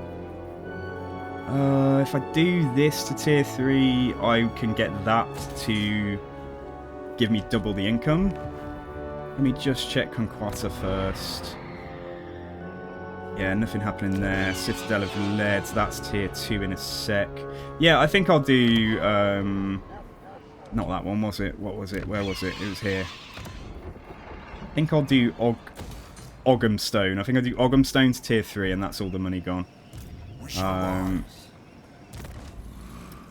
If I do this to tier 3, I can get that to give me double the income. Let me just check Conquata first. Yeah, nothing happening there. Citadel of Lead, that's tier 2 in a sec. Yeah, I think I'll do... not that one, was it? What was it? Where was it? It was here. I think I'll do Oghamstone. I think I'll do Oghamstone to tier 3, and that's all the money gone.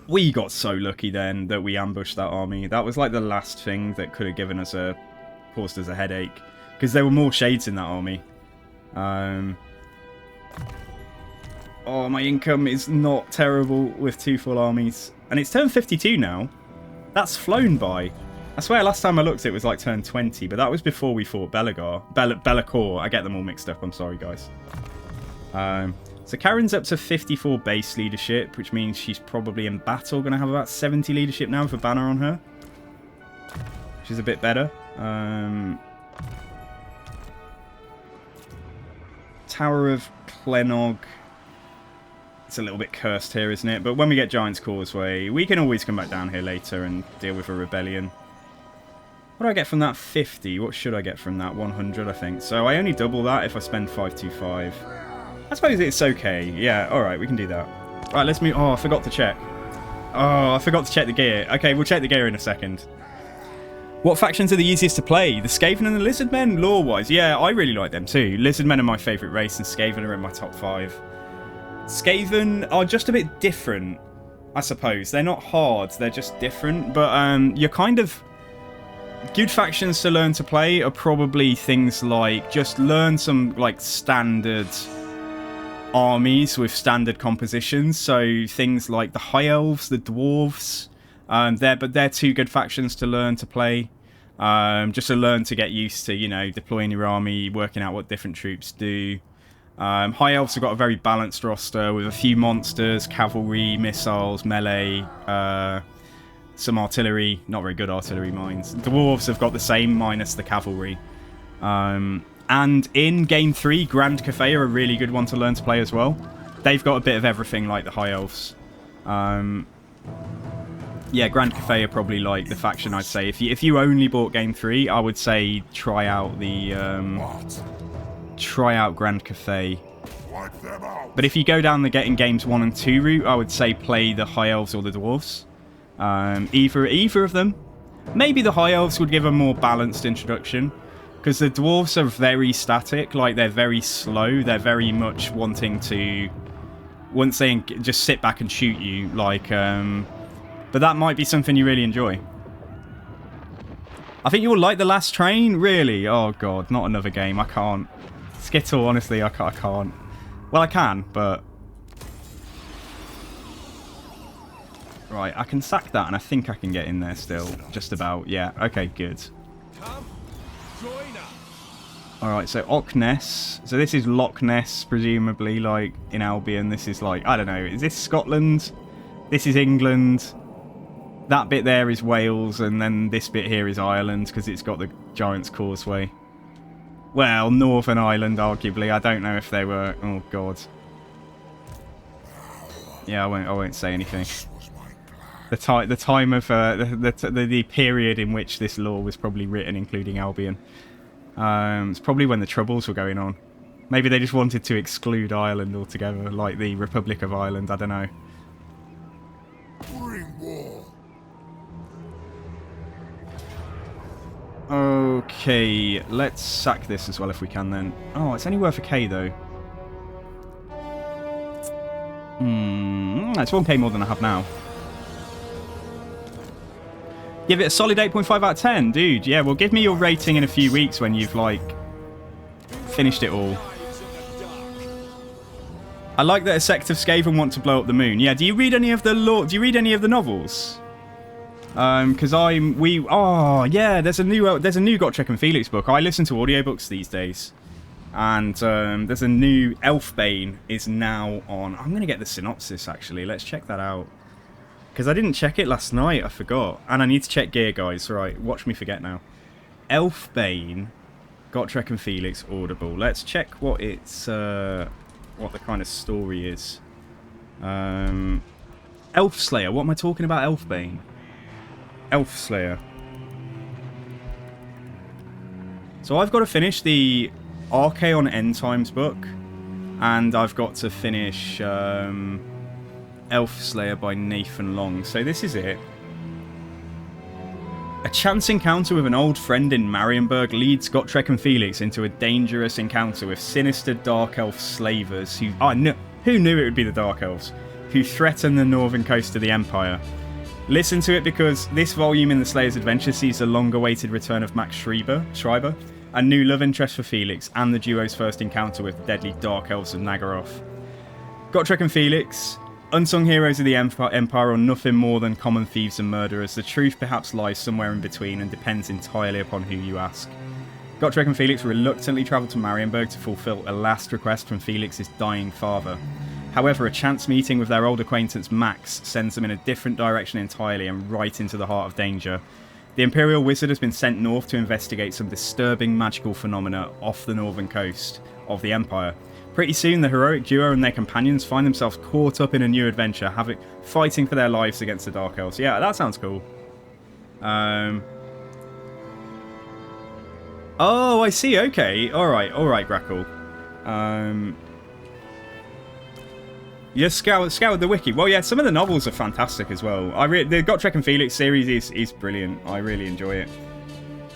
We got so lucky then that we ambushed that army. That was like the last thing that could have given us caused us a headache. Because there were more shades in that army. Oh, my income is not terrible with 2 full armies. And it's turn 52 now. That's flown by. I swear last time I looked it was like turn 20, but that was before we fought Be'lakor. I get them all mixed up, I'm sorry guys. So Karen's up to 54 base leadership, which means she's probably in battle going to have about 70 leadership now with a banner on her. Which is a bit better. Tower of Clenog. It's a little bit cursed here, isn't it? But when we get Giant's Causeway, we can always come back down here later and deal with a rebellion. What do I get from that? 50. What should I get from that? 100, I think. So I only double that if I spend 525. I suppose it's okay. Yeah, alright, we can do that. Right, let's move... Oh, I forgot to check. Oh, I forgot to check the gear. Okay, we'll check the gear in a second. What factions are the easiest to play? The Skaven and the Lizardmen, lore-wise. Yeah, I really like them too. Lizardmen are my favourite race, and Skaven are in my top 5. Skaven are just a bit different, I suppose. They're not hard, they're just different. But you're kind of... Good factions to learn to play are probably things like... Just learn some, like, standard armies with standard compositions. So things like the High Elves, the Dwarves... they're 2 good factions to learn to play. Just to learn to get used to, you know, deploying your army, working out what different troops do. High Elves have got a very balanced roster with a few monsters, cavalry, missiles, melee, some artillery, not very good artillery mines. Dwarves have got the same minus the cavalry. And in Game 3, Grand Cathay are a really good one to learn to play as well. They've got a bit of everything like the High Elves. Yeah, Grand Cathay are probably like the faction I'd say. If you only bought Game 3, I would say try out the Grand Cathay. Wipe them out. But if you go down the getting Games 1 and 2 route, I would say play the High Elves or the Dwarves. Either of them. Maybe the High Elves would give a more balanced introduction. Because the Dwarves are very static, like they're very slow. They're very much wanting to... Once they just sit back and shoot you, like... But that might be something you really enjoy. I think you will like The Last Train, really? Oh god, not another game, I can't. Skittle, honestly, I can't. Well, I can, but... Right, I can sack that, and I think I can get in there still. Just about, yeah. Okay, good. Alright, so Ockness. So this is Loch Ness, presumably, like, in Albion. This is like, I don't know, is this Scotland? This is England. That bit there is Wales, and then this bit here is Ireland, because it's got the Giant's Causeway. Well, Northern Ireland, arguably. I don't know if they were... Oh, God. Yeah, I won't say anything. The time of... the period in which this law was probably written, including Albion. It's probably when the Troubles were going on. Maybe they just wanted to exclude Ireland altogether, like the Republic of Ireland. I don't know. Bring war. Okay, let's sack this as well if we can then. Oh, it's only worth a K though. It's 1K more than I have now. Give it a solid 8.5 out of 10, dude. Yeah, well, give me your rating in a few weeks when you've, like, finished it all. I like that a sect of Skaven want to blow up the moon. Yeah, do you read any of the novels? Because oh yeah, there's a new Gotrek and Felix book. I listen to audiobooks these days, and there's a new Elfbane is now on. I'm gonna get the synopsis actually. Let's check that out because I didn't check it last night. I forgot, and I need to check gear, guys. Right, watch me forget now. Elfbane, Gotrek and Felix Audible. Let's check what it's what the kind of story is. Elfslayer. What am I talking about? Elfbane. Elfslayer. So I've got to finish the Archaon End Times book, and I've got to finish Elfslayer by Nathan Long. So this is it. A chance encounter with an old friend in Marienburg leads Gotrek and Felix into a dangerous encounter with sinister Dark Elf slavers who... who knew it would be the Dark Elves? Who threaten the northern coast of the Empire. Listen to it because this volume in the Slayer's Adventure sees the long-awaited return of Max Schreiber, a new love interest for Felix, and the duo's first encounter with the deadly Dark Elves of Nagaroth. Gotrek and Felix, unsung heroes of the Empire, are nothing more than common thieves and murderers. The truth perhaps lies somewhere in between and depends entirely upon who you ask. Gotrek and Felix reluctantly travel to Marienburg to fulfill a last request from Felix's dying father. However, a chance meeting with their old acquaintance Max sends them in a different direction entirely and right into the heart of danger. The Imperial Wizard has been sent north to investigate some disturbing magical phenomena off the northern coast of the Empire. Pretty soon, the heroic duo and their companions find themselves caught up in a new adventure, fighting for their lives against the Dark Elves. Yeah, that sounds cool. Oh, I see. Okay. All right, Grackle. You scoured the wiki. Well, yeah, some of the novels are fantastic as well. The Gotrek and Felix series is brilliant. I really enjoy it.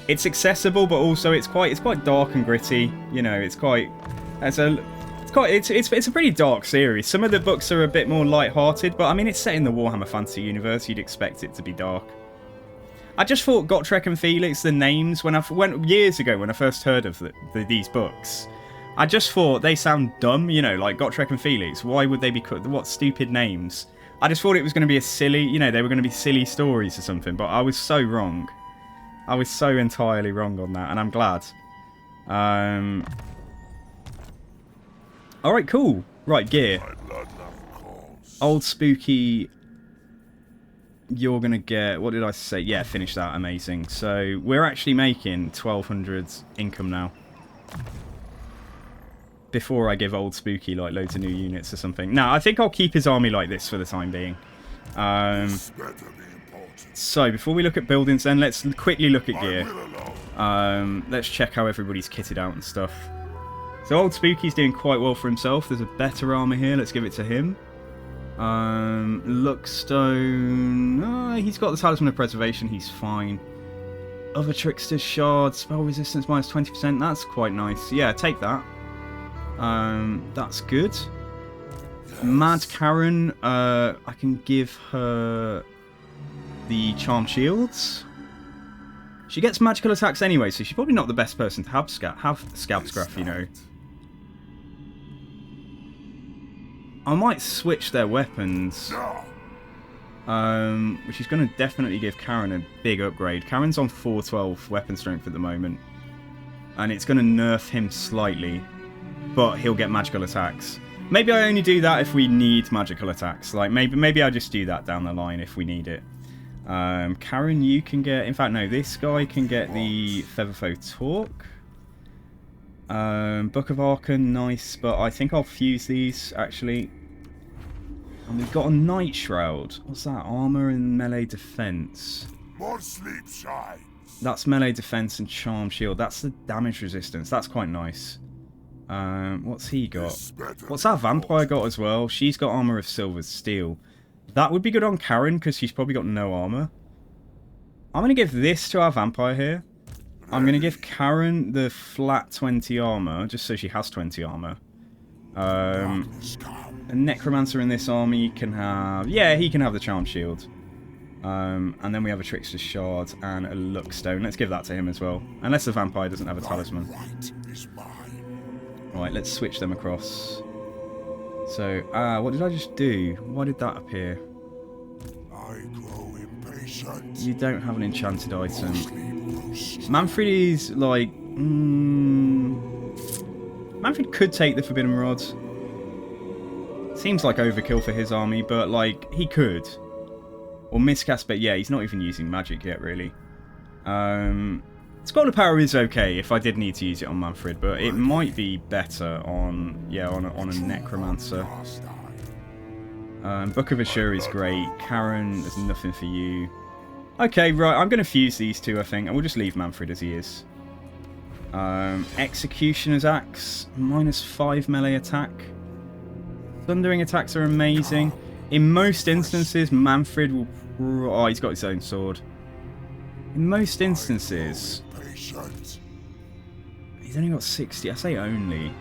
It's accessible, but also it's quite dark and gritty. You know, it's a pretty dark series. Some of the books are a bit more light-hearted, but I mean, it's set in the Warhammer Fantasy universe. You'd expect it to be dark. I just thought Gotrek and Felix, the names, years ago when I first heard of these books, I just thought they sound dumb, you know, like Gotrek and Felix. Why would they be what stupid names? I just thought it was going to be a silly, you know, they were going to be silly stories or something, but I was so wrong. I was so entirely wrong on that, and I'm glad. Alright, cool. Right, gear. Old Spooky, you're going to get, what did I say? Yeah, finish that, amazing. So, we're actually making 1,200 income now. Before I give Old Spooky like loads of new units or something. No, I think I'll keep his army like this for the time being. So before we look at buildings then, let's quickly look at gear. Let's check how everybody's kitted out and stuff. So Old Spooky's doing quite well for himself. There's a better armor here, let's give it to him. Lookstone, he's got the Talisman of Preservation, he's fine. Other Trickster's Shard, spell resistance minus 20%, that's quite nice. Yeah, take that. That's good. Mad Karen, I can give her the Charm Shields. She gets magical attacks anyway, so she's probably not the best person to have Scab's Graph, you know. I might switch their weapons. Which is going to definitely give Karen a big upgrade. Karen's on 412 weapon strength at the moment. And it's going to nerf him slightly. But he'll get magical attacks. Maybe I only do that if we need magical attacks. Like maybe I'll just do that down the line if we need it. Karen, you can get... In fact, no, this guy can get the Featherfoe Talk. Book of Archon, nice. But I think I'll fuse these, actually. And we've got a Night Shroud. What's that? Armor and melee defense. More sleep shines. That's melee defense and charm shield. That's the damage resistance. That's quite nice. What's he got? What's our vampire got as well? She's got armor of silver steel. That would be good on Karen because she's probably got no armor. I'm going to give this to our vampire here. I'm going to give Karen the flat 20 armor just so she has 20 armor. A necromancer in this army can have... Yeah, he can have the charm shield. And then we have a Trickster's Shard and a Lookstone. Let's give that to him as well. Unless the vampire doesn't have a talisman. Right, let's switch them across. So, what did I just do? Why did that appear? I grow impatient. You don't have an enchanted item. Mannfred is like... Mannfred could take the Forbidden Rod. Seems like overkill for his army, but like, he could. Or miscast, but yeah, he's not even using magic yet, really. Scholar Power is okay if I did need to use it on Mannfred, but it might be better on, yeah, on a Necromancer. Book of Ashur is great. Karen, there's nothing for you. Okay, right, I'm going to fuse these two, I think, and we'll just leave Mannfred as he is. Executioner's Axe, -5 melee attack. Thundering attacks are amazing. In most instances, Mannfred will... Oh, he's got his own sword. In most instances... He's only got 60. I say only.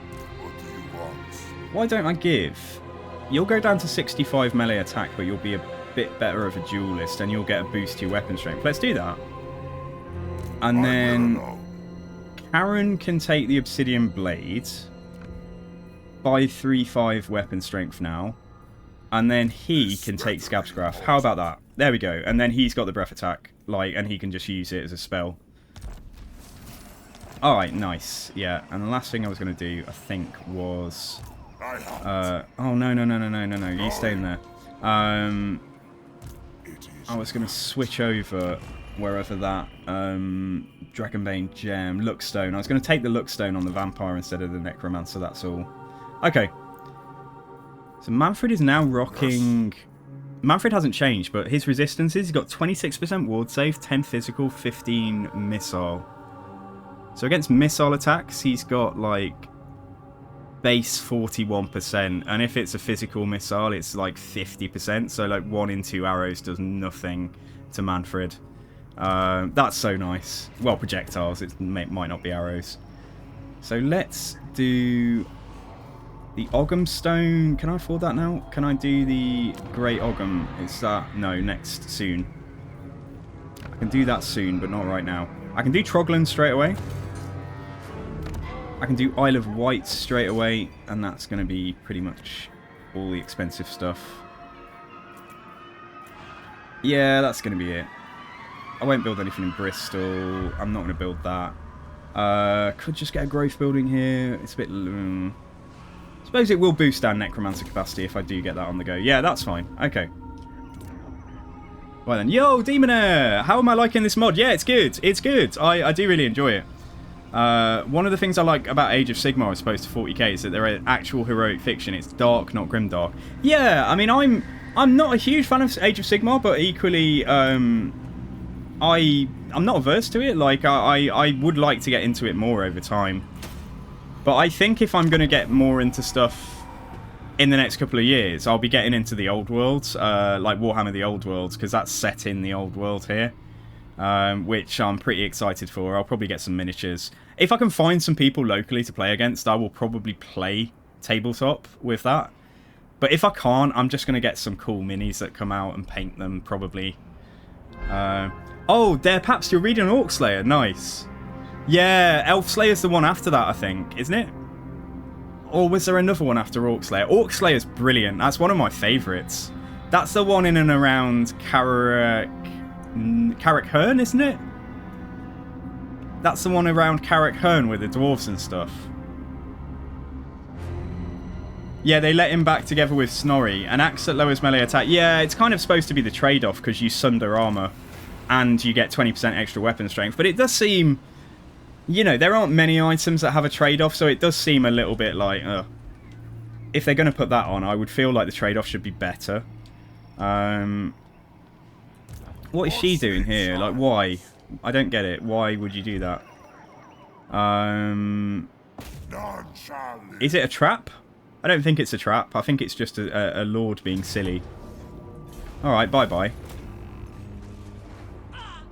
Why don't I give... You'll go down to 65 melee attack, but you'll be a bit better of a duelist, and you'll get a boost to your weapon strength. Let's do that. And then... Karen can take the Obsidian Blade. By 3-5 weapon strength now. And then he can take Scab's Graph. How about that? There we go. And then he's got the breath attack. Like, and he can just use it as a spell. Alright, nice. Yeah, and the last thing I was going to do, I think, was... oh, no. You stay in there. I was going to switch over wherever that Dragonbane gem, Lookstone. I was going to take the Lookstone on the Vampire instead of the Necromancer, that's all. Okay. So Mannfred is now rocking... Mannfred hasn't changed, but his resistances, he's got 26% ward save, 10 physical, 15 missile. So against missile attacks, he's got like base 41%, and if it's a physical missile, it's like 50%. So like 1 in 2 arrows does nothing to Mannfred. That's so nice. Well, projectiles. It might not be arrows. So let's do the Ogham Stone. Can I afford that now? Can I do the Great Ogham? Is that... No, next. Soon. I can do that soon, but not right now. I can do Troglan straight away. I can do Isle of Wight straight away, and that's going to be pretty much all the expensive stuff. Yeah, that's going to be it. I won't build anything in Bristol. I'm not going to build that. Could just get a growth building here. It's a bit... suppose it will boost our necromancer capacity if I do get that on the go. Yeah, that's fine. Okay. Well then. Yo, Demonair! How am I liking this mod? Yeah, it's good. It's good. I do really enjoy it. One of the things I like about Age of Sigmar as opposed to 40k is that they're an actual heroic fiction. It's dark, not grimdark. Yeah, I mean, I'm not a huge fan of Age of Sigmar, but equally, I'm not averse to it. Like, I would like to get into it more over time. But I think if I'm going to get more into stuff in the next couple of years, I'll be getting into the old worlds, like Warhammer the Old Worlds, because that's set in the old world here, which I'm pretty excited for. I'll probably get some miniatures. If I can find some people locally to play against, I will probably play tabletop with that. But if I can't, I'm just going to get some cool minis that come out and paint them, probably. Oh, there, perhaps you're reading Orc Slayer. Nice. Yeah, Elf Slayer's the one after that, I think, isn't it? Or was there another one after Orc Slayer? Orc Slayer's brilliant. That's one of my favourites. That's the one in and around Carrick Herne, isn't it? That's the one around Carrick Herne with the dwarves and stuff. Yeah, they let him back together with Snorri. An axe that lowers melee attack. Yeah, it's kind of supposed to be the trade-off because you sunder armour and you get 20% extra weapon strength. But it does seem... You know, there aren't many items that have a trade-off, so it does seem a little bit like... if they're going to put that on, I would feel like the trade-off should be better. What is she doing here? Like, why? I don't get it. Why would you do that? Is it a trap? I don't think it's a trap. I think it's just a lord being silly. Alright, bye-bye.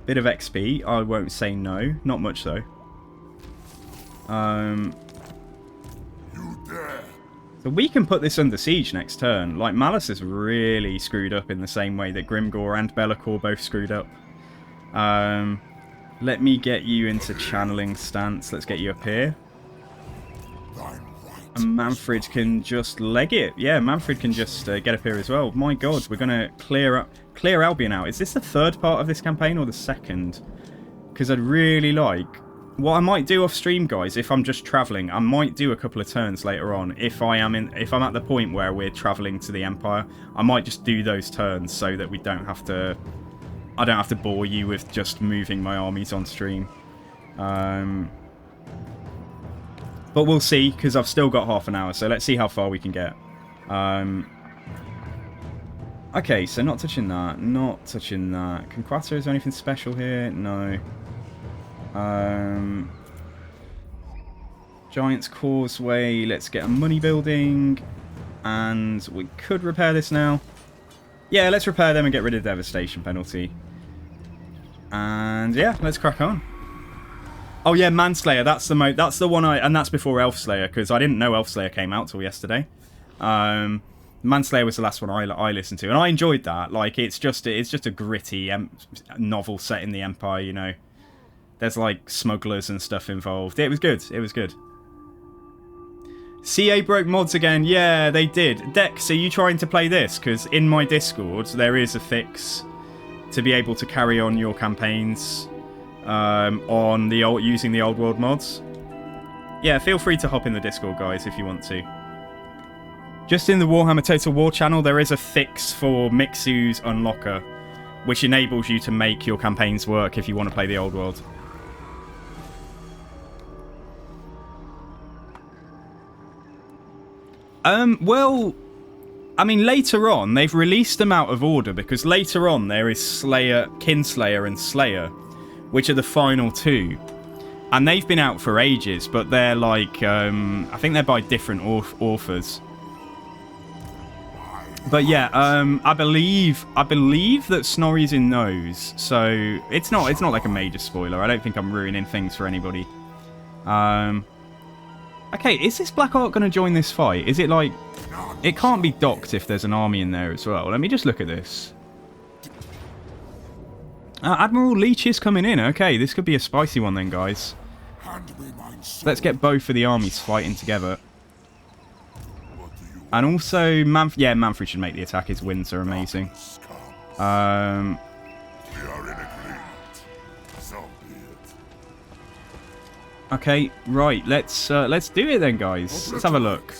Bit of XP. I won't say no. Not much, though. So we can put this under siege next turn. Like, Malice is really screwed up in the same way that Grimgor and Be'lakor both screwed up. Let me get you into channeling stance. Let's get you up here. And Mannfred can just leg it. Yeah, Mannfred can just get up here as well. My god, we're going to clear Albion out. Is this the third part of this campaign or the second? Because I'd really like... What I might do off stream, guys, if I'm just travelling, I might do a couple of turns later on. If I'm at the point where we're travelling to the Empire, I might just do those turns so that we don't have to... I don't have to bore you with just moving my armies on stream. But we'll see, because I've still got half an hour, so let's see how far we can get. Okay, so not touching that, not touching that. Conquata, is there anything special here? No. Giant's Causeway, let's get a money building, and we could repair this now. Yeah, let's repair them and get rid of devastation penalty. And yeah, let's crack on. Oh yeah, Manslayer, that's the one and that's before Elfslayer, because I didn't know Elfslayer came out till yesterday. Manslayer was the last one I listened to, and I enjoyed that. Like, it's just a gritty novel set in the Empire, you know. There's like smugglers and stuff involved. It was good. It was good. CA broke mods again. Yeah, they did. Dex, are you trying to play this? Because in my Discord, there is a fix to be able to carry on your campaigns on the using the old world mods. Yeah, feel free to hop in the Discord, guys, if you want to. Just in the Warhammer Total War channel, there is a fix for Mixu's Unlocker, which enables you to make your campaigns work if you want to play the old world. Well, I mean, later on, they've released them out of order, because later on there is Slayer, Kinslayer, and Slayer, which are the final two. And they've been out for ages, but they're like, I think they're by different authors. But yeah, I believe that Snorri's in those, so it's not like a major spoiler. I don't think I'm ruining things for anybody. Okay, is this Black Ark going to join this fight? Is it like... It can't be docked if there's an army in there as well. Let me just look at this. Admiral Leech is coming in. Okay, this could be a spicy one then, guys. Let's get both of the armies fighting together. And also, Mannfred should make the attack. His wins are amazing. Okay, right. Let's do it then, guys. Let's have a look.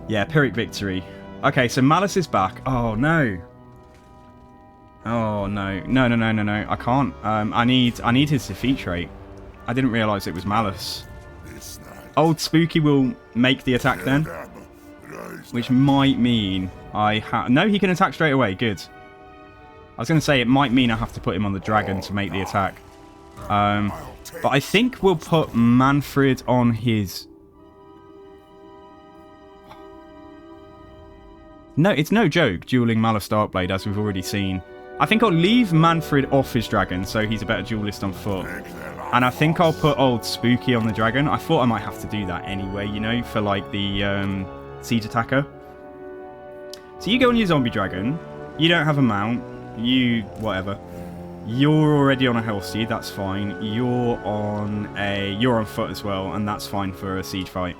Yeah, Pyrrhic victory. Okay, so Malice is back. Oh no. Oh no. No. I can't. I need his defeat trait. I didn't realise it was Malice. Old Spooky will make the attack then, which might mean no, he can attack straight away. Good. I was going to say it might mean I have to put him on the dragon to make the attack. But I think we'll put Mannfred on his... No, it's no joke, dueling Malice Darkblade, as we've already seen. I think I'll leave Mannfred off his dragon, so he's a better duelist on foot. And I think I'll put Old Spooky on the dragon. I thought I might have to do that anyway, you know, for like the siege attacker. So you go on your zombie dragon. You don't have a mount. Whatever. You're already on a health steed, that's fine. You're on foot as well, and that's fine for a siege fight.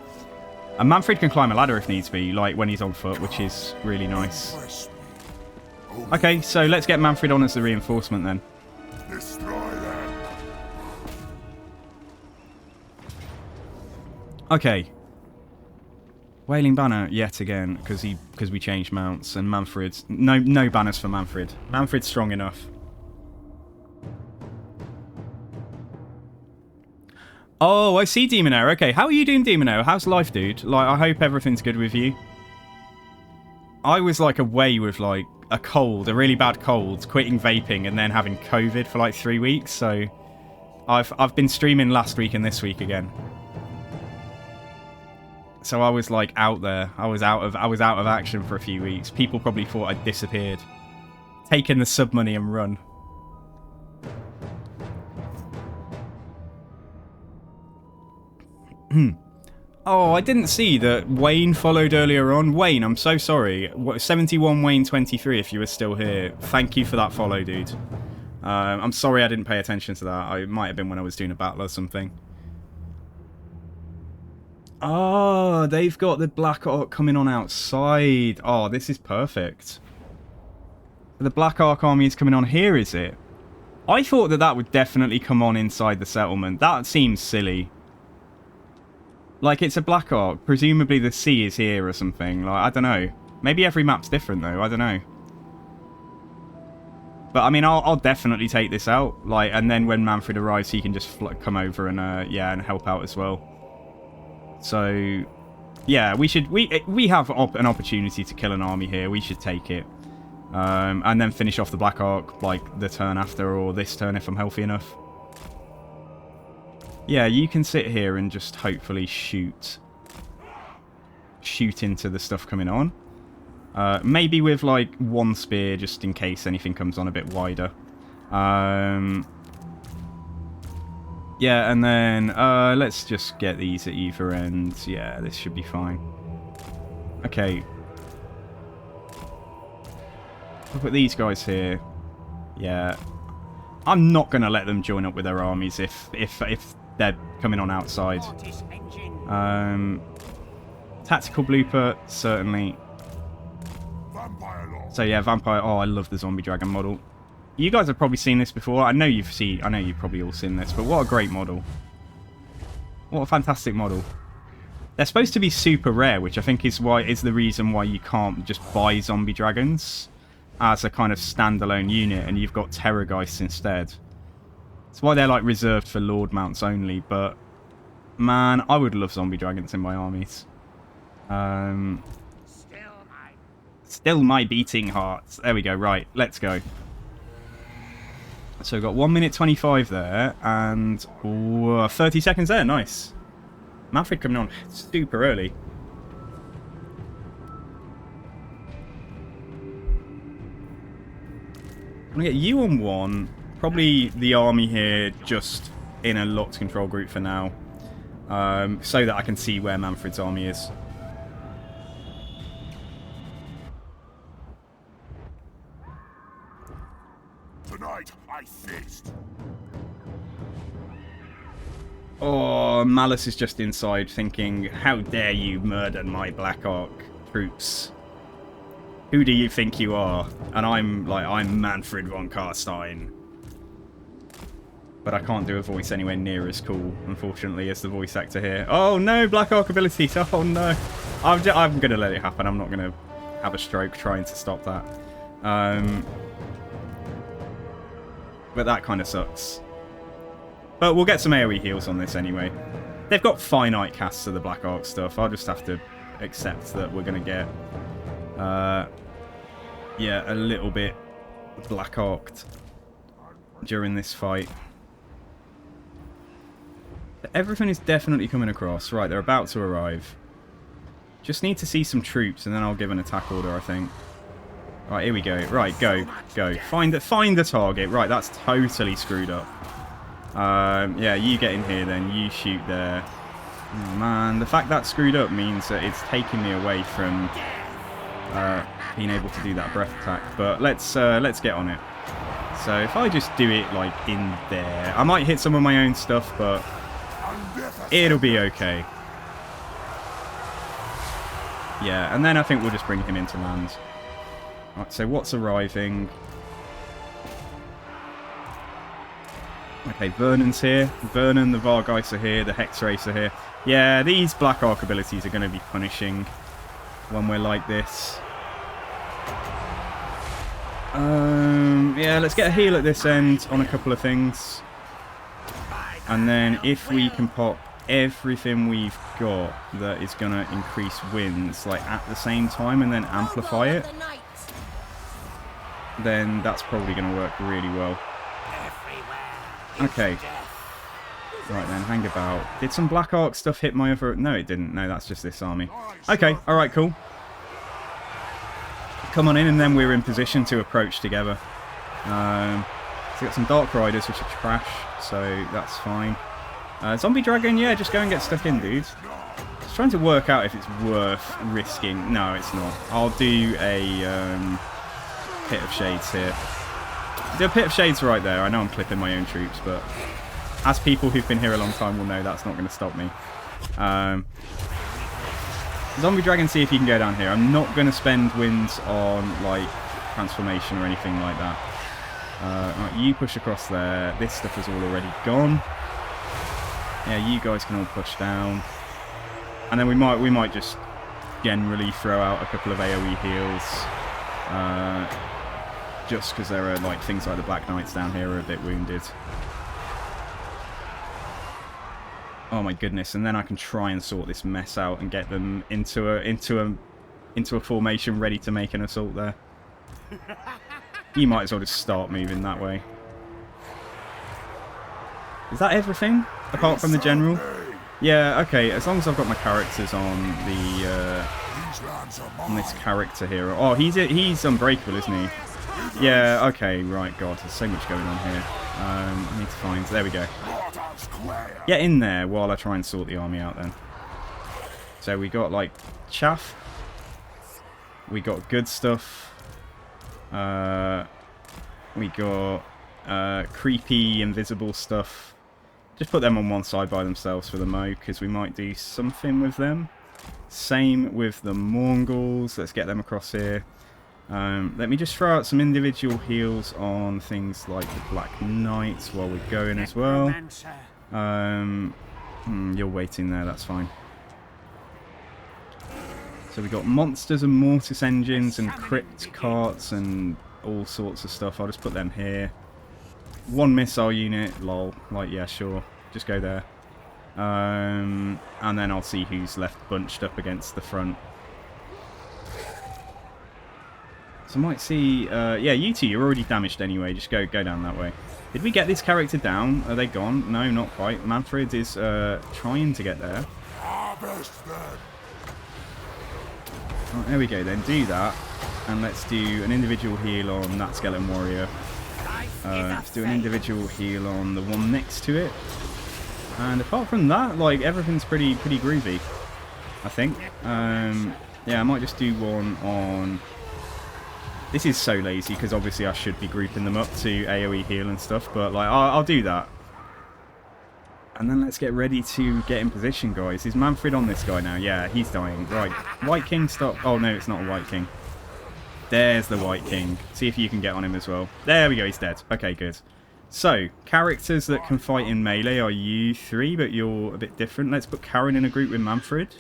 And Mannfred can climb a ladder if needs be, like when he's on foot, which is really nice. Okay, so let's get Mannfred on as the reinforcement then. Okay. Wailing Banner yet again, because we changed mounts, and Mannfred's no banners for Mannfred. Mannfred's strong enough. Oh, I see Demonair. Okay, how are you doing, Demonair? How's life, dude? Like, I hope everything's good with you. I was like away with like a cold, a really bad cold, quitting vaping, and then having COVID for like 3 weeks. So I've been streaming last week and this week again. So I was like out there. I was out of action for a few weeks. People probably thought I'd disappeared, taken the sub money and run. Oh, I didn't see that Wayne followed earlier on. Wayne, I'm so sorry. 71 Wayne 23 if you were still here. Thank you for that follow, dude. I'm sorry I didn't pay attention to that. It might have been when I was doing a battle or something. Oh, they've got the Black Ark coming on outside. Oh, this is perfect. The Black Ark army is coming on here, is it? I thought that would definitely come on inside the settlement. That seems silly. Like, it's a Black Ark. Presumably the sea is here or something. Like, I don't know. Maybe every map's different, though. I don't know. But, I mean, I'll definitely take this out. Like, and then when Mannfred arrives, he can just come over and, yeah, and help out as well. So, yeah, we have an opportunity to kill an army here. We should take it. And then finish off the Black Ark, like, the turn after, or this turn if I'm healthy enough. Yeah, you can sit here and just hopefully shoot into the stuff coming on. Maybe with like one spear just in case anything comes on a bit wider. Yeah, and then let's just get these at either end. Yeah, this should be fine. Okay. I'll put these guys here. Yeah. I'm not going to let them join up with their armies if they're coming on outside. Tactical blooper, certainly. So yeah, vampire. Oh, I love the zombie dragon model. You guys have probably seen this before. I know you've probably all seen this, but what a great model. What a fantastic model. They're supposed to be super rare, which I think is the reason why you can't just buy zombie dragons as a kind of standalone unit, and you've got Terrorgeists instead. That's why they're like reserved for Lord mounts only, but man, I would love zombie dragons in my armies. Still my beating hearts. There we go, right, let's go. So we've got 1 minute 25 there, and 30 seconds there. Nice. Mannfred coming on super early. I'm going to get you on 1. Probably the army here just in a locked control group for now. So that I can see where Mannfred's army is. Tonight I feast. Oh, Malice is just inside thinking, how dare you murder my Black Ark troops? Who do you think you are? And I'm Mannfred von Karstein. But I can't do a voice anywhere near as cool, unfortunately, as the voice actor here. Oh no, Black Ark abilities. Oh no. I'm going to let it happen. I'm not going to have a stroke trying to stop that. But that kind of sucks. But we'll get some AoE heals on this anyway. They've got finite casts of the Black Ark stuff. I'll just have to accept that we're going to get, yeah, a little bit Black Arked during this fight. Everything is definitely coming across. Right, they're about to arrive. Just need to see some troops, and then I'll give an attack order, I think. Right, here we go. Right, go. Find the target. Right, that's totally screwed up. Yeah, you get in here then. You shoot there. Oh, man, the fact that's screwed up means that it's taking me away from being able to do that breath attack. But let's get on it. So if I just do it like in there, I might hit some of my own stuff, but it'll be okay. Yeah, and then I think we'll just bring him into land. Right, so what's arriving? Okay, Vernon's here. Vernon, the Vargeist are here. The Hex Race are here. Yeah, these Black Ark abilities are going to be punishing when we're like this. Yeah, let's get a heal at this end on a couple of things. And then if we can pop everything we've got that is going to increase wins like at the same time and then amplify it, then that's probably going to work really well. Okay. Right then, hang about. Did some Black Ark stuff hit my other... No, it didn't. No, that's just this army. Okay, alright, cool. Come on in, and then we're in position to approach together. So we got some Dark Riders, which are trash, so that's fine. Zombie Dragon, yeah, just go and get stuck in, dude. Just trying to work out if it's worth risking. No, it's not. I'll do a Pit of Shades here. The Pit of Shades right there. I know I'm clipping my own troops, but as people who've been here a long time will know, that's not going to stop me. Zombie Dragon, see if you can go down here. I'm not going to spend wins on like transformation or anything like that. Right, you push across there. This stuff is all already gone. Yeah, you guys can all push down, and then we might just generally throw out a couple of AoE heals, just because there are like things like the Black Knights down here are a bit wounded. Oh my goodness! And then I can try and sort this mess out and get them into a formation ready to make an assault there. You might as well just start moving that way. Is that everything? Apart from the general? Yeah, okay, as long as I've got my characters on the on this character here. Oh, he's unbreakable, isn't he? Yeah, okay, right, God, there's so much going on here. I need to find... There we go. Get in there while I try and sort the army out then. So we got, like, chaff. We got good stuff. We got creepy, invisible stuff. Just put them on one side by themselves for the mo, because we might do something with them. Same with the Mongols. Let's get them across here. Let me just throw out some individual heals on things like the Black Knights while we're going as well. You're waiting there, that's fine. So we got monsters and mortis engines and crypt carts and all sorts of stuff. I'll just put them here. One missile unit, lol. Like, yeah, sure. Just go there. And then I'll see who's left bunched up against the front. So I might see... yeah, you two, you're already damaged anyway. Just go down that way. Did we get this character down? Are they gone? No, not quite. Mannfred is trying to get there. Harvest them. Oh, there we go then. Do that. And let's do an individual heal on that skeleton warrior. Let's do an individual heal on the one next to it. And apart from that, like, everything's pretty groovy, I think. Yeah, I might just do one on... This is so lazy, because obviously I should be grouping them up to AoE heal and stuff, but like I'll do that. And then let's get ready to get in position, guys. Is Mannfred on this guy now? Yeah, he's dying. Right, White King, stop. Oh no, it's not a White King. There's the White King. See if you can get on him as well. There we go, he's dead. Okay, good. So, characters that can fight in melee are you three, but you're a bit different. Let's put Karen in a group with Mannfred.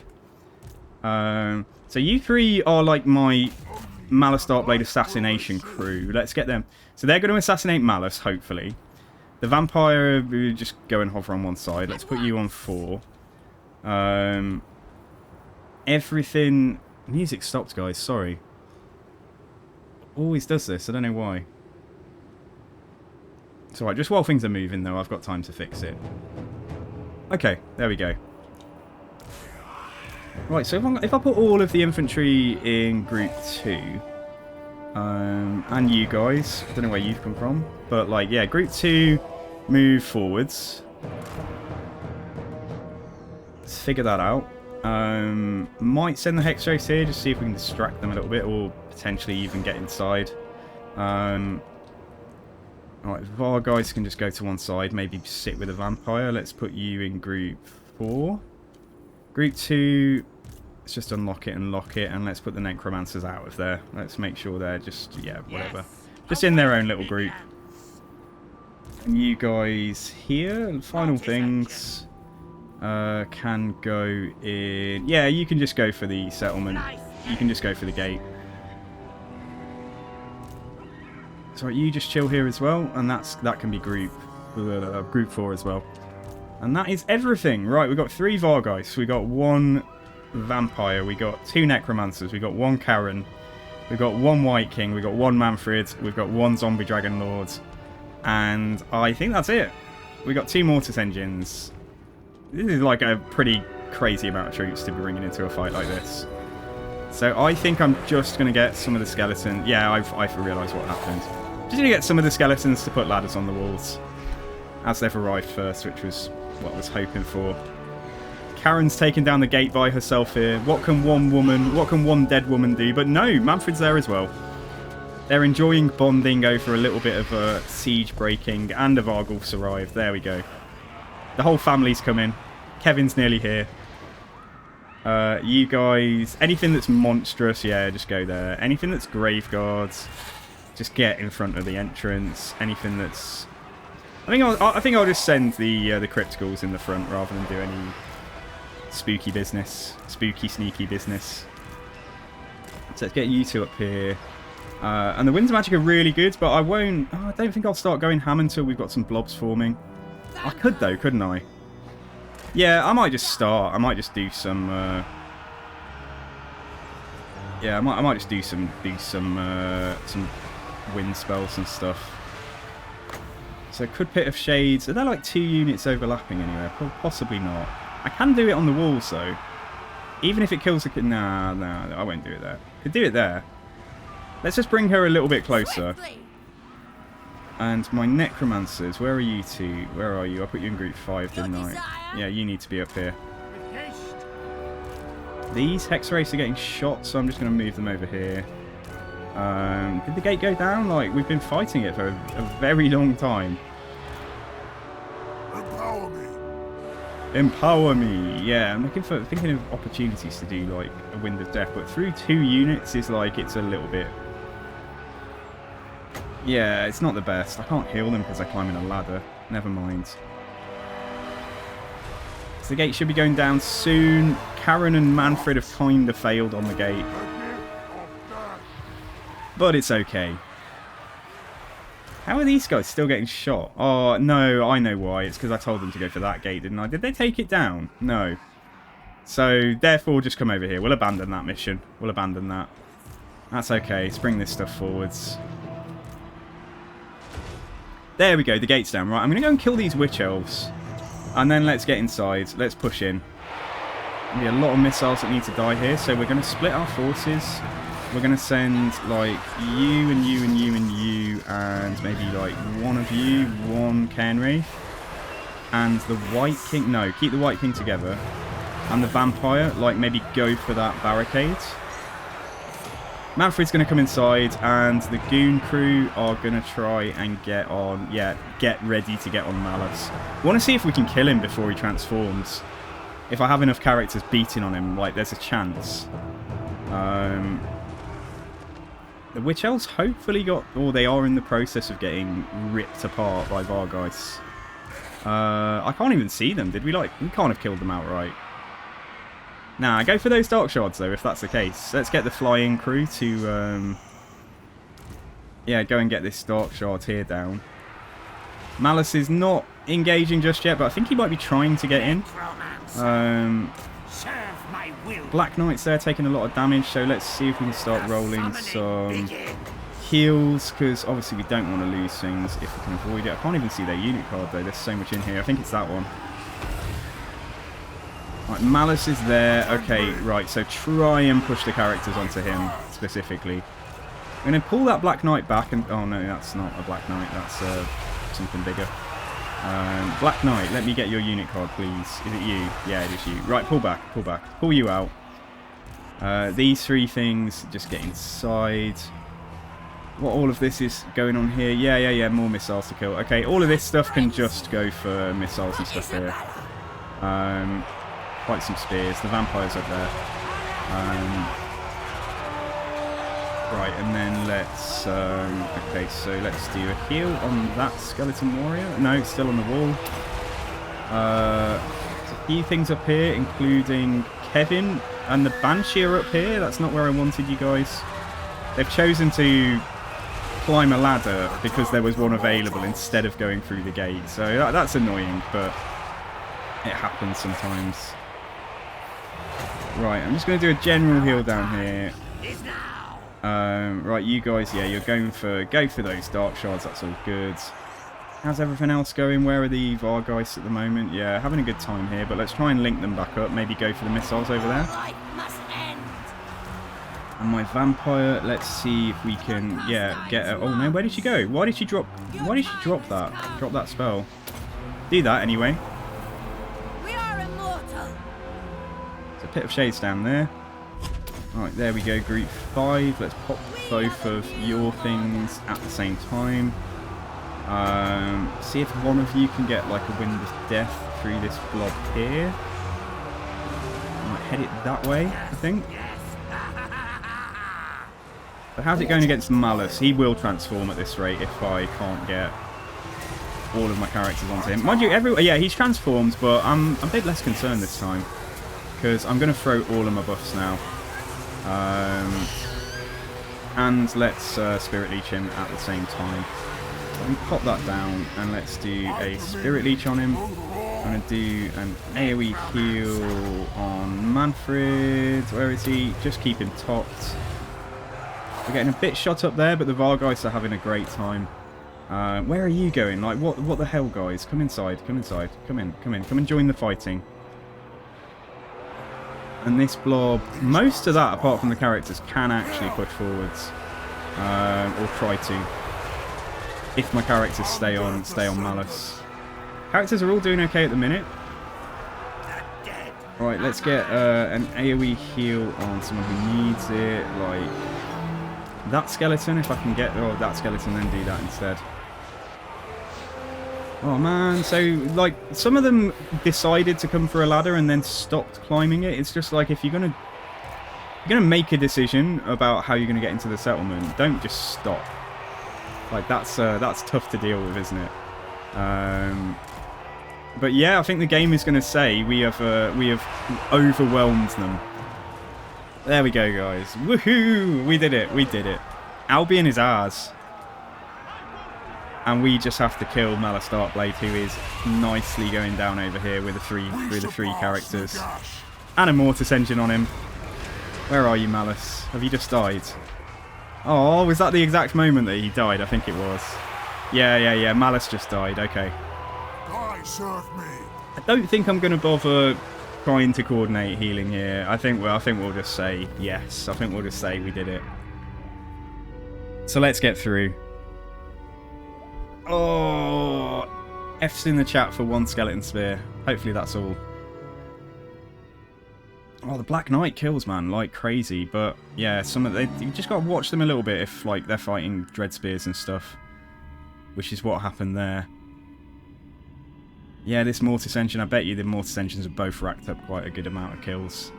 So you three are like my Malice Darkblade assassination crew. Let's get them. So they're going to assassinate Malice, hopefully. The vampire, we just go and hover on one side. Let's put you on 4. Everything... Music stopped, guys. Sorry. Always does this. I don't know why. It's alright. Just while things are moving, though, I've got time to fix it. Okay. There we go. Right, so if I put all of the infantry in group 2, and you guys, I don't know where you've come from, but like, yeah, group 2, move forwards. Let's figure that out. Might send the Hex Race here, just see if we can distract them a little bit, or potentially even get inside. Alright, our guys can just go to one side, maybe sit with a vampire. Let's put you in group 4. Group 2, let's just unlock it and lock it, and let's put the Necromancers out of there. Let's make sure they're just, yeah, whatever. Just in their own little group. And you guys here, final things, can go in... Yeah, you can just go for the settlement. You can just go for the gate. So you just chill here as well, and that can be group 4 as well. And that is everything. Right, we've got 3 Vargeist, we got 1 Vampire, we got 2 Necromancers, we got 1 Karen, we've got 1 White King, we've got 1 Mannfred, we've got 1 Zombie Dragon Lord, and I think that's it. We got 2 Mortis Engines. This is like a pretty crazy amount of troops to be bringing into a fight like this. So I think I'm just going to get some of the skeletons. Yeah, I've realised what happened. Just going to get some of the skeletons to put ladders on the walls, as they've arrived first, which was what I was hoping for. Karen's taken down the gate by herself here. What can one dead woman do? But no, Mannfred's there as well. They're enjoying bonding over a little bit of a siege breaking, and a Vargulf's arrived. There we go. The whole family's coming. Kevin's nearly here. You guys, anything that's monstrous, yeah, just go there. Anything that's Graveguards, just get in front of the entrance. Anything that's... I think I'll just send the Crypticals in the front rather than do any spooky business. Spooky, sneaky business. So let's get you 2 up here. And the Winds of Magic are really good, but I won't... Oh, I don't think I'll start going ham until we've got some blobs forming. I could though, couldn't I? Yeah, I might just start. I might just do some... Yeah, I might just do some wind spells and stuff. So could Pit of Shades. Are there like 2 units overlapping anywhere? Possibly not. I can do it on the walls though. Even if it kills the... Nah, I won't do it there. Could do it there. Let's just bring her a little bit closer. And my Necromancers, where are you 2? Where are you? I put you in group 5, didn't I? Yeah, you need to be up here. These Hex Race are getting shot, so I'm just going to move them over here. Did the gate go down? Like, we've been fighting it for a very long time. Empower me. Empower me. Yeah, I'm thinking of opportunities to do like a Wind of Death, but through 2 units is like, it's a little bit... Yeah, it's not the best. I can't heal them because I climb in a ladder. Never mind. So the gate should be going down soon. Karen and Mannfred have kind of failed on the gate. But it's okay. How are these guys still getting shot? Oh, no, I know why. It's because I told them to go for that gate, didn't I? Did they take it down? No. So, therefore, just come over here. We'll abandon that mission. We'll abandon that. That's okay. Let's bring this stuff forwards. There we go, the gate's down. Right, I'm going to go and kill these witch elves. And then let's get inside. Let's push in. There'll be a lot of missiles that need to die here, so we're going to split our forces. We're going to send, like, you and you and you and you, and maybe, like, one of you, one Cairn Wraith. And the White King... No, keep the White King together. And the Vampire, like, maybe go for that barricade. Mannfred's going to come inside, and the Goon crew are going to try and get on... Yeah, get ready to get on Malice. I want to see if we can kill him before he transforms. If I have enough characters beating on him, like, there's a chance. The Witch Elves hopefully got... Or they are in the process of getting ripped apart by Vargheists. I can't even see them. Did we, like... We can't have killed them outright. Nah, go for those Dark Shards, though, if that's the case. Let's get the flying crew to, yeah, go and get this Dark Shard here down. Malice is not engaging just yet, but I think he might be trying to get in. Black Knight's there taking a lot of damage, so let's see if we can start rolling some heals, because obviously we don't want to lose things if we can avoid it. I can't even see their unit card, though. There's so much in here. I think it's that one. Right, Malice is there. Okay, right, so try and push the characters onto him, specifically. I'm going to pull that Black Knight back and... Oh, no, that's not a Black Knight. That's something bigger. Black Knight, let me get your unit card, please. Is it you? Yeah, it is you. Right, pull back, pull back. Pull you out. These three things, just get inside. What all of this is going on here? Yeah, more missiles to kill. Okay, all of this stuff can just go for missiles and stuff here. Quite some spears. The vampires up there. Right, and then let's... okay, so let's do a heal on that skeleton warrior. No, it's still on the wall. There's a few things up here, including Kevin and the Banshee are up here. That's not where I wanted you guys. They've chosen to climb a ladder because there was one available instead of going through the gate. So that's annoying, but it happens sometimes. Right, I'm just going to do a general heal down here. Right, you guys, yeah, you're going for... Go for those Dark Shards, that's all good. How's everything else going? Where are the Vargheists at the moment? Yeah, having a good time here, but let's try and link them back up. Maybe go for the missiles over there. And my Vampire, let's see if we can, yeah, get a... Oh no, where did she go? Why did she drop that? Drop that spell. Do that anyway. A Pit of Shades down there. Right, there we go, group 5. Let's pop both of your things at the same time. See if one of you can get like a Wind of Death through this blob here. I might head it that way, I think. But how's it going against Malice? He will transform at this rate if I can't get all of my characters onto him. Mind you, yeah, he's transformed, but I'm a bit less concerned this time. Because I'm going to throw all of my buffs now. And let's Spirit Leech him at the same time. Let me pop that down and let's do a Spirit Leech on him. I'm going to do an AoE heal on Mannfred. Where is he? Just keep him topped. We're getting a bit shot up there, but the Vargheists are having a great time. Where are you going? Like, what the hell, guys? Come inside, come inside. Come in, come in. Come and join the fighting. And this blob, most of that, apart from the characters, can actually push forwards. Or try to. If my characters stay on Malice. Characters are all doing okay at the minute. Right, let's get an AoE heal on someone who needs it. Like that skeleton, if I can get... Oh, that skeleton, then do that instead. Oh man, so like some of them decided to come for a ladder and then stopped climbing it. It's just like if you're gonna make a decision about how you're gonna get into the settlement, don't just stop. Like that's tough to deal with, isn't it? But yeah, I think the game is gonna say we have overwhelmed them. There we go, guys. Woohoo! We did it. We did it. Albion is ours. And we just have to kill Malice Darkblade, who is nicely going down over here with the three characters. And a Mortis engine on him. Where are you, Malice? Have you just died? Oh, was that the exact moment that he died? I think it was. Yeah. Malice just died. Okay. I serve me. I don't think I'm going to bother trying to coordinate healing here. I think we'll just say yes. I think we'll just say we did it. So let's get through. Oh, F's in the chat for 1 skeleton spear. Hopefully that's all. Oh, the Black Knight kills, man, like crazy. But yeah, you just got to watch them a little bit if like they're fighting dread spears and stuff, which is what happened there. Yeah, this Mortis engine, I bet you the Mortis engines have both racked up quite a good amount of kills.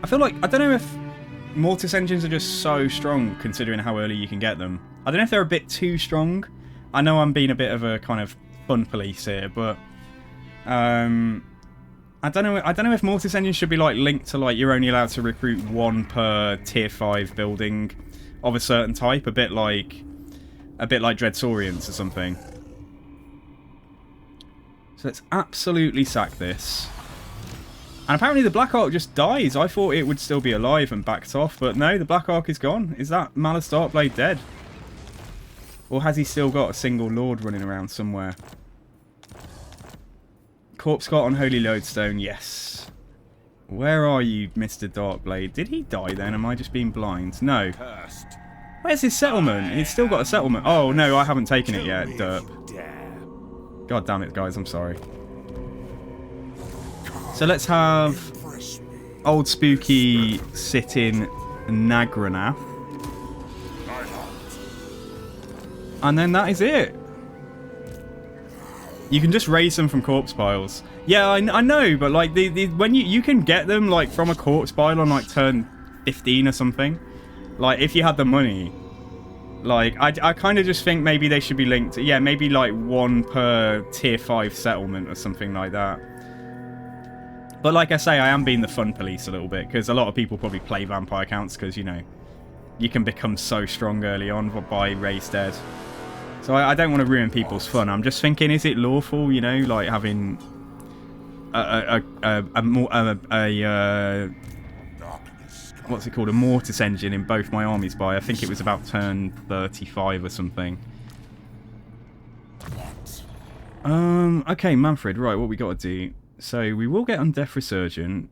I feel like, I don't know if Mortis engines are just so strong considering how early you can get them. I don't know if they're a bit too strong. I know I'm being a bit of a kind of fun police here, but I don't know if Mortis engines should be like linked to like you're only allowed to recruit 1 per tier 5 building of a certain type, a bit like Dreadsaurians or something. So let's absolutely sack this. And apparently the Black Ark just dies. I thought it would still be alive and backed off, but no, the Black Ark is gone. Is that Malice Darkblade dead? Or has he still got a single Lord running around somewhere? Corpse Cart on Holy Lodestone, yes. Where are you, Mr. Darkblade? Did he die then? Am I just being blind? No. Where's his settlement? He's still got a settlement. Oh, no, I haven't taken it yet, derp. God damn it, guys, I'm sorry. So let's have Old Spooky sit in Nagranath. And then that is it. You can just raise them from corpse piles. Yeah, I know, but like when you can get them like from a corpse pile on like turn 15 or something. Like if you had the money. Like I kind of just think maybe they should be linked. Yeah, maybe like 1 per tier 5 settlement or something like that. But like I say, I am being the fun police a little bit because a lot of people probably play vampire accounts because, you know, you can become so strong early on by raised dead. So I don't want to ruin people's fun. I'm just thinking, is it lawful, you know, like having what's it called, a Mortis engine in both my armies by, I think it was about turn 35 or something. Okay, Mannfred, right, what we got to do? So we will get Undeath Resurgent.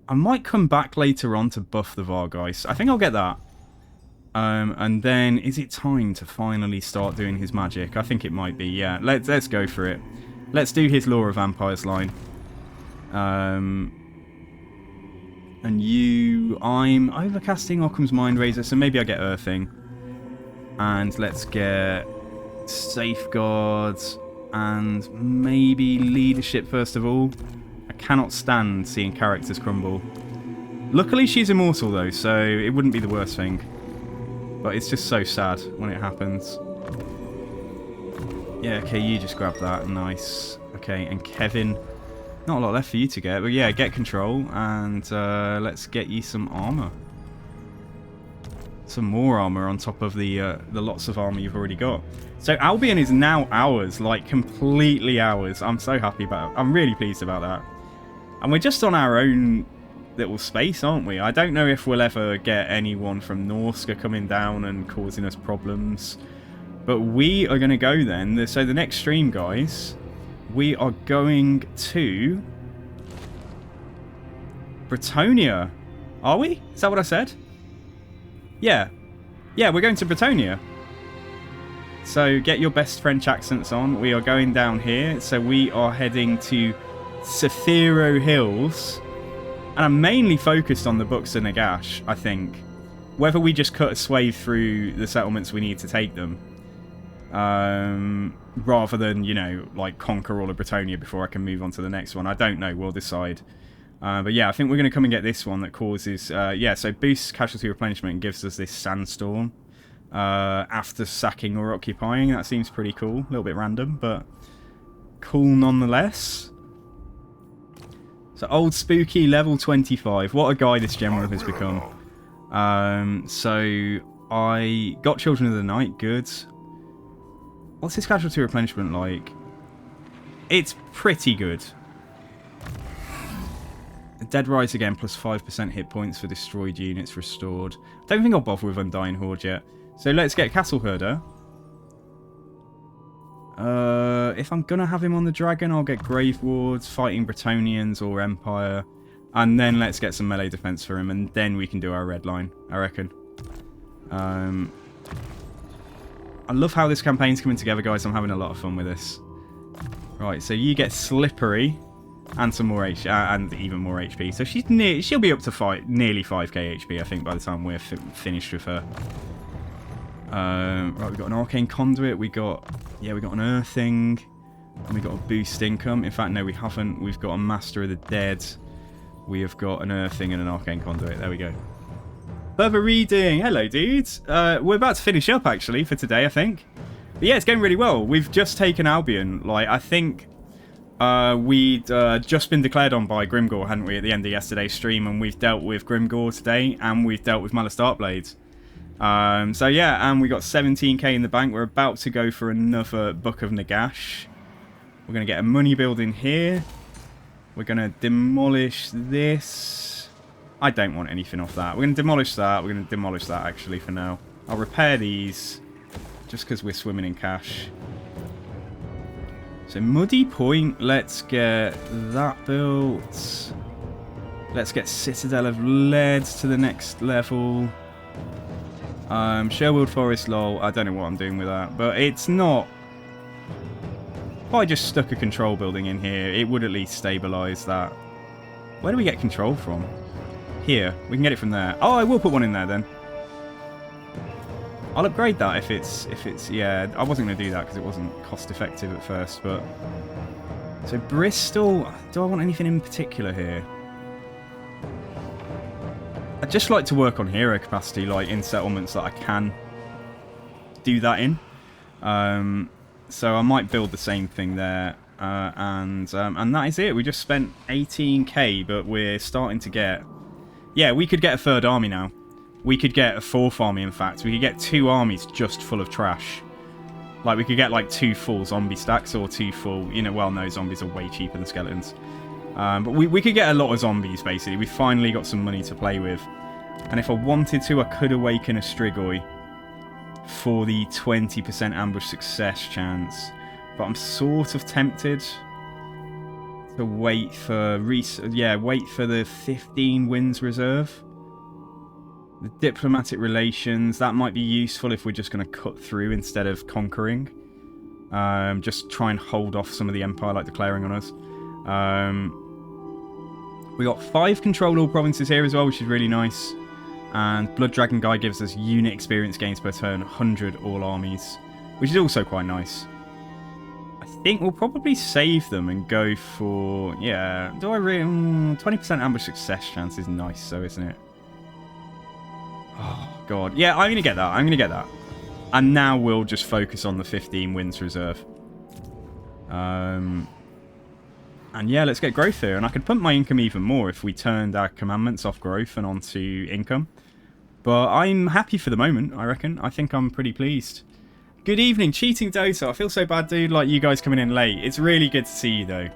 I might come back later on to buff the Vargeist. I think I'll get that. And then, is it time to finally start doing his magic? I think it might be, yeah. Let's go for it. Let's do his Law of Vampires line. And I'm overcasting Occam's Mind Razor, so maybe I get Earthing. And let's get Safeguards and maybe Leadership first of all. I cannot stand seeing characters crumble. Luckily she's immortal though, so it wouldn't be the worst thing. But it's just so sad when it happens. Yeah, okay, you just grab that. Nice. Okay, and Kevin. Not a lot left for you to get, but yeah, get control. And let's get you some armor. Some more armor on top of the lots of armor you've already got. So Albion is now ours, like completely ours. I'm so happy about it. I'm really pleased about that. And we're just on our own little space, aren't we? I don't know if we'll ever get anyone from Norska coming down and causing us problems. But we are going to go then. So the next stream, guys, we are going to Bretonia. Are we? Is that what I said? Yeah. Yeah, we're going to Bretonia. So get your best French accents on. We are going down here. So we are heading to Saphiro Hills. And I'm mainly focused on the Books of Nagash, I think. Whether we just cut a swathe through the settlements we need to take them. Rather than, you know, like conquer all of Bretonia before I can move on to the next one. I don't know. We'll decide. But yeah, I think we're going to come and get this one that causes... yeah, so boosts casualty replenishment and gives us this sandstorm. After sacking or occupying. That seems pretty cool. A little bit random, but cool nonetheless. So Old Spooky, level 25. What a guy this general has become. So I got Children of the Night. Good. What's his casualty replenishment like? It's pretty good. Dead Rise again, plus 5% hit points for destroyed units restored. Don't think I'll bother with Undying Horde yet. So let's get Castle Herder. If I'm going to have him on the Dragon, I'll get Grave Wards, Fighting Bretonians or Empire. And then let's get some melee defense for him, and then we can do our red line, I reckon. I love how this campaign's coming together, guys. I'm having a lot of fun with this. Right, so you get Slippery and some more and even more HP. So she'll be up to nearly 5k HP, I think, by the time we're finished with her. Right, we've got an Arcane Conduit. We got an Earthing, and we got a boost income. In fact, no, we haven't. We've got a Master of the Dead. We have got an Earthing and an Arcane Conduit. There we go. Further reading. Hello, dudes. We're about to finish up, actually, for today, I think. But yeah, it's going really well. We've just taken Albion. Like, I think we'd just been declared on by Grimgor, hadn't we, at the end of yesterday's stream? And we've dealt with Grimgor today, and we've dealt with Malus Darkblades. So yeah, and we got 17k in the bank. We're about to go for another Book of Nagash. We're going to get a money building here. We're going to demolish this. I don't want anything off that. We're going to demolish that. We're going to demolish that, actually, for now. I'll repair these, just because we're swimming in cash. So, Muddy Point. Let's get that built. Let's get Citadel of Lead to the next level. Sherwood Forest, lol. I don't know what I'm doing with that, but it's not... If I just stuck a control building in here, it would at least stabilise that. Where do we get control from? Here. We can get it from there. Oh, I will put one in there then. I'll upgrade that if it's... Yeah, I wasn't going to do that because it wasn't cost effective at first, but... So Bristol... Do I want anything in particular here? I'd just like to work on hero capacity, like in settlements that I can do that in. So I might build the same thing there, and that is it. We just spent 18k, but we're starting to get... Yeah, we could get a third army now. We could get a fourth army, in fact. We could get 2 armies just full of trash. Like, we could get, like, 2 full zombie stacks or 2 full... You know, well, no, zombies are way cheaper than skeletons. But we could get a lot of zombies, basically. We finally got some money to play with. And if I wanted to, I could awaken a Strigoi for the 20% ambush success chance. But I'm sort of tempted to wait for the 15 wins reserve. The diplomatic relations, that might be useful if we're just going to cut through instead of conquering. Just try and hold off some of the Empire, like declaring on us. We got 5 control all provinces here as well, which is really nice. And Blood Dragon Guy gives us unit experience gains per turn, 100 all armies, which is also quite nice. I think we'll probably save them and go for... Yeah, do I really... 20% ambush success chance is nice, though, isn't it? Oh, God. Yeah, I'm going to get that. I'm going to get that. And now we'll just focus on the 15 wins reserve. And yeah, let's get growth here. And I could pump my income even more if we turned our commandments off growth and onto income. But I'm happy for the moment, I reckon. I think I'm pretty pleased. Good evening, Cheating Dota. I feel so bad, dude, like you guys coming in late. It's really good to see you, though.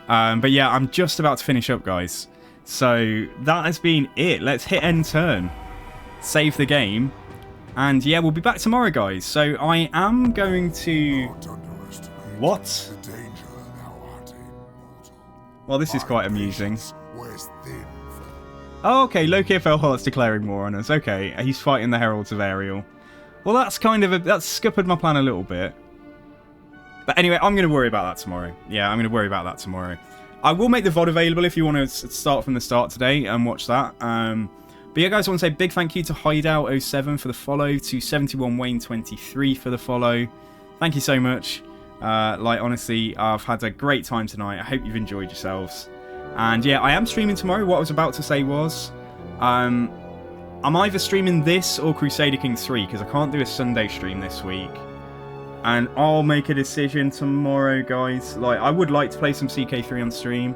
But yeah, I'm just about to finish up, guys. So that has been it. Let's hit end turn. Save the game. And yeah, we'll be back tomorrow, guys. So I am going to... What? The danger thou art immortal. Well, this is quite amusing. Where's thin for Oh, okay, Loki FL declaring war on us. Okay, he's fighting the Heralds of Ariel. Well, that's kind of that's scuppered my plan a little bit. But anyway, I'm going to worry about that tomorrow. Yeah, I'm going to worry about that tomorrow. I will make the VOD available if you want to start from the start today and watch that. But yeah, guys, I want to say big thank you to Hideout07 for the follow, to 71Wayne23 for the follow. Thank you so much. Like, honestly, I've had a great time tonight. I hope you've enjoyed yourselves. And yeah, I am streaming tomorrow. What I was about to say was, I'm either streaming this or Crusader Kings 3, because I can't do a Sunday stream this week. And I'll make a decision tomorrow, guys. Like, I would like to play some CK3 on stream.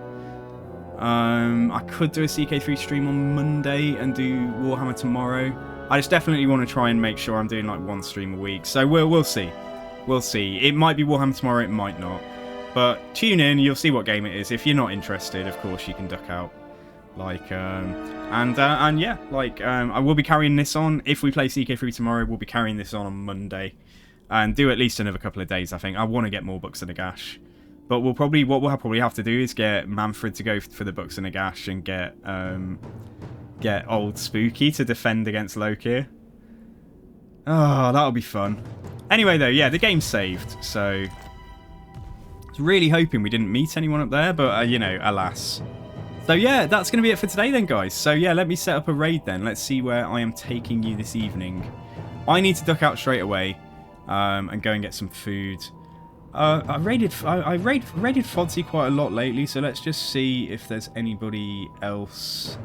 I could do a CK3 stream on Monday and do Warhammer tomorrow. I just definitely want to try and make sure I'm doing like one stream a week. So we'll see. We'll see. It might be Warhammer tomorrow, it might not. But tune in, you'll see what game it is. If you're not interested, of course, you can duck out. Like, and yeah, like, I will be carrying this on. If we play CK3 tomorrow, we'll be carrying this on Monday. And do at least another couple of days, I think. I want to get more Books of Nagash. But what we'll probably have to do is get Mannfred to go for the Books of Nagash and get old Spooky to defend against Lokir. Oh, that'll be fun. Anyway, though, yeah, the game's saved, so... I was really hoping we didn't meet anyone up there, but, you know, alas. So, yeah, that's going to be it for today then, guys. So, yeah, let me set up a raid then. Let's see where I am taking you this evening. I need to duck out straight away and go and get some food. I raided Fodsy quite a lot lately, so let's just see if there's anybody else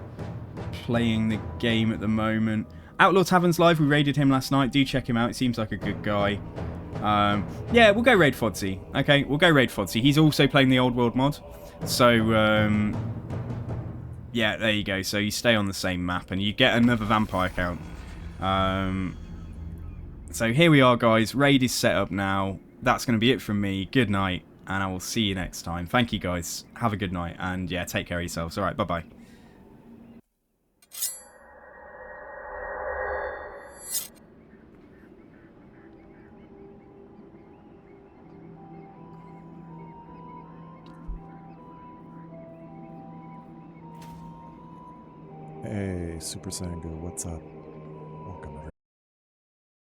playing the game at the moment. Outlaw Tavern's live. We raided him last night. Do check him out. He seems like a good guy. Yeah, we'll go raid Fodsy. Okay, we'll go raid Fodsy. He's also playing the Old World mod. So, yeah, there you go. So you stay on the same map and you get another vampire count. So here we are, guys. Raid is set up now. That's going to be it from me. Good night, and I will see you next time. Thank you, guys. Have a good night, and yeah, take care of yourselves. All right, bye-bye. Hey, Super Saiyan Go, what's up?